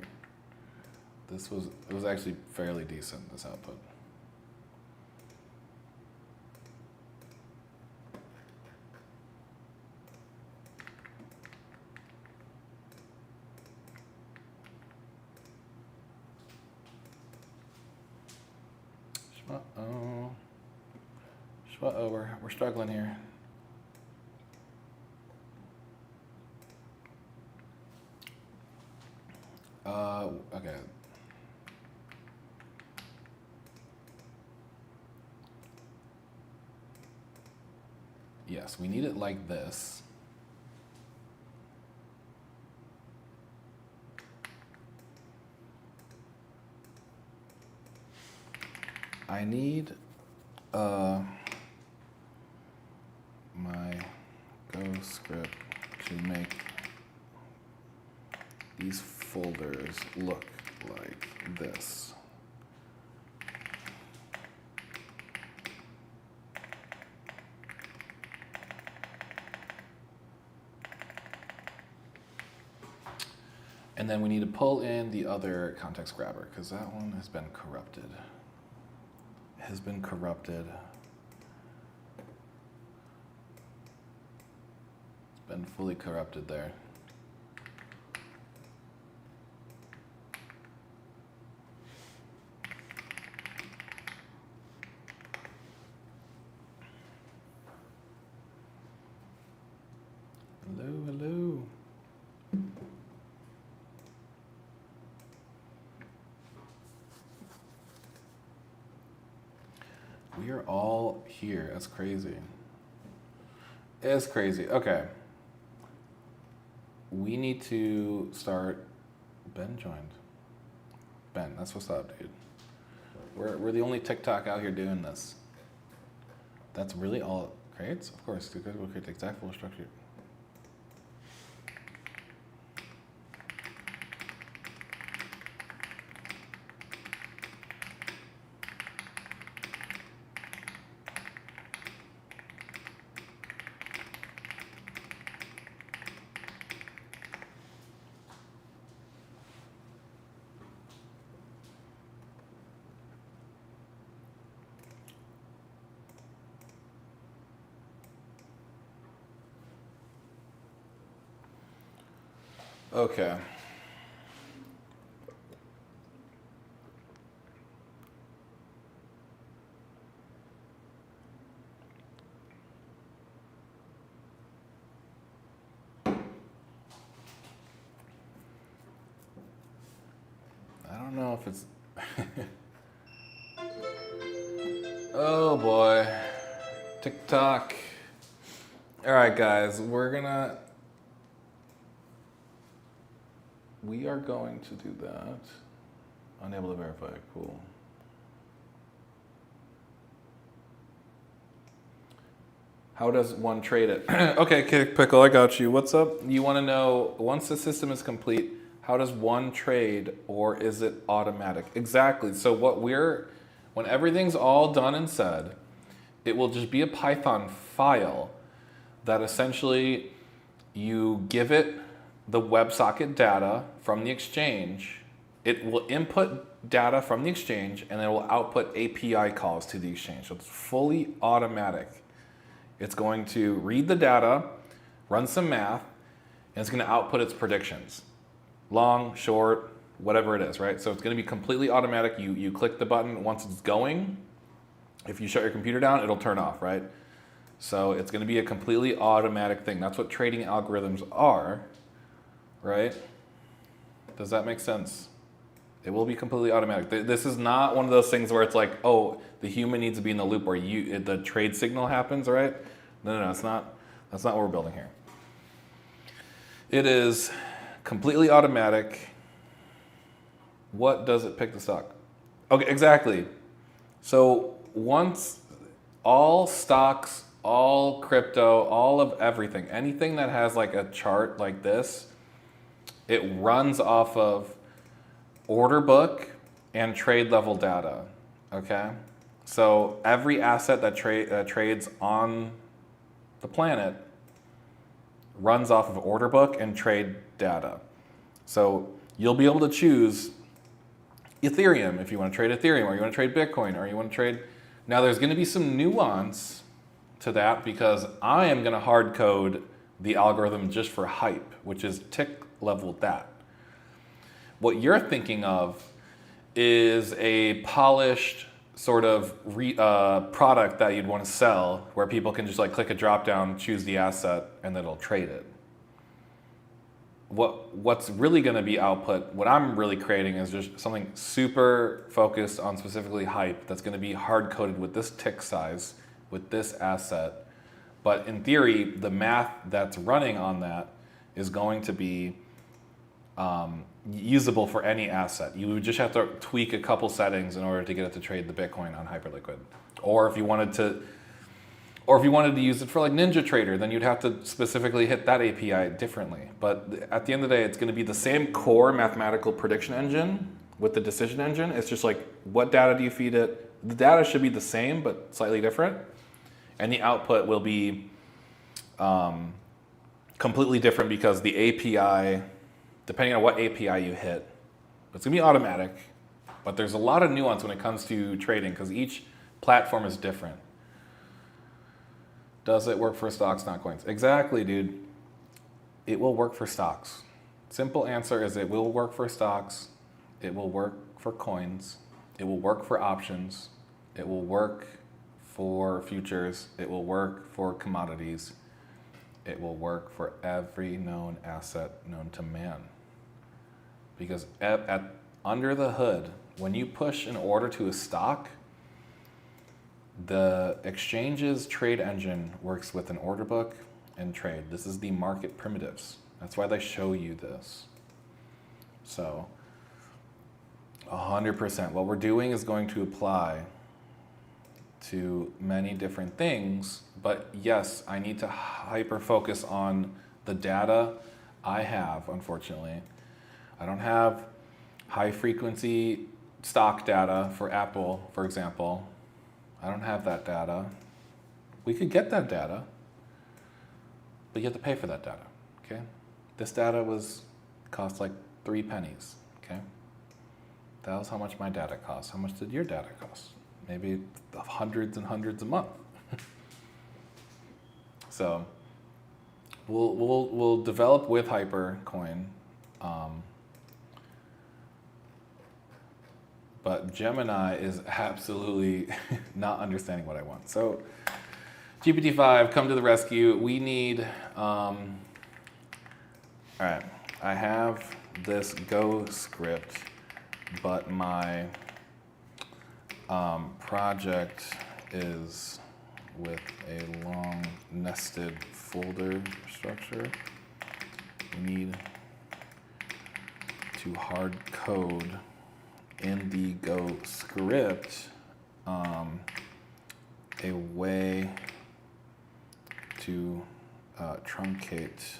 It was actually fairly decent, this output. Uh-oh, we're struggling here. Okay. yes, we need it like this. I need my Go script to make these folders look like this. And then we need to pull in the other context grabber because that one has been corrupted. Has been corrupted. It's been fully corrupted there. Hello, hello. We are all here. That's crazy. It's crazy. Okay. We need to start. Ben joined. Ben, that's what's up, dude. We're the only TikTok out here doing this. That's really all it creates? Of course, because we'll create the exact full structure. Okay. I don't know if it's... Oh boy. TikTok. All right, guys, we are going to do that. Unable to verify, cool. How does one trade it? Okay, Kick Pickle, I got you. What's up? You want to know, once the system is complete, how does one trade, or is it automatic? Exactly. So when everything's all done and said, it will just be a Python file that essentially you give it the WebSocket data from the exchange. It will input data from the exchange, and it will output API calls to the exchange. So it's fully automatic. It's going to read the data, run some math, and it's going to output its predictions. Long, short, whatever it is, right? So it's going to be completely automatic. You click the button once it's going. If you shut your computer down, it'll turn off, right? So it's going to be a completely automatic thing. That's what trading algorithms are, right? Does that make sense? It will be completely automatic. This is not one of those things where it's like, oh, the human needs to be in the loop where the trade signal happens, right? No, it's not. That's not what we're building here. It is completely automatic. What does it pick the stock? Okay, exactly. So once all stocks, all crypto, all of everything, anything that has like a chart like this, it runs off of order book and trade level data, okay? So every asset that trades on the planet runs off of order book and trade data. So you'll be able to choose Ethereum if you want to trade Ethereum, or you want to trade Bitcoin, or you want to trade... Now there's going to be some nuance to that because I am going to hard code the algorithm just for hype, which is tick level that. What you're thinking of is a polished sort of product that you'd want to sell where people can just like click a drop down, choose the asset, and then it'll trade it. What's really going to be output, what I'm really creating is just something super focused on specifically hype that's going to be hard coded with this tick size, with this asset, But in theory, the math that's running on that is going to be usable for any asset. You would just have to tweak a couple settings in order to get it to trade the Bitcoin on Hyperliquid. Or if you wanted to use it for like NinjaTrader, then you'd have to specifically hit that API differently. But at the end of the day, it's going to be the same core mathematical prediction engine with the decision engine. It's just like, what data do you feed it? The data should be the same, but slightly different. And the output will be completely different because the API, depending on what API you hit, it's going to be automatic. But there's a lot of nuance when it comes to trading because each platform is different. Does it work for stocks, not coins? Exactly, dude. It will work for stocks. Simple answer is it will work for stocks. It will work for coins. It will work for options. It will work for futures. It will work for commodities. It will work for every known asset known to man. Because under the hood, when you push an order to a stock, the exchange's trade engine works with an order book and trade. This is the market primitives. That's why they show you this. So, 100%. What we're doing is going to apply to many different things, but yes, I need to hyper focus on the data I have, unfortunately. I don't have high frequency stock data for Apple, for example. I don't have that data. We could get that data, but you have to pay for that data, okay? This data cost like 3 pennies, okay? That was how much my data cost. How much did your data cost? Maybe hundreds and hundreds a month. So we'll develop with Hypercoin, but Gemini is absolutely not understanding what I want. So GPT-5, come to the rescue. We need, all right, I have this Go script, but my project is with a long nested folder structure. We need to hard code in the Go script a way to truncate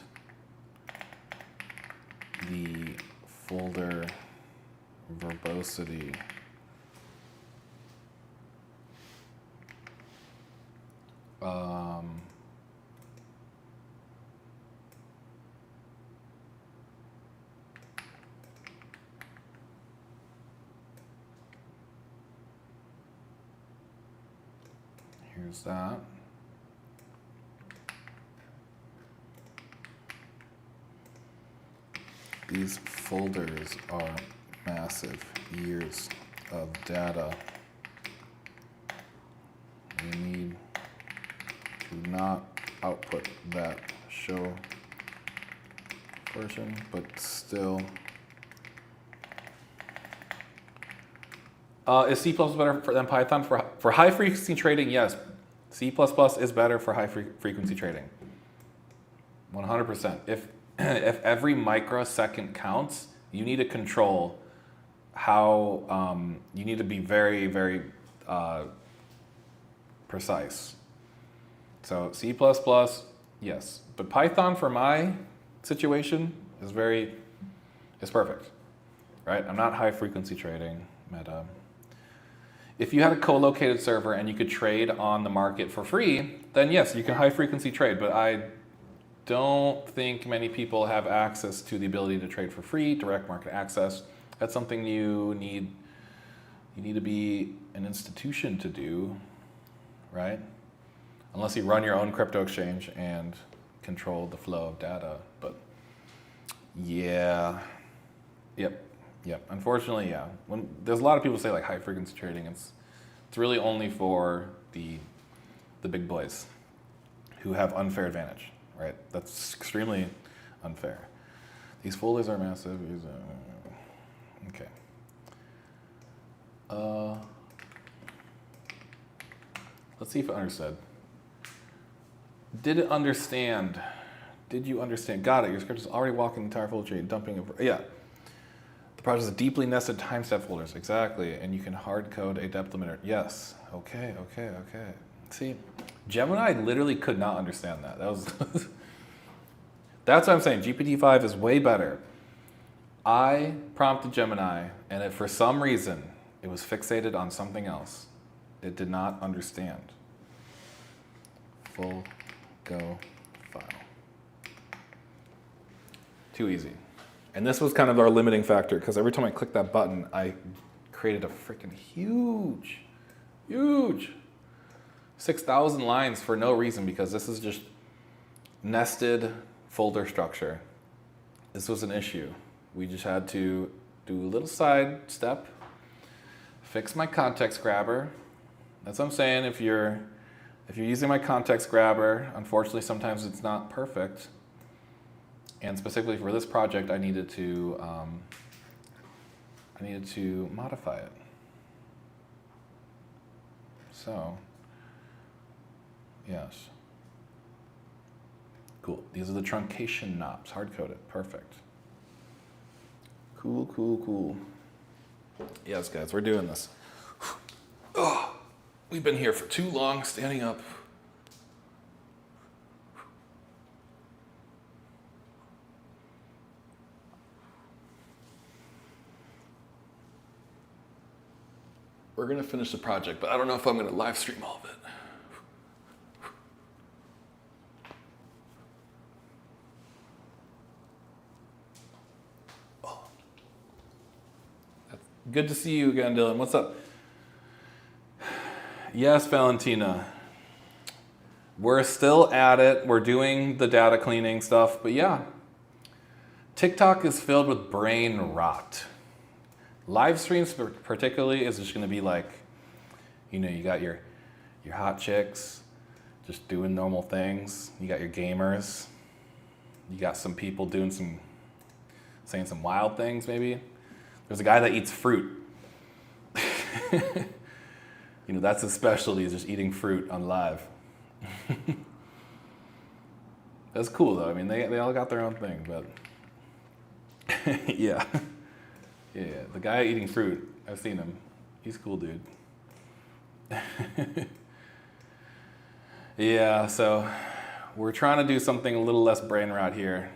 the folder verbosity here's that. These folders are massive years of data. We need to not output that show version, but still. Is C++ better than Python for high frequency trading? Yes, C++ is better for high frequency trading. 100%. If every microsecond counts, you need to control how you need to be very, very precise. So C++, yes, but Python for my situation is perfect, right? I'm not high frequency trading, meta. If you had a co-located server and you could trade on the market for free, then yes, you can high frequency trade, but I don't think many people have access to the ability to trade for free, direct market access. That's something you need to be an institution to do, right? Unless you run your own crypto exchange and control the flow of data. But yeah, yep. Unfortunately, yeah. When there's a lot of people say like high frequency trading, it's really only for the big boys who have unfair advantage, right? That's extremely unfair. These folders are massive. Okay. Let's see if I understood. Didn't understand. Did you understand? Got it. Your script is already walking the entire folder tree and dumping it. Yeah. The project is deeply nested time step folders. Exactly. And you can hard code a depth limiter. Yes. Okay. See, Gemini literally could not understand that. That was that's what I'm saying. GPT-5 is way better. I prompted Gemini, and it, for some reason, it was fixated on something else. It did not understand. Full go file. Too easy. And this was kind of our limiting factor, because every time I clicked that button, I created a freaking huge 6,000 lines for no reason, because this is just nested folder structure. This was an issue. We just had to do a little side step, fix my context grabber. That's what I'm saying. If you're using my context grabber, unfortunately sometimes it's not perfect. And specifically for this project, I needed to modify it. So, yes. Cool. These are the truncation knobs, hard-coded. Perfect. Cool. Yes, guys, we're doing this. Oh, we've been here for too long, standing up. We're going to finish the project, but I don't know if I'm going to live stream all of it. Good to see you again, Dylan. What's up? Yes, Valentina. We're still at it. We're doing the data cleaning stuff, but yeah. TikTok is filled with brain rot. Live streams particularly is just gonna be like, you know, you got your hot chicks just doing normal things. You got your gamers. You got some people saying some wild things maybe. There's a guy that eats fruit. You know, that's his specialty, is just eating fruit on live. That's cool though. I mean, they all got their own thing, but yeah. The guy eating fruit, I've seen him. He's a cool dude. Yeah, so we're trying to do something a little less brain rot here.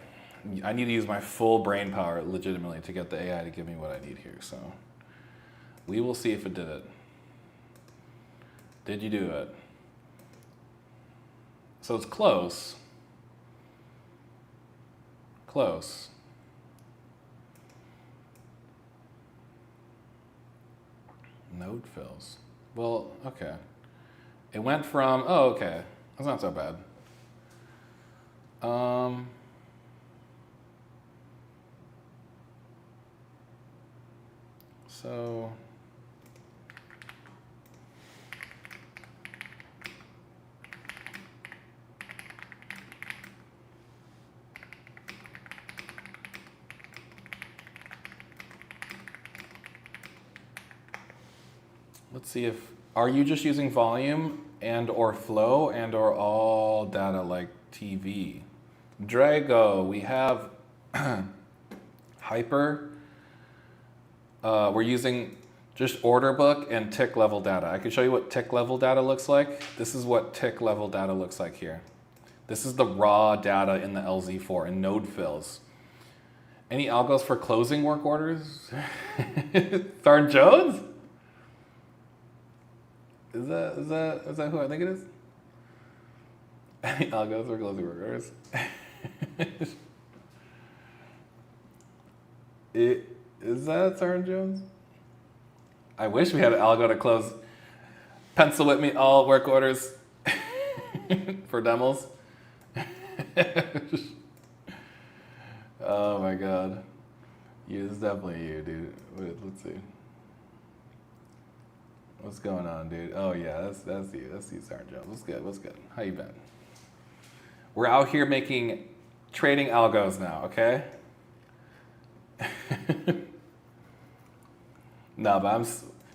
I need to use my full brain power legitimately to get the AI to give me what I need here. So we will see if it did it. Did you do it? So it's close. Close. Node fills. Well, okay. It went from, oh, okay. That's not so bad. So let's see if, are you just using volume and or flow and or all data like TV? Drago, we have Hyper. We're using just order book and tick level data. I can show you what tick level data looks like. This is what tick level data looks like here. This is the raw data in the LZ4 and node fills. Any algos for closing work orders? Tharn Jones? Is that who I think it is? Any algos for closing work orders? Is that Tharn Jones? I wish we had an algo to close. Pencil with me all work orders for demos. Oh my god. It's definitely you, dude. Wait, let's see. What's going on, dude? Oh yeah, that's you. That's you, Sergeant Jones. What's good? How you been? We're out here trading algos now, okay? No, but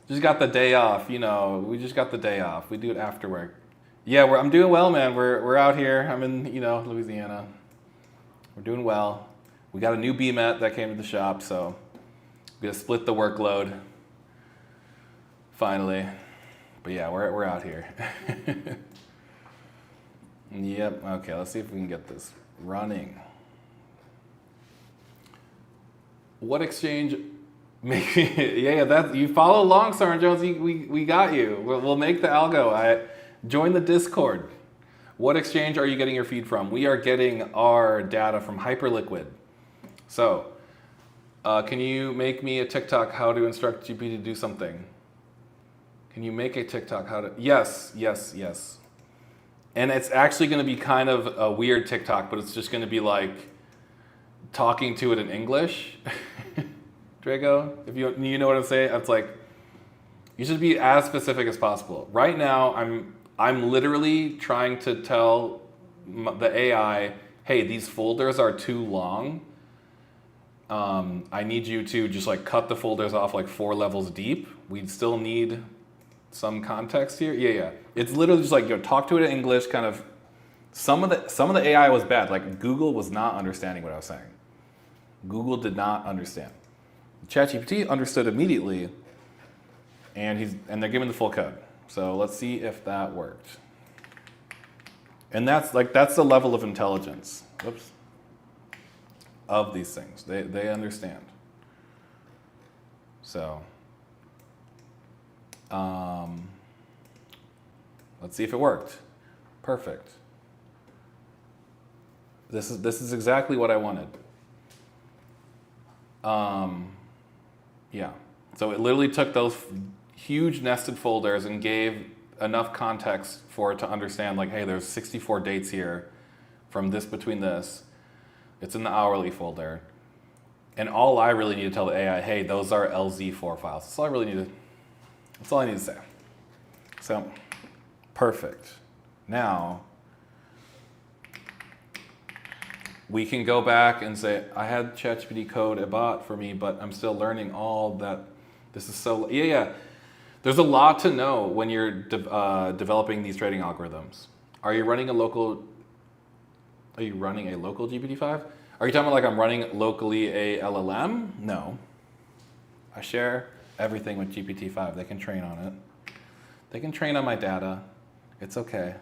just got the day off, you know. We just got the day off. We do it after work. Yeah, I'm doing well, man. We're out here. I'm in, Louisiana. We're doing well. We got a new BMET that came to the shop, so we gotta split the workload. Finally. But yeah, we're out here. Yep. Okay, let's see if we can get this running. What exchange? Yeah, that you follow along, Sergeant Jones. We got you. We'll make the algo. Join the Discord. What exchange are you getting your feed from? We are getting our data from Hyperliquid. So, can you make me a TikTok how to instruct GPT to do something? Can you make a TikTok how to? Yes. And it's actually going to be kind of a weird TikTok, but it's just going to be like talking to it in English. Drago, if you know what I'm saying, it's like you should be as specific as possible. Right now, I'm literally trying to tell the AI, hey, these folders are too long. I need you to just like cut the folders off like 4 levels deep. We'd still need some context here. Yeah. It's literally just like talk to it in English. Kind of some of the AI was bad. Like Google was not understanding what I was saying. Google did not understand. ChatGPT understood immediately, and they're giving the full code. So let's see if that worked. And that's the level of intelligence. Whoops. Of these things, they understand. So. Let's see if it worked. Perfect. This is exactly what I wanted. Yeah. So it literally took those huge nested folders and gave enough context for it to understand, like, hey, there's 64 dates here from this between this. It's in the hourly folder. And all I really need to tell the AI, hey, those are LZ4 files. That's all I need to say. So, perfect. Now, we can go back and say, I had ChatGPT code a bot for me, but I'm still learning all that. This is so, yeah. There's a lot to know when you're developing these trading algorithms. Are you running a local GPT-5? Are you talking about like I'm running locally a LLM? No. I share everything with GPT-5. They can train on it. They can train on my data. It's okay.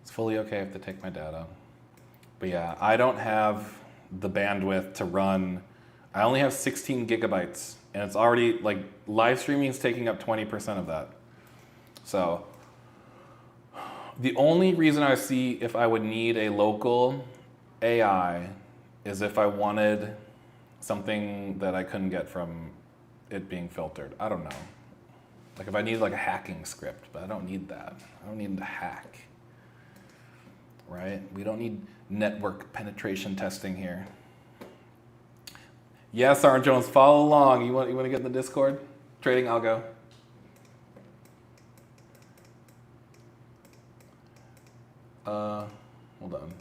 It's fully okay if they take my data. But yeah, I don't have the bandwidth to run. I only have 16 gigabytes, and it's already like live streaming is taking up 20% of that. So the only reason I see if I would need a local AI is if I wanted something that I couldn't get from it being filtered. I don't know. Like if I needed like a hacking script, but I don't need that. I don't need to hack. Right? We don't need network penetration testing here. Yes, Sergeant Jones, follow along. You want to get in the Discord? Trading algo. Hold on.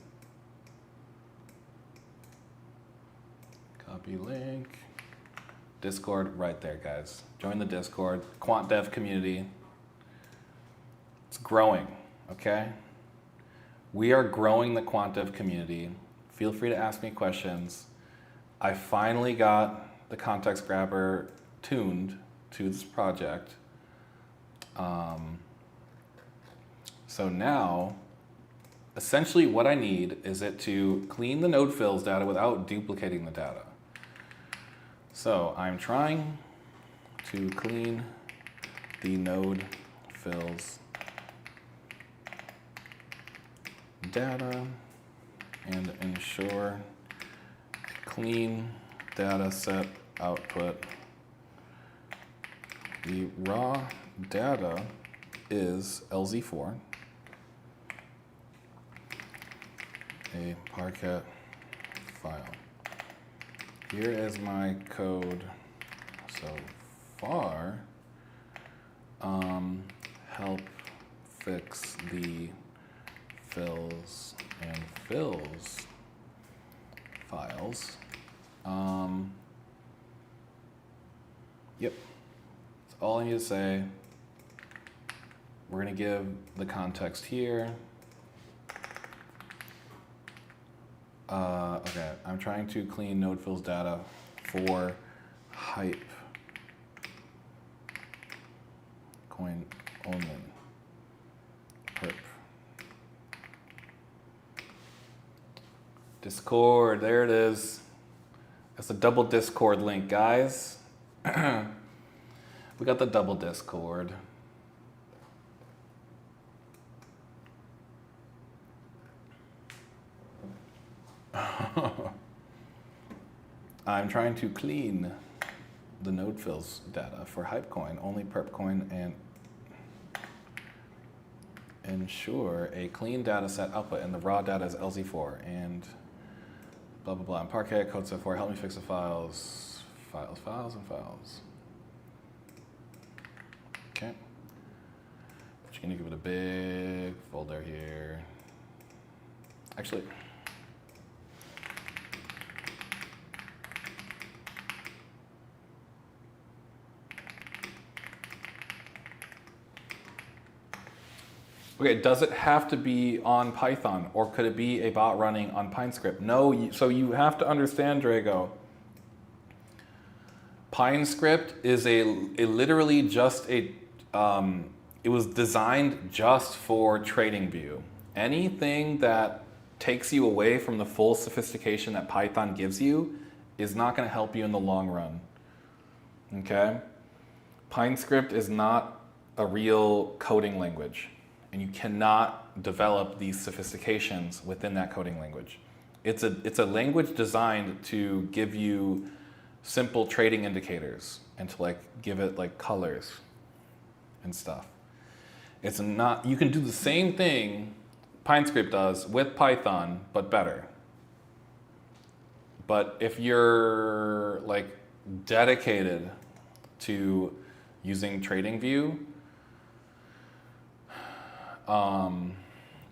Copy link. Discord right there, guys. Join the Discord. Quant Dev community. It's growing, okay? We are growing the Quant Dev community. Feel free to ask me questions. I finally got the context grabber tuned to this project. So now, essentially what I need is it to clean the node fills data without duplicating the data. So I'm trying to clean the node fills data and ensure clean data set output. The raw data is LZ4, a Parquet file. Here is my code so far. Help fix the fills and fills files. Yep. That's all I need to say. we're gonna give the context here. Okay, I'm trying to clean node fills data for hype coin only. Perp. Discord, there it is. It's a double Discord link, guys. We got the double Discord. I'm trying to clean the node fills data for Hypecoin, only perpcoin, and ensure a clean data set output and the raw data is LZ4 and blah blah blah. And Parquet code set 4. Help me fix the files. Files. Okay. Just gonna give it a big folder here. Actually, okay, does it have to be on Python or could it be a bot running on PineScript? No, so you have to understand, Drago. PineScript is a literally just a, it was designed just for TradingView. Anything that takes you away from the full sophistication that Python gives you is not going to help you in the long run. Okay? PineScript is not a real coding language, and you cannot develop these sophistications within that coding language. It's a language designed to give you simple trading indicators and to like give it like colors and stuff. It's not, you can do the same thing PineScript does with Python, but better. But if you're like dedicated to using TradingView,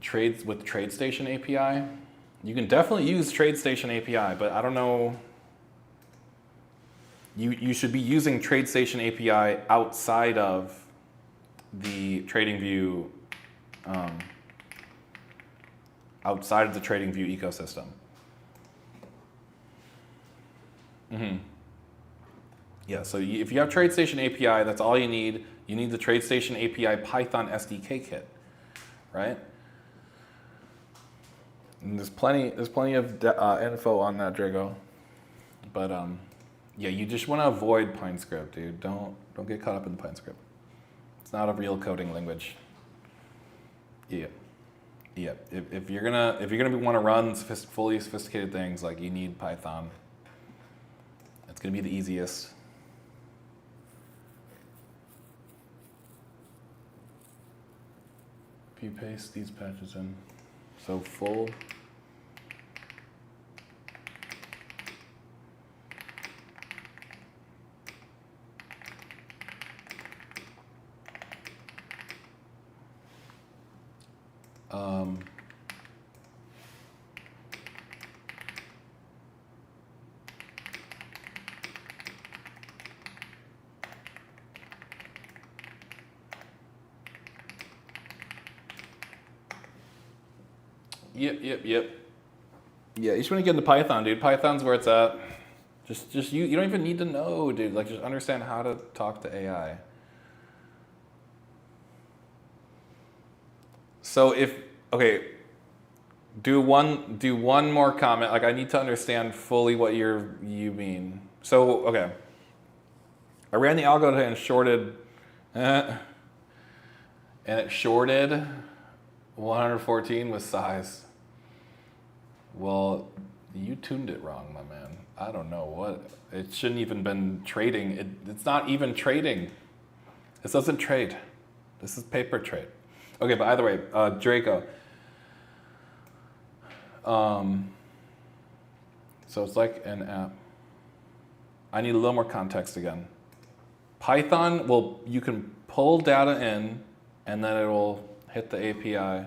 trades with TradeStation API, you can definitely use TradeStation API, but I don't know. You should be using TradeStation API outside of the TradingView, outside of the TradingView ecosystem. Yeah, so if you have TradeStation API, that's all you need. You need the TradeStation API Python SDK kit, right? And there's plenty of info on that, Drago. But yeah, you just want to avoid PineScript, dude. Don't get caught up in PineScript. It's not a real coding language. Yeah. If you're gonna want to run fully sophisticated things, like you need Python. It's gonna be the easiest. If you paste these patches in, so full. Yep. Yeah, you just want to get into Python, dude. Python's where it's at. Just you don't even need to know, dude. Like, just understand how to talk to AI. So do one more comment. Like, I need to understand fully what you mean. So, okay. I ran the algo today and shorted, and it shorted 114 with size. Well, you tuned it wrong, my man. I don't know what. It shouldn't even been trading. It's not even trading. This doesn't trade. This is paper trade. Okay, but either way, Draco. So it's like an app. I need a little more context again. Python, well, you can pull data in, and then it will hit the API.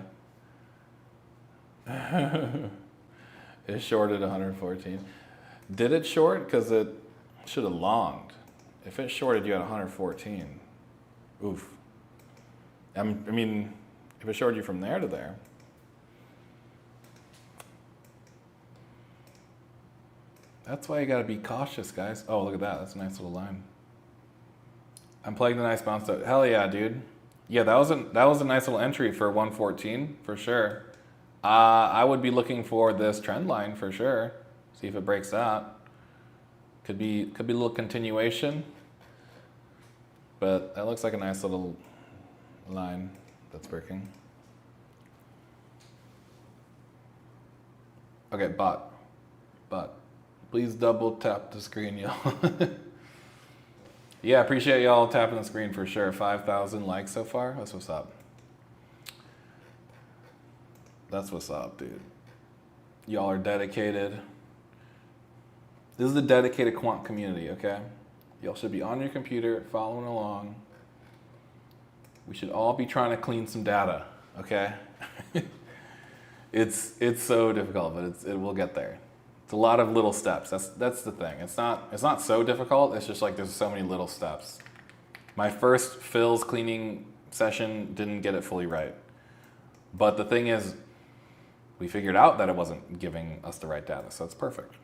It shorted 114. Did it short? Because it should have longed. If it shorted you at 114, oof. I mean, if it showed you from there to there. That's why you gotta be cautious, guys. Oh, look at that. That's a nice little line. Unplugged the nice bounce out. Hell yeah, dude. Yeah, that was a nice little entry for 114 for sure. I would be looking for this trend line for sure. See if it breaks that. Could be a little continuation. But that looks like a nice little line that's breaking. Okay, bot. Please double tap the screen, y'all. Yeah, appreciate y'all tapping the screen for sure. 5,000 likes so far. That's what's up. That's what's up, dude. Y'all are dedicated. This is the dedicated quant community, okay? Y'all should be on your computer following along. We should all be trying to clean some data, okay? It's so difficult, but it will get there. It's a lot of little steps. That's the thing. It's not so difficult. It's just like there's so many little steps. My first fills cleaning session didn't get it fully right. But the thing is, we figured out that it wasn't giving us the right data, so it's perfect.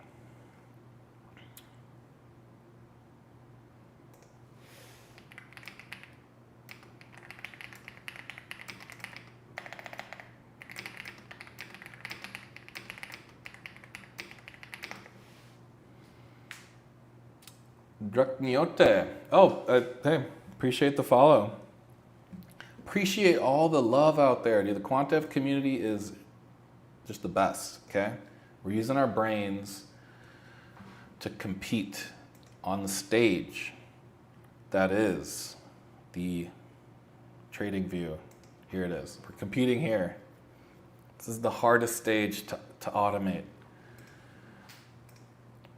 Drakniote. Oh, hey, appreciate the follow. Appreciate all the love out there, dude. The quant dev community is just the best, okay? We're using our brains to compete on the stage that is the trading view. Here it is. We're competing here. This is the hardest stage to automate.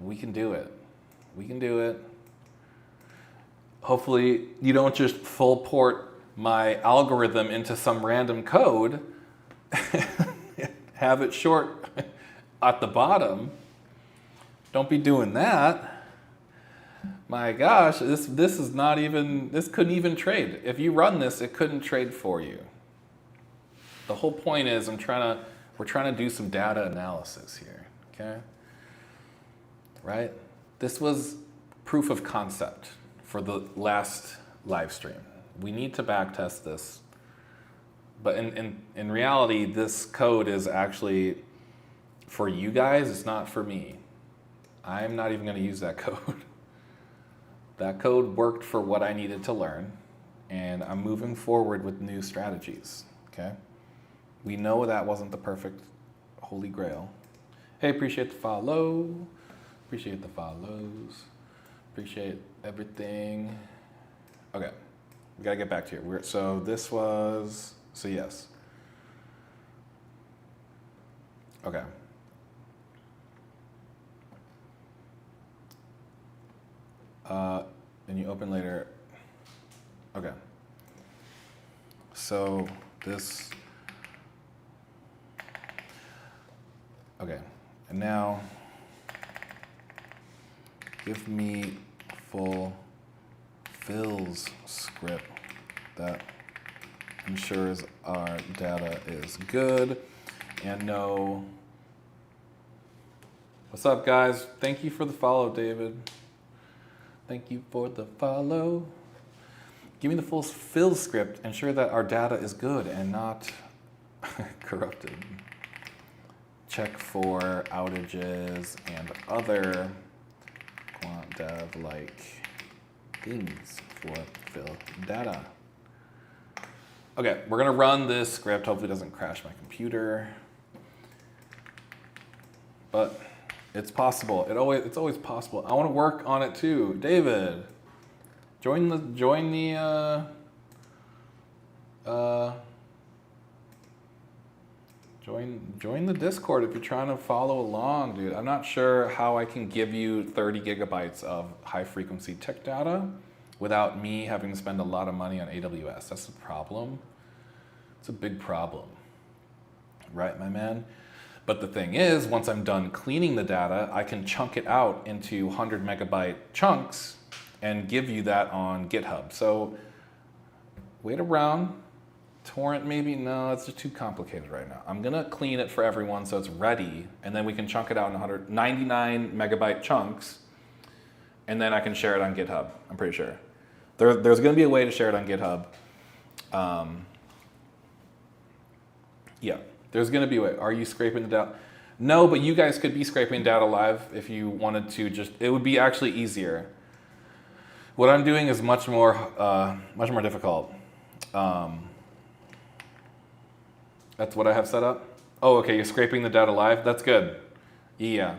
We can do it. We can do it. Hopefully you don't just full port my algorithm into some random code, have it short at the bottom. Don't be doing that. My gosh, this is not even, this couldn't even trade. If you run this, it couldn't trade for you. The whole point is we're trying to do some data analysis here, okay? Right? This was proof of concept for the last live stream. We need to backtest this. But in reality, this code is actually for you guys, it's not for me. I'm not even gonna use that code. That code worked for what I needed to learn, and I'm moving forward with new strategies, okay? We know that wasn't the perfect holy grail. Hey, appreciate the follow. Appreciate the follows. Appreciate everything. Okay, we gotta get back to here. So this was, so yes. Okay. And you open later. Okay. So this, okay. And now, give me full fills script that ensures our data is good and no. What's up, guys? Thank you for the follow, David. Thank you for the follow. Give me the full fill script, ensure that our data is good and not corrupted. Check for outages and other quant dev like things for fill data. Okay, we're gonna run this script. Hopefully it doesn't crash my computer. But it's possible. It's always possible. I want to work on it too. David, join the Discord if you're trying to follow along, dude. I'm not sure how I can give you 30 gigabytes of high frequency tick data without me having to spend a lot of money on AWS. That's the problem. It's a big problem. Right, my man? But the thing is, once I'm done cleaning the data, I can chunk it out into 100 megabyte chunks and give you that on GitHub. So wait around. torrent maybe? No, it's just too complicated right now. I'm gonna clean it for everyone so it's ready, and then we can chunk it out in 199 megabyte chunks, and then I can share it on GitHub, I'm pretty sure. There's gonna be a way to share it on GitHub. Yeah, there's gonna be a way. Are you scraping the data? No, but you guys could be scraping data live if you wanted to. It would be actually easier. What I'm doing is much more difficult. That's what I have set up. Oh, okay, you're scraping the data live. That's good. Yeah.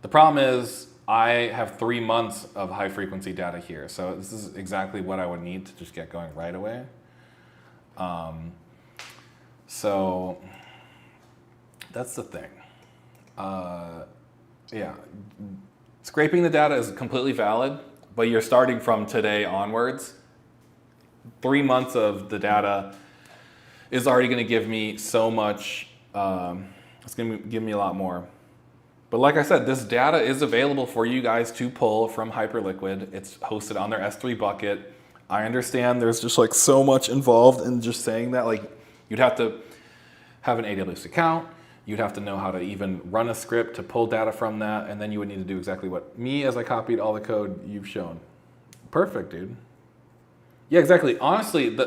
The problem is I have 3 months of high frequency data here, so this is exactly what I would need to just get going right away. So that's the thing. Yeah, scraping the data is completely valid, but you're starting from today onwards. 3 months of the data is already going to give me so much. It's going to give me a lot more. But like I said, this data is available for you guys to pull from Hyperliquid. It's hosted on their S3 bucket. I understand there's just like so much involved in just saying that. Like you'd have to have an AWS account. You'd have to know how to even run a script to pull data from that. And then you would need to do exactly what me, as I copied all the code you've shown. Perfect, dude. Yeah, exactly. Honestly,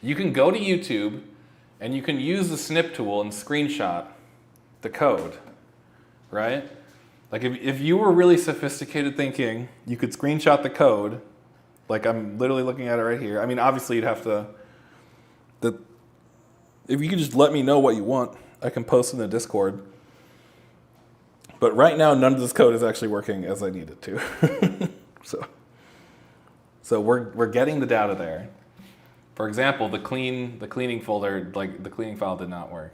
you can go to YouTube and you can use the snip tool and screenshot the code, right? Like if you were really sophisticated thinking, you could screenshot the code. Like I'm literally looking at it right here. I mean, obviously you'd have to, if you could just let me know what you want, I can post in the Discord. But right now, none of this code is actually working as I need it to. So we're getting the data there. For example, the cleaning folder, like the cleaning file did not work.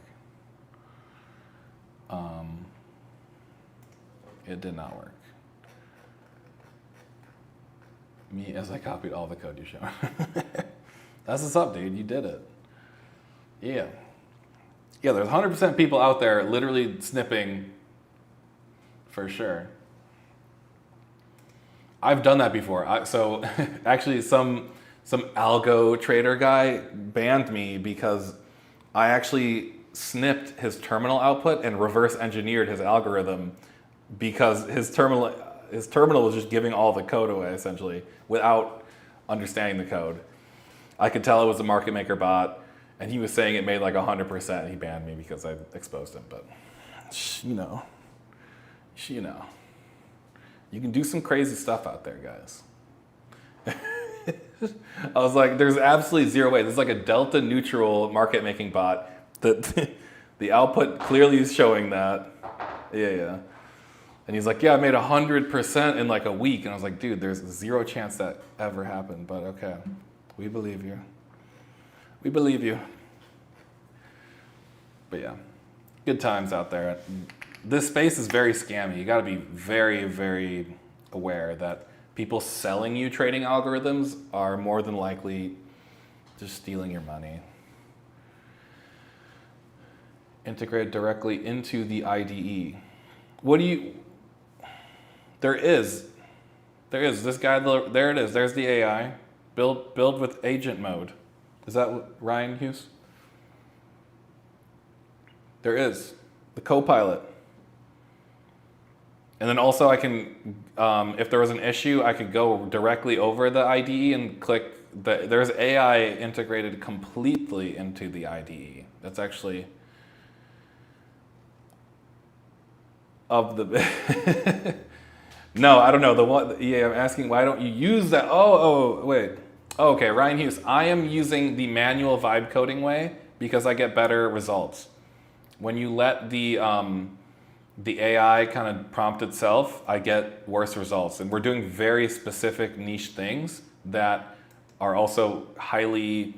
It did not work. Me as I copied all the code you showed. That's what's up, dude. You did it. Yeah. Yeah, there's 100% people out there literally snipping for sure. I've done that before. So actually some algo trader guy banned me because I actually snipped his terminal output and reverse engineered his algorithm because his terminal was just giving all the code away essentially without understanding the code. I could tell it was a market maker bot, and he was saying it made like 100%, and he banned me because I exposed him. But you know, you can do some crazy stuff out there, guys. I was like, there's absolutely zero way. This is like a delta neutral market making bot that the output clearly is showing that. Yeah. And he's like, yeah, I made 100% in like a week. And I was like, dude, there's zero chance that ever happened. But okay, we believe you. We believe you. But yeah, good times out there. This space is very scammy. You got to be very, very aware that people selling you trading algorithms are more than likely just stealing your money. Integrate directly into the IDE. There is this guy, there it is, there's the AI. Build with agent mode. Is that Ryan Hughes? There is the Copilot. And then also I can, if there was an issue, I could go directly over the IDE and click, there's AI integrated completely into the IDE. That's actually, of the, no, I don't know. I'm asking, why don't you use that? Wait. Oh, okay, Ryan Hughes. I am using the manual vibe coding way because I get better results. When you let the AI kind of prompt itself, I get worse results. And we're doing very specific niche things that are also highly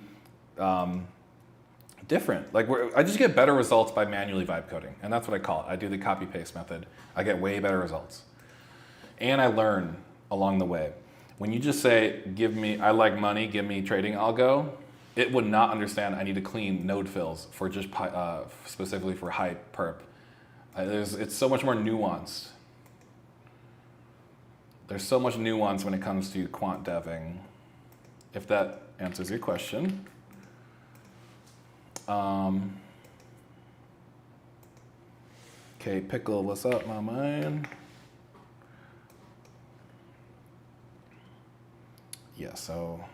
different. Like I just get better results by manually vibe coding. And that's what I call it. I do the copy paste method. I get way better results. And I learn along the way. When you just say, I like money, give me trading algo, it would not understand I need to clean node fills for just specifically for high perp. It's so much more nuanced. There's so much nuance when it comes to quant deving. If that answers your question. Okay, Pickle, what's up, my man? Yeah, so.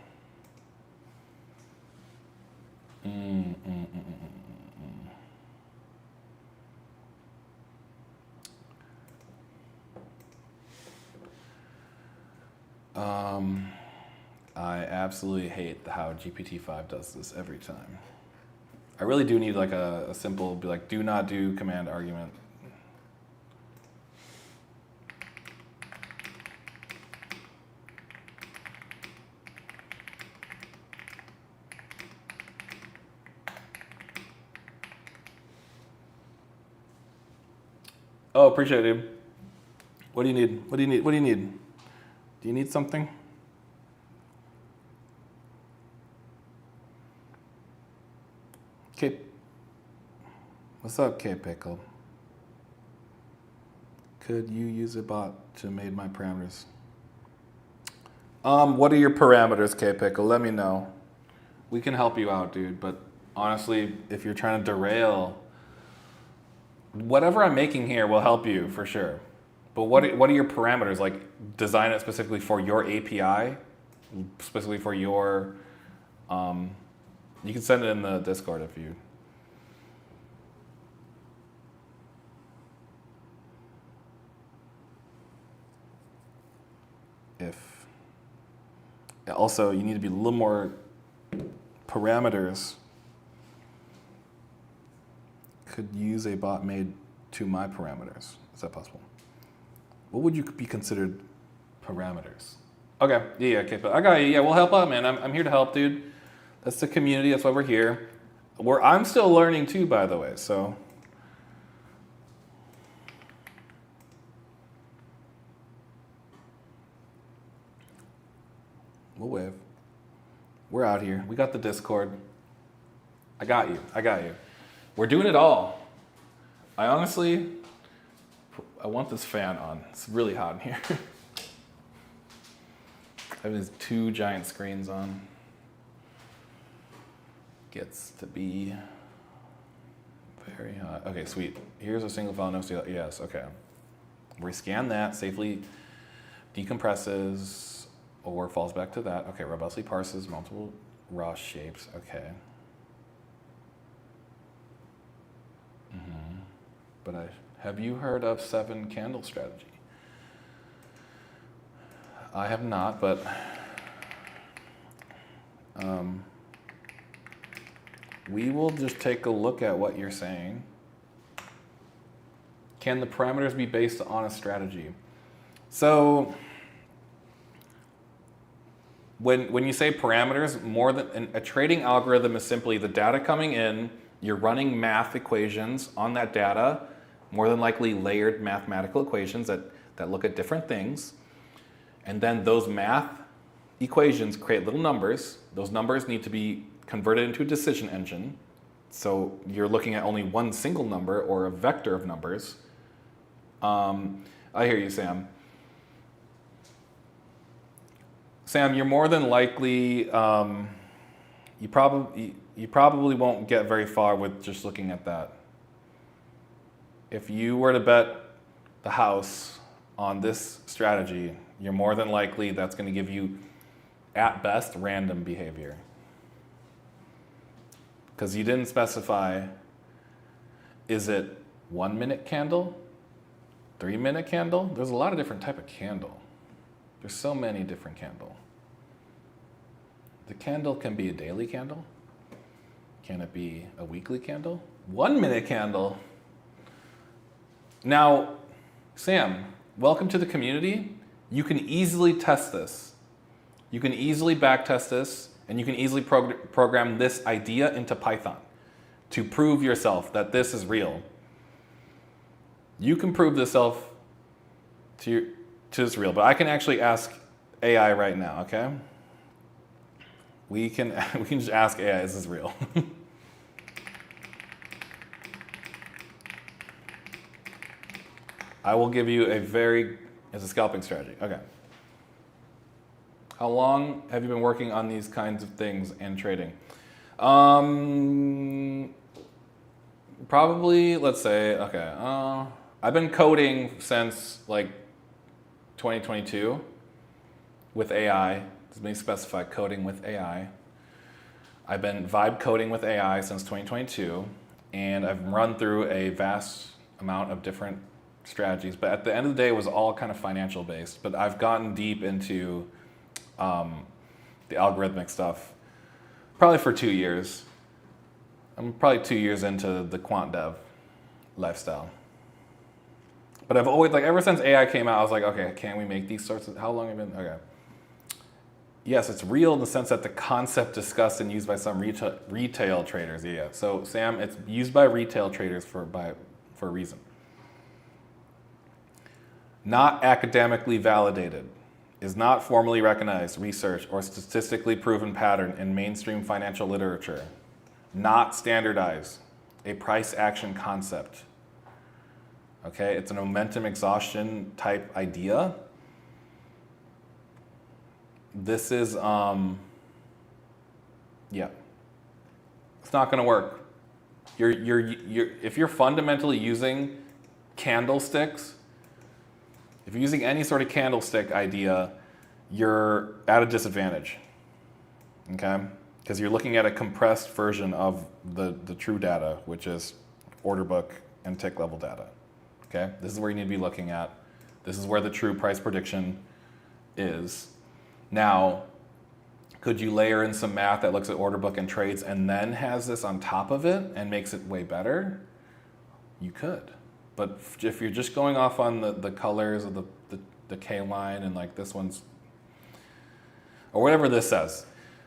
I absolutely hate how GPT-5 does this every time. I really do need like a simple, be like, do not do command argument. Oh, appreciate it, dude. What do you need? What do you need? What do you need? Do you need something? Okay. What's up, K-Pickle? Could you use a bot to made my parameters? What are your parameters, K-Pickle? Let me know. We can help you out, dude, but honestly, if you're trying to derail, whatever I'm making here will help you for sure. But what are your parameters? Like, design it specifically for your API, specifically for your. You can send it in the Discord if you. Also, you need to be a little more parameters. Could use a bot made to my parameters. Is that possible? What would you be considered parameters? Okay, yeah, okay, but I got you. Yeah, we'll help out, man. I'm here to help, dude. That's the community. That's why we're here. I'm still learning too, by the way. So. We'll wave. We're out here. We got the Discord. I got you. I got you. We're doing it all. I want this fan on. It's really hot in here. I have these 2 giant screens on. Gets to be very hot. Okay, sweet. Here's a single file, no CL. Yes, okay. We scan that, safely decompresses or falls back to that. Okay, robustly parses multiple raw shapes. Okay. But have you heard of 7 candle strategy? I have not, but we will just take a look at what you're saying. Can the parameters be based on a strategy? So when you say parameters, more than a trading algorithm is simply the data coming in, you're running math equations on that data, more than likely layered mathematical equations that look at different things. And then those math equations create little numbers. Those numbers need to be converted into a decision engine. So you're looking at only one single number or a vector of numbers. I hear you, Sam. Sam, you're more than likely, you probably won't get very far with just looking at that. If you were to bet the house on this strategy, you're more than likely that's going to give you, at best, random behavior. Because you didn't specify, is it 1 minute candle, 3 minute candle? There's a lot of different type of candle. There's so many different candle. The candle can be a daily candle. Can it be a weekly candle? 1 minute candle. Now, Sam, welcome to the community. You can easily test this. You can easily backtest this, and you can easily program this idea into Python to prove yourself that this is real. You can prove this self to it's real, but I can actually ask AI right now, okay? We can just ask AI, is this real? I will give you it's a scalping strategy. Okay. How long have you been working on these kinds of things and trading? Probably, let's say, okay, I've been coding since like 2022 with AI. Let me specify coding with AI. I've been vibe coding with AI since 2022, and I've run through a vast amount of different strategies, but at the end of the day, it was all kind of financial based. But I've gotten deep into the algorithmic stuff probably for 2 years. I'm probably 2 years into the quant dev lifestyle. But I've always, like, ever since AI came out, I was like, okay, can we make these sorts of, how long have I been, okay. Yes, it's real in the sense that the concept discussed and used by some retail traders, yeah. So Sam, it's used by retail traders for a reason. Not academically validated, is not formally recognized research or statistically proven pattern in mainstream financial literature. Not standardized, a price action concept. Okay, it's a momentum exhaustion type idea. This is, yeah, it's not going to work. If you're fundamentally using candlesticks, if you're using any sort of candlestick idea, you're at a disadvantage, okay? Because you're looking at a compressed version of the true data, which is order book and tick level data, okay? This is where you need to be looking at. This is where the true price prediction is. Now, could you layer in some math that looks at order book and trades and then has this on top of it and makes it way better? You could. But if you're just going off on the colors of the K line and like this one's, or whatever this says,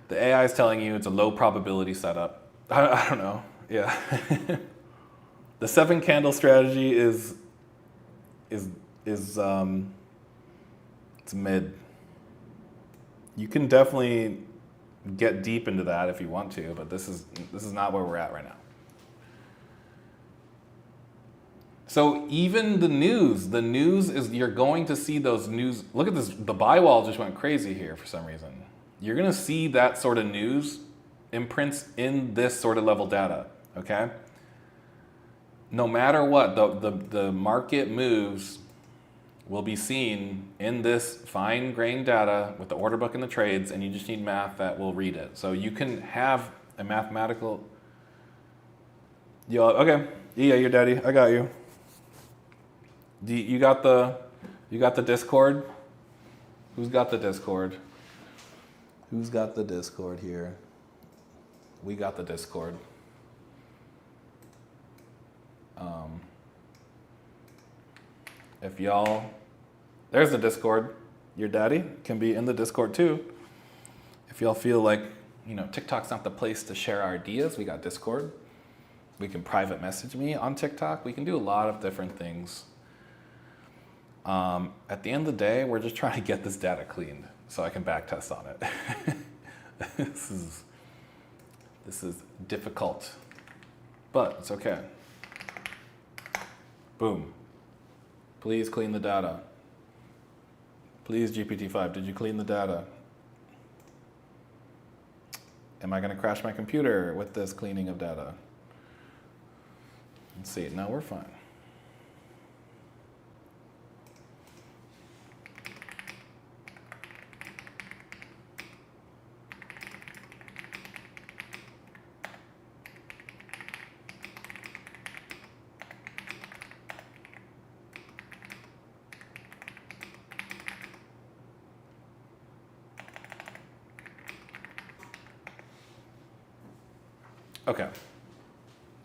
the AI is telling you it's a low probability setup. I don't know. Yeah. The 7 candle strategy is it's mid. You can definitely get deep into that if you want to, but this is not where we're at right now. So even the news is, you're going to see those news. Look at this, the buy wall just went crazy here for some reason. You're gonna see that sort of news imprints in this sort of level data, okay? No matter what, the market moves will be seen in this fine-grained data with the order book and the trades, and you just need math that will read it. So you can have a mathematical, okay, yeah, your daddy, I got you. You got the Discord? Who's got the Discord? Who's got the Discord here? We got the Discord. If y'all, there's the Discord. Your daddy can be in the Discord too. If y'all feel like, TikTok's not the place to share our ideas, we got Discord. We can private message me on TikTok. We can do a lot of different things. At the end of the day, we're just trying to get this data cleaned so I can backtest on it. This is difficult, but it's okay. Boom. Please clean the data. Please, GPT-5, did you clean the data? Am I going to crash my computer with this cleaning of data? Let's see. No, we're fine.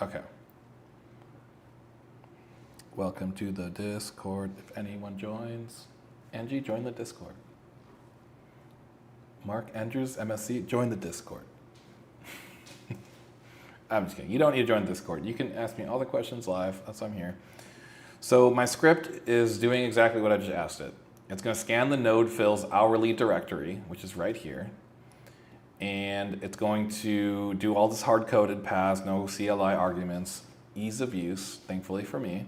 Okay. Welcome to the Discord. If anyone joins, Angie, join the Discord. Mark Andrews, MSC, join the Discord. I'm just kidding. You don't need to join the Discord. You can ask me all the questions live. That's why I'm here. So my script is doing exactly what I just asked it. It's going to scan the node fills hourly directory, which is right here. And it's going to do all this hard-coded paths, no CLI arguments, ease of use, thankfully for me.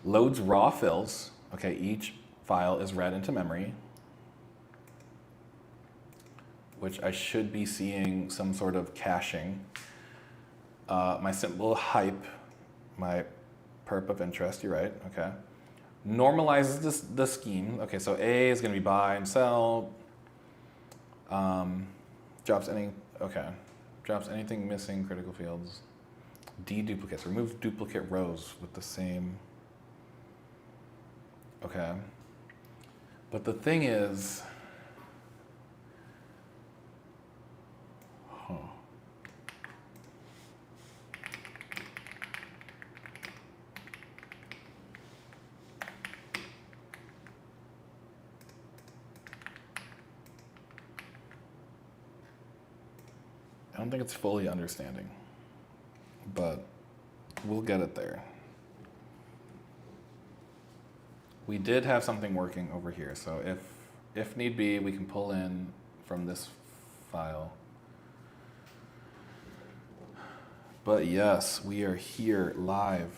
Loads raw fills. Okay, each file is read into memory, which I should be seeing some sort of caching. My simple hype my perp of interest, you're right, okay. Normalizes the scheme. Okay, so A is gonna be buy and sell. Drops anything missing, critical fields. Deduplicates, remove duplicate rows with the same. Okay. But the thing is, I don't think it's fully understanding, but we'll get it there. We did have something working over here, so if need be, we can pull in from this file. But yes, we are here live.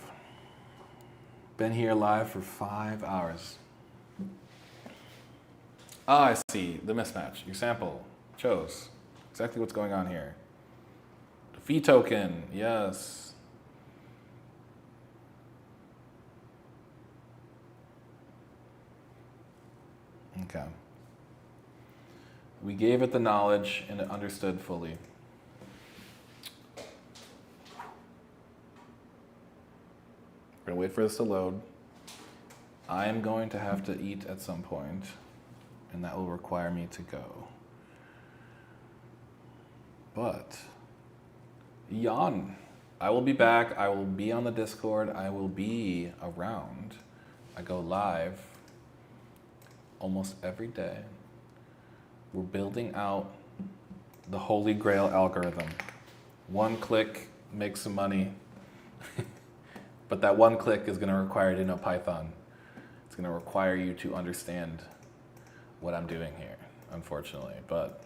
Been here live for 5 hours. Ah, I see, the mismatch. Your sample chose exactly what's going on here. The fee token, yes. Okay. We gave it the knowledge and it understood fully. We're gonna wait for this to load. I am going to have to eat at some point, and that will require me to go. But, Jan, I will be back. I will be on the Discord. I will be around. I go live almost every day. We're building out the Holy Grail algorithm. One click makes some money. But that one click is going to require you to know Python. It's going to require you to understand what I'm doing here, unfortunately. But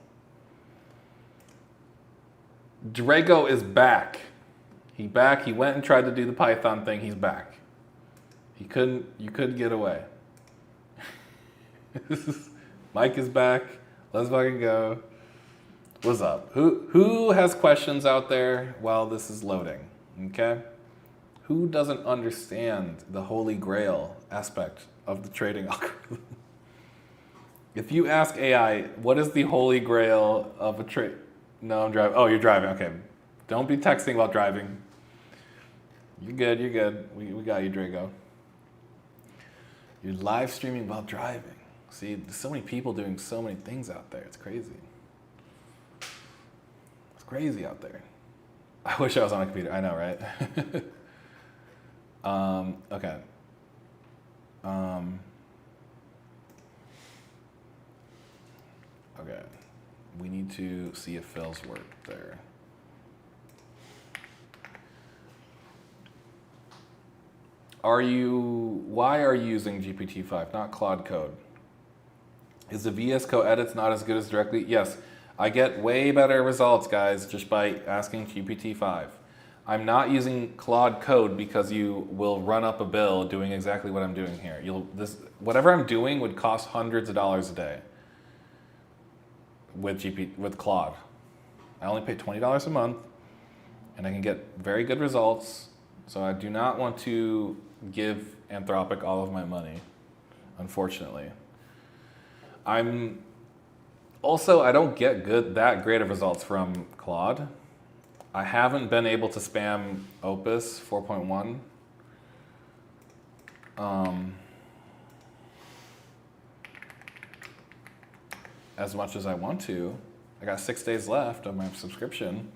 Drago is back. He went and tried to do the Python thing. He's back. You couldn't get away. Mike is back. Let's fucking go. What's up? Who has questions out there while this is loading? Okay? Who doesn't understand the Holy Grail aspect of the trading algorithm? If you ask AI, what is the Holy Grail of a trade? No, I'm driving. Oh, you're driving. Okay. Don't be texting while driving. You're good. We got you, Drago. You're live streaming while driving. See, there's so many people doing so many things out there. It's crazy. It's crazy out there. I wish I was on a computer. I know, right? Okay. Okay. We need to see if Phil's worked there. Why are you using GPT-5, not Claude Code? Is the VS Code edits not as good as directly? Yes, I get way better results, guys, just by asking GPT-5. I'm not using Claude Code because you will run up a bill doing exactly what I'm doing here. Whatever I'm doing would cost hundreds of dollars a day with Claude. I only pay $20 a month, and I can get very good results. So I do not want to give Anthropic all of my money, unfortunately. I don't get that great of results from Claude. I haven't been able to spam Opus 4.1. As much as I want to. I got 6 days left of my subscription.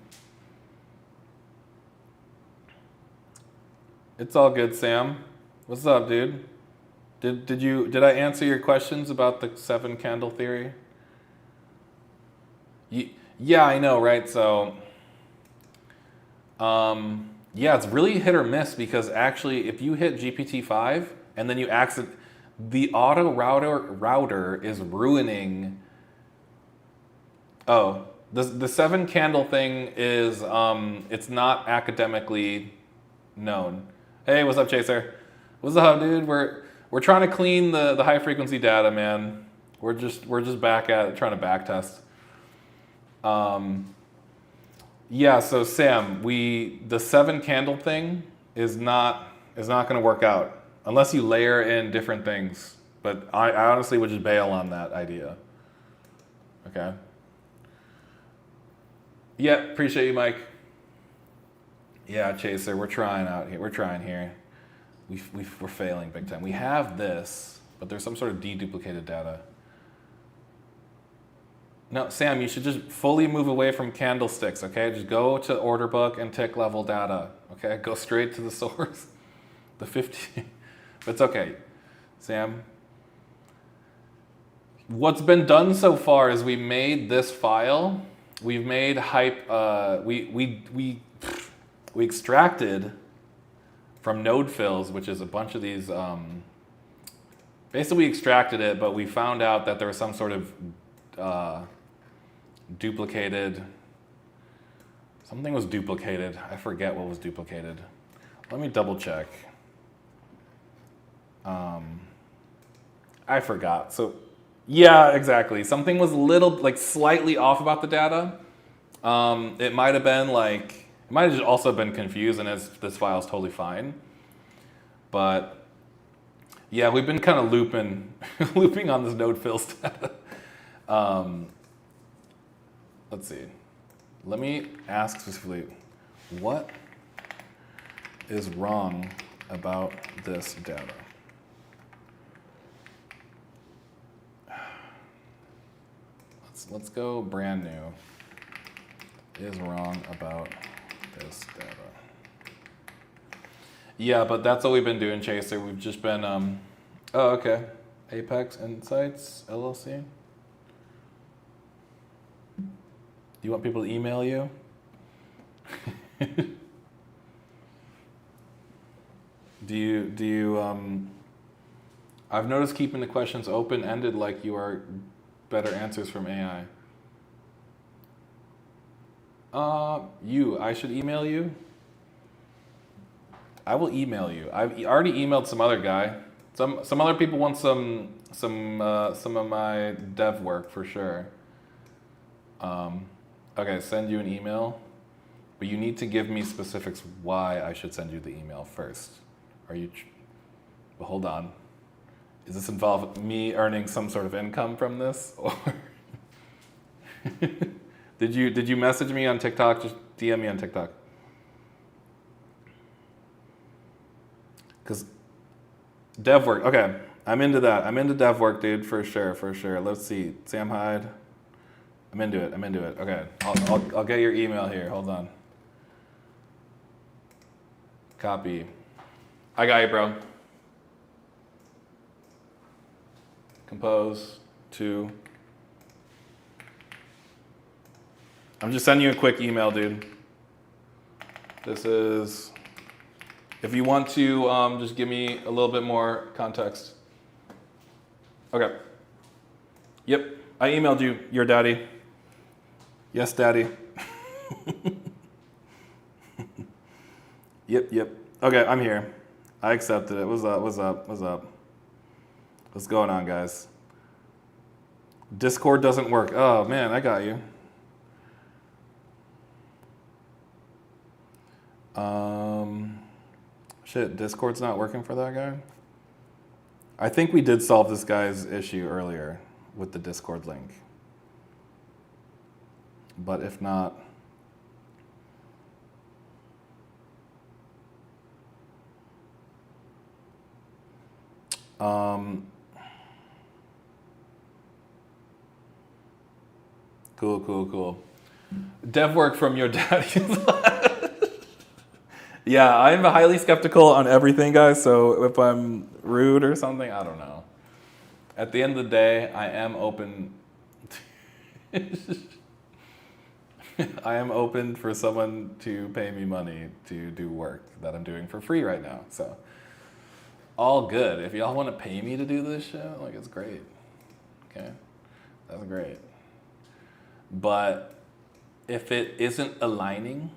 It's all good, Sam. What's up, dude? Did I answer your questions about the 7 candle theory? Yeah, I know, right? So, yeah, it's really hit or miss because actually, if you hit GPT-5 and then you the auto router is ruining. Oh, the 7 candle thing is it's not academically known. Hey, what's up, Chaser? What's up, dude? We're trying to clean the high frequency data, man. We're just back at it, trying to backtest. Yeah, so Sam, the 7 candle thing, is not going to work out unless you layer in different things. But I honestly would just bail on that idea. Okay. Yeah, appreciate you, Mike. Yeah, Chaser, we're trying out here. We're trying here. We're failing big time. We have this, but there's some sort of deduplicated data. No, Sam, you should just fully move away from candlesticks, okay? Just go to order book and tick level data, okay? Go straight to the source. The 50. But it's okay. Sam, what's been done so far is we made this file. We've made hype. We extracted from node fills, which is a bunch of these. Basically, we extracted it, but we found out that there was some sort of duplicated. Something was duplicated. I forget what was duplicated. Let me double check. I forgot. So, yeah, exactly. Something was a little, like, slightly off about the data. It might have been like, it might have just also been confused, and this file is totally fine. But yeah, we've been kind of looping on this node fills data. Let's see. Let me ask specifically, what is wrong about this data? Let's go brand new. Is wrong about this data. Yeah, but that's what we've been doing, Chaser. We've just been, oh, okay. Apex Insights, LLC. Do you want people to email you? Do you, I've noticed keeping the questions open-ended like you are better answers from AI. I should email you? I will email you. I've already emailed some other guy. Some other people want some of my dev work for sure. Okay, send you an email, but you need to give me specifics why I should send you the email first. Are you? Well, hold on. Does this involve me earning some sort of income from this, or did you message me on TikTok? Just DM me on TikTok. Because dev work, okay, I'm into that. I'm into dev work, dude, for sure. Let's see, Sam Hyde. I'm into it. Okay, I'll get your email here. Hold on. Copy. I got you, bro. Compose to. I'm just sending you a quick email, dude. This is. If you want to just give me a little bit more context. Okay. Yep, I emailed you, your daddy. Yes, daddy. Yep. Okay, I'm here. I accepted it. What's up? What's going on, guys? Discord doesn't work. Oh, man, I got you. Shit, Discord's not working for that guy? I think we did solve this guy's issue earlier with the Discord link. But if not... Cool. Dev work from your daddy. Yeah, I'm highly skeptical on everything, guys, so if I'm rude or something, I don't know. At the end of the day, I am open. I am open for someone to pay me money to do work that I'm doing for free right now, so all good. If y'all want to pay me to do this shit, like, it's great. Okay, that's great. But if it isn't aligning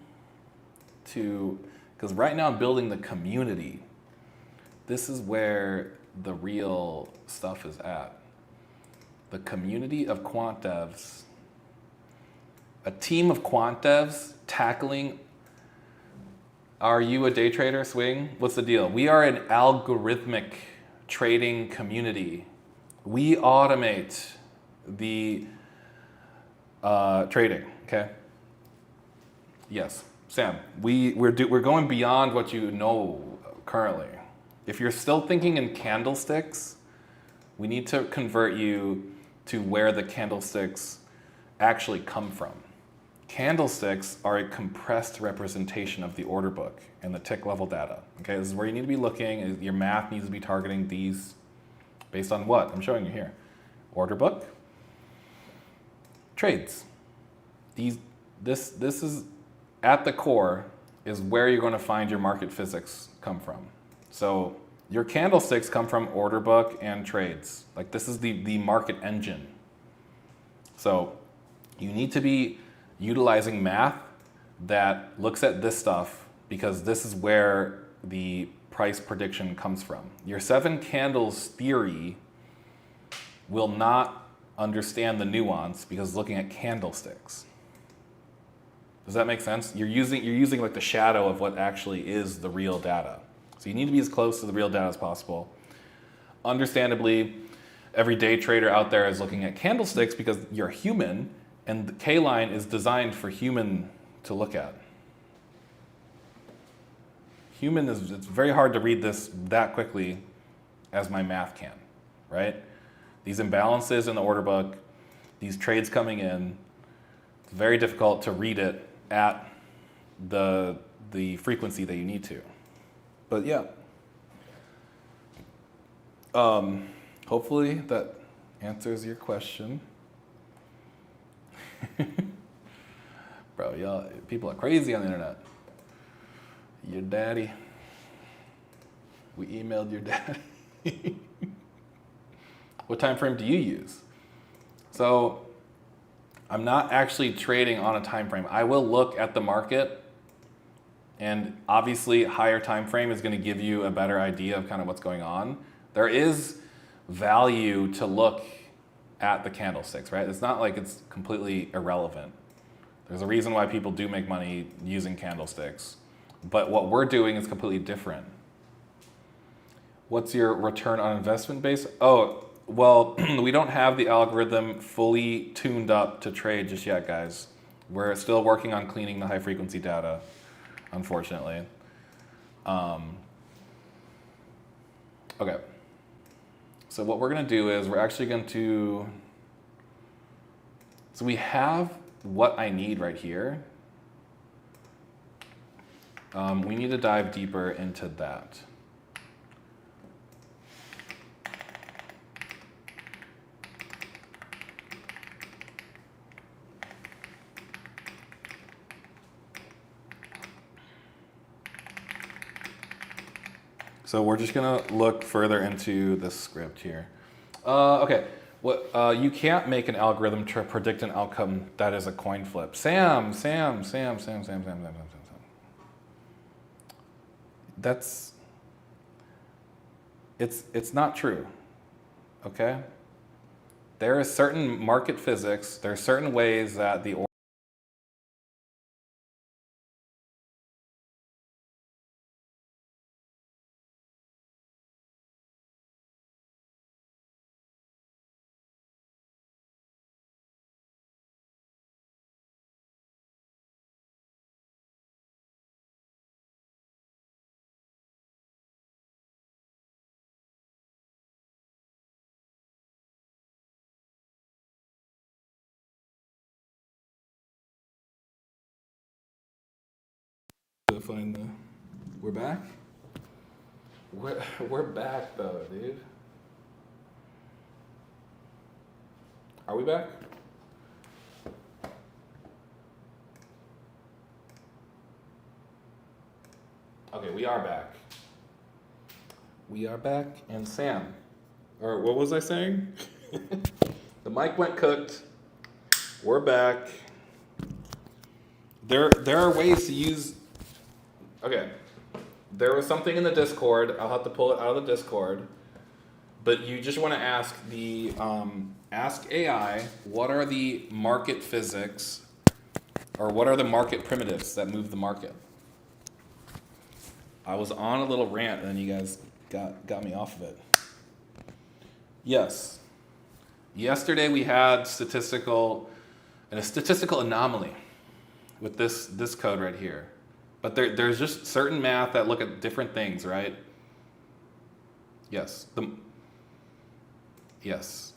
to, because right now I'm building the community. This is where the real stuff is at. The community of quant devs. A team of quant devs tackling Are you a day trader, Swing? What's the deal? We are an algorithmic trading community. We automate the trading, okay? Yes, Sam, we're going beyond what you know currently. If you're still thinking in candlesticks, we need to convert you to where the candlesticks actually come from. Candlesticks are a compressed representation of the order book and the tick level data. Okay, this is where you need to be looking. Your math needs to be targeting these based on what? I'm showing you here. Order book, trades. This is at the core is where you're going to find your market physics come from. So your candlesticks come from order book and trades. Like this is the market engine. So you need to be utilizing math that looks at this stuff because this is where the price prediction comes from. Your 7 candles theory will not understand the nuance because looking at candlesticks. Does that make sense? You're using like the shadow of what actually is the real data. So you need to be as close to the real data as possible. Understandably, every day trader out there is looking at candlesticks because you're human, and the K-line is designed for human to look at. It's very hard to read this that quickly as my math can, right? These imbalances in the order book, these trades coming in, it's very difficult to read it at the frequency that you need to. But yeah. Hopefully that answers your question. Bro, y'all, people are crazy on the internet. Your daddy. We emailed your daddy. What time frame do you use? So I'm not actually trading on a time frame. I will look at the market, and obviously higher time frame is going to give you a better idea of kind of what's going on. There is value to look at the candlesticks, right? It's not like it's completely irrelevant. There's a reason why people do make money using candlesticks. But what we're doing is completely different. What's your return on investment base? Oh, well, we don't have the algorithm fully tuned up to trade just yet, guys. We're still working on cleaning the high frequency data, unfortunately. Okay. So what we're going to do is we're actually going to, so we have what I need right here. We need to dive deeper into that. So we're just gonna look further into this script here. Okay, you can't make an algorithm to predict an outcome that is a coin flip. Sam. That's, it's not true, okay? There is certain market physics, there are certain ways that the to find the, we're back? We're back though, dude. Are we back? Okay, we are back. We are back, and Sam, or what was I saying? The mic went cooked. We're back. There are ways to use. Okay, there was something in the Discord. I'll have to pull it out of the Discord. But you just want to ask the ask AI what are the market physics, or what are the market primitives that move the market. I was on a little rant, and then you guys got me off of it. Yes. Yesterday we had a statistical anomaly with this code right here. But there's just certain math that look at different things, right? Yes. Yes.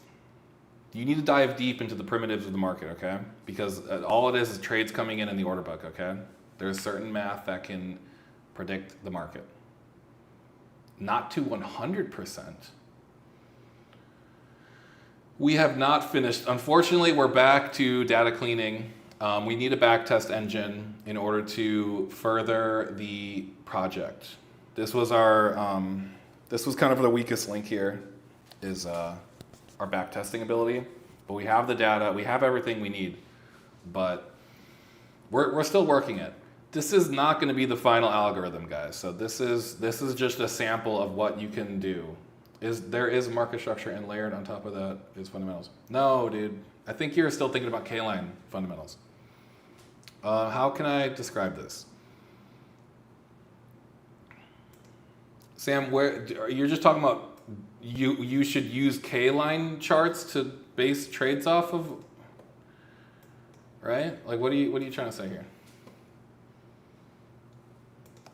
You need to dive deep into the primitives of the market, okay? Because all it is trades coming in the order book, okay? There's certain math that can predict the market. Not to 100%. We have not finished. Unfortunately, we're back to data cleaning. We need a backtest engine in order to further the project. This was this was kind of the weakest link here, is our backtesting ability. But we have the data, we have everything we need, but we're still working it. This is not going to be the final algorithm, guys. So this is just a sample of what you can do. There is market structure, and layered on top of that is fundamentals. No, dude. I think you're still thinking about K-line fundamentals. How can I describe this? Sam, you're just talking about you should use K-line charts to base trades off of, right? Like, what are you trying to say here?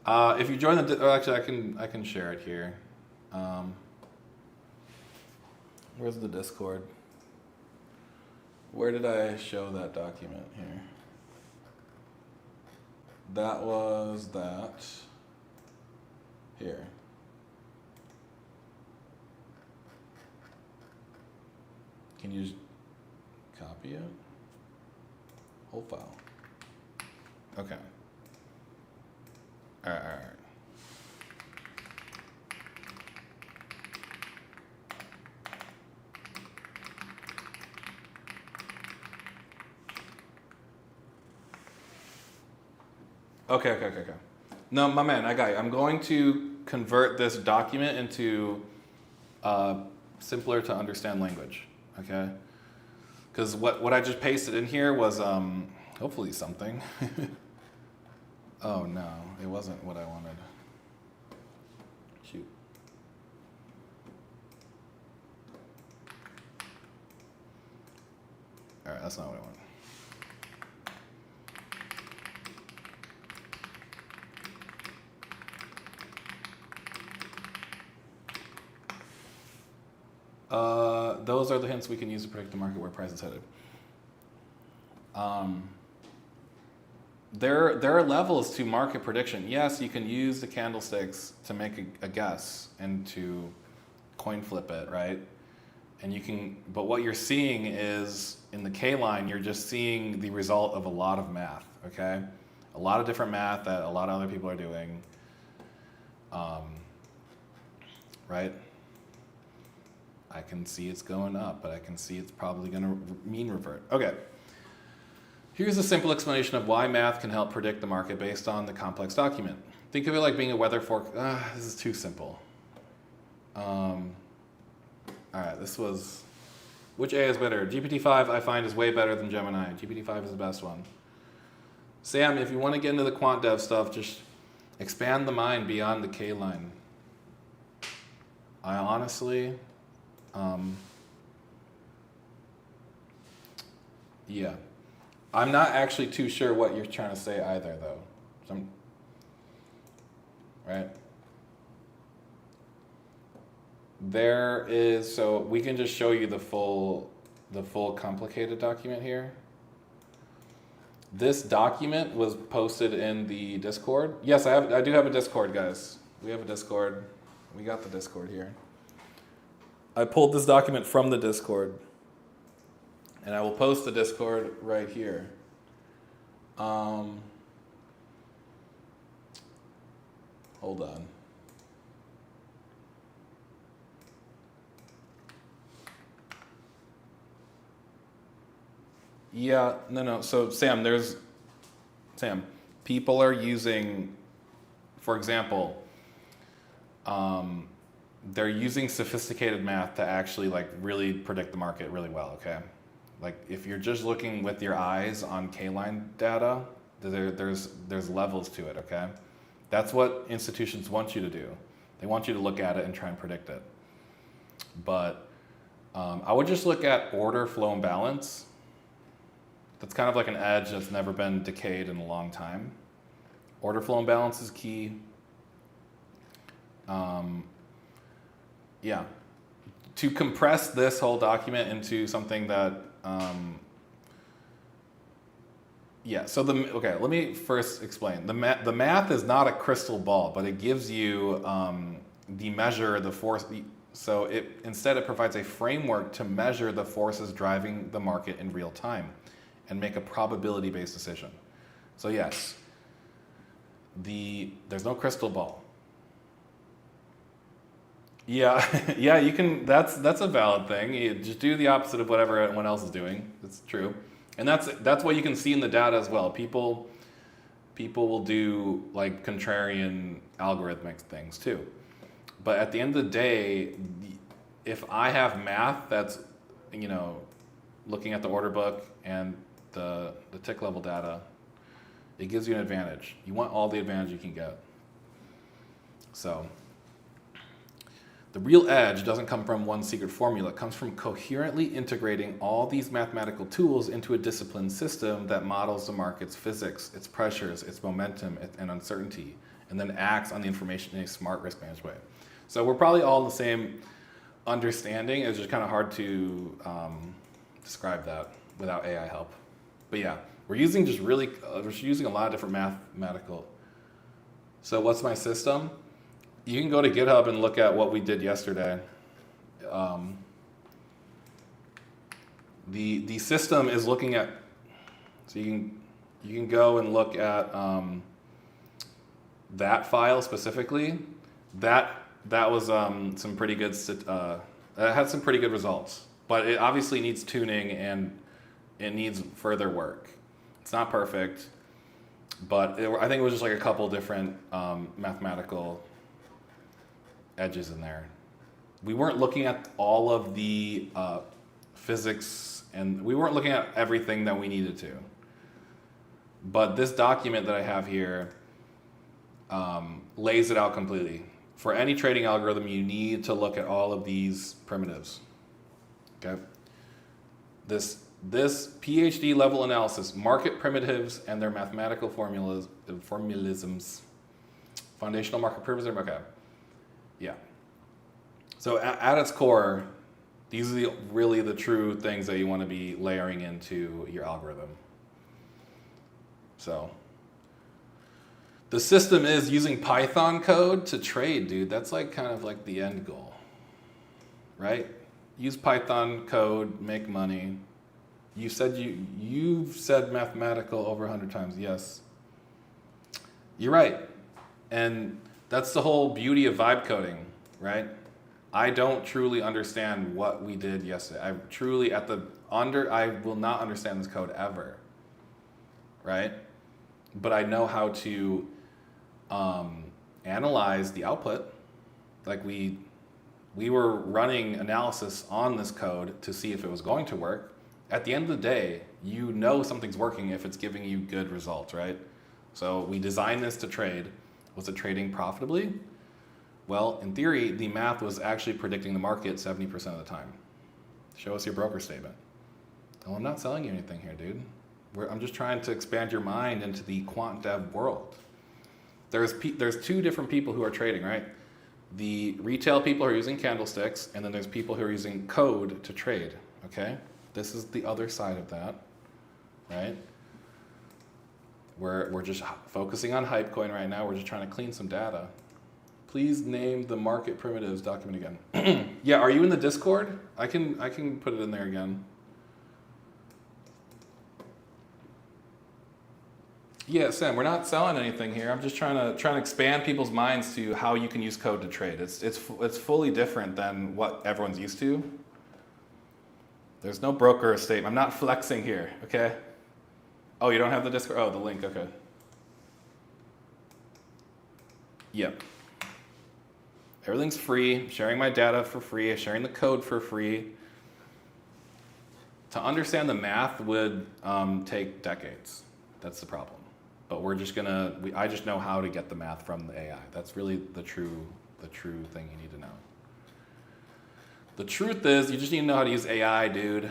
If you join actually, I can share it here. Where's the Discord? Where did I show that document here? That was that here. Can you just copy it? Whole file. Okay. All right. Okay. No, my man, I got you. I'm going to convert this document into simpler to understand language, okay? Because what I just pasted in here was hopefully something. Oh no, it wasn't what I wanted. Shoot. All right, that's not what I want. Those are the hints we can use to predict the market where price is headed. There are levels to market prediction. Yes, you can use the candlesticks to make a guess and to coin flip it, right? And you can, but what you're seeing is in the K line, you're just seeing the result of a lot of math, okay? A lot of different math that a lot of other people are doing, right? I can see it's going up, but I can see it's probably going to mean revert. Okay. Here's a simple explanation of why math can help predict the market based on the complex document. Think of it like being a weather forecast. This is too simple. All right, this was, which A is better? GPT-5 I find is way better than Gemini. GPT-5 is the best one. Sam, if you want to get into the quant dev stuff, just expand the mind beyond the K line. I honestly, yeah. I'm not actually too sure what you're trying to say either, though. Right? There is, so we can just show you the full complicated document here. This document was posted in the Discord. Yes, I do have a Discord, guys. We have a Discord. We got the Discord here. I pulled this document from the Discord. And I will post the Discord right here. Hold on. Yeah, no. So Sam, people are using, for example, they're using sophisticated math to actually like really predict the market really well, okay? Like if you're just looking with your eyes on K-line data, there's levels to it, okay? That's what institutions want you to do. They want you to look at it and try and predict it. But I would just look at order, flow, and balance. That's kind of like an edge that's never been decayed in a long time. Order, flow, and balance is key. Yeah. To compress this whole document into something that, okay, let me first explain. The math is not a crystal ball, but it gives you the measure, the force. So instead it provides a framework to measure the forces driving the market in real time and make a probability-based decision. So yes, there's no crystal ball. Yeah, yeah, you can. That's a valid thing. You just do the opposite of whatever everyone else is doing. It's true, and that's what you can see in the data as well. People will do like contrarian algorithmic things too. But at the end of the day, if I have math that's, looking at the order book and the tick level data, it gives you an advantage. You want all the advantage you can get. So the real edge doesn't come from one secret formula. It comes from coherently integrating all these mathematical tools into a disciplined system that models the market's physics, its pressures, its momentum, and uncertainty, and then acts on the information in a smart risk managed way. So we're probably all in the same understanding. It's just kind of hard to describe that without AI help. But yeah, we're using a lot of different mathematical. So what's my system? You can go to GitHub and look at what we did yesterday. The system is looking at, so you can go and look at that file specifically. That was some pretty good. It had some pretty good results, but it obviously needs tuning and it needs further work. It's not perfect, but I think it was just like a couple different mathematical edges in there. We weren't looking at all of the physics, and we weren't looking at everything that we needed to. But this document that I have here lays it out completely. For any trading algorithm, you need to look at all of these primitives. Okay. This PhD level analysis, market primitives and their mathematical formalisms, foundational market primitives. Okay. Yeah. So at its core, these are really the true things that you want to be layering into your algorithm. So the system is using Python code to trade, dude. That's like kind of like the end goal, right? Use Python code, make money. You've said mathematical over 100 times. Yes. You're right. And that's the whole beauty of vibe coding, right? I don't truly understand what we did yesterday. I will not understand this code ever, right? But I know how to analyze the output. Like we were running analysis on this code to see if it was going to work. At the end of the day, you know something's working if it's giving you good results, right? So we designed this to trade. Was it trading profitably? Well, in theory, the math was actually predicting the market 70% of the time. Show us your broker statement. Oh, I'm not selling you anything here, dude. I'm just trying to expand your mind into the quant dev world. There's two different people who are trading, right? The retail people are using candlesticks, and then there's people who are using code to trade, okay? This is the other side of that, right? We're just focusing on hype coin right now. We're just trying to clean some data. Please name the market primitives document again. Yeah, are you in the Discord? I can put it in there again. Yeah, Sam, we're not selling anything here. I'm just trying to expand people's minds to how you can use code to trade. It's fully different than what everyone's used to. There's no broker statement. I'm not flexing here, okay? Oh, you don't have the Discord? Oh, the link, okay. Yep. Everything's free. Sharing my data for free. Sharing the code for free. To understand the math would take decades. That's the problem. but I just know how to get the math from the AI. That's really the true thing you need to know. The truth is, you just need to know how to use AI, dude.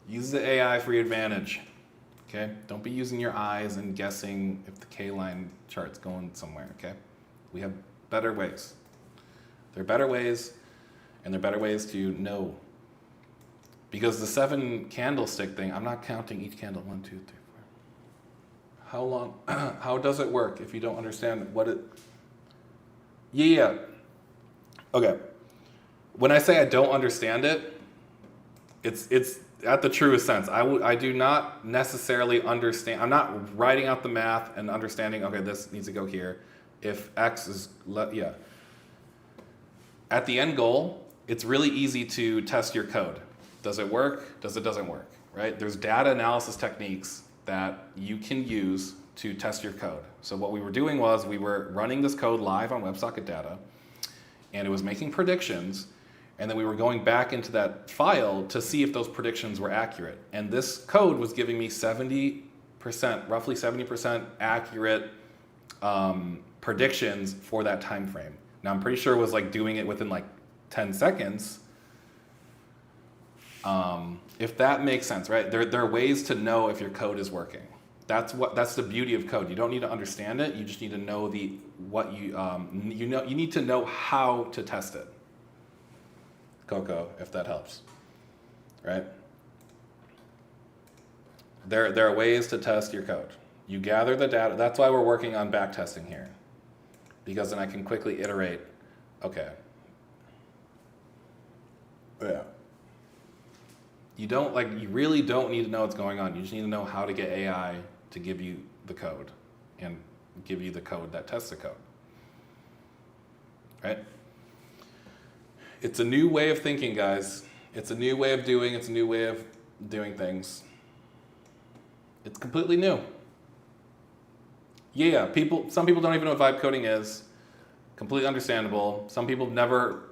Use the AI for your advantage. Okay? Don't be using your eyes and guessing if the K-line chart's going somewhere, okay? We have better ways. There are better ways, and there are better ways to know. Because the 7 candlestick thing, I'm not counting each candle. 1, 2, 3, 4. How long? How does it work if you don't understand what it? Yeah. Okay. When I say I don't understand it, it's at the truest sense. I do not necessarily understand. I'm not writing out the math and understanding. Okay, this needs to go here. If X is yeah. At the end goal, it's really easy to test your code. Does it work? Doesn't work? Right? There's data analysis techniques that you can use to test your code. So what we were doing was we were running this code live on WebSocket data, and it was making predictions, and then we were going back into that file to see if those predictions were accurate. And this code was giving me 70%, roughly 70% accurate predictions for that time frame. Now I'm pretty sure it was like doing it within like 10 seconds. If that makes sense, right? There are ways to know if your code is working. That's the beauty of code. You don't need to understand it. You just need to know you need to know how to test it. Coco, if that helps, right? There are ways to test your code. You gather the data. That's why we're working on backtesting here, because then I can quickly iterate. Okay. Yeah. You really don't need to know what's going on. You just need to know how to get AI to give you the code and give you the code that tests the code. Right? It's a new way of thinking, guys. It's a new way of doing. It's a new way of doing things. It's completely new. Yeah, some people don't even know what vibe coding is. Completely understandable. Some people never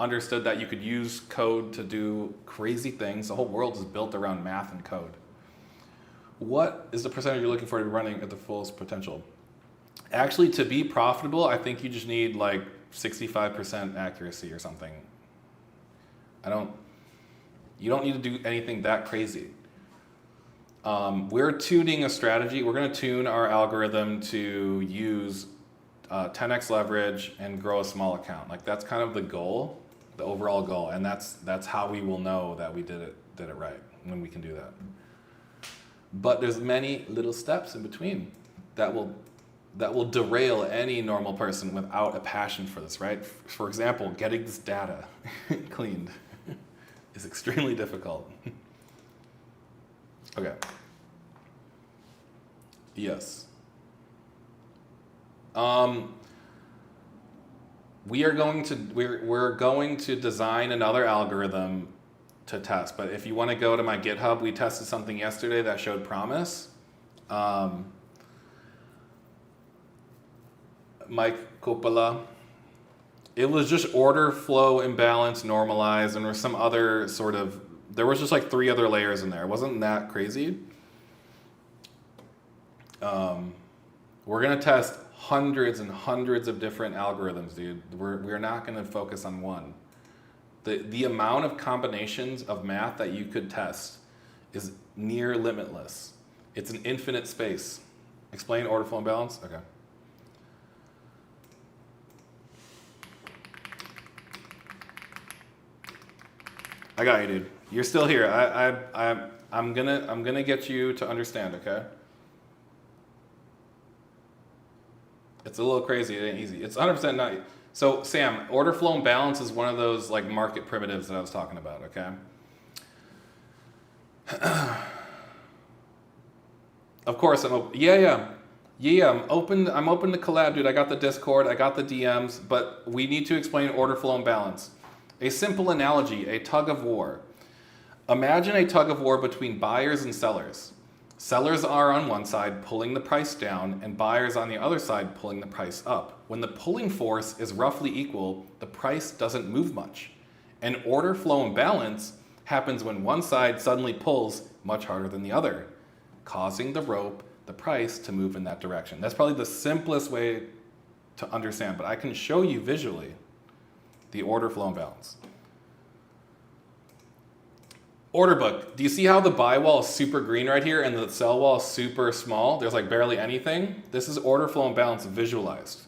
understood that you could use code to do crazy things. The whole world is built around math and code. What is the percentage you're looking for to be running at the fullest potential? Actually, to be profitable, I think you just need like 65% accuracy or something. You don't need to do anything that crazy. We're tuning a strategy. We're going to tune our algorithm to use 10x leverage and grow a small account. Like that's kind of the goal, the overall goal, and that's how we will know that we did it right when we can do that. But there's many little steps in between that will derail any normal person without a passion for this, right? For example, getting this data cleaned is extremely difficult. Okay. Yes. We're going to design another algorithm to test, but if you want to go to my GitHub, we tested something yesterday that showed promise. Mike Coppola. It was just order flow imbalance normalized, and there's some other there was just like 3 other layers in there. It wasn't that crazy. We're gonna test hundreds and hundreds of different algorithms, dude. We're not gonna focus on one. The amount of combinations of math that you could test is near limitless. It's an infinite space. Explain order flow imbalance? Okay. I got you, dude. You're still here. I'm gonna get you to understand, okay? It's a little crazy. It ain't easy. It's 100% not. So Sam, order flow imbalance is one of those like market primitives that I was talking about, okay? Of course, I'm open. Yeah. I'm open to collab, dude. I got the Discord, I got the DMs, but we need to explain order flow imbalance. A simple analogy, a tug of war. Imagine a tug of war between buyers and sellers. Sellers are on one side pulling the price down, and buyers on the other side pulling the price up. When the pulling force is roughly equal, the price doesn't move much. An order flow imbalance happens when one side suddenly pulls much harder than the other, causing the rope the price to move in that direction. That's probably the simplest way to understand, but I can show you visually the order flow imbalance. Order book. Do you see how the buy wall is super green right here and the sell wall is super small? There's like barely anything. This is order flow imbalance visualized.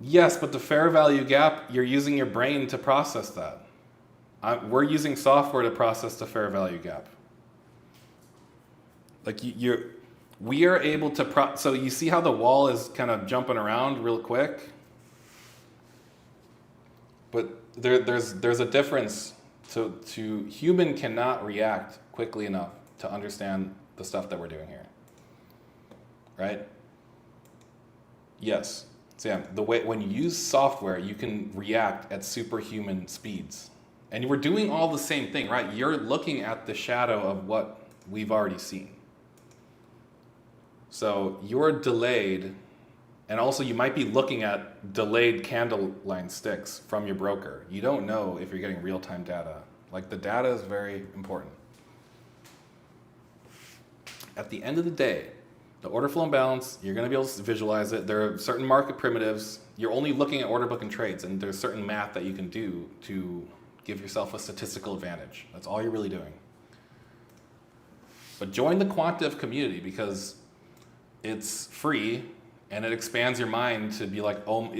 Yes, but the fair value gap, you're using your brain to process that. We're using software to process the fair value gap. Like we are able to, so you see how the wall is kind of jumping around real quick? But there's a difference. To human cannot react quickly enough to understand the stuff that we're doing here. Right? Yes. Sam, the way when you use software, you can react at superhuman speeds. And we're doing all the same thing, right? You're looking at the shadow of what we've already seen. So you're delayed, and also you might be looking at delayed candle line sticks from your broker. You don't know if you're getting real-time data. Like, the data is very important. At the end of the day, the order flow imbalance, you're going to be able to visualize it. There are certain market primitives. You're only looking at order book and trades, and there's certain math that you can do to give yourself a statistical advantage. That's all you're really doing. But join the quant dev community because it's free and it expands your mind to be like, oh,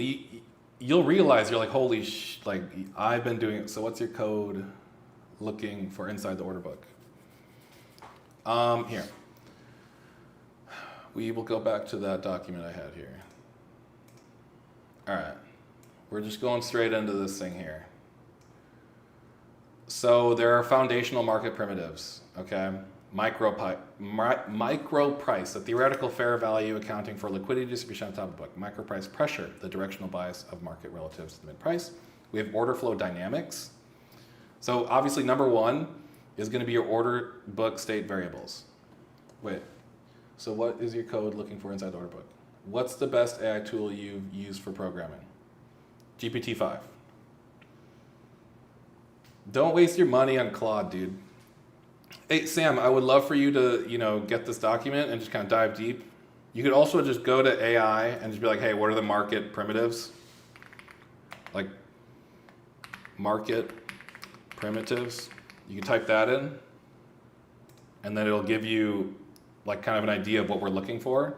you'll realize you're like, holy like I've been doing it. So what's your code looking for inside the order book? Here. We will go back to that document I had here. All right. We're just going straight into this thing here. So there are foundational market primitives, okay? Micro price, the theoretical fair value accounting for liquidity distribution on top of the book. Micro price pressure, the directional bias of market relatives to the mid price. We have order flow dynamics. So obviously number one is going to be your order book state variables. Wait, so what is your code looking for inside the order book? What's the best AI tool you've used for programming? GPT-5. Don't waste your money on Claude, dude. Hey, Sam, I would love for you to, get this document and just kind of dive deep. You could also just go to AI and just be like, hey, what are the market primitives? Like, market primitives. You can type that in, and then it'll give you like kind of an idea of what we're looking for.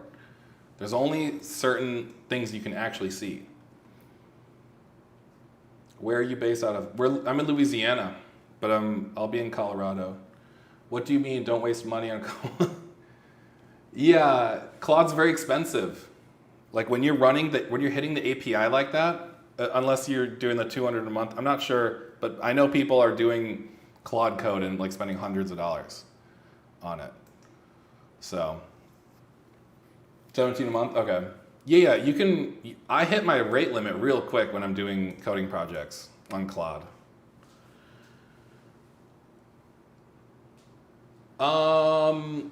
There's only certain things you can actually see. Where are you based out of? I'm in Louisiana, but I'll be in Colorado. What do you mean don't waste money on Claude? Yeah, Claude's very expensive. Like when you're hitting the API like that, unless you're doing the $200 a month, I'm not sure, but I know people are doing Claude code and like spending hundreds of dollars on it. So, 17 a month, okay. Yeah, you can, I hit my rate limit real quick when I'm doing coding projects on Claude.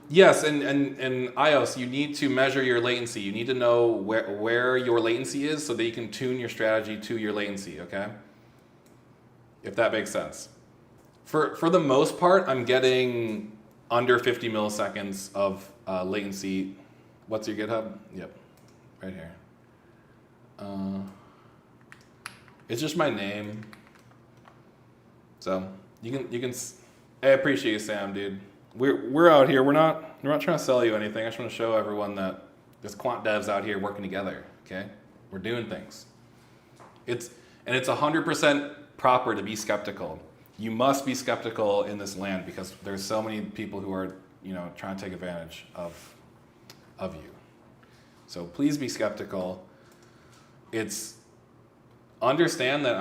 Yes, and iOS, you need to measure your latency. You need to know where your latency is so that you can tune your strategy to your latency, okay? If that makes sense. For the most part, I'm getting under 50 milliseconds of latency. What's your GitHub? Yep, right here. It's just my name. So you can. I appreciate you, Sam, dude. We're out here. We're not trying to sell you anything. I just want to show everyone that there's quant devs out here working together. Okay, we're doing things. It's 100% proper to be skeptical. You must be skeptical in this land because there's so many people who are trying to take advantage of you. So please be skeptical. Understand that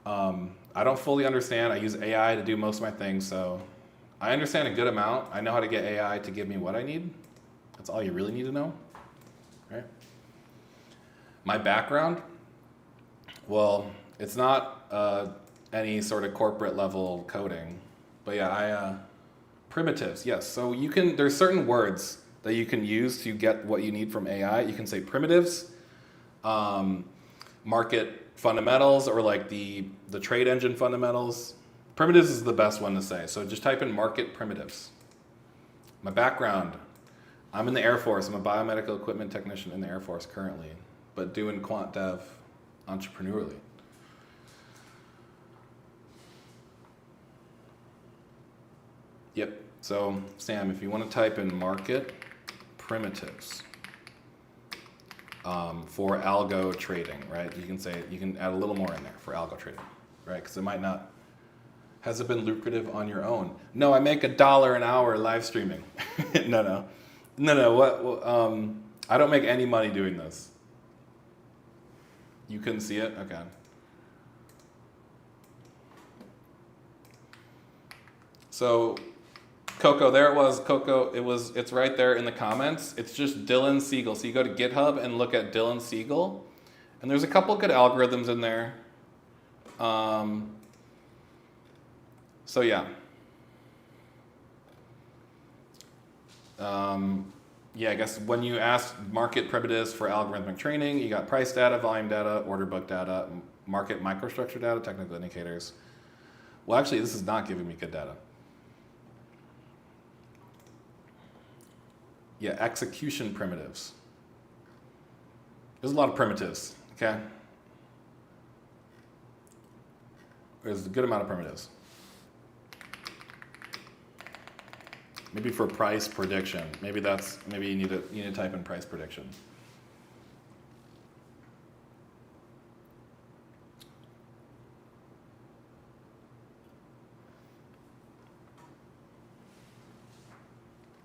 I don't fully understand. I use AI to do most of my things, so I understand a good amount. I know how to get AI to give me what I need. That's all you really need to know, right? My background, well, it's not any sort of corporate level coding, but yeah, primitives, yes. So there's certain words that you can use to get what you need from AI. You can say primitives, market fundamentals, or like the trade engine fundamentals. Primitives is the best one to say. So just type in market primitives. My background, I'm in the Air Force. I'm a biomedical equipment technician in the Air Force currently, but doing quant dev entrepreneurially. Yep. So Sam, if you want to type in market primitives for algo trading, right? You can add a little more in there for algo trading, right? Because it might not. Has it been lucrative on your own? No, I make $1 an hour live streaming. No. What? I don't make any money doing this. You couldn't see it? Okay. So, Coco, there it was. Coco, it's right there in the comments. It's just Dylan Siegel. So you go to GitHub and look at Dylan Siegel, and there's a couple good algorithms in there. So yeah. Yeah, I guess when you ask market primitives for algorithmic training, you got price data, volume data, order book data, market microstructure data, technical indicators. Well, actually, this is not giving me good data. Yeah, execution primitives. There's a lot of primitives, okay? There's a good amount of primitives. Maybe for price prediction. Maybe you need to type in price prediction.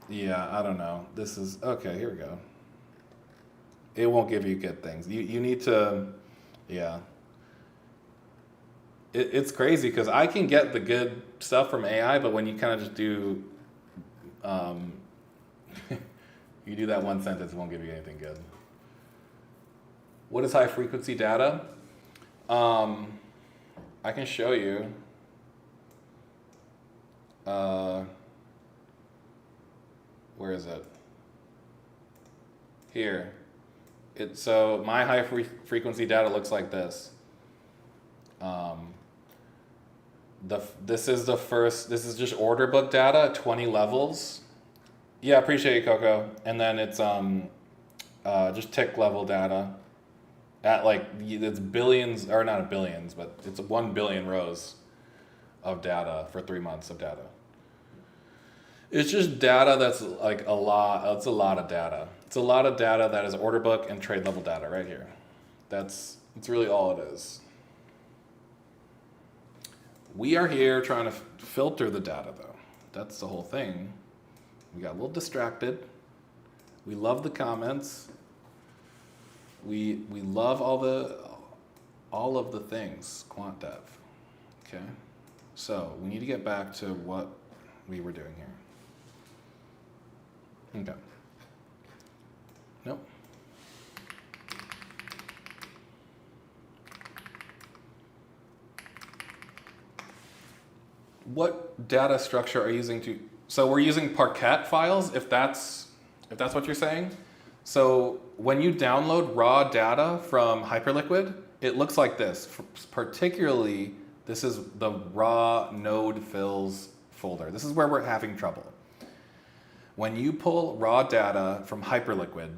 Yeah, I don't know. This is okay, here we go. It won't give you good things. You need to, yeah. It's crazy because I can get the good stuff from AI, but when you kind of just do you do that one sentence, it won't give you anything good. What is high frequency data? I can show you. Where is it? Here. So my high frequency data looks like this. This is just order book data, 20 levels. Yeah, appreciate it, Coco. And then it's just tick level data at it's billions, or not billions, but it's 1 billion rows of data for 3 months of data. It's just data that's like a lot. It's a lot of data. It's a lot of data that is order book and trade level data right here. That's really all it is. We are here trying to filter the data, though. That's the whole thing. We got a little distracted. We love the comments. We love all of the things quant dev. Okay, so we need to get back to what we were doing here. Okay. Nope. What data structure are you using to? So we're using Parquet files, if that's what you're saying. So when you download raw data from Hyperliquid, it looks like this. Particularly, this is the raw node fills folder. This is where we're having trouble. When you pull raw data from Hyperliquid,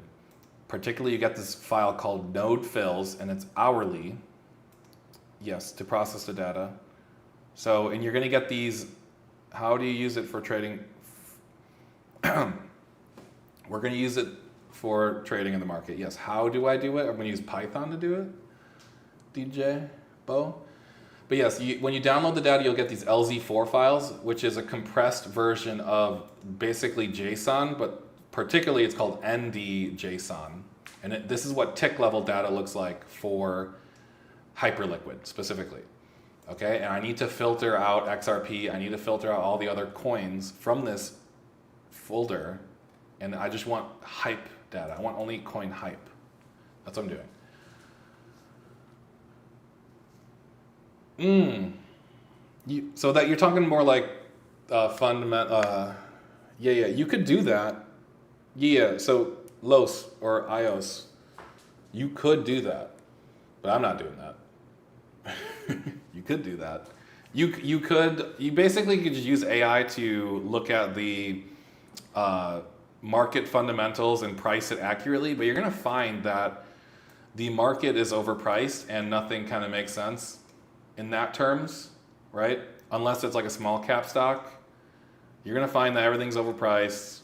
particularly you get this file called node fills, and it's hourly, yes, to process the data. So, and you're going to get these, how do you use it for trading? We're going to use it for trading in the market. Yes, how do I do it? I'm going to use Python to do it, DJ, Bo. But yes, when you download the data, you'll get these LZ4 files, which is a compressed version of basically JSON, but particularly it's called ND-JSON. And this is what tick level data looks like for Hyperliquid specifically. Okay, and I need to filter out XRP, I need to filter out all the other coins from this folder, and I just want hype data. I want only coin hype. That's what I'm doing. So that you're talking more like fundamental. Yeah, you could do that. Yeah, so Los or iOS, you could do that, but I'm not doing that. You could do that. You basically could just use AI to look at the market fundamentals and price it accurately, but you're going to find that the market is overpriced and nothing kind of makes sense in that terms, right? Unless it's like a small cap stock, you're going to find that everything's overpriced.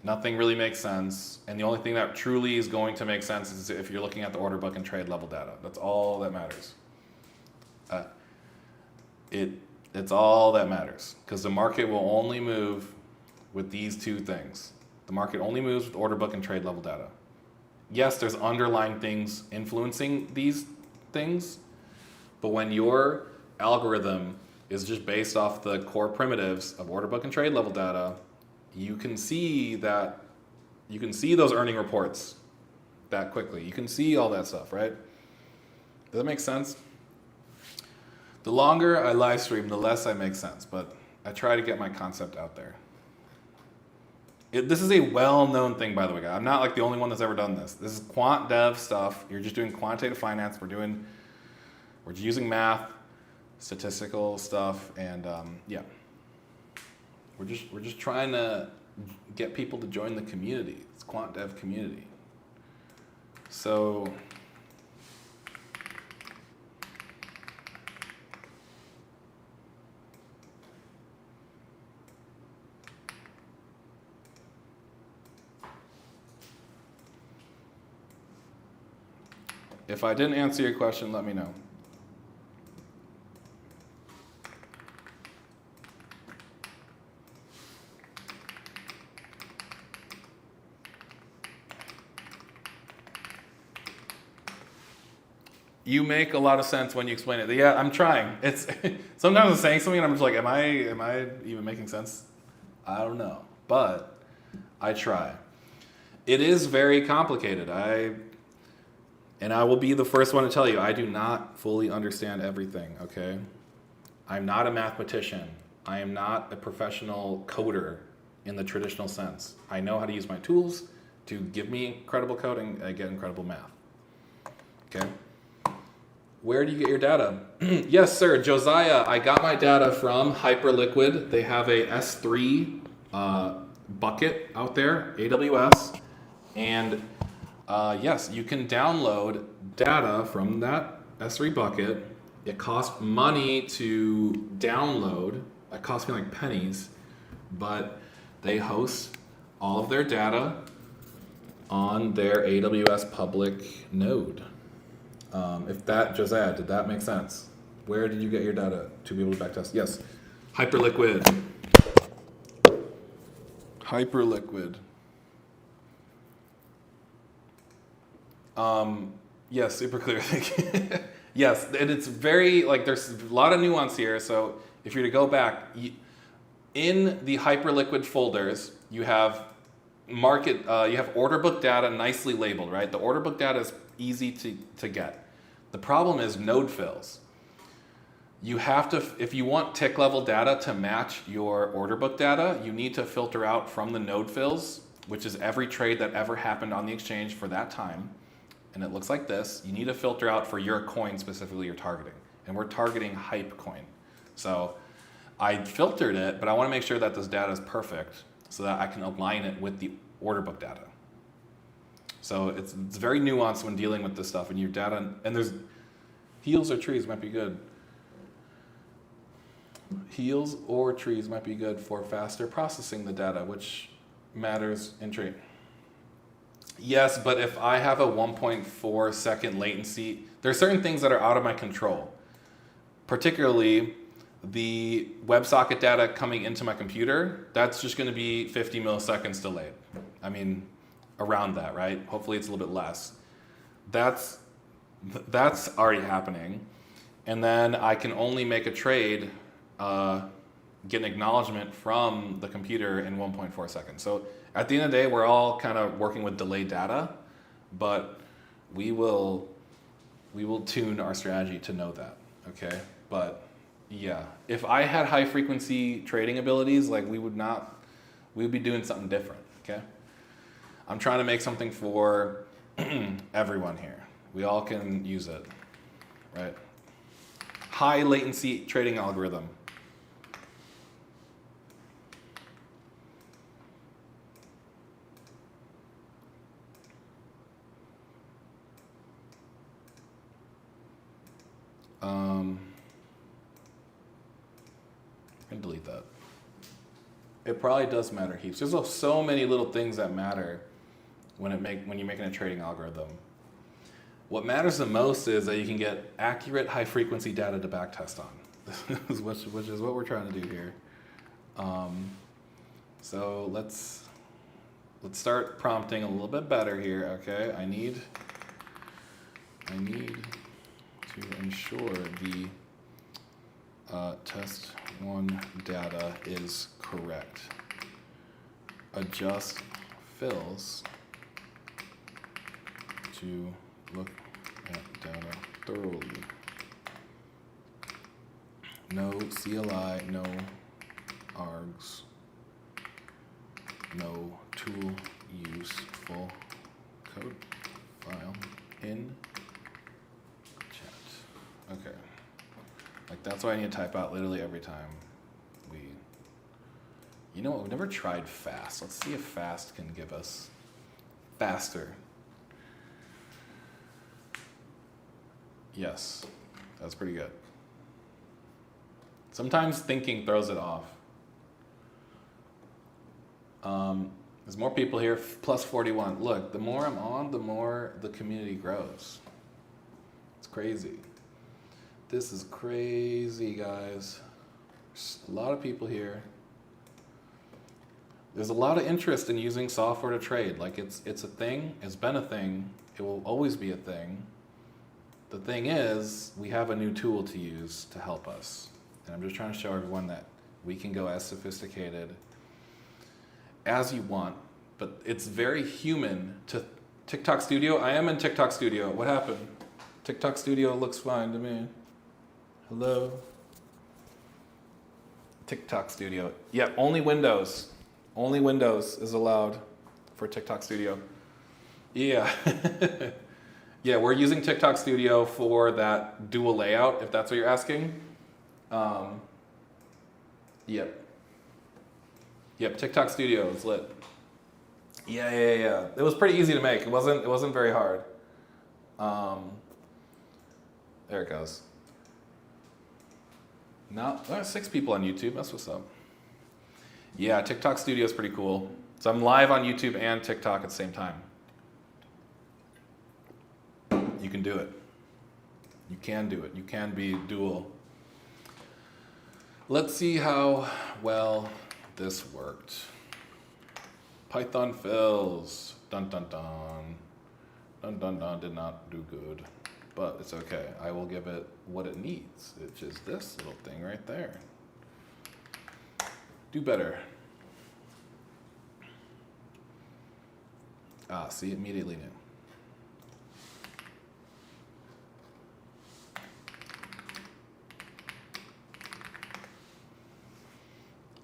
Nothing really makes sense. And the only thing that truly is going to make sense is if you're looking at the order book and trade level data. That's all that matters. It's all that matters, because the market will only move with these two things. The market only moves with order book and trade level data. Yes, there's underlying things influencing these things, but when your algorithm is just based off the core primitives of order book and trade level data, you can see those earning reports that quickly. You can see all that stuff, right? Does that make sense? The longer I live stream, the less I make sense, but I try to get my concept out there. This is a well-known thing, by the way, guys. I'm not like the only one that's ever done this. This is quant dev stuff. You're just doing quantitative finance. We're using math, statistical stuff, and yeah. We're just trying to get people to join the community. It's quant dev community. So if I didn't answer your question, let me know. You make a lot of sense when you explain it. Yeah, I'm trying. It's sometimes I'm saying something and I'm just like, am I even making sense? I don't know, but I try. It is very complicated. I will be the first one to tell you, I do not fully understand everything, okay? I'm not a mathematician. I am not a professional coder in the traditional sense. I know how to use my tools to give me incredible coding and get incredible math, okay? Where do you get your data? Yes, sir, Josiah, I got my data from Hyperliquid. They have a S3 bucket out there, AWS, and yes, you can download data from that S3 bucket. It costs money to download. It costs me like pennies, but they host all of their data on their AWS public node. Josiah, did that make sense? Where did you get your data to be able to backtest? Yes, Hyperliquid. Hyperliquid. Yes, super clear. Yes, and it's very, like, there's a lot of nuance here. So if you're to go back, in the Hyperliquid folders, you have you have order book data nicely labeled, right? The order book data is easy to get. The problem is node fills. You have to, if you want tick level data to match your order book data, you need to filter out from the node fills, which is every trade that ever happened on the exchange for that time. And it looks like this. You need to filter out for your coin specifically you're targeting. And we're targeting hype coin. So I filtered it, but I want to make sure that this data is perfect so that I can align it with the order book data. So it's very nuanced when dealing with this stuff. And your data, and there's heels or trees might be good. Heels or trees might be good for faster processing the data, which matters in trade. Yes, but if I have a 1.4 second latency, there are certain things that are out of my control. Particularly the WebSocket data coming into my computer, that's just going to be 50 milliseconds delayed. I mean, around that, right? Hopefully it's a little bit less. That's already happening. And then I can only make a trade, get an acknowledgement from the computer in 1.4 seconds. So at the end of the day, we're all kind of working with delayed data, but we will tune our strategy to know that, okay? But yeah, if I had high frequency trading abilities, like we would be doing something different, okay? I'm trying to make something for everyone here. We all can use it, right? High latency trading algorithm. I'm gonna delete that. It probably does matter heaps. There's so many little things that matter when you're making a trading algorithm. What matters the most is that you can get accurate high frequency data to backtest on, which is what we're trying to do here. So let's start prompting a little bit better here. Okay, I need to ensure the test one data is correct. Adjust fills to look at data thoroughly. No CLI, no args, no tool use full code file in chat. Okay. Like that's what I need to type out literally every time we, you know what, we've never tried fast. Let's see if fast can give us faster. Yes, that's pretty good. Sometimes thinking throws it off. There's more people here, plus 41. Look, the more I'm on, the more the community grows. It's crazy. This is crazy, guys. There's a lot of people here. There's a lot of interest in using software to trade. Like it's a thing, it's been a thing, it will always be a thing. The thing is, we have a new tool to use to help us. And I'm just trying to show everyone that we can go as sophisticated as you want, but it's very human to TikTok Studio. I am in TikTok Studio. What happened? TikTok Studio looks fine to me. Hello? TikTok Studio. Yeah, only Windows. Only Windows is allowed for TikTok Studio. Yeah. Yeah, we're using TikTok Studio for that dual layout, if that's what you're asking. Yep. Yep, TikTok Studio is lit. Yeah. It was pretty easy to make. It wasn't very hard. There it goes. Now, there's 6 people on YouTube. That's what's up. Yeah, TikTok Studio is pretty cool. So I'm live on YouTube and TikTok at the same time. You can do it. You can do it. You can be dual. Let's see how well this worked. Python fills. Dun dun dun. Dun dun dun did not do good. But it's okay. I will give it what it needs, which is this little thing right there. Do better. Ah, see, immediately knew.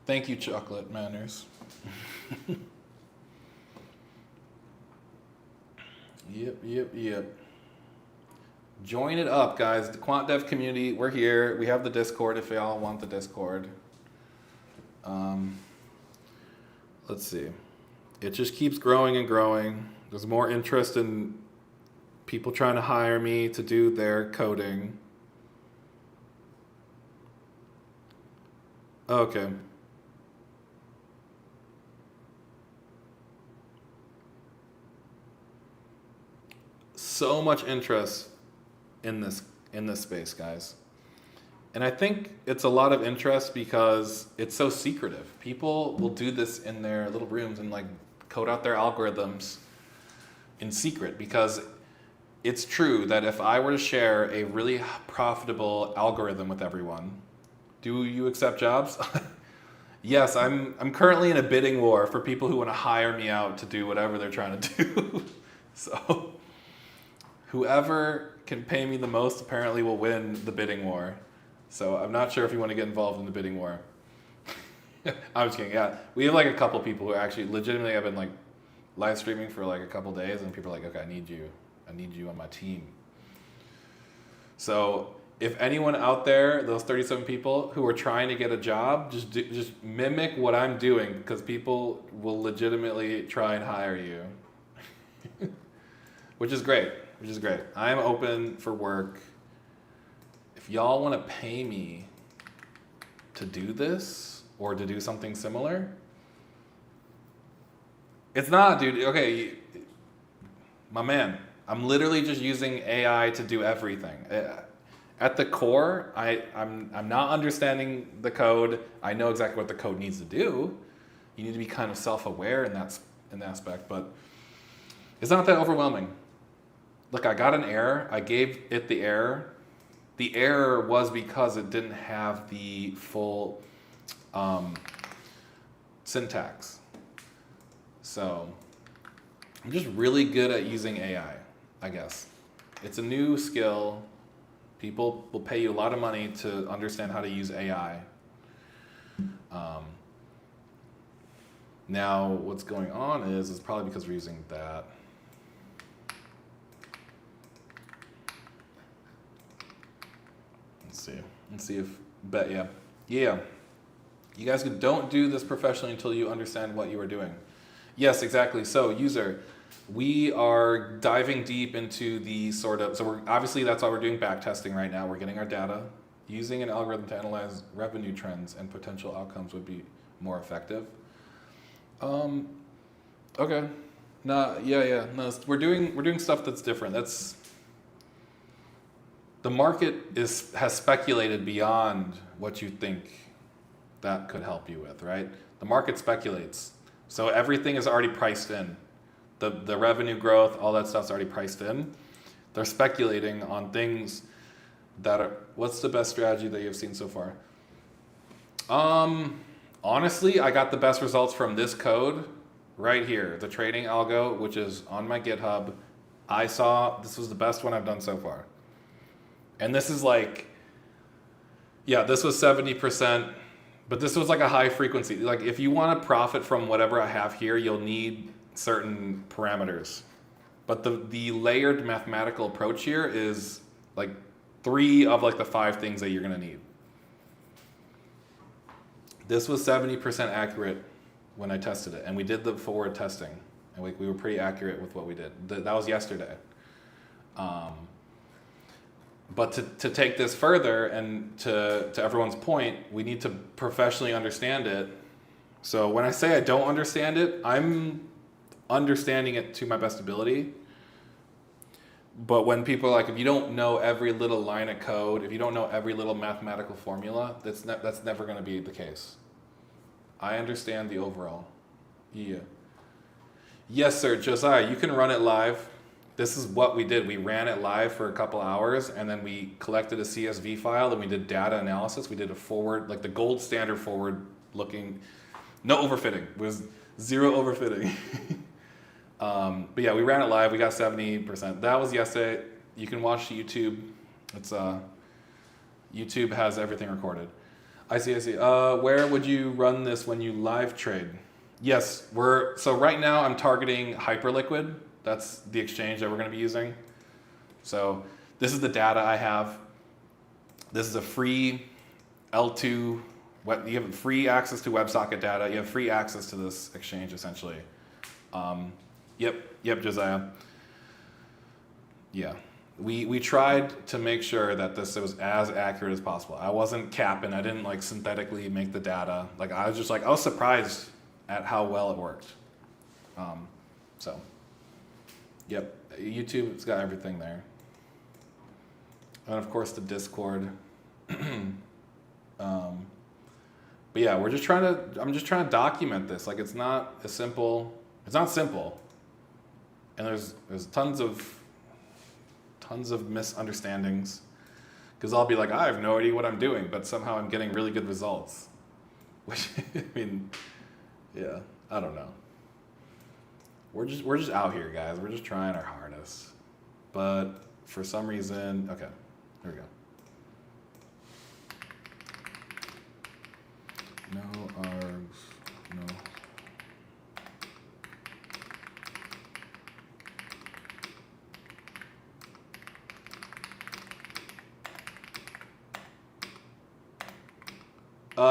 Thank you, Chocolate Manners. Yep. Join it up, guys. The Quant Dev community, we're here. We have the Discord if y'all want the Discord. Let's see. It just keeps growing and growing. There's more interest in people trying to hire me to do their coding. Okay. So much interest in this space, guys. And I think it's a lot of interest because it's so secretive. People will do this in their little rooms and like code out their algorithms in secret, because it's true that if I were to share a really profitable algorithm with everyone, do you accept jobs? Yes, I'm currently in a bidding war for people who want to hire me out to do whatever they're trying to do. So whoever can pay me the most apparently will win the bidding war. So I'm not sure if you want to get involved in the bidding war. I'm just kidding. Yeah, we have like a couple people who actually legitimately have been like live streaming for like a couple days, and people are like, okay, I need you on my team. So if anyone out there, those 37 people who are trying to get a job, just mimic what I'm doing, because people will legitimately try and hire you. Which is great. I am open for work. if y'all want to pay me to do this or to do something similar, it's not, dude. Okay, my man, I'm literally just using AI to do everything. At the core, I'm not understanding the code. I know exactly what the code needs to do. You need to be kind of self-aware in that aspect, but it's not that overwhelming. Look, I got an error. I gave it the error. The error was because it didn't have the full syntax. So I'm just really good at using AI, I guess. It's a new skill. People will pay you a lot of money to understand how to use AI. Now, what's going on is it's probably because we're using that. Let's see if, yeah. You guys don't do this professionally until you understand what you are doing. Yes, exactly. So user, we are diving deep into the so we're obviously that's why we're doing backtesting right now. We're getting our data. Using an algorithm to analyze revenue trends and potential outcomes would be more effective. Okay. No, no, we're doing stuff that's different. The market has speculated beyond what you think that could help you with, right? The market speculates. So everything is already priced in. The revenue growth, all that stuff's already priced in. They're speculating on things that are, what's the best strategy that you've seen so far? Honestly, I got the best results from this code right here, the trading algo, which is on my GitHub. I saw this was the best one I've done so far. And this is like, yeah, this was 70%, but this was like a high frequency. Like if you want to profit from whatever I have here, you'll need certain parameters. But the layered mathematical approach here is like 3 of like the 5 things that you're going to need. This was 70% accurate when I tested it, and we did the forward testing, and we were pretty accurate with what we did. That was yesterday. But to take this further, and to everyone's point, we need to professionally understand it. So when I say I don't understand it, I'm understanding it to my best ability. But when people are like, if you don't know every little line of code, if you don't know every little mathematical formula, that's never going to be the case. I understand the overall. Yeah. Yes, sir, Josiah, you can run it live. This is what we did. We ran it live for a couple hours, and then we collected a CSV file, and we did data analysis. We did a forward, like the gold standard forward looking, no overfitting. It was 0 overfitting. But yeah, we ran it live. We got 70%. That was yesterday. You can watch YouTube. It's YouTube has everything recorded. I see. Where would you run this when you live trade? Yes, so right now I'm targeting Hyperliquid. That's the exchange that we're going to be using. So this is the data I have. This is a free L2. You have free access to WebSocket data. You have free access to this exchange essentially. Yep, Josiah. Yeah, we tried to make sure that this was as accurate as possible. I wasn't capping. I didn't like synthetically make the data. Like I was surprised at how well it worked. So. Yep, YouTube's got everything there. And of course the Discord. But yeah, I'm just trying to document this. Like it's not simple. And there's tons of misunderstandings. Because I'll be like, I have no idea what I'm doing, but somehow I'm getting really good results. Which, I mean, yeah, I don't know. We're just out here, guys. We're just trying our hardest. But for some reason, okay, here we go. No args, no.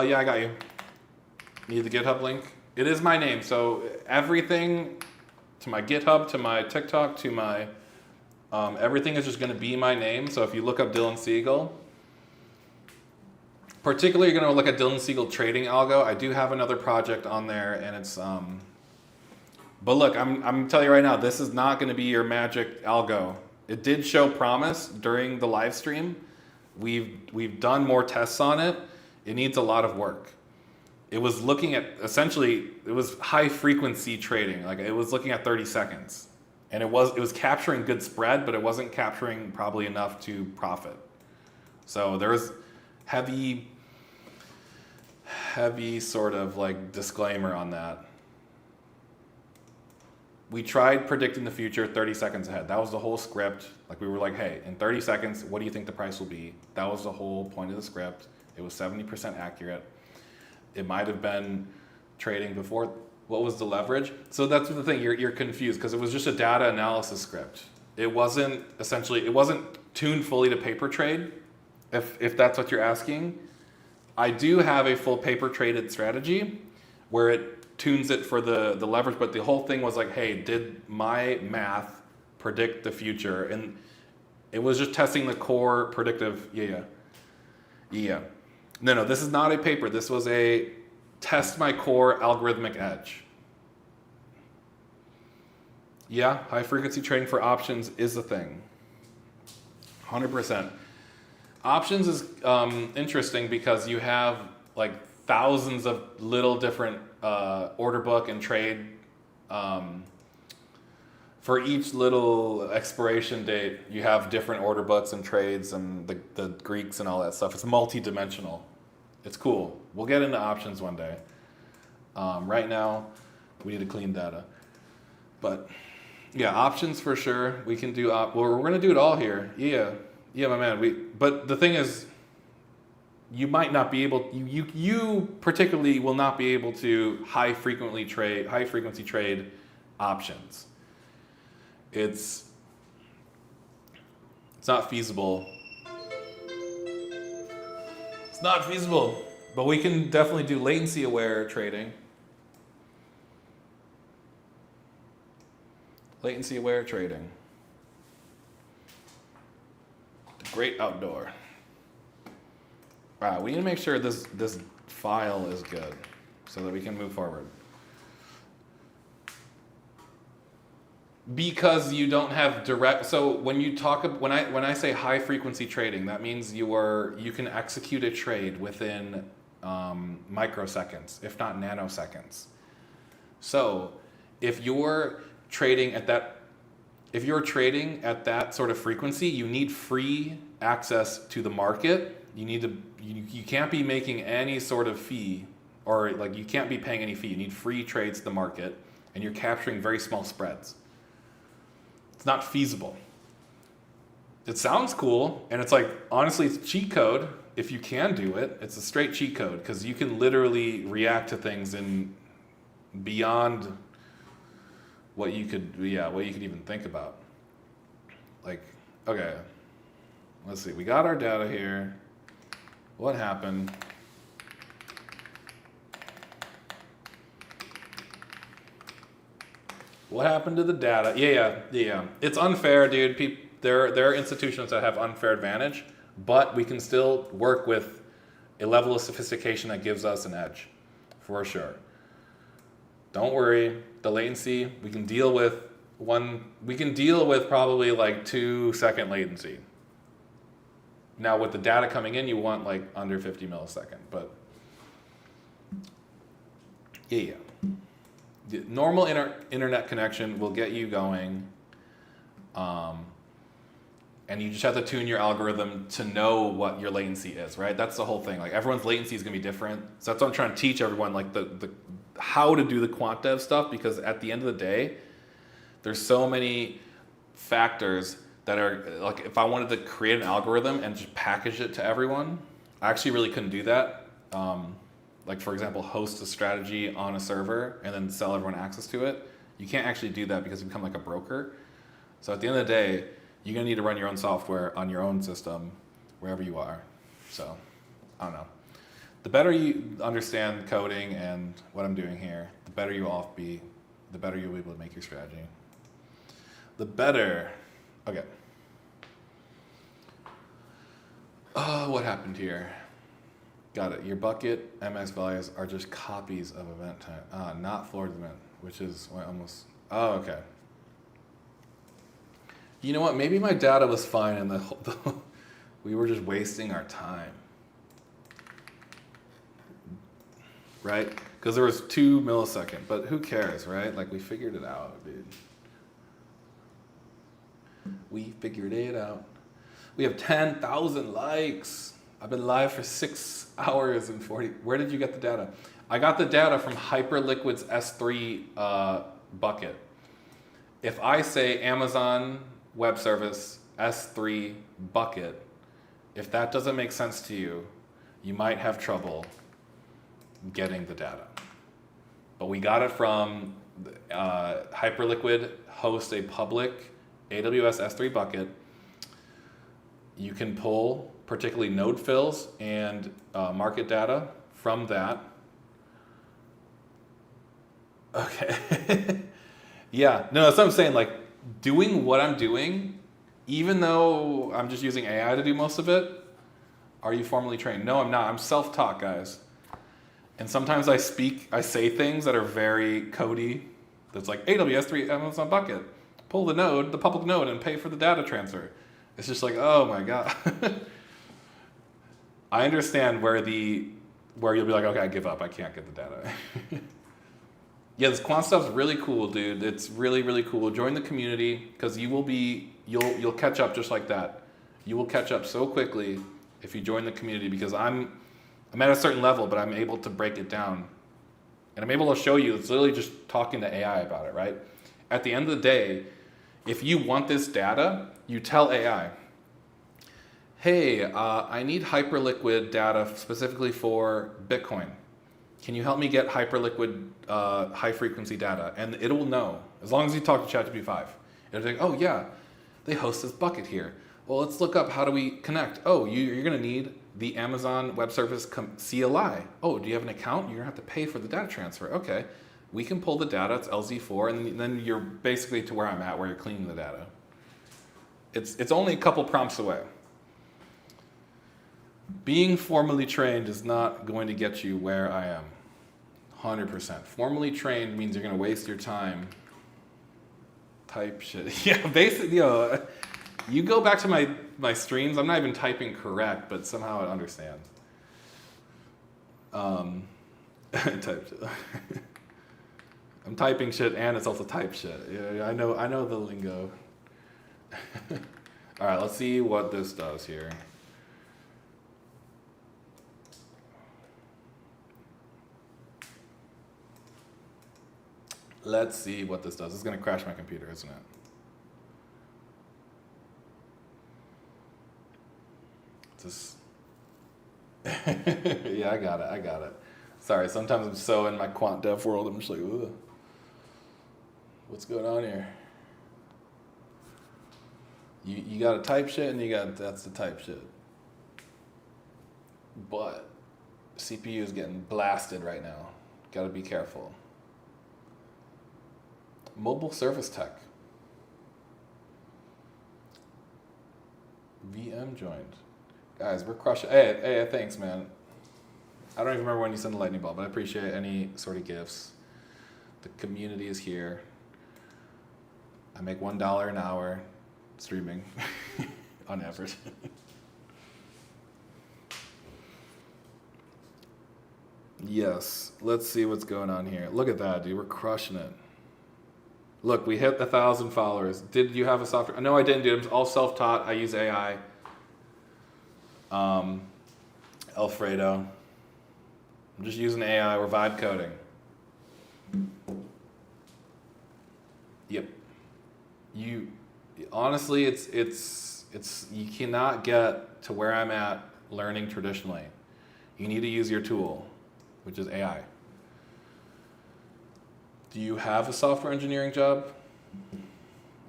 Yeah, I got you. Need the GitHub link? It is my name, so everything to my GitHub, to my TikTok, to my everything is just going to be my name. So if you look up Dylan Siegel, particularly going to look at Dylan Siegel trading algo. I do have another project on there, and it's but look, I'm telling you right now, this is not going to be your magic algo. It did show promise during the live stream. We've done more tests on it. It needs a lot of work. It was looking at, essentially, it was high frequency trading. Like, it was looking at 30 seconds. And it was capturing good spread, but it wasn't capturing probably enough to profit. So there was heavy sort of like disclaimer on that. We tried predicting the future 30 seconds ahead. That was the whole script. Like, we were like, hey, in 30 seconds, what do you think the price will be? That was the whole point of the script. It was 70% accurate. It might have been trading before. What was the leverage? So that's the thing, you're confused because it was just a data analysis script. It wasn't tuned fully to paper trade, if that's what you're asking. I do have a full paper traded strategy where it tunes it for the leverage, but the whole thing was like, hey, did my math predict the future? And it was just testing the core predictive, yeah. No, this is not a paper. This was a test my core algorithmic edge. Yeah, high frequency trading for options is a thing. 100%. Options is interesting because you have like thousands of little different order book and trade for each little expiration date. You have different order books and trades and the Greeks and all that stuff. It's multi-dimensional. It's cool. We'll get into options one day. Right now, we need to clean data. But yeah, options for sure. We can do we're gonna do it all here. Yeah, my man. But the thing is, you might not be able. You particularly will not be able to high frequency trade options. It's not feasible. It's not feasible, but we can definitely do latency aware trading. Latency aware trading. The great outdoor. All right, we need to make sure this file is good so that we can move forward. Because you don't have direct, so when I say high frequency trading, that means you can execute a trade within microseconds, if not nanoseconds. So if you're trading at that sort of frequency, you need free access to the market. You can't be making any sort of fee, or like you can't be paying any fee. You need free trades to the market, and you're capturing very small spreads. It's not feasible. It sounds cool, and it's like, honestly, it's cheat code. If you can do it, it's a straight cheat code because you can literally react to things in beyond what you could even think about. Like, okay, let's see. We got our data here. What happened? What happened to the data? Yeah. It's unfair, dude. There are institutions that have unfair advantage, but we can still work with a level of sophistication that gives us an edge, for sure. Don't worry. The latency, we can deal with probably like 2-second latency. Now with the data coming in, you want like under 50 millisecond, but yeah. The normal internet connection will get you going, and you just have to tune your algorithm to know what your latency is, right? That's the whole thing. Like, everyone's latency is gonna be different. So that's what I'm trying to teach everyone, like the how to do the quant dev stuff, because at the end of the day, there's so many factors that are, like, if I wanted to create an algorithm and just package it to everyone, I actually really couldn't do that. Like, for example, host a strategy on a server and then sell everyone access to it. You can't actually do that because you become like a broker. So at the end of the day, you're gonna need to run your own software on your own system, wherever you are. So, I don't know. The better you understand coding and what I'm doing here, the better you'll be able to make your strategy. Okay. What happened here? Got it. Your bucket MX values are just copies of event time, not forward event, which is almost. Oh, okay. You know what? Maybe my data was fine, and we were just wasting our time, right? Because there was 2 milliseconds, but who cares, right? Like we figured it out, dude. We figured it out. We have 10,000 likes. I've been live for 6 hours and 40. Where did you get the data? I got the data from Hyperliquid's S3 bucket. If I say Amazon Web Service S3 bucket, if that doesn't make sense to you, you might have trouble getting the data. But we got it from Hyperliquid hosts a public AWS S3 bucket. You can pull particularly node fills and market data from that. Okay. Yeah, no, that's what I'm saying. Like doing what I'm doing, even though I'm just using AI to do most of it. Are you formally trained? No, I'm not. I'm self-taught, guys. And sometimes I say things that are very codey. That's like AWS 3 Amazon bucket. Pull the node, the public node, and pay for the data transfer. It's just like, oh my God. I understand where you'll be like, okay, I give up. I can't get the data. Yeah, this quant stuff's really cool, dude. It's really, really cool. Join the community because you'll catch up just like that. You will catch up so quickly if you join the community because I'm at a certain level, but I'm able to break it down. And I'm able to show you, it's literally just talking to AI about it, right? At the end of the day, if you want this data, you tell AI, hey, I need Hyperliquid data specifically for Bitcoin. Can you help me get Hyperliquid high frequency data? And it will know, as long as you talk to ChatGPT 5. It'll be like, oh yeah, they host this bucket here. Well, let's look up how do we connect. Oh, you're gonna need the Amazon Web Service CLI. Oh, do you have an account? You're gonna have to pay for the data transfer. Okay, we can pull the data, it's LZ4, and then you're basically to where I'm at, where you're cleaning the data. It's only a couple prompts away. Being formally trained is not going to get you where I am. 100%. Formally trained means you're going to waste your time. Type shit. Yeah, basically, you go back to my streams, I'm not even typing correct, but somehow it understands. Type shit. I'm typing shit and it's also type shit. Yeah, I know the lingo. All right, let's see what this does here. Let's see what this does. It's going to crash my computer, isn't it? Just yeah, I got it. Sorry, sometimes I'm so in my quant dev world, I'm just like, ugh. What's going on here? You got to type shit, and that's the type shit. But CPU is getting blasted right now. Got to be careful. Mobile service tech. VM joined. Guys, we're crushing. Hey, thanks, man. I don't even remember when you sent the lightning ball, but I appreciate any sort of gifts. The community is here. I make $1 an hour streaming on average. Yes, let's see what's going on here. Look at that, dude. We're crushing it. Look, we hit 1,000 followers. Did you have a software? No, I didn't, dude. I'm all self-taught. I use AI. Alfredo. I'm just using AI. We're vibe coding. Yep. Honestly, it's you cannot get to where I'm at learning traditionally. You need to use your tool, which is AI. Do you have a software engineering job?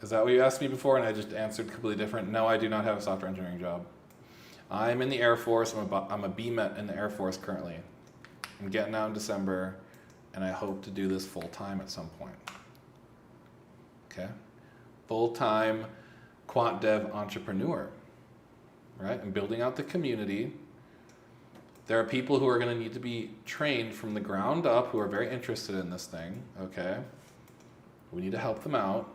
Is that what you asked me before and I just answered completely different? No, I do not have a software engineering job. I'm in the Air Force. I'm a BMET in the Air Force currently. I'm getting out in December, and I hope to do this full-time at some point. Okay? Full-time quant dev entrepreneur, right? I'm building out the community. There are people who are going to need to be trained from the ground up who are very interested in this thing, okay? We need to help them out.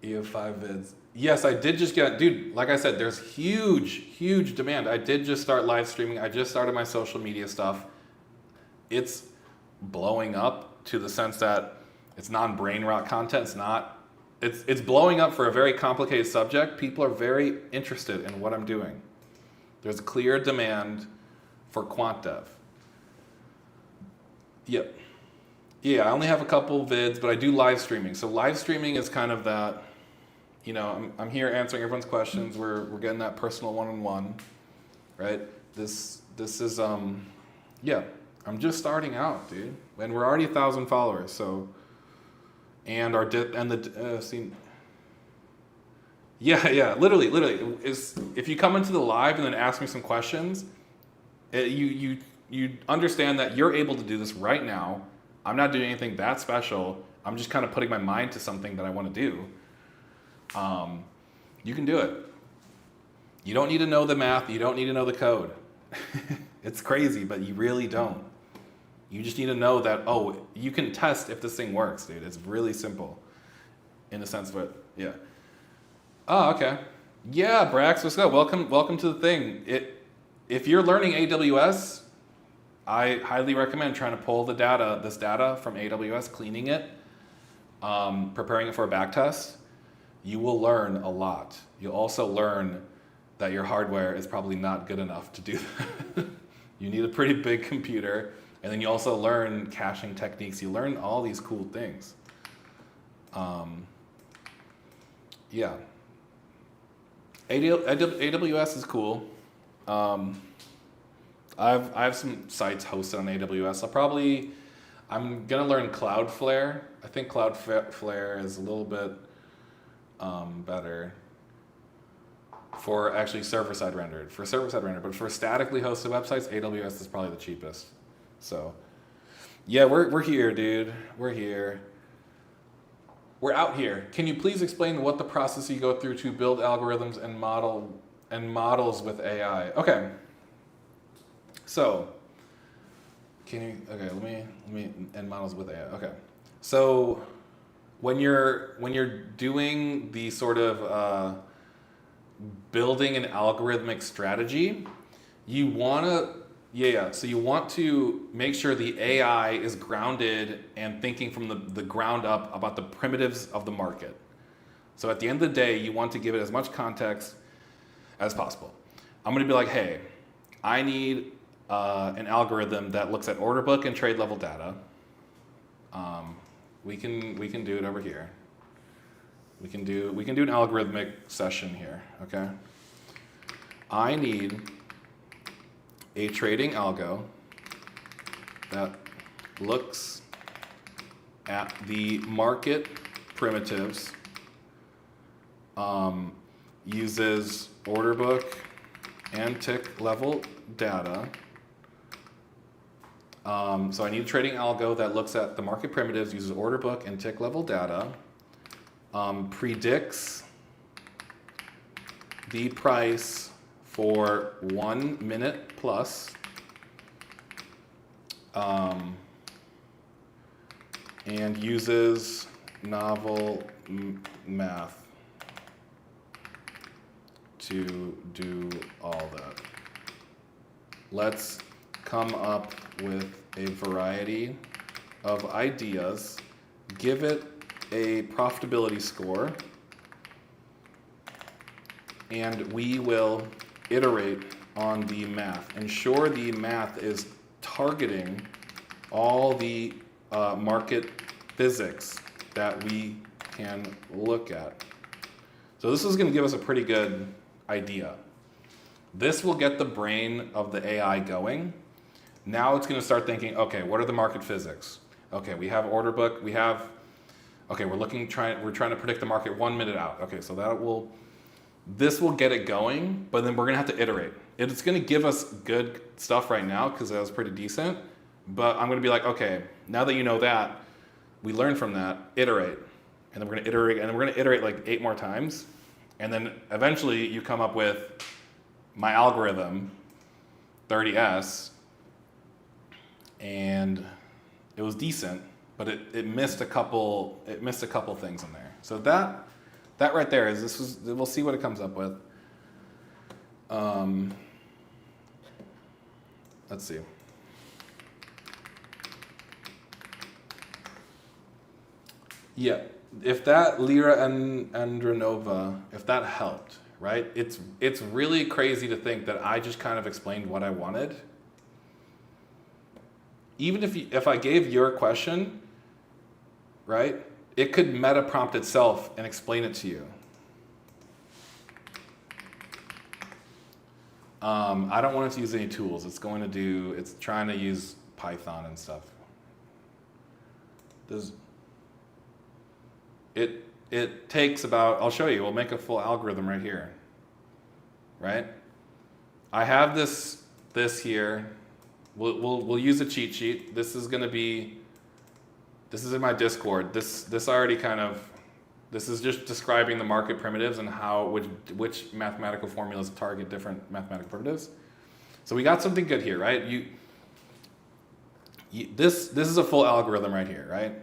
You have 5 vids. Yes, I did just get, dude, like I said, there's huge demand. I did just start live streaming. I just started my social media stuff. It's blowing up to the sense that it's non-brain rot content. It's blowing up for a very complicated subject. People are very interested in what I'm doing. There's clear demand for quant dev. Yep. Yeah, I only have a couple vids, but I do live streaming. So live streaming is kind of that, you know, I'm here answering everyone's questions. We're getting that personal one-on-one, right? This is yeah. I'm just starting out, dude, and we're already 1,000 followers. So, and literally is if you come into the live and then ask me some questions, you understand that you're able to do this right now. I'm not doing anything that special. I'm just kind of putting my mind to something that I want to do. You can do it. You don't need to know the math. You don't need to know the code. It's crazy, but you really don't. You just need to know that, oh, you can test if this thing works, dude. It's really simple in the sense of it, yeah. Oh, okay. Yeah, Brax, what's up? Welcome to the thing. If you're learning AWS, I highly recommend trying to pull this data from AWS, cleaning it, preparing it for a backtest. You will learn a lot. You'll also learn that your hardware is probably not good enough to do that. You need a pretty big computer, and then you also learn caching techniques. You learn all these cool things. Yeah. AWS is cool. I have some sites hosted on AWS. I'm gonna learn Cloudflare. I think Cloudflare is a little bit better for actually server-side rendered. But for statically hosted websites, AWS is probably the cheapest. So, yeah, we're here, dude. We're here. We're out here. Can you please explain what the process you go through to build algorithms and models with AI? Okay. So, let me end models with AI. Okay. So, when you're doing the sort of building an algorithmic strategy, you want to make sure the AI is grounded and thinking from the ground up about the primitives of the market. So at the end of the day, you want to give it as much context as possible. I'm going to be like, hey, I need an algorithm that looks at order book and trade level data. We can do it over here. We can do an algorithmic session here, okay? I need a trading algo that looks at the market primitives, uses order book and tick level data. So I need a trading algo that looks at the market primitives, uses order book and tick level data, predicts the price for 1 minute plus, and uses novel math to do all that. Let's come up with a variety of ideas, give it a profitability score, and we will iterate on the math. Ensure the math is targeting all the market physics that we can look at. So this is going to give us a pretty good idea. This will get the brain of the AI going. Now it's going to start thinking, okay, what are the market physics? Okay, we have order book, we're trying to predict the market 1 minute out. Okay, so this will get it going, but then we're gonna have to iterate. It's gonna give us good stuff right now because that was pretty decent, but I'm gonna be like, okay, now that you know that, we learned from that, iterate. and then we're gonna iterate, and we're gonna iterate like 8 more times, and then eventually you come up with my algorithm, 30S, and it was decent, but it missed a couple things in there. So that right there we'll see what it comes up with. Let's see. Yeah, if that Lira and Andronova, if that helped, right? It's really crazy to think that I just kind of explained what I wanted. Even if I gave your question, right, it could meta prompt itself and explain it to you. I don't want it to use any tools. It's trying to use Python and stuff. It takes about, I'll show you, we'll make a full algorithm right here, right? I have this here. We'll use a cheat sheet. This is in my Discord. This already kind of, this is just describing the market primitives and how which mathematical formulas target different mathematical primitives. So we got something good here, right? This is a full algorithm right here, right?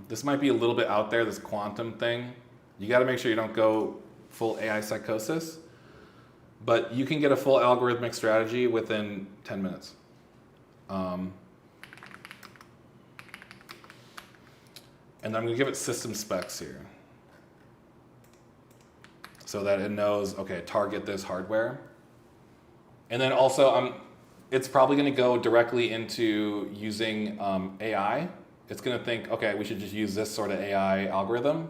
This might be a little bit out there, this quantum thing. You got to make sure you don't go full AI psychosis, but you can get a full algorithmic strategy within 10 minutes. And I'm going to give it system specs here so that it knows, okay, target this hardware. And then also, it's probably going to go directly into using AI. It's going to think, okay, we should just use this sort of AI algorithm.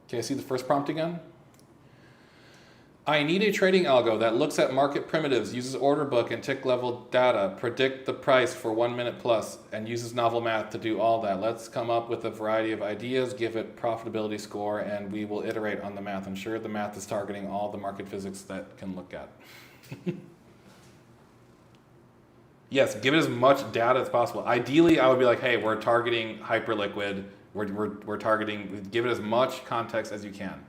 Can I see the first prompt again? I need a trading algo that looks at market primitives, uses order book and tick level data, predict the price for 1 minute plus, and uses novel math to do all that. Let's come up with a variety of ideas, give it profitability score, and we will iterate on the math. Ensure the math is targeting all the market physics that can look at. Yes, give it as much data as possible. Ideally, I would be like, hey, we're targeting hyperliquid. We're targeting, give it as much context as you can,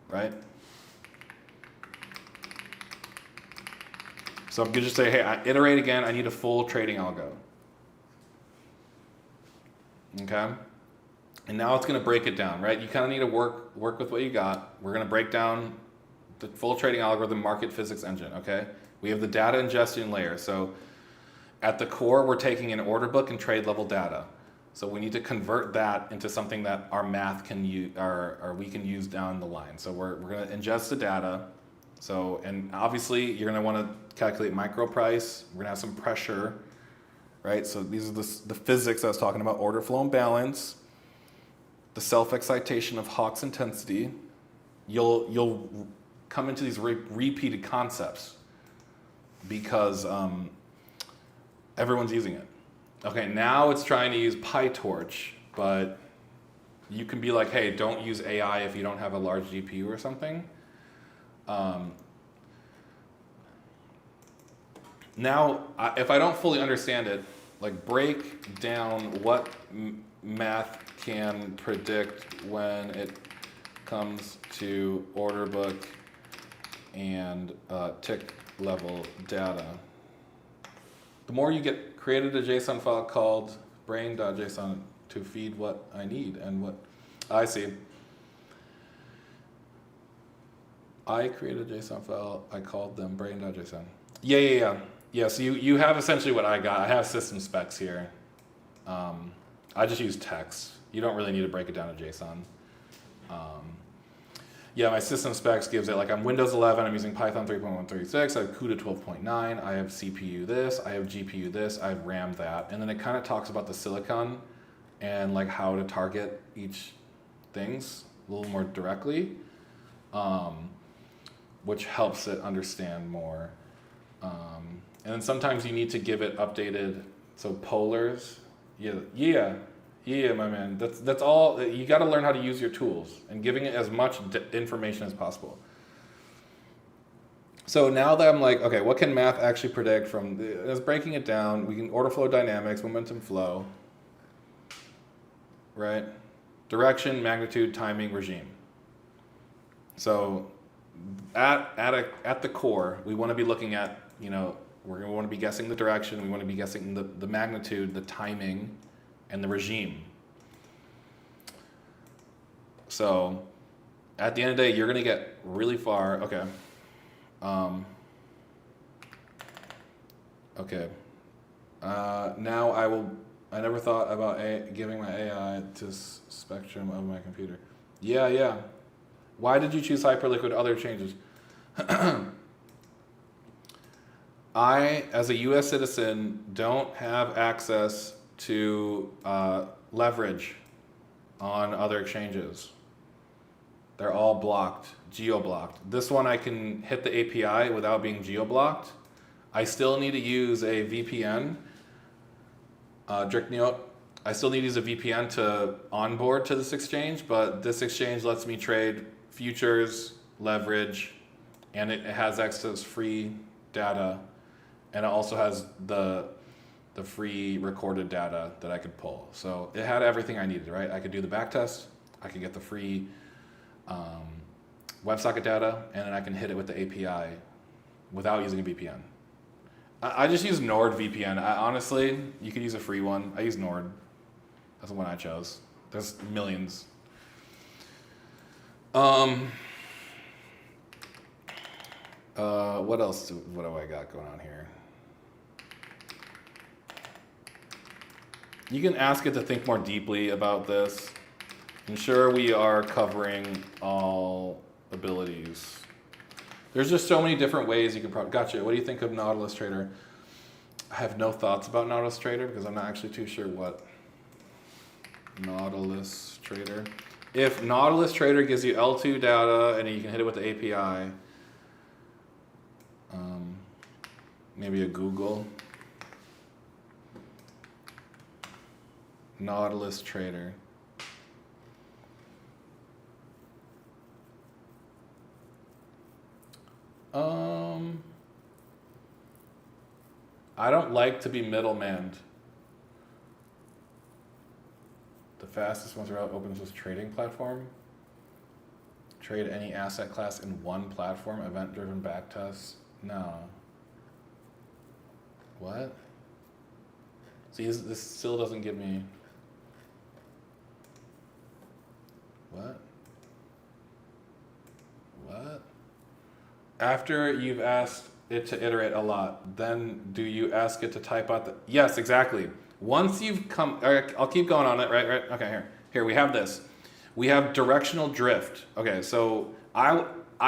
right? So I'm going to just say, hey, I iterate again. I need a full trading algo. Okay? And now it's going to break it down, right? You kind of need to work with what you got. We're going to break down the full trading algorithm market physics engine, okay? We have the data ingestion layer. So at the core, we're taking an order book and trade level data. So we need to convert that into something that our math can use, or we can use down the line. So we're going to ingest the data. So, and obviously you're going to want to calculate micro price. We're going to have some pressure, right? So these are the physics I was talking about: order flow and balance, the self-excitation of Hawk's intensity. You'll come into these repeated concepts because everyone's using it. Okay, now it's trying to use PyTorch, but you can be like, hey, don't use AI if you don't have a large GPU or something. Now, if I don't fully understand it, like break down what math can predict when it comes to order book and tick level data. The more you get, created a JSON file called brain.json to feed what I need and what I see. I created a JSON file. I called them brain.json. Yeah, so you have essentially what I got. I have system specs here. I just use text. You don't really need to break it down to JSON. Yeah, my system specs gives it, like I'm Windows 11, I'm using Python 3.136, I have CUDA 12.9, I have CPU this, I have GPU this, I have RAM that. And then it kind of talks about the silicon and like how to target each things a little more directly, which helps it understand more. And then sometimes you need to give it updated, so polars. Yeah, my man. That's all. You got to learn how to use your tools and giving it as much information as possible. So now that I'm like, okay, what can math actually predict from? It's breaking it down. We can order flow dynamics, momentum flow. right? Direction, magnitude, timing, regime. So at the core, we want to be looking at, we're going to want to be guessing the direction, we want to be guessing the magnitude, the timing, and the regime. So at the end of the day, you're going to get really far. Okay. Okay. Now I never thought about giving my AI to spectrum of my computer. Yeah. Why did you choose Hyperliquid? Other changes. I, as a U.S. citizen, don't have access to leverage on other exchanges. They're all blocked, geo-blocked. This one I can hit the API without being geo-blocked. I still need to use a VPN. Drickneot, I still need to use a VPN to onboard to this exchange, but this exchange lets me trade futures, leverage, and it has access free data, and it also has the free recorded data that I could pull. So it had everything I needed, right? I could do the backtest, I could get the free WebSocket data, and then I can hit it with the API without using a VPN. I just use NordVPN. Honestly, you could use a free one. I use Nord. That's the one I chose. There's millions. What else? What do I got going on here? You can ask it to think more deeply about this. Ensure we are covering all abilities. There's just so many different ways you can gotcha. What do you think of Nautilus Trader? I have no thoughts about Nautilus Trader because I'm not actually too sure what Nautilus Trader. If Nautilus Trader gives you L2 data and you can hit it with the API, maybe a Google. Nautilus Trader. I don't like to be middlemaned. The fastest most route open source trading platform. Trade any asset class in one platform. Event-driven backtests. No. What? See, this still doesn't give me. What? After you've asked it to iterate a lot, then do you ask it to type out the... Yes, exactly. Once you've come... I'll keep going on it, right? Okay, here we have this. We have directional drift. Okay, so I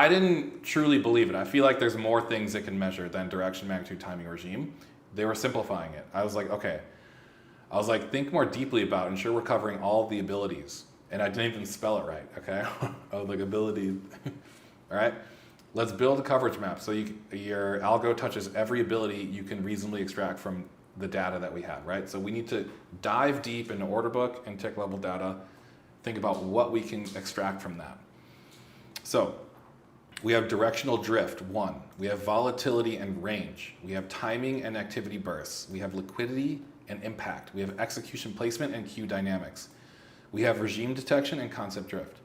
didn't truly believe it. I feel like there's more things it can measure than direction, magnitude, timing, regime. They were simplifying it. I was like, okay. Think more deeply about it. Ensure we're covering all the abilities. And I didn't even spell it right, okay? I was like, ability. All right? Let's build a coverage map so your algo touches every ability you can reasonably extract from the data that we have, right? So we need to dive deep into order book and tick level data, think about what we can extract from that. So we have directional drift, 1. We have volatility and range. We have timing and activity bursts. We have liquidity and impact. We have execution placement and queue dynamics. We have regime detection and concept drift.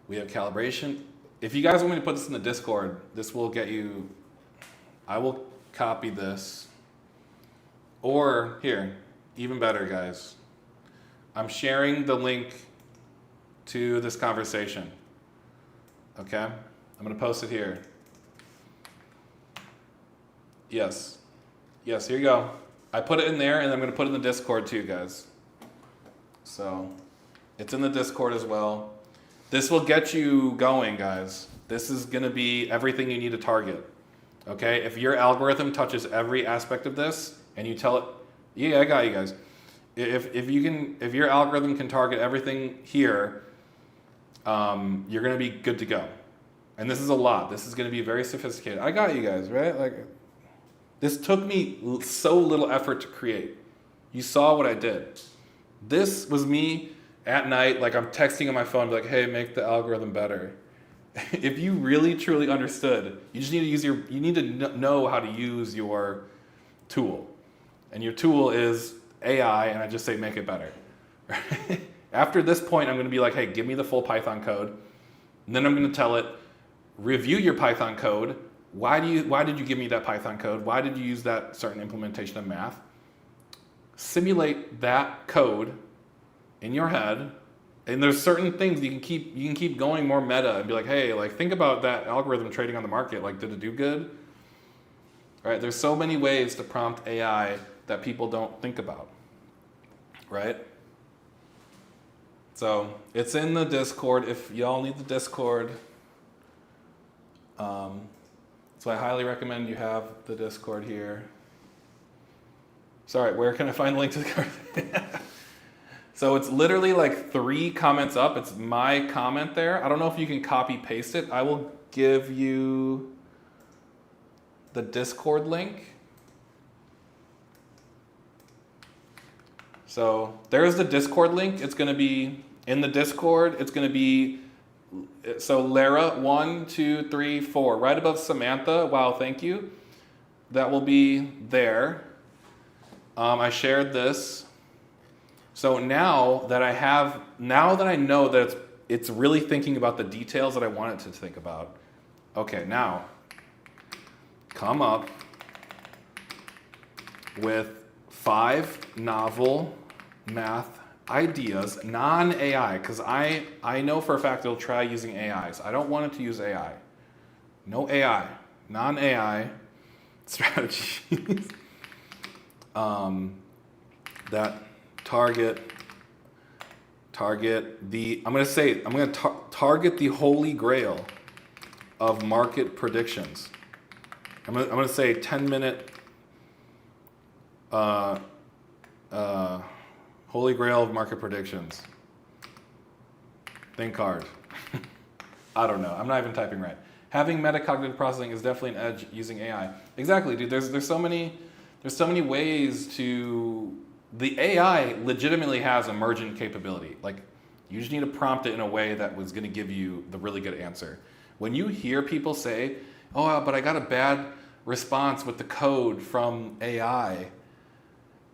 We have calibration. If you guys want me to put this in the Discord, this will get you, I will copy this. Or here, even better guys, I'm sharing the link to this conversation. Okay? I'm gonna post it here. Yes, here you go. I put it in there and I'm gonna put it in the Discord too, guys. So, it's in the Discord as well. This will get you going, guys. This is gonna be everything you need to target. Okay, if your algorithm touches every aspect of this and you tell it, yeah, I got you guys. If your algorithm can target everything here, you're gonna be good to go. And this is a lot. This is gonna be very sophisticated. I got you guys, right? Like, this took me so little effort to create. You saw what I did. This was me at night, like I'm texting on my phone, like, hey, make the algorithm better. If you really truly understood, you just need to you need to know how to use your tool. And your tool is AI, and I just say make it better. After this point, I'm going to be like, hey, give me the full Python code. And then I'm going to tell it, review your Python code. Why did you give me that Python code? Why did you use that certain implementation of math? Simulate that code in your head. And there's certain things you can keep going more meta and be like, hey, like think about that algorithm trading on the market. Like, did it do good? Right? There's so many ways to prompt AI that people don't think about. Right? So it's in the Discord. If y'all need the Discord, so I highly recommend you have the Discord here. Sorry, where can I find the link to the card? So it's literally like 3 comments up. It's my comment there. I don't know if you can copy paste it. I will give you the Discord link. So there's the Discord link. It's going to be in the Discord. It's going to be, so Lara, 1, 2, 3, 4, right above Samantha. Wow, thank you. That will be there. I shared this. So now that I know that it's really thinking about the details that I want it to think about. Okay, now come up with 5 novel math ideas, non-AI, because I know for a fact it'll try using AI. So I don't want it to use AI. No AI, non-AI strategies that target the, I'm going to target the holy grail of market predictions. I'm going to say 10-minute holy grail of market predictions. Think hard. I don't know. I'm not even typing right. Having metacognitive processing is definitely an edge using AI. Exactly, dude. There's so many ways to. The AI legitimately has emergent capability. Like, you just need to prompt it in a way that was going to give you the really good answer. When you hear people say, "Oh, but I got a bad response with the code from AI,"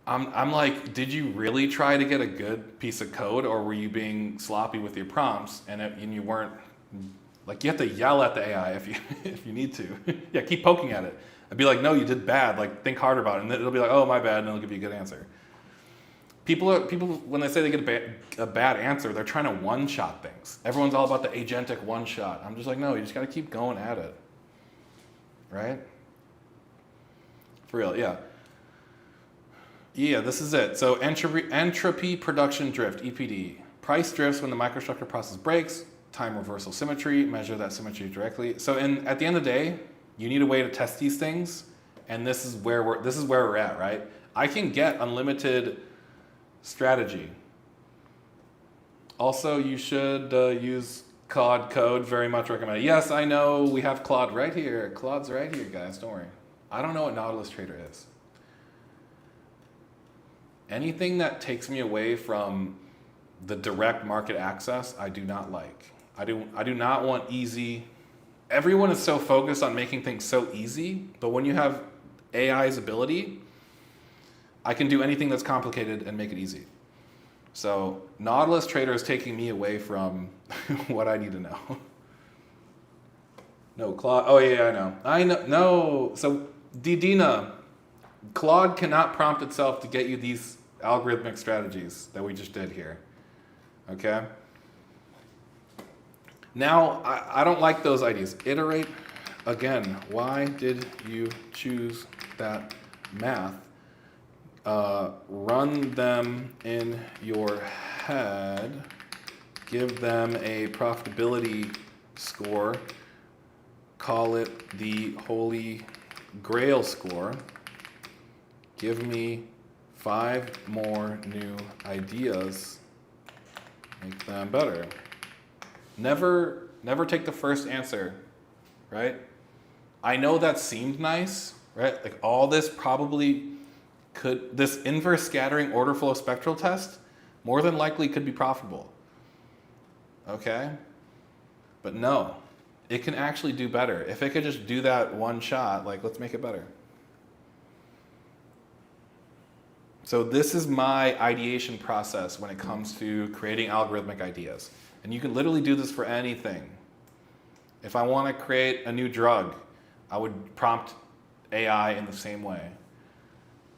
I'm like, did you really try to get a good piece of code, or were you being sloppy with your prompts and you weren't? Like, you have to yell at the AI if you need to. Yeah, keep poking at it. I'd be like, no, you did bad. Like, think harder about it, and then it'll be like, oh, my bad, and it'll give you a good answer. People when they say they get a bad answer, they're trying to one-shot things. Everyone's all about the agentic one-shot. I'm just like, no, you just got to keep going at it, right? For real, yeah. Yeah, this is it. So entropy production drift, EPD. Price drifts when the microstructure process breaks. Time reversal symmetry, measure that symmetry directly. So at the end of the day, you need a way to test these things, and this is where we're at, right? I can get unlimited strategy. Also, you should use Claude Code, very much recommended. Yes, I know, we have Claude right here. Claude's right here, guys, don't worry. I don't know what Nautilus Trader is. Anything that takes me away from the direct market access, I do not like. I do not want easy. Everyone is so focused on making things so easy, but when you have AI's ability, I can do anything that's complicated and make it easy. So Nautilus Trader is taking me away from what I need to know. No, Claude. Oh yeah, I know. No. So Didina, Claude cannot prompt itself to get you these algorithmic strategies that we just did here. Okay. Now I don't like those ideas. Iterate again. Why did you choose that math? Run them in your head, give them a profitability score, call it the Holy Grail score, give me 5 more new ideas, make them better. Never take the first answer, right? I know that seemed nice, right? Like all this probably this inverse scattering order flow spectral test more than likely could be profitable. Okay? But no, it can actually do better. If it could just do that one shot, like let's make it better. So this is my ideation process when it comes to creating algorithmic ideas. And you can literally do this for anything. If I want to create a new drug, I would prompt AI in the same way.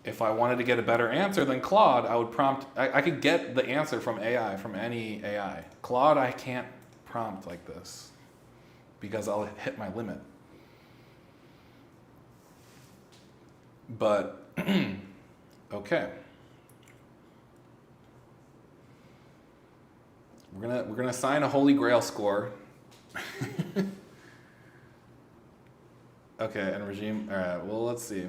If I wanted to get a better answer than Claude, I would prompt, I could get the answer from AI, from any AI. Claude, I can't prompt like this because I'll hit my limit. But, okay. We're gonna assign a Holy Grail score. Okay, and regime, all right, well, let's see.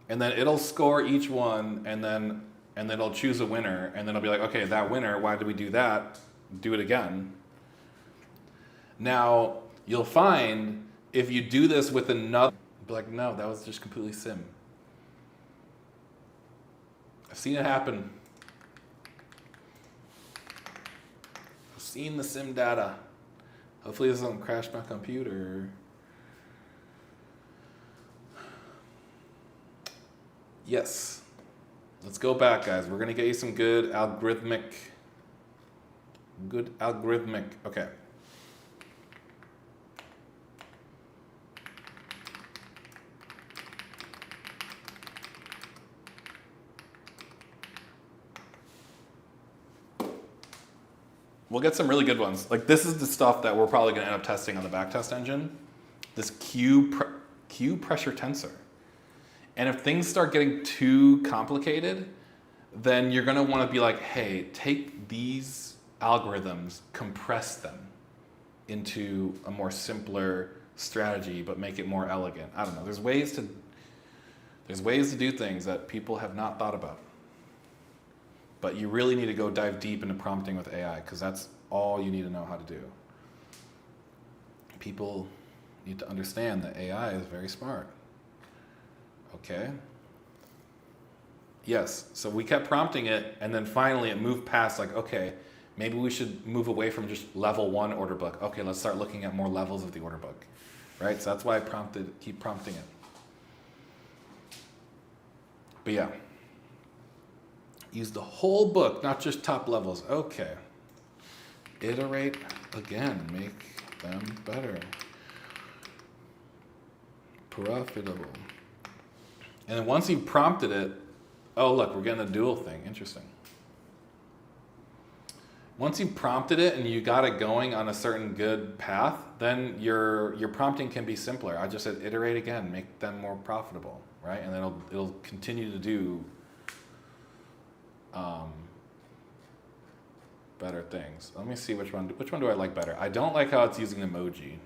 And then it'll score each one, and then it'll choose a winner, and then it'll be like, okay, that winner, why did we do that? Do it again. Now, you'll find if you do this with another, be like, no, that was just completely sim. I've seen it happen. I've seen the sim data. Hopefully this doesn't crash my computer. Yes. Let's go back, guys. We're gonna get you some good algorithmic. Okay. We'll get some really good ones. Like this is the stuff that we're probably gonna end up testing on the backtest engine. This Q pressure tensor. And if things start getting too complicated, then you're gonna wanna be like, hey, take these algorithms, compress them into a more simpler strategy, but make it more elegant. I don't know, there's ways to do things that people have not thought about. But you really need to go dive deep into prompting with AI because that's all you need to know how to do. People need to understand that AI is very smart. Okay. Yes, so we kept prompting it and then finally it moved past like, okay, maybe we should move away from just level 1 order book. Okay, let's start looking at more levels of the order book, right? So that's why I keep prompting it. But yeah. Use the whole book, not just top levels. Okay. Iterate again. Make them better. Profitable. And then once you've prompted it, oh look, we're getting a dual thing. Interesting. Once you've prompted it and you got it going on a certain good path, then your prompting can be simpler. I just said iterate again, make them more profitable, right? And then it'll continue to do better things. Let me see which one do I like better. I don't like how it's using emoji.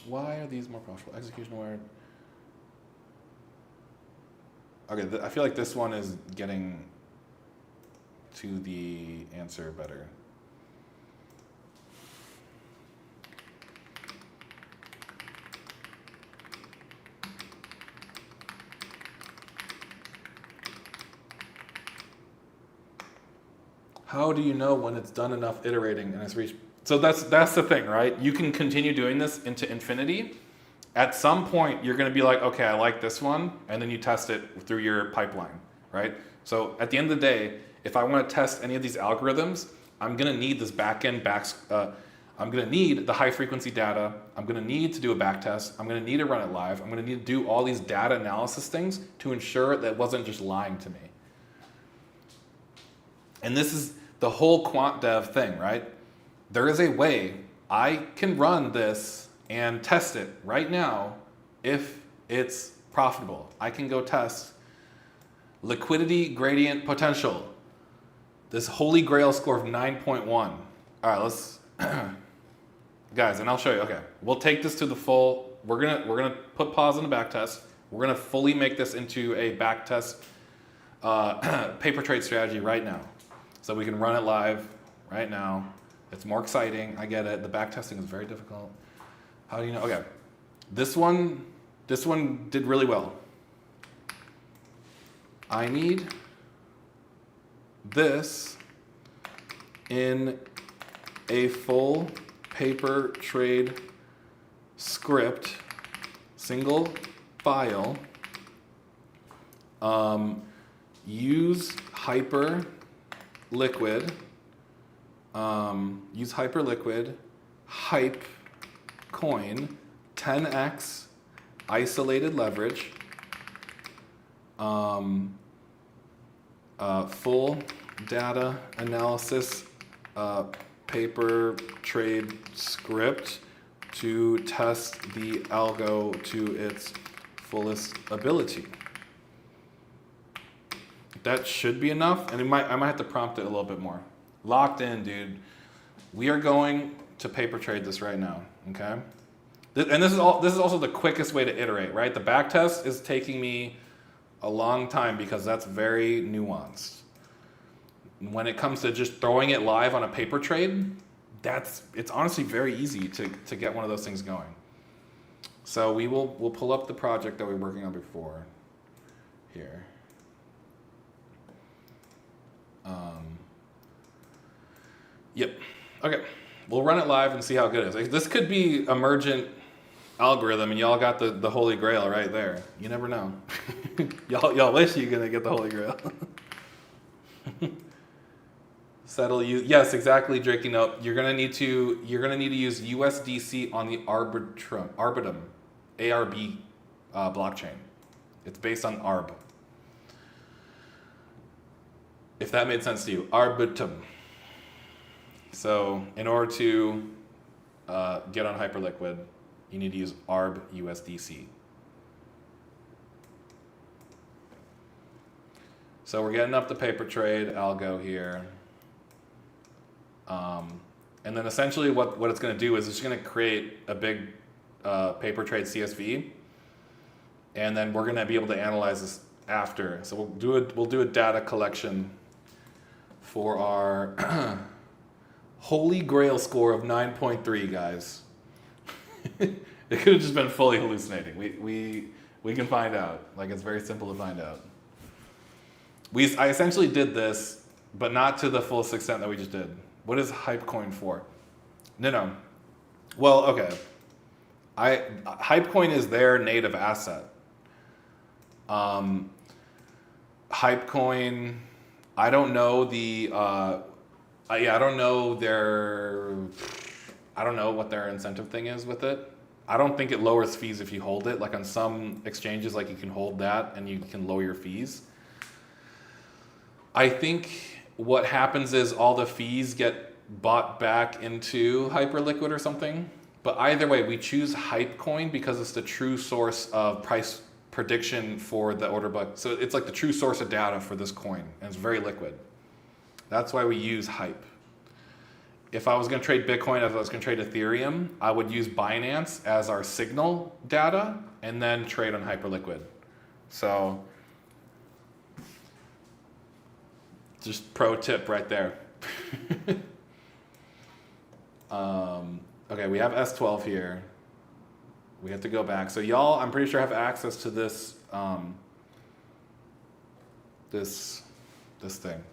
Why are these more profitable? Execution aware. Okay, I feel like this one is getting to the answer better. How do you know when it's done enough iterating and it's reached? So that's the thing, right? You can continue doing this into infinity. At some point, you're going to be like, okay, I like this one, and then you test it through your pipeline, right? So at the end of the day, if I want to test any of these algorithms, I'm going to need this backend I'm going to need the high frequency data. I'm going to need to do a backtest. I'm going to need to run it live. I'm going to need to do all these data analysis things to ensure that it wasn't just lying to me. And this is the whole quant dev thing, right? There is a way I can run this and test it right now if it's profitable. I can go test liquidity gradient potential. This holy grail score of 9.1. All right, let's, guys, and I'll show you. Okay, we'll take this to the full. We're gonna put pause on the backtest. We're gonna fully make this into a backtest paper trade strategy right now. So we can run it live right now. It's more exciting, I get it. The backtesting is very difficult. How do you know? Okay, this one did really well. I need this in a full paper trade script, single file, use Hyperliquid, hype coin, 10x isolated leverage, full data analysis, paper trade script to test the algo to its fullest ability. That should be enough, and I might have to prompt it a little bit more. Locked in, dude. We are going to paper trade this right now, okay? And this is also the quickest way to iterate, right? The backtest is taking me a long time because that's very nuanced. When it comes to just throwing it live on a paper trade, it's honestly very easy to get one of those things going. So we'll pull up the project that we were working on before here. Yep. Okay. We'll run it live and see how good it is. This could be emergent algorithm, and y'all got the holy grail right there. You never know. y'all wish you're gonna get the holy grail. Settle you. Yes, exactly, Drakey. No, you're gonna need to use USDC on the Arbitrum, ARB blockchain. It's based on ARB. If that made sense to you, Arbitrum. So in order to get on Hyperliquid, you need to use ARB USDC. So we're getting up the paper trade algo here. And then essentially what it's going to do is it's going to create a big paper trade CSV. And then we're going to be able to analyze this after. So we'll do a data collection for our holy grail score of 9.3, guys. It could have just been fully hallucinating. We can find out. Like, it's very simple to find out. I essentially did this, but not to the fullest extent that we just did. What is Hypecoin for? No. Well, okay. Hypecoin is their native asset. Hypecoin, I don't know I don't know what their incentive thing is with it. I don't think it lowers fees if you hold it. Like on some exchanges, like you can hold that and you can lower your fees. I think what happens is all the fees get bought back into Hyperliquid or something. But either way, we choose Hypecoin because it's the true source of price prediction for the order book. So it's like the true source of data for this coin, and it's very liquid. That's why we use Hype. If I was going to trade Bitcoin, if I was going to trade Ethereum, I would use Binance as our signal data and then trade on Hyperliquid. So just pro tip right there. Okay, we have S12 here. We have to go back. So y'all, I'm pretty sure have access to this this thing.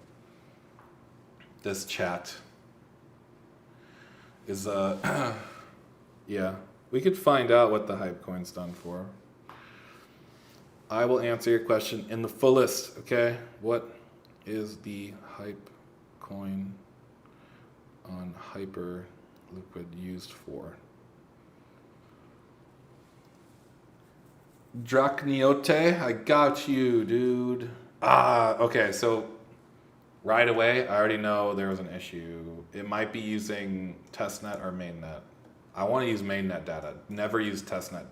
This chat is yeah. We could find out what the Hypecoin's done for. I will answer your question in the fullest, okay? What is the Hypecoin on Hyperliquid used for? Drakniote, I got you, dude. Okay, so right away, I already know there was an issue. It might be using testnet or mainnet. I want to use mainnet data. Never use testnet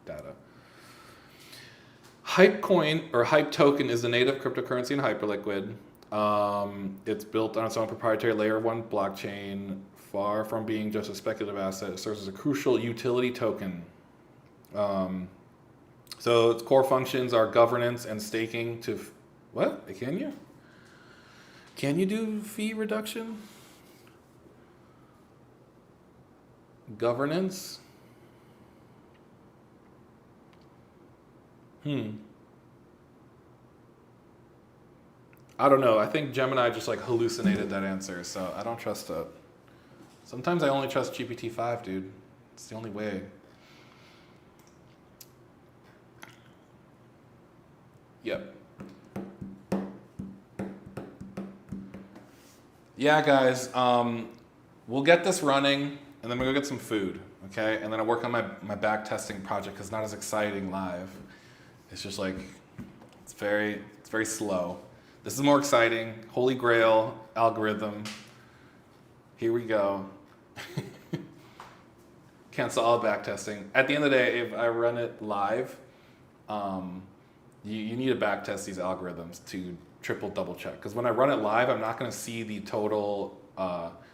data. Hypecoin or Hype token is the native cryptocurrency in Hyperliquid. It's built on its own proprietary layer 1 blockchain. Far from being just a speculative asset, it serves as a crucial utility token. So its core functions are governance and staking to... What? Can you? Can you do fee reduction? Governance? I don't know. I think Gemini just like hallucinated that answer, so I don't trust it. Sometimes I only trust GPT-5, dude. It's the only way. Yep. Yeah, guys. We'll get this running, and then we'll go get some food, okay? And then I'll work on my back testing project because it's not as exciting live. It's just like it's very slow. This is more exciting. Holy Grail algorithm. Here we go. Cancel all back testing. At the end of the day, if I run it live, you need to back test these algorithms to triple double check. Because when I run it live, I'm not going to see the total.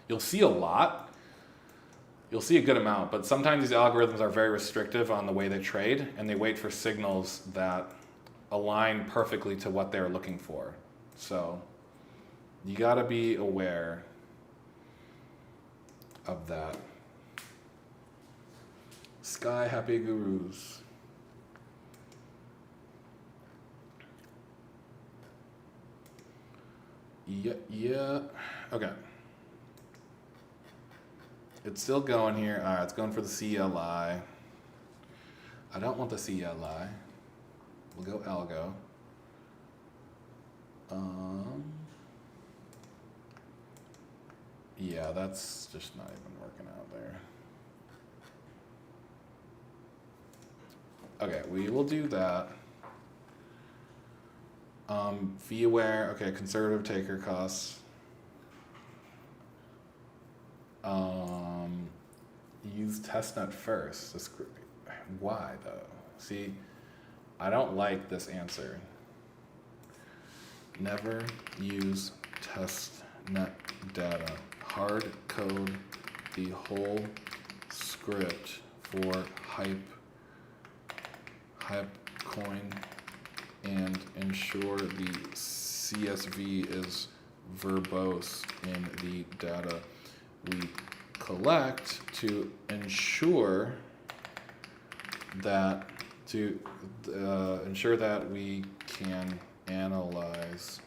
You'll see a lot. You'll see a good amount, but sometimes these algorithms are very restrictive on the way they trade, and they wait for signals that align perfectly to what they're looking for. So you got to be aware of that. Sky Happy Gurus. Yeah. Okay. It's still going here. All right, it's going for the CLI. I don't want the CLI. We'll go algo. Yeah, that's just not even working out there. Okay, we will do that. Fee aware, okay, conservative taker costs. Use testnet first. Why though? See, I don't like this answer. Never use testnet data. Hard code the whole script for hype coin and ensure the CSV is verbose in the data we collect to ensure that we can analyze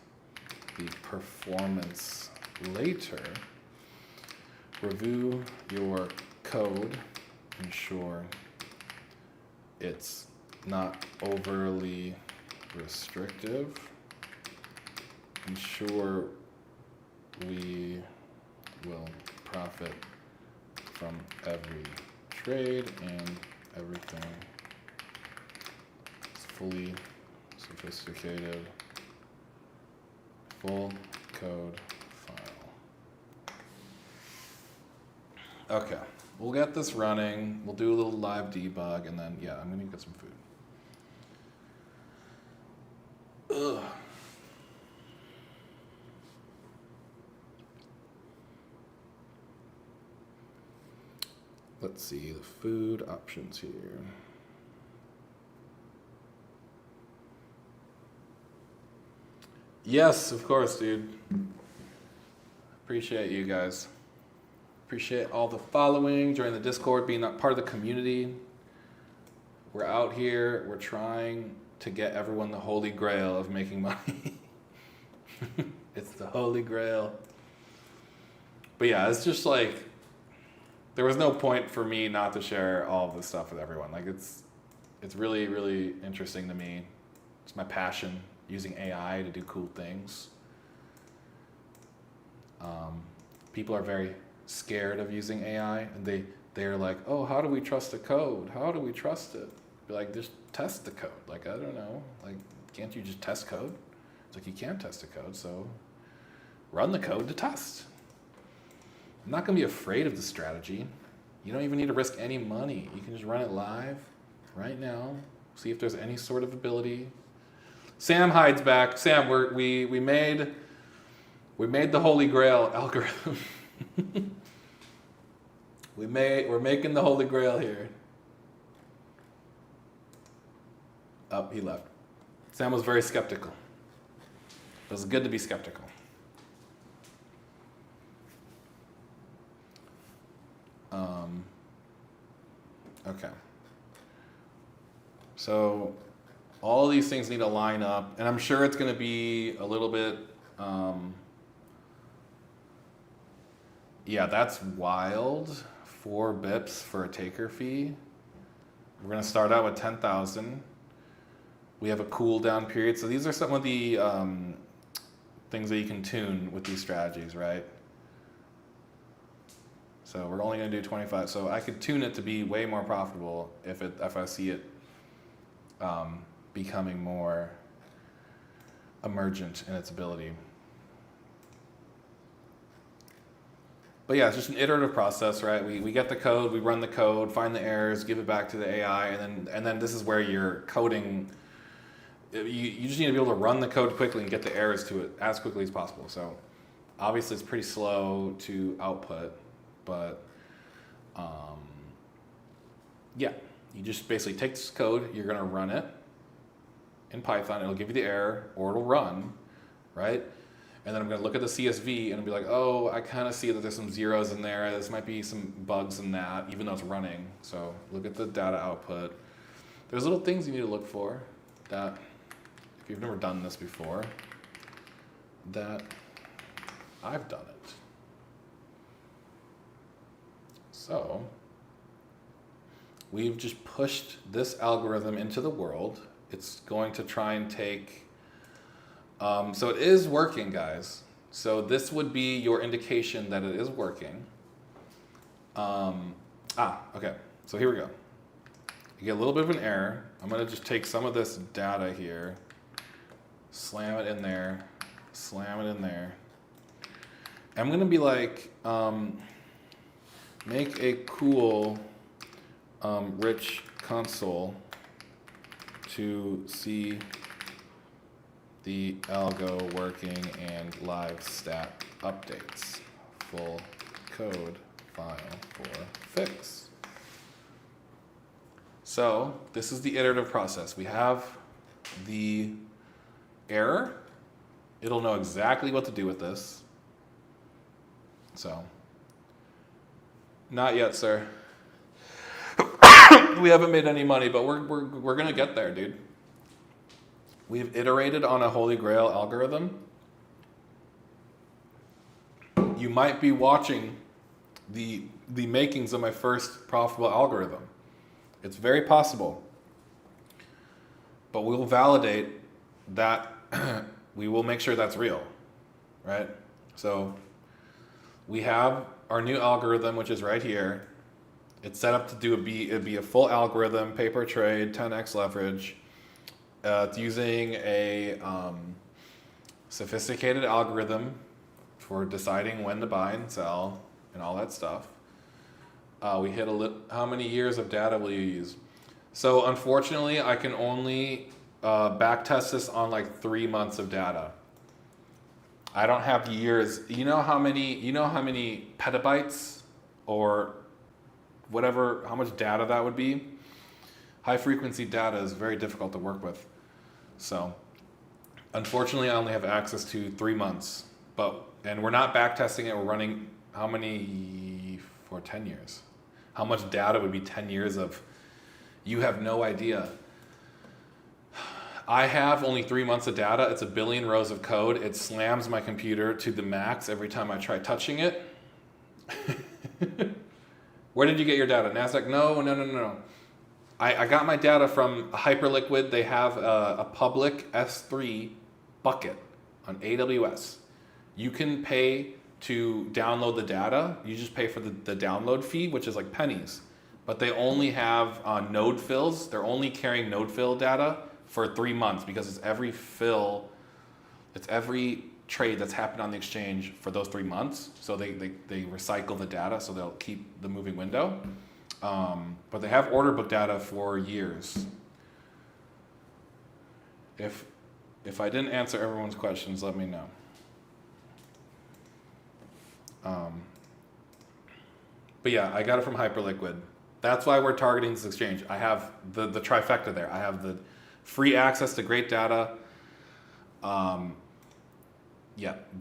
the performance later. Review your code, ensure it's not overly restrictive, ensure we will profit from every trade and everything is fully sophisticated, full code file. Okay, we'll get this running, we'll do a little live debug, and then yeah, I'm gonna get some food. Ugh. Let's see the food options here. Yes, of course, dude. Appreciate you guys. Appreciate all the following, join the Discord, being part of the community. We're out here, we're trying to get everyone the holy grail of making money. It's the holy grail. But yeah, it's just like, there was no point for me not to share all of this stuff with everyone. Like it's really, really interesting to me. It's my passion, using AI to do cool things. People are very scared of using AI, and they're like, oh, how do we trust the code? How do we trust it? Be like, just test the code. Like, I don't know. Like, can't you just test code? It's like, you can't test the code, so run the code to test. I'm not going to be afraid of the strategy. You don't even need to risk any money. You can just run it live right now, see if there's any sort of ability. Sam hides back. Sam, we made the Holy Grail algorithm. We're making the Holy Grail here. Oh, he left. Sam was very skeptical. It was good to be skeptical. Okay. So all of these things need to line up, and I'm sure it's going to be a little bit, yeah, that's wild. 4 bips for a taker fee. We're going to start out with 10,000. We have a cooldown period. So these are some of the things that you can tune with these strategies, right? So we're only going to do 25. So I could tune it to be way more profitable if I see it becoming more emergent in its ability. But yeah, it's just an iterative process, right? We get the code, we run the code, find the errors, give it back to the AI, and then this is where you're coding. You just need to be able to run the code quickly and get the errors to it as quickly as possible. So obviously it's pretty slow to output, but yeah, you just basically take this code, you're gonna run it in Python, it'll give you the error, or it'll run, right? And then I'm gonna look at the CSV and be like, oh, I kind of see that there's some zeros in there. This might be some bugs in that, even though it's running. So look at the data output. There's little things you need to look for that, if you've never done this before, that I've done it. So we've just pushed this algorithm into the world. It's going to try and take, so it is working, guys. So this would be your indication that it is working. Okay, so here we go. You get a little bit of an error. I'm gonna just take some of this data here, slam it in there, slam it in there. I'm gonna be like, make a cool, rich console to see the algo working and live stat updates. Full code file for fix. So this is the iterative process. We have the error. It'll know exactly what to do with this. So, not yet, sir. We haven't made any money, but we're gonna get there, dude. We've iterated on a holy grail algorithm. You might be watching the makings of my first profitable algorithm. It's very possible. But we'll validate that. We will make sure that's real, right? So we have our new algorithm, which is right here. It's set up to it'd be a full algorithm, pay per trade, 10x leverage. It's using a sophisticated algorithm for deciding when to buy and sell and all that stuff. We hit how many years of data will you use? So unfortunately, I can only backtest this on like 3 months of data. I don't have years. You know how many petabytes or whatever, how much data that would be? High frequency data is very difficult to work with. So unfortunately, I only have access to 3 months, and we're not backtesting it. We're running how many for 10 years? How much data would be 10 years of? You have no idea. I have only 3 months of data. It's a billion rows of code. It slams my computer to the max every time I try touching it. Where did you get your data? NASDAQ? No. I got my data from Hyperliquid. They have a public S3 bucket on AWS. You can pay to download the data. You just pay for the download fee, which is like pennies. But they only have node fills. They're only carrying node fill data for 3 months because it's every trade that's happened on the exchange for those 3 months. So they recycle the data, so they'll keep the moving window. But they have order book data for years. If I didn't answer everyone's questions, let me know. But yeah, I got it from Hyperliquid. That's why we're targeting this exchange. I have the trifecta there. I have the free access to great data.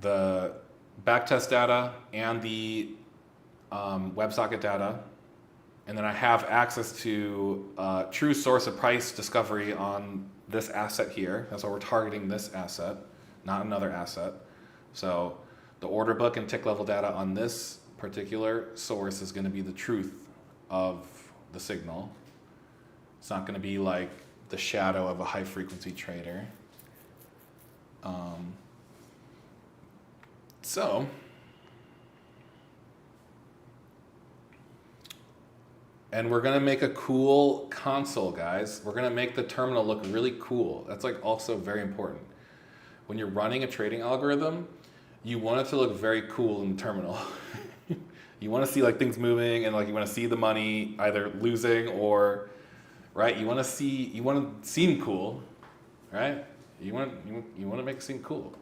The backtest data and the WebSocket data. And then I have access to true source of price discovery on this asset here. That's why we're targeting this asset, not another asset. So the order book and tick level data on this particular source is going to be the truth of the signal. It's not going to be like the shadow of a high frequency trader. So and we're gonna make a cool console, guys. We're gonna make the terminal look really cool. That's like also very important. When you're running a trading algorithm, you want it to look very cool in the terminal. You want to see like things moving, and like you want to see the money either losing or, right? You want to seem cool, right? You want to make it seem cool.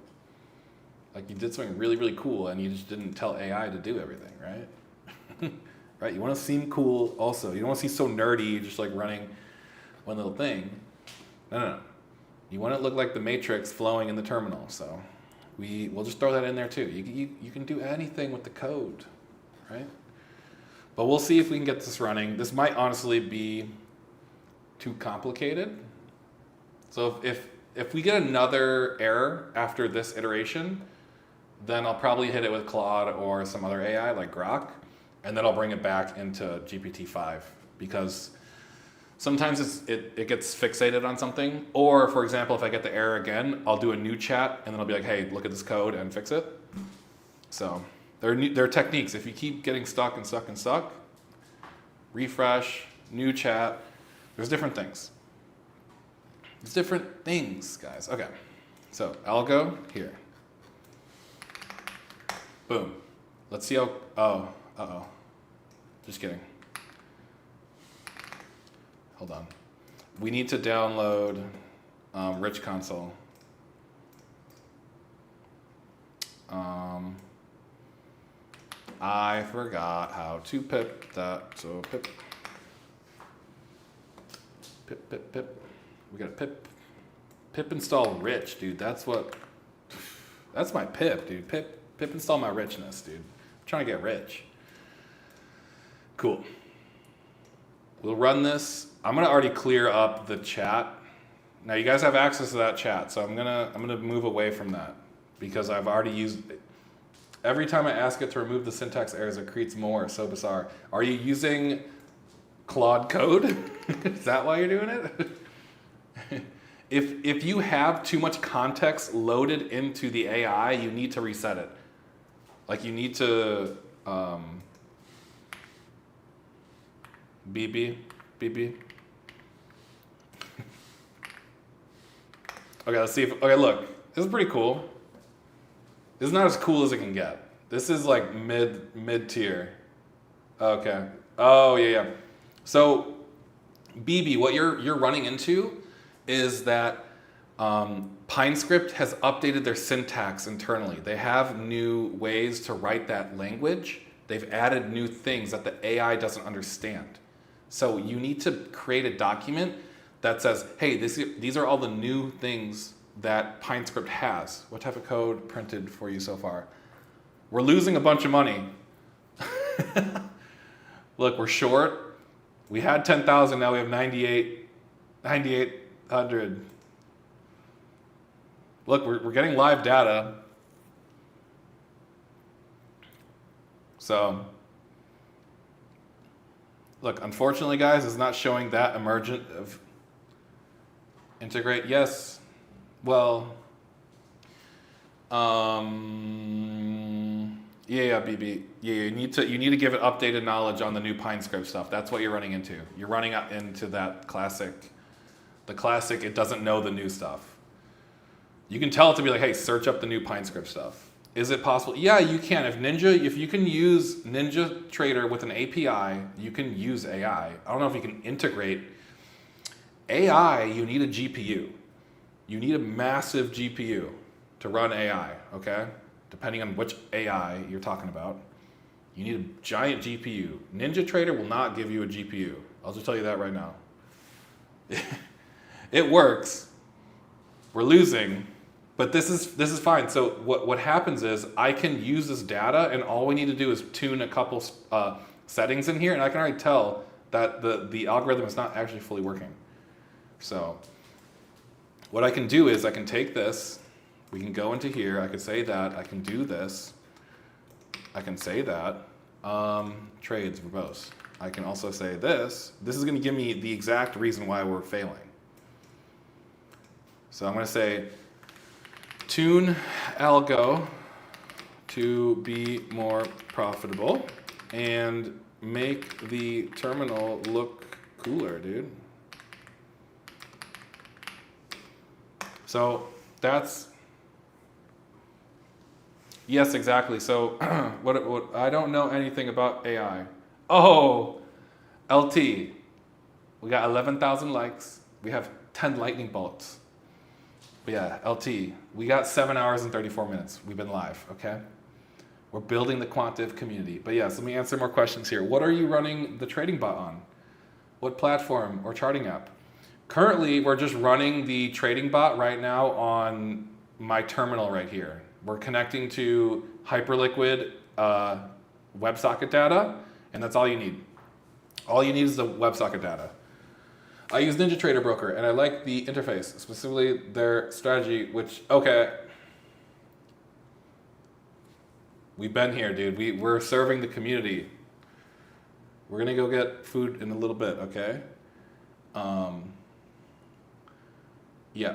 Like you did something really, really cool, and you just didn't tell AI to do everything, right? Right? You want to seem cool also. You don't want to see so nerdy, just like running one little thing. No. You want it to look like the matrix flowing in the terminal. So we'll just throw that in there too. You can do anything with the code, right? But we'll see if we can get this running. This might honestly be too complicated. So if we get another error after this iteration, then I'll probably hit it with Claude or some other AI like Grok, and then I'll bring it back into GPT-5 because sometimes it gets fixated on something. Or for example, if I get the error again, I'll do a new chat and then I'll be like, hey, look at this code and fix it. So there are techniques. If you keep getting stuck, refresh, new chat, there's different things. It's different things, guys. Okay, so algo here. Boom. Let's see how, uh-oh. Just kidding. Hold on. We need to download Rich Console. I forgot how to pip that, so pip. We gotta pip install rich, dude. That's my pip, dude. Pip install my richness, dude. I'm trying to get rich. Cool. We'll run this. I'm gonna already clear up the chat. Now you guys have access to that chat, so I'm gonna move away from that because I've already used it. Every time I ask it to remove the syntax errors, it creates more. It's so bizarre. Are you using Claude Code? Is that why you're doing it? If you have too much context loaded into the AI, you need to reset it. Like you need to BB. Okay, let's see if, okay, look, this is pretty cool. This is not as cool as it can get. This is like mid tier. Okay. Oh yeah. So BB, what you're running into is that PineScript has updated their syntax internally. They have new ways to write that language. They've added new things that the AI doesn't understand. So you need to create a document that says, hey, these are all the new things that PineScript has. What type of code printed for you so far? We're losing a bunch of money. Look, we're short. We had 10,000, now we have 9,800. Look, we're getting live data. So, look, unfortunately, guys, it's not showing that emergent of integrate. Yes, well, yeah, BB. Yeah, you need to give it updated knowledge on the new PineScript stuff. That's what you're running into. You're running into that classic, it doesn't know the new stuff. You can tell it to be like, hey, search up the new PineScript stuff. Is it possible? Yeah, you can. If you can use NinjaTrader with an API, you can use AI. I don't know if you can integrate AI. You need a GPU. You need a massive GPU to run AI, okay? Depending on which AI you're talking about. You need a giant GPU. NinjaTrader will not give you a GPU. I'll just tell you that right now. It works. We're losing, but this is fine. So what happens is I can use this data, and all we need to do is tune a couple settings in here, and I can already tell that the algorithm is not actually fully working. So what I can do is I can take this, we can go into here, I can say that, I can do this, I can say that, trades, verbose. I can also say this. This is going to give me the exact reason why we're failing. So I'm going to say tune algo to be more profitable and make the terminal look cooler, dude. So that's, yes, exactly. So what I don't know anything about AI. Oh, LT, we got 11,000 likes. We have 10 lightning bolts. But yeah, LT, we got 7 hours and 34 minutes. We've been live, okay? We're building the quantive community. But yes, let me answer more questions here. What are you running the trading bot on? What platform or charting app? Currently, we're just running the trading bot right now on my terminal right here. We're connecting to Hyperliquid WebSocket data, and that's all you need. All you need is the WebSocket data. I use NinjaTrader Broker, and I like the interface, specifically their strategy, which, okay. We've been here, dude. We're serving the community. We're gonna go get food in a little bit, okay? Yeah.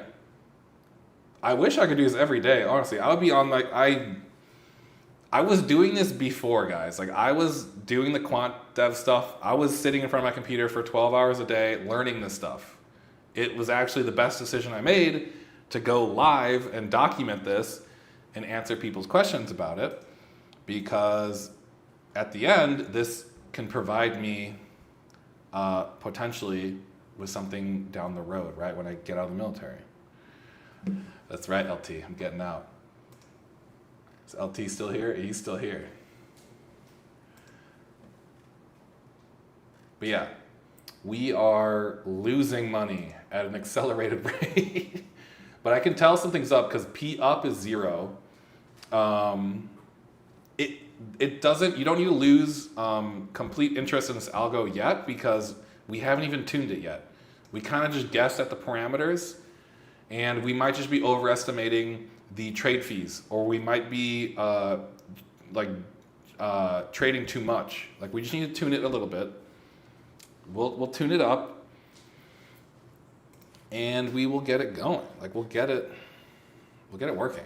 I wish I could do this every day, honestly. I would be on like, I was doing this before, guys. Like, I was doing the quant dev stuff. I was sitting in front of my computer for 12 hours a day learning this stuff. It was actually the best decision I made to go live and document this and answer people's questions about it, because at the end, this can provide me potentially with something down the road, right, when I get out of the military. That's right, LT, I'm getting out. Is LT still here? He's still here. But yeah, we are losing money at an accelerated rate. But I can tell something's up because P up is 0. It doesn't, you don't need to lose complete interest in this algo yet because we haven't even tuned it yet. We kind of just guessed at the parameters, and we might just be overestimating the trade fees, or we might be trading too much. Like, we just need to tune it a little bit. We'll tune it up, and we will get it going. Like, we'll get it working.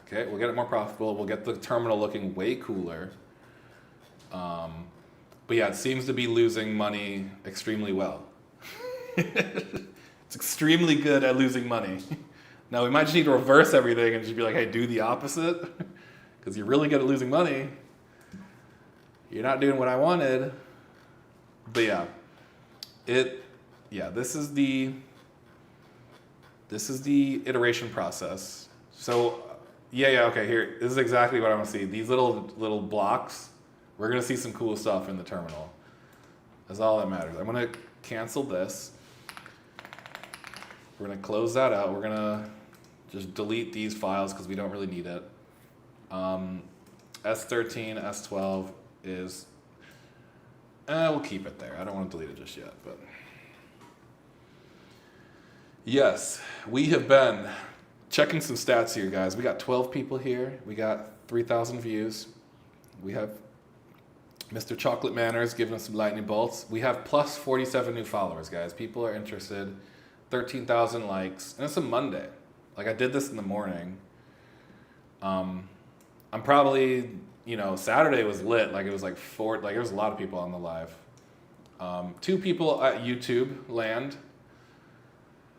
Okay, we'll get it more profitable. We'll get the terminal looking way cooler. But yeah, it seems to be losing money extremely well. It's extremely good at losing money. Now, we might just need to reverse everything and just be like, hey, do the opposite. Because you're really good at losing money. You're not doing what I wanted. But yeah, this is the iteration process. So okay, here, this is exactly what I want to see. These little blocks, we're going to see some cool stuff in the terminal. That's all that matters. I'm going to cancel this. We're going to close that out. We're going to just delete these files because we don't really need it. S13, S12 is, we'll keep it there. I don't want to delete it just yet, but yes, we have been checking some stats here, guys. We got 12 people here. We got 3,000 views. We have Mr. Chocolate Manners giving us some lightning bolts. We have plus 47 new followers, guys. People are interested. 13,000 likes. And it's a Monday. Like, I did this in the morning. I'm probably, Saturday was lit. Like, it was like there was a lot of people on the live. 2 people at YouTube land.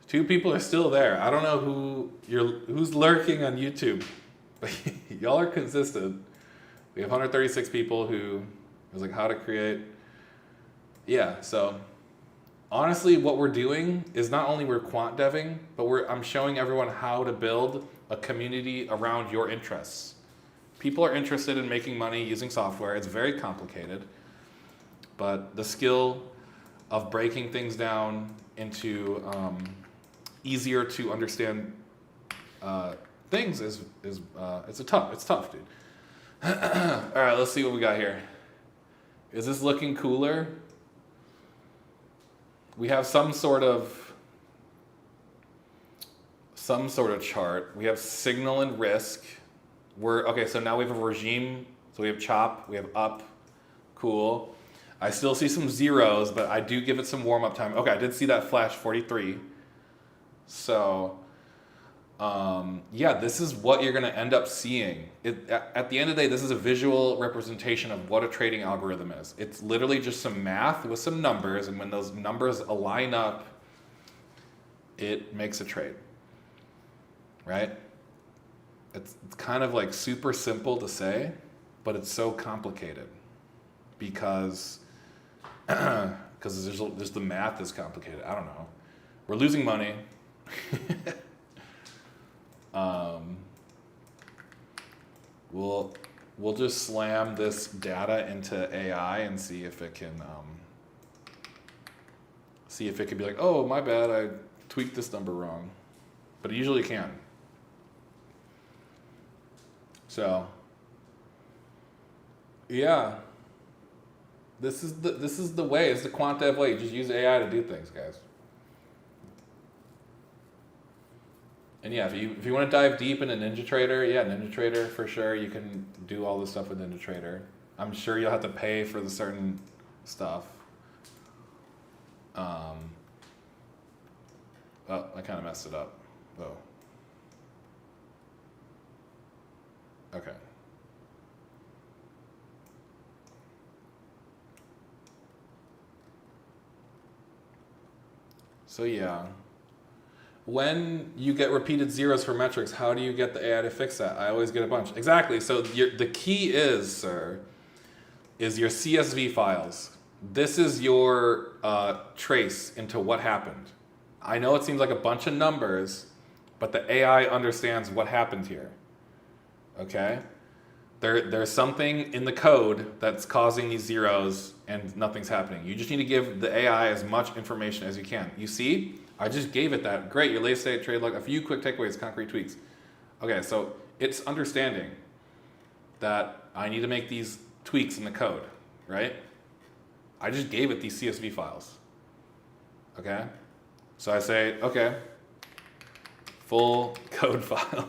2 people are still there. I don't know who's lurking on YouTube. Y'all are consistent. We have 136 people who was like, how to create. Yeah, so honestly, what we're doing is not only we're quant deving, but I'm showing everyone how to build a community around your interests. People are interested in making money using software. It's very complicated, but the skill of breaking things down into easier to understand things is tough, dude. All right, let's see what we got here. Is this looking cooler? We have some sort of chart. We have signal and risk. So now we have a regime. So we have chop, we have up, cool. I still see some zeros, but I do give it some warm up time. Okay, I did see that flash 43. So yeah, this is what you're going to end up seeing. At the end of the day, this is a visual representation of what a trading algorithm is. It's literally just some math with some numbers, and when those numbers align up, it makes a trade, right? It's kind of like super simple to say, but it's so complicated because there's the math is complicated. I don't know. We're losing money. We'll just slam this data into AI and see if it can be like, oh, my bad, I tweaked this number wrong, but it usually can. So yeah, this is the way. It's the quant dev way. You just use AI to do things, guys. And yeah, if you want to dive deep into NinjaTrader, yeah, NinjaTrader for sure. You can do all this stuff with NinjaTrader. I'm sure you'll have to pay for the certain stuff. Oh, I kind of messed it up. Oh. Okay. So yeah. When you get repeated zeros for metrics, how do you get the AI to fix that? I always get a bunch. Exactly. So the key is, sir, is your CSV files. This is your trace into what happened. I know it seems like a bunch of numbers, but the AI understands what happened here. Okay? There's something in the code that's causing these zeros and nothing's happening. You just need to give the AI as much information as you can. You see? I just gave it that. Great, your latest state trade log, a few quick takeaways, concrete tweaks. Okay, so it's understanding that I need to make these tweaks in the code, right? I just gave it these CSV files. Okay? So I say, okay, full code file.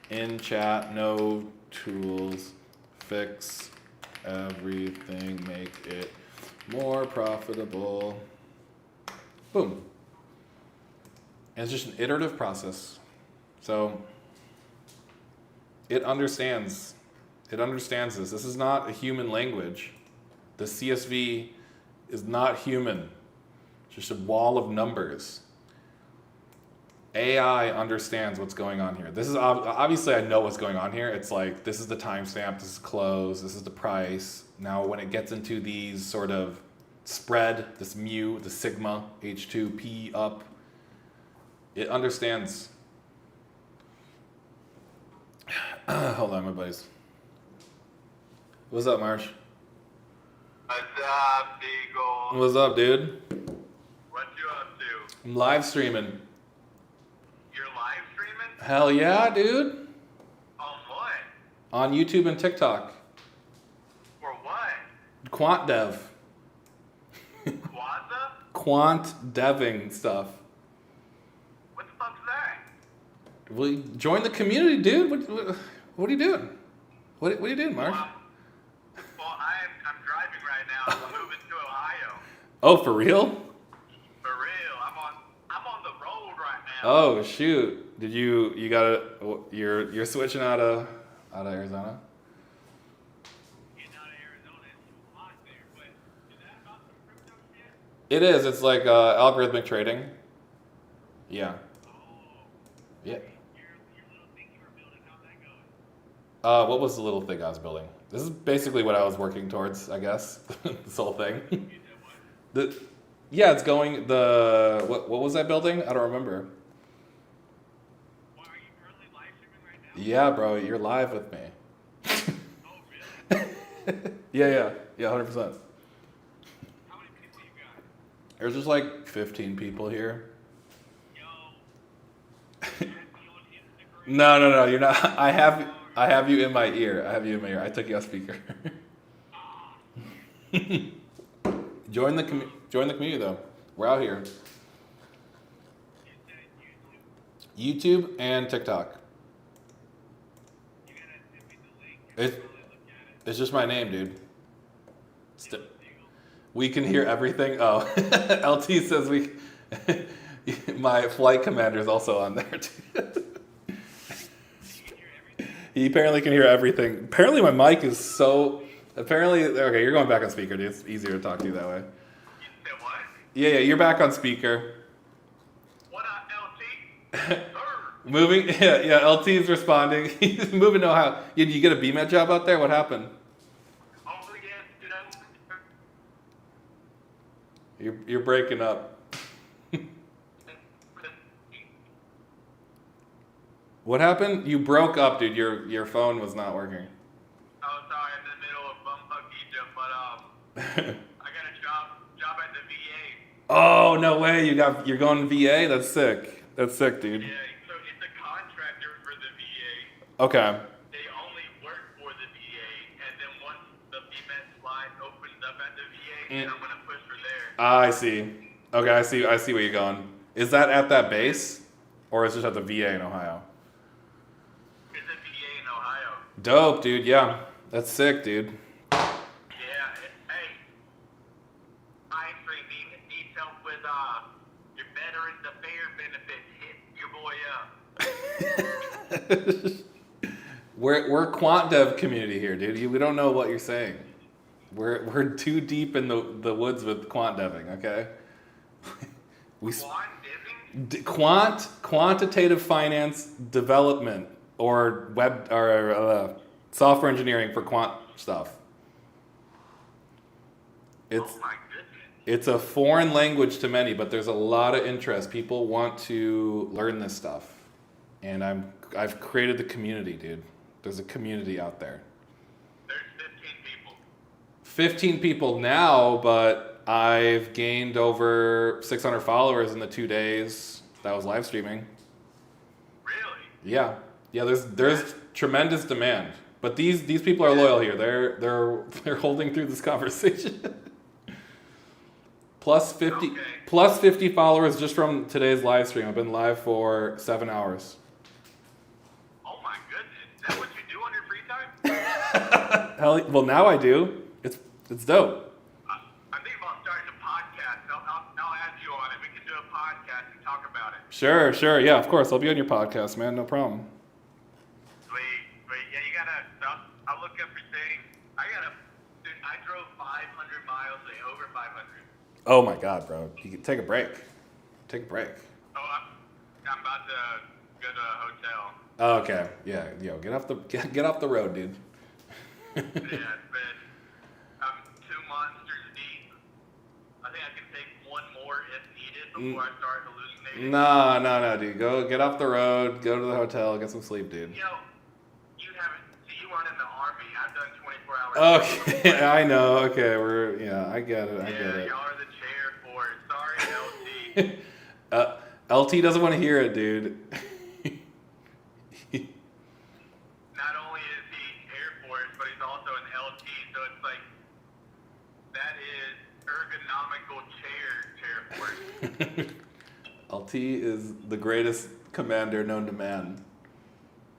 In chat, no tools, fix everything, make it more profitable. Boom. And it's just an iterative process. So it understands this. This is not a human language. The CSV is not human. It's just a wall of numbers. AI understands what's going on here. This is obviously I know what's going on here. It's like this is the timestamp, this is close, this is the price. Now when it gets into these sort of spread, this mu, the sigma, H2, P up, it understands. Hold on, my buddies. What's up, Marsh? What's up, Beagle? What's up, dude? What you up to? I'm live streaming. You're live streaming? Hell yeah, dude. On what? On YouTube and TikTok. For what? Quant dev. Kwanzaa? Quant deving stuff. What the fuck's that? Well, join the community, dude. What are you doing? What are you doing, Marsh? Well, I'm driving right now. I'm moving to Ohio. Oh, for real? For real. I'm on the road right now. Oh shoot! Did you you're switching out of Arizona? Getting out of Arizona, it's too hot there. But is that about some crypto shit? It is. It's like algorithmic trading. Yeah. Oh. Yeah. Your little thing you were building, how's that going? What was the little thing I was building? This is basically what I was working towards, I guess. This whole thing. You did what? Yeah, it's going. What was I building? I don't remember. Well, are you currently live streaming right now? Yeah, bro, you're live with me. Oh, really? Yeah, 100%. How many people you got? There's just like 15 people here. Yo. Add me on Instagram. No, you're not. I have you in my ear. I took you off speaker. Join the community though. We're out here. You said YouTube. YouTube and TikTok. You gotta send me the link. It's I'll look at it. it's just my name, dude. Beagle. We can hear everything. Oh, LT says My flight commander is also on there too. He apparently can hear everything. Apparently my mic is so. Apparently, okay, you're going back on speaker, dude. It's easier to talk to you that way. You said what? Yeah, you're back on speaker. What up, LT? Moving, yeah, LT is responding. He's moving to Ohio. Did you get a BMET job out there? What happened? Oh, yeah, You're breaking up. What happened? You broke up, dude. Your phone was not working. Oh, sorry, I'm in the middle of bumfuck Egypt, but I got a job at the VA. Oh, no way. You're going to VA? That's sick. That's sick, dude. Yeah, so it's a contractor for the VA. Okay. They only work for the VA, and then once the BMET slide opens up at the VA, then I'm gonna push for there. I see. Okay, I see where you're going. Is that at that base, or is it just at the VA in Ohio? It's a VA in Ohio. Dope, dude. Yeah, that's sick, dude. Yeah, hey, Aspring needs help with your Veterans Affairs benefits. Hit your boy up. We're Quant dev community here, dude. We don't know what you're saying. We're too deep in the woods with quant deving, okay? Quantitative finance development or software engineering for quant stuff. Oh my goodness. It's a foreign language to many, but there's a lot of interest. People want to learn this stuff, and I've created the community, dude. There's a community out there. There's 15 people. 15 people now, but I've gained over 600 followers in the 2 days that I was live streaming. Really? Yeah, there's tremendous demand, but these people are loyal here. They're holding through this conversation. Plus 50 Okay. plus 50 followers just from today's live stream. I've been live for 7 hours. Oh my goodness. Is that what you do on your free time? Hell, well now I do. It's dope. I think about starting a podcast. I'll add you on it. We can do a podcast and talk about it. Sure. Yeah, of course. I'll be on your podcast, man. No problem. Sweet. Yeah, you gotta. I'll look up your thing. Dude, I drove 500 miles, over 500. Oh my god, bro. You can take a break. Take a break. Oh, I'm about to go to a hotel. Oh, okay. Yeah, yo, get off the road, dude. Yeah, it's been. I'm 2 monsters deep. I think I can take one more if needed before I start hallucinating. No, dude. Go get off the road. Go to the hotel. Get some sleep, dude. You know, you weren't in the army. I've done 24 hours. Okay, I know. Okay, I get it. Yeah, y'all are the chair for it. Sorry, LT. LT doesn't want to hear it, dude. Not only is he Air Force, but he's also an LT, so it's like, that is ergonomical chair force. LT is the greatest commander known to man.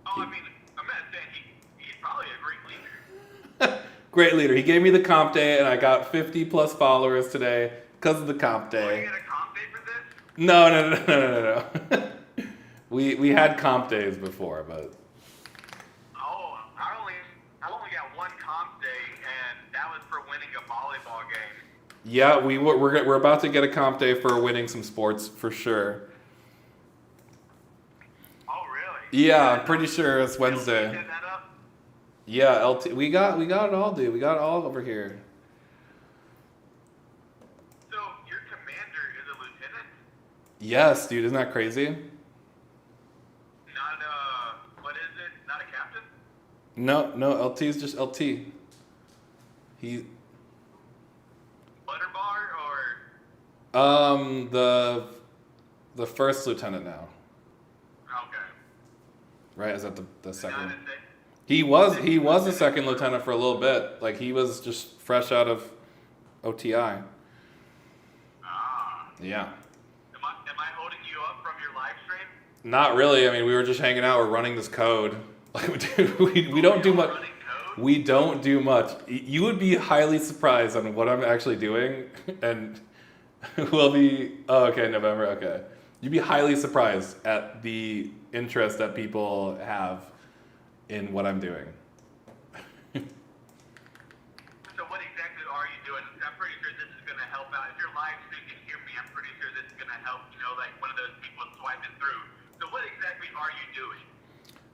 Oh, I mean, I'm not saying he's probably a great leader. Great leader. He gave me the comp day, and I got 50 plus followers today because of the comp Oh, you day. got a comp day for this? No. We had comp days before, but Oh, I only got one comp day, and that was for winning a volleyball game. yeah, we're about to get a comp day for winning some sports for sure. Oh, really? Yeah, I'm pretty sure it's LT Wednesday. set that up? Yeah, LT. We got it all, dude. We got it all over here. So, your commander is a lieutenant? Yes, dude. Isn't that crazy? Not what is it? Not a captain? No. LT is just LT. He Butterbar or? the first lieutenant now. Okay. Right? Is that the second? Not a thing. He was a second lieutenant for a little bit. Like he was just fresh out of OTI. Ah. Yeah. Am I holding you up from your live stream? Not really. I mean, we were just hanging out. We're running this code. Like we don't do much. Running code? We don't do much. You would be highly surprised on what I'm actually doing, and we'll be. Oh, okay, November. Okay, You'd be highly surprised at the interest that people have in what I'm doing. So what exactly are you doing? I'm pretty sure this is going to help out. If you're live so you can hear me, I'm pretty sure this is going to help, like one of those people swiping through. So what exactly are you doing?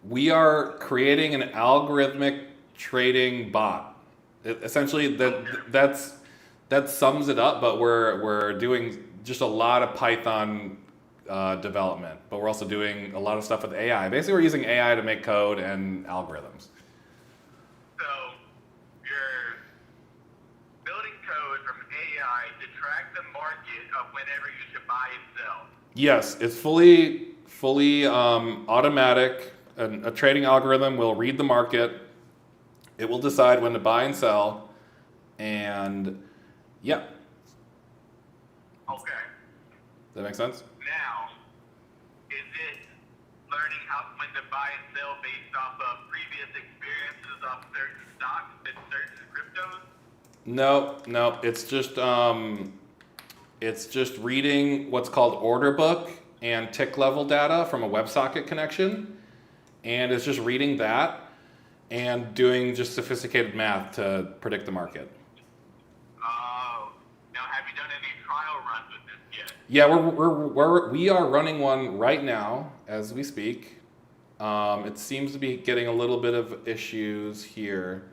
We are creating an algorithmic trading bot. Essentially, that sums it up. But we're doing just a lot of Python development, but we're also doing a lot of stuff with AI. Basically, we're using AI to make code and algorithms. So you're building code from AI to track the market of whenever you should buy and sell. Yes, it's fully automatic. A trading algorithm will read the market. It will decide when to buy and sell, and yeah. Okay. Does that make sense? Now, is it learning when to buy and sell based off of previous experiences of certain stocks and certain cryptos? No. It's just reading what's called order book and tick level data from a WebSocket connection, and it's just reading that and doing just sophisticated math to predict the market. Oh. Now, have you done any trial runs with this yet? Yeah, we are running one right now as we speak. It seems to be getting a little bit of issues here,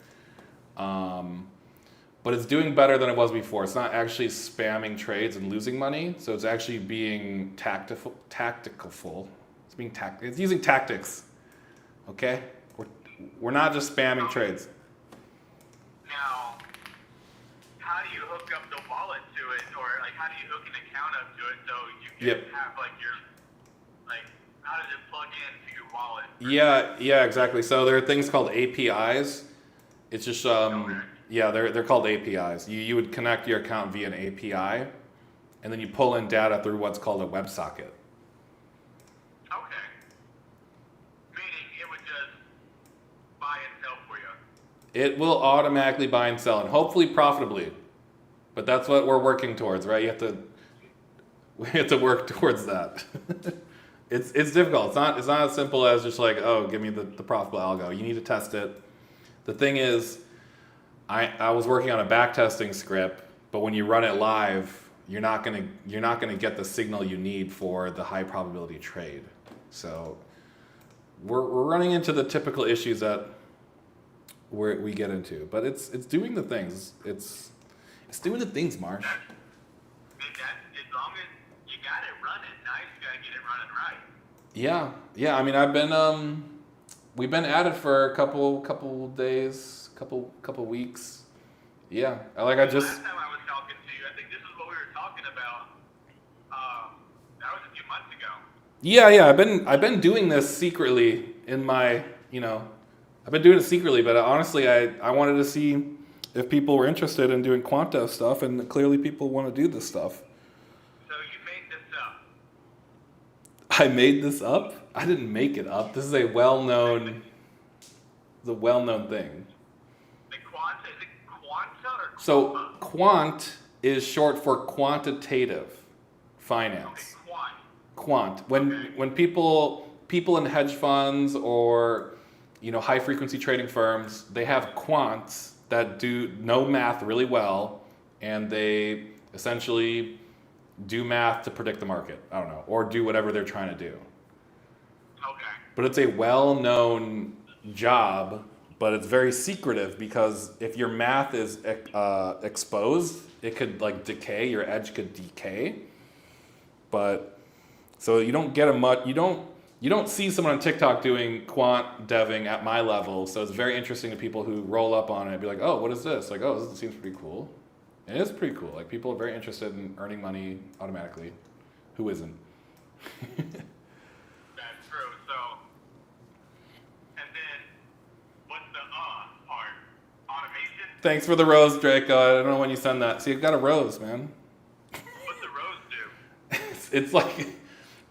but it's doing better than it was before. It's not actually spamming trades and losing money, so it's actually being tactical. It's using tactics. Okay, we're not just spamming trades. Now, how do you hook up the wallet to it, or like how do you hook an account up to it so you can have like your how does it plug into your wallet? Yeah, exactly. So there are things called APIs. It's just yeah, they're called APIs. You would connect your account via an API, and then you pull in data through what's called a WebSocket. Okay. Meaning it would just buy and sell for you. It will automatically buy and sell, and hopefully profitably. But that's what we're working towards, right? We have to work towards that. It's difficult. It's not as simple as just like, oh, give me the profitable algo. You need to test it. The thing is, I was working on a backtesting script, but when you run it live, you're not gonna get the signal you need for the high probability trade. So we're running into the typical issues that we get into, but it's doing the things. It's doing the things, Marsh. As long as you got it running, now you just gotta get it running right. Yeah. I mean, we've been at it for a couple days, couple weeks. Yeah, Last time I was talking to you, I think this is what we were talking about. That was a few months ago. Yeah. I've been doing this secretly in my, I've been doing it secretly, but honestly, I wanted to see if people were interested in doing Quant stuff, and clearly people want to do this stuff. So you made this up? I made this up? I didn't make it up. This is a well-known thing. The Quant, is it Quanta or Quanta? So Quant is short for quantitative finance. Okay, Quant. When people in hedge funds or high frequency trading firms, they have quants that know math really well, and they essentially do math to predict the market. I don't know, or do whatever they're trying to do. Okay. But it's a well-known job, but it's very secretive because if your math is exposed, it could decay. Your edge could decay. But so you don't get you don't see someone on TikTok doing quant deving at my level. So it's very interesting to people who roll up on it and be like, oh, what is this? Like, oh, this seems pretty cool. And it is pretty cool. Like, people are very interested in earning money automatically. Who isn't? That's true. So, and then what's the part? Automation? Thanks for the rose, Draco. I don't know when you send that. See, I've got a rose, man. What's the rose do? It's like,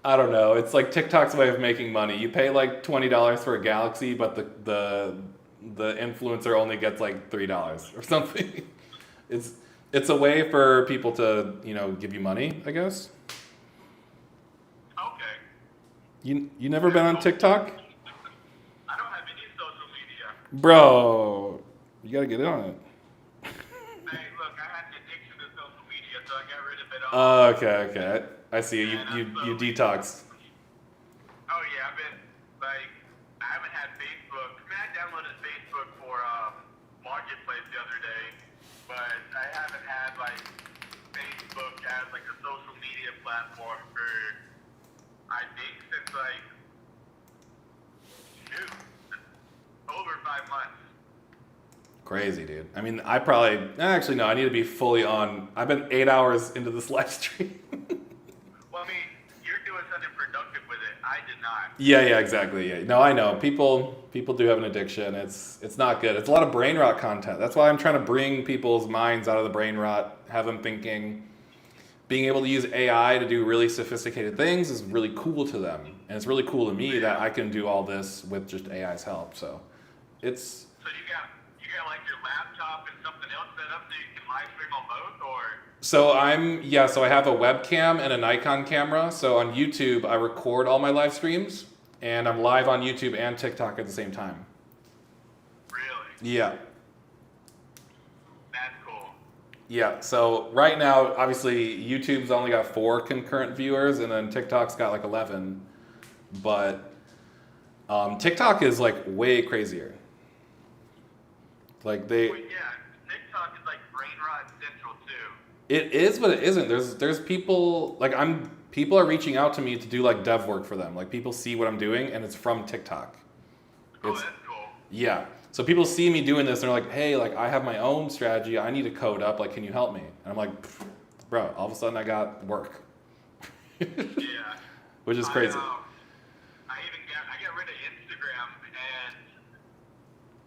I don't know. It's like TikTok's way of making money. You pay like $20 for a galaxy, but the influencer only gets like $3 or something. It's a way for people to give you money, I guess. You never been on TikTok? I don't have any social media. Bro, you gotta get on it. Hey, look, I had an addiction to social media, so I got rid of it all. Okay. I see you. You detox. Oh yeah, I've been like, I haven't had Facebook. I mean, I downloaded Facebook for Marketplace the other day, but I haven't had like Facebook as like a social media platform for, I think, since like, shoot, over 5 months. Crazy, dude. I mean, actually no. I need to be fully on. I've been 8 hours into this live stream. Well, I mean, you're doing something productive with it. I did not. Yeah, exactly. Yeah. No, I know. People do have an addiction. It's not good. It's a lot of brain rot content. That's why I'm trying to bring people's minds out of the brain rot, have them thinking. Being able to use AI to do really sophisticated things is really cool to them. And it's really cool to me that I can do all this with just AI's help. So it's So you got like your laptop and something else set up so you can live stream on both, or? so I have a webcam and a Nikon camera. So on YouTube, I record all my live streams and I'm live on YouTube and TikTok at the same time. Really? Yeah. That's cool. Yeah, so right now, obviously, YouTube's only got 4 concurrent viewers, and then TikTok's got like 11. But TikTok is like way crazier. Like Well, yeah, TikTok is like brain rot central too. it is, but it isn't. There's people like people are reaching out to me to do like dev work for them. Like people see what I'm doing, and it's from TikTok. Oh, It's, that's cool. yeah. So people see me doing this, and they're like, "Hey, like I have my own strategy. I need to code up. Like, can you help me?" And I'm like, "Bro, all of a sudden I got work," Yeah. which is crazy. I got rid of Instagram, and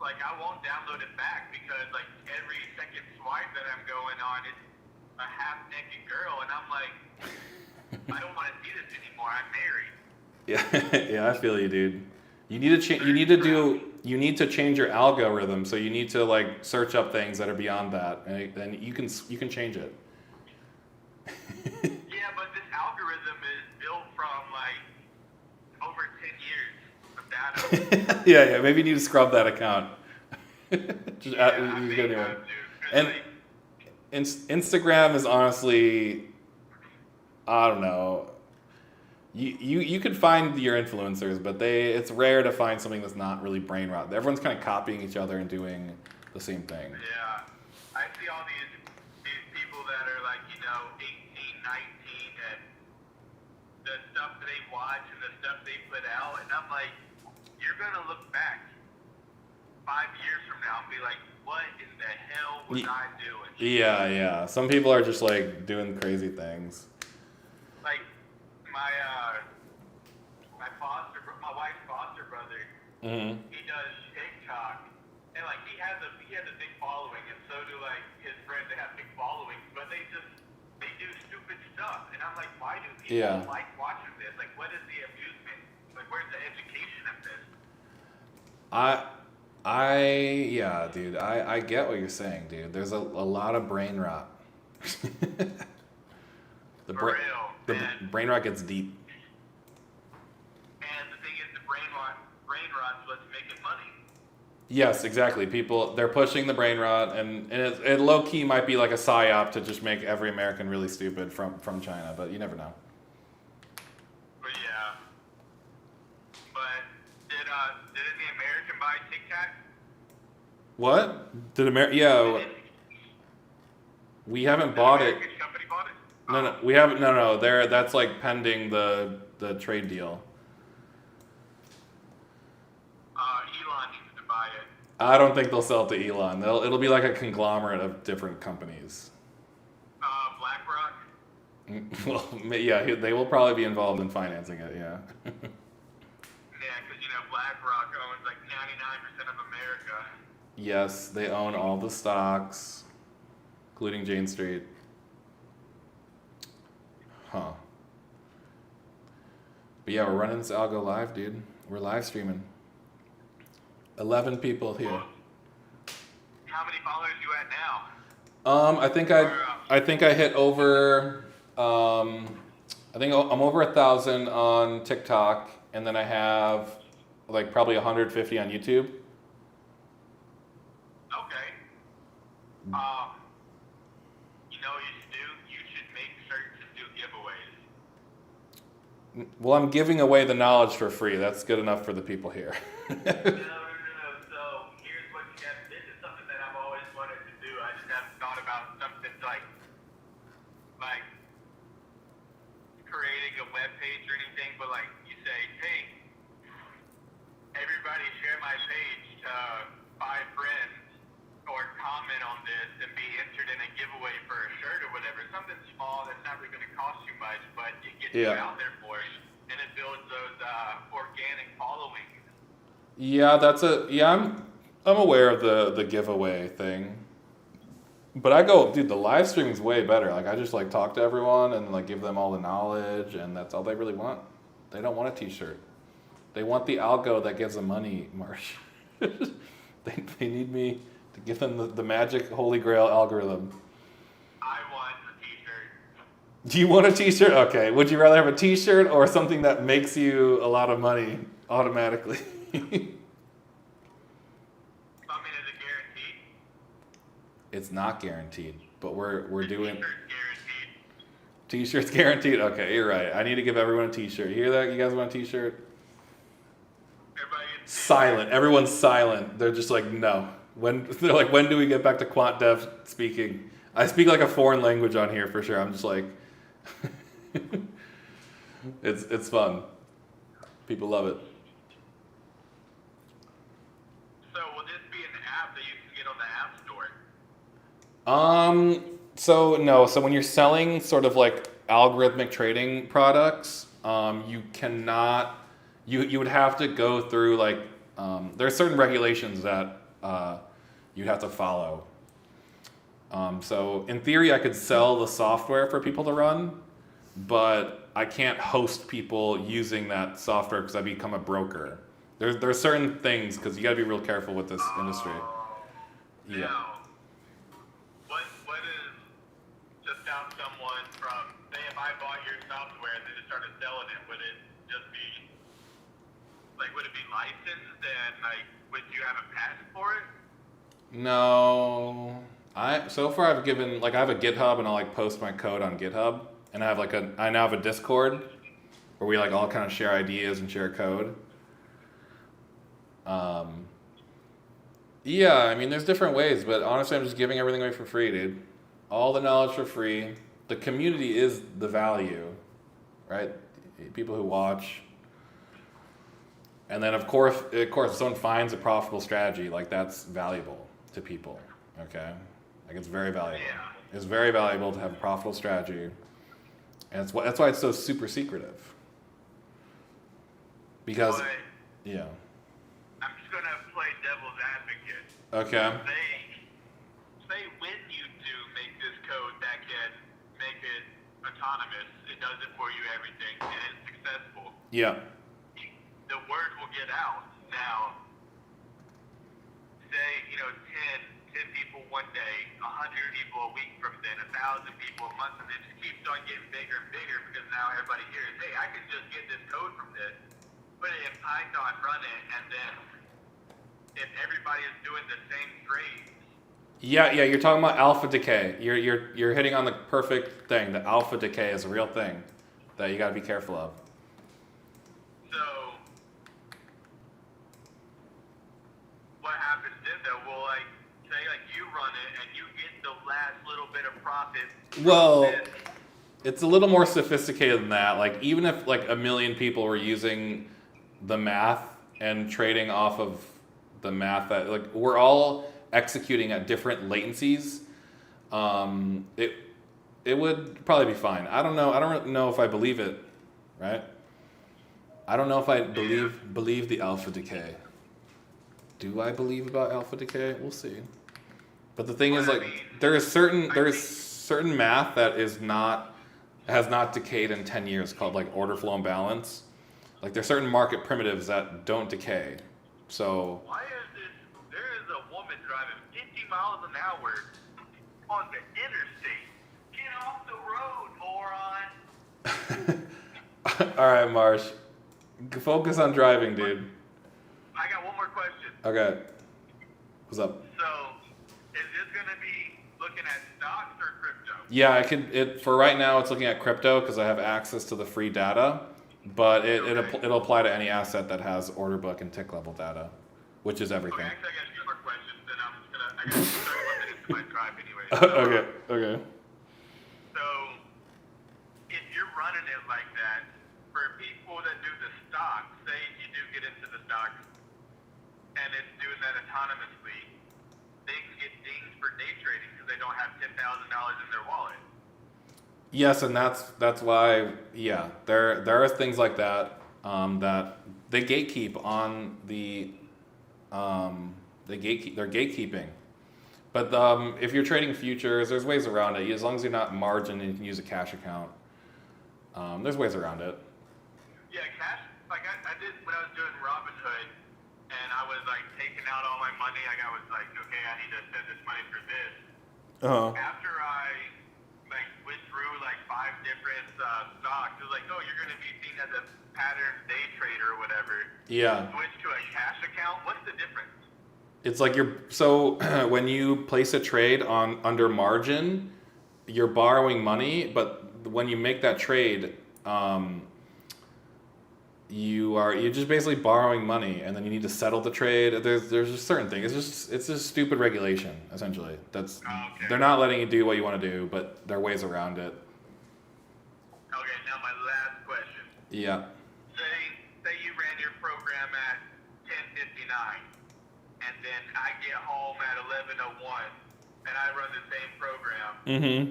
like I won't download it back because like every second swipe that I'm going on is a half naked girl, and I'm like, I don't want to see this anymore. I'm married. Yeah, I feel you, dude. You need to change your algorithm. So you need to like search up things that are beyond that, and then you can change it. Yeah, but this algorithm is built from like over 10 years of data. Yeah. Maybe you need to scrub that account. Just Yeah, add, I just may get a new have one. to, 'cause, And like, Instagram is honestly, I don't know. You could find your influencers, but it's rare to find something that's not really brain rot. Everyone's kind of copying each other and doing the same thing. yeah, I see all these people that are like, 18, 19, and the stuff that they watch and the stuff they put out, and I'm like, you're gonna look back 5 years from now and be like, what in the hell was I doing? Yeah. Some people are just like doing crazy things. Like my wife's foster brother, Mm-hmm. he does TikTok, and like he has a big following, and so do like his friends that have big followings, but they do stupid stuff, and I'm like, why do people like watching this? Like, what is the amusement? Like, where's the education of this? Yeah, dude. I get what you're saying, dude. There's a lot of brain rot. The For real, man. brain rot gets deep. And the thing is, the brain rot's what's making money. Yes, exactly. They're pushing the brain rot, and it low key might be like a psyop to just make every American really stupid from China, but you never know. But yeah. But did any American buy TikTok? What? Yeah, we haven't bought it. American company bought it? No, we haven't. No. That's like pending the trade deal. Elon needs to buy it. I don't think they'll sell it to Elon. It'll be like a conglomerate of different companies. BlackRock? Well, yeah, they will probably be involved in financing it. Yeah. Yeah, because BlackRock owns like 99% of America. Yes, they own all the stocks, including Jane Street. Huh. But yeah, we're running this algo live, dude. We're live streaming. 11 people here. How many followers you at now? I think I hit over I think I'm over 1,000 on TikTok, and then I have like probably 150 on YouTube. Okay. You know what you should do? You should make shirts and do giveaways. Well, I'm giving away the knowledge for free. That's good enough for the people here. No. So here's what you have. This is something that I've always wanted to do. I just haven't thought about something like creating a web page or anything. But like you say, hey, everybody share my page to 5 friends or comment on this and be entered in a giveaway for a shirt or whatever. Something small that's not really going to cost you much, but it gets you out there for it, and it builds those organic followings. Yeah, I'm aware of the giveaway thing. But dude, the live streaming's way better. Like I just like talk to everyone and like give them all the knowledge, and that's all they really want. They don't want a t-shirt. They want the algo that gives them money, Marsh. they need me to give them the magic holy grail algorithm. I want a t-shirt. Do you want a t-shirt? Okay. Would you rather have a t-shirt or something that makes you a lot of money automatically? I mean, is it guaranteed? It's not guaranteed, but we're doing T-shirt's guaranteed. t-shirts guaranteed. Okay, you're right. I need to give everyone a t-shirt. You hear that? You guys want a t-shirt? Everybody gets Silent. Everyone's silent. They're just like, no. They're like, when do we get back to quant dev speaking? I speak like a foreign language on here for sure. I'm just like, it's fun. People love it. So will this be an app that you can get on the App Store? So when you're selling sort of like algorithmic trading products, you cannot, you would have to go through like, there are certain regulations that you'd have to follow. So in theory, I could sell the software for people to run, but I can't host people using that software because I become a broker. There's certain things, because you got to be real careful with this industry. Yeah. Now, what is to stop someone from, say if I bought your software and then just started selling it, would it just be, like, would it be licensed and, like, would you have a patent for it? No. So far I've given, like I have a GitHub and I'll like post my code on GitHub, and I now have a Discord where we like all kind of share ideas and share code. Yeah, I mean there's different ways, but honestly I'm just giving everything away for free, dude. All the knowledge for free. The community is the value, right? People who watch. And then of course if someone finds a profitable strategy, like that's valuable to people, okay? Like it's very valuable. Yeah. It's very valuable to have a profitable strategy, and that's why it's so super secretive. Because, But yeah. I'm just gonna play devil's advocate. Okay. Say when you do make this code that can make it autonomous, it does it for you everything, and it's successful. Yeah. The word will get out. Now, say, 10 people one day, 100 people a week from then, 1,000 people a month, and it just keeps on getting bigger and bigger because now everybody hears, hey, I can just get this code from this, put it in Python, run it, and then if everybody is doing the same trades. Yeah, you're talking about alpha decay. You're hitting on the perfect thing. The alpha decay is a real thing that you got to be careful of. So, what happens then though? Well, say you run it and you get the last little bit of profit. Well, it's a little more sophisticated than that. Like even if like 1 million people were using the math and trading off of the math that like we're all executing at different latencies, it would probably be fine. I don't know. I don't know if I believe it, right? I don't know if I believe the alpha decay. Do I believe about alpha decay? We'll see. But the thing is, like, there is certain math that has not decayed in 10 years called like order flow imbalance. Like there's certain market primitives that don't decay. So why is this? There is a woman driving 50 miles an hour on the interstate. Get off the road, moron. right, Marsh. Focus on driving, dude. I got one more question. Okay. What's up? So, is this going to be looking at stocks or crypto? Yeah, I could. For right now, it's looking at crypto because I have access to the free data, but it'll apply to any asset that has order book and tick level data, which is everything. Okay, actually, I got a few more questions, then I'm just gonna. I got 31 minutes to my drive anyway. Okay. So, if you're running it like that, for people that do the stocks, say you do get into the stocks, and it's doing that autonomously, they can get dinged for day trading because they don't have $10,000 in their wallet. Yes, and that's why. Yeah, there are things like that that they gatekeep on the they're gatekeeping. But if you're trading futures, there's ways around it. As long as you're not margin and you can use a cash account, there's ways around it. Yeah, cash. Like I did when I was doing Robinhood, and I was like taking out all my money. Like I was like, okay, I need to send this money for this. After I like went through like 5 different stocks, it was like, oh, you're going to be seen as a pattern day trader or whatever. Yeah. Switch to a cash account. What's the difference? It's like when you place a trade on under margin, you're borrowing money, but when you make that trade, you're just basically borrowing money, and then you need to settle the trade. There's a certain thing. It's just stupid regulation essentially. They're not letting you do what you want to do, but there are ways around it. Okay, now my last question. Yeah. Say you ran your program at 10:59, and then I get home at 11:01, and I run the same program. Mm-hmm.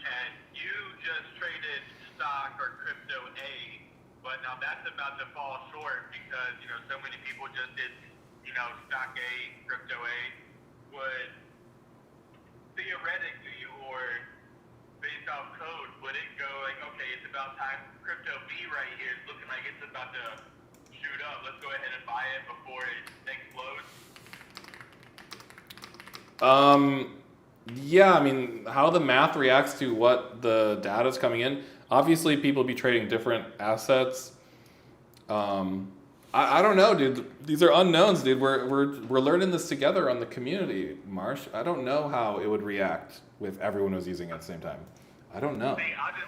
And you just traded stock or crypto A, but now that's about to fall short because so many people just did stock A, crypto A. Would theoretically or based off code, would it go like, okay, it's about time crypto B right here is looking like it's about to shoot up. Let's go ahead and buy it before it explodes. Yeah, I mean, how the math reacts to what the data is coming in. Obviously, people be trading different assets. I don't know, dude. These are unknowns, dude. We're learning this together on the community, Marsh. I don't know how it would react if everyone was using it at the same time. I don't know. Hey, I'll get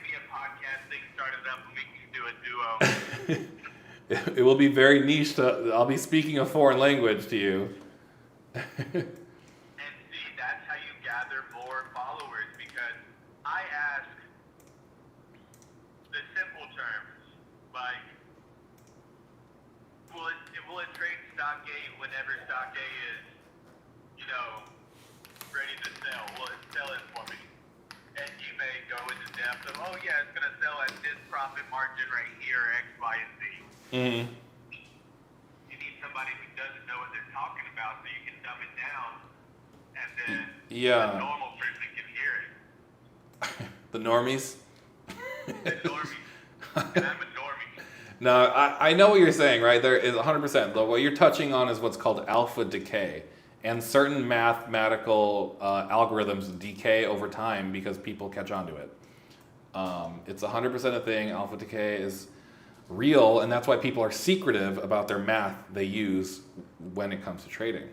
me a podcast thing started up and we can do a duo. It will be very niche. I'll be speaking a foreign language to you. And see, that's how you gather more followers because I ask the simple terms like, will it trade stock A whenever stock A is, ready to sell? Will it sell it for me? And you may go into depth of, oh yeah, it's gonna sell at this profit margin right here, X, Y, and Z. Mm-hmm. You need somebody who doesn't know what they're talking about so you can dumb it down, and then Yeah. a normal person can hear it. The normies. The normie. And I'm a normie. No, I know what you're saying, right? There is 100%. What you're touching on is what's called alpha decay. And certain mathematical algorithms decay over time because people catch on to it. It's 100% a thing. Alpha decay is real, and that's why people are secretive about their math they use when it comes to trading.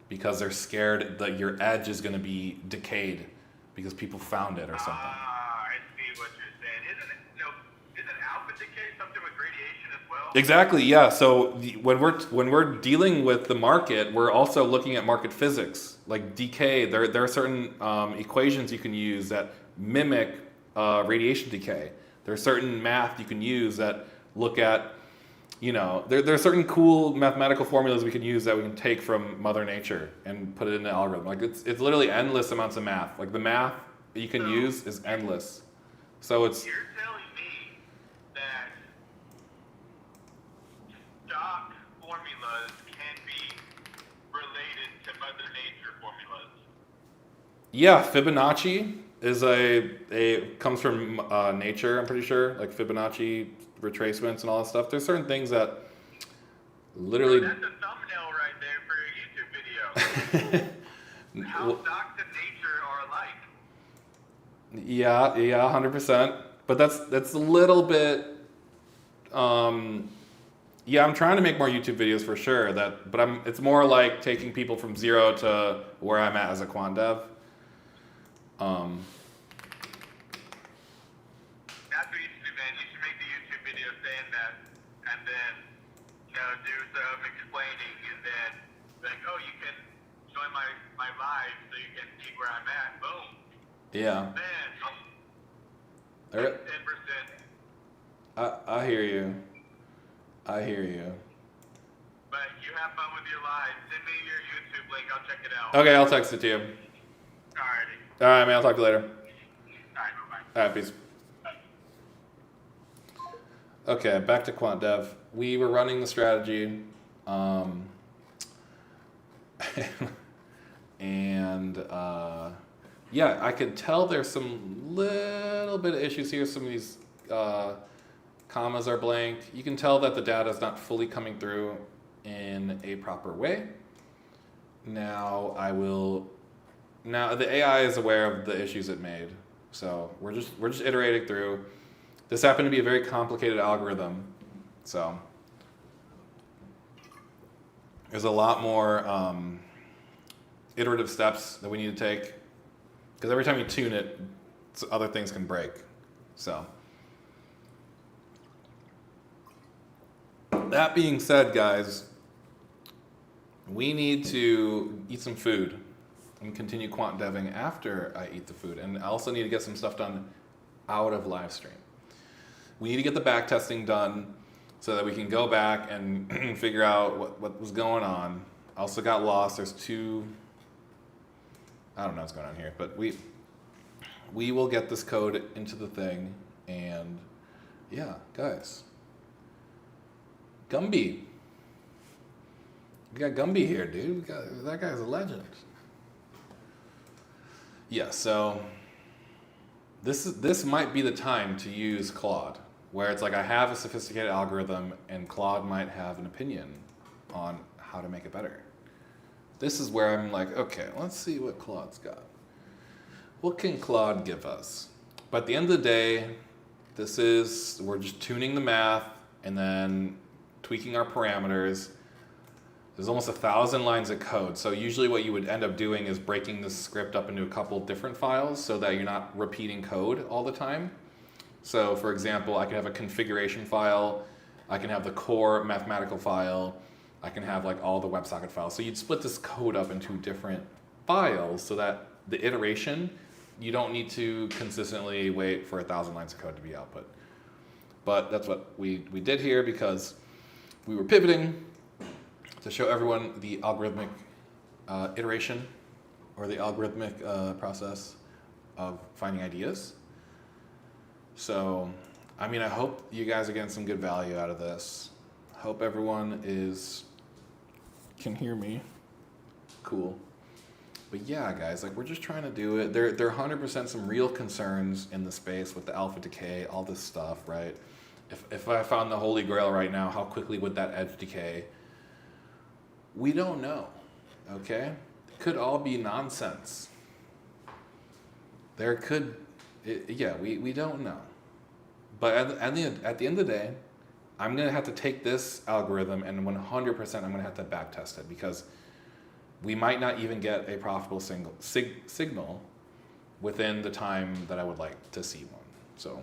Because they're scared that your edge is going to be decayed because people found it or something. I see what you're saying. Isn't alpha decay something with radiation as well? Exactly, yeah. So when we're dealing with the market, we're also looking at market physics, like decay. There are certain equations you can use that mimic radiation decay. There are certain math you can use that look at, there are certain cool mathematical formulas we can use that we can take from Mother Nature and put it in the algorithm. Like it's literally endless amounts of math. Like the math that you can use is endless. So it's. You're telling me that stock formulas can be related to Mother Nature formulas. Yeah, Fibonacci is comes from nature. I'm pretty sure, like Fibonacci retracements and all that stuff. There's certain things that literally. That's a thumbnail right there for a YouTube video. How stocks and nature are alike. Yeah, 100%. But that's a little bit Yeah, I'm trying to make more YouTube videos for sure. But it's more like taking people from zero to where I'm at as a quant dev. That's what you should do, man. You should make the YouTube video saying that, and then, do some explaining, and then, like, oh, you can join my live so you can see where I'm at. Boom. Yeah. Man, All right. 10%. I hear you. I hear you. But you have fun with your live. Send me your YouTube link. I'll check it out. Okay, I'll text it to you. Alrighty. All right, man. I'll talk to you later. Alright, bye-bye. All right, peace. Okay, back to quant dev. We were running the strategy, and yeah, I could tell there's some little bit of issues here. Some of these commas are blank. You can tell that the data is not fully coming through in a proper way. Now the AI is aware of the issues it made, so we're just iterating through. This happened to be a very complicated algorithm, so there's a lot more iterative steps that we need to take, because every time you tune it, other things can break. So that being said, guys, we need to eat some food and continue quant deving after I eat the food, and I also need to get some stuff done out of live stream. We need to get the back testing done so that we can go back and figure out what was going on. I also got lost. There's I don't know what's going on here, but we will get this code into the thing, and yeah, guys. Gumby. We got Gumby here, dude. That guy's a legend. Yeah, so this might be the time to use Claude, where it's like I have a sophisticated algorithm and Claude might have an opinion on how to make it better. This is where I'm like, okay, let's see what Claude's got. What can Claude give us? But at the end of the day, we're just tuning the math and then tweaking our parameters. There's almost 1,000 lines of code. So usually what you would end up doing is breaking this script up into a couple different files so that you're not repeating code all the time. So for example, I can have a configuration file, I can have the core mathematical file, I can have like all the WebSocket files. So you'd split this code up into different files so that the iteration, you don't need to consistently wait for 1,000 lines of code to be output. But that's what we did here, because we were pivoting to show everyone the algorithmic iteration, or the algorithmic process of finding ideas. So, I mean, I hope you guys are getting some good value out of this. Hope everyone can hear me. Cool. But yeah, guys, like, we're just trying to do it. There are 100% some real concerns in the space with the alpha decay, all this stuff, right? If I found the holy grail right now, how quickly would that edge decay? We don't know, okay? It could all be nonsense. We don't know. But at the end of the day, I'm going to have to take this algorithm and 100% I'm going to have to backtest it, because we might not even get a profitable signal within the time that I would like to see one. So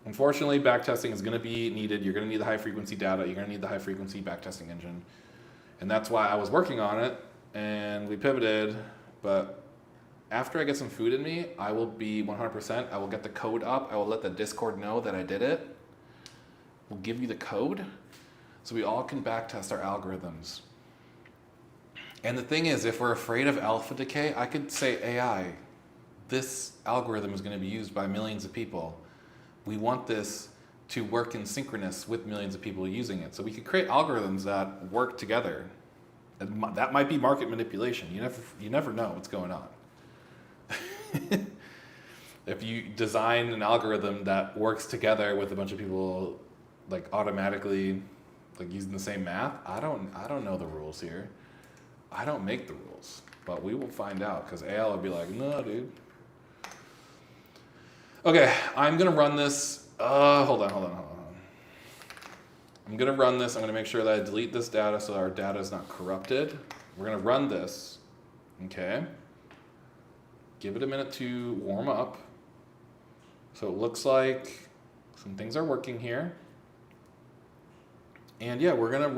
unfortunately, backtesting is going to be needed. You're going to need the high frequency data. You're going to need the high frequency backtesting engine. And that's why I was working on it, and we pivoted. But after I get some food in me, I will be 100%. I will get the code up. I will let the Discord know that I did it. We'll give you the code so we all can backtest our algorithms. And the thing is, if we're afraid of alpha decay, I could say, AI, this algorithm is going to be used by millions of people. We want this to work in synchronous with millions of people using it. So we could create algorithms that work together. And that might be market manipulation. You never know what's going on. If you design an algorithm that works together with a bunch of people, like automatically, like using the same math, I don't know the rules here. I don't make the rules, but we will find out, because AI will be like, no, dude. Okay, I'm gonna run this. Hold on. I'm gonna run this. I'm gonna make sure that I delete this data so our data is not corrupted. We're gonna run this, okay? Give it a minute to warm up. So it looks like some things are working here. And yeah, we are going to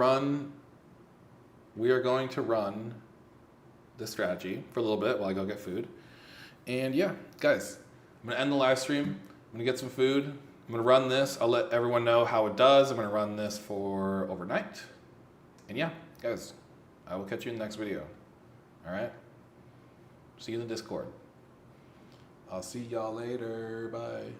run this strategy for a little bit while I go get food. And yeah, guys, I'm gonna end the live stream. I'm gonna get some food. I'm gonna run this. I'll let everyone know how it does. I'm gonna run this for overnight. And yeah, guys, I will catch you in the next video. All right? See you in the Discord. I'll see y'all later. Bye.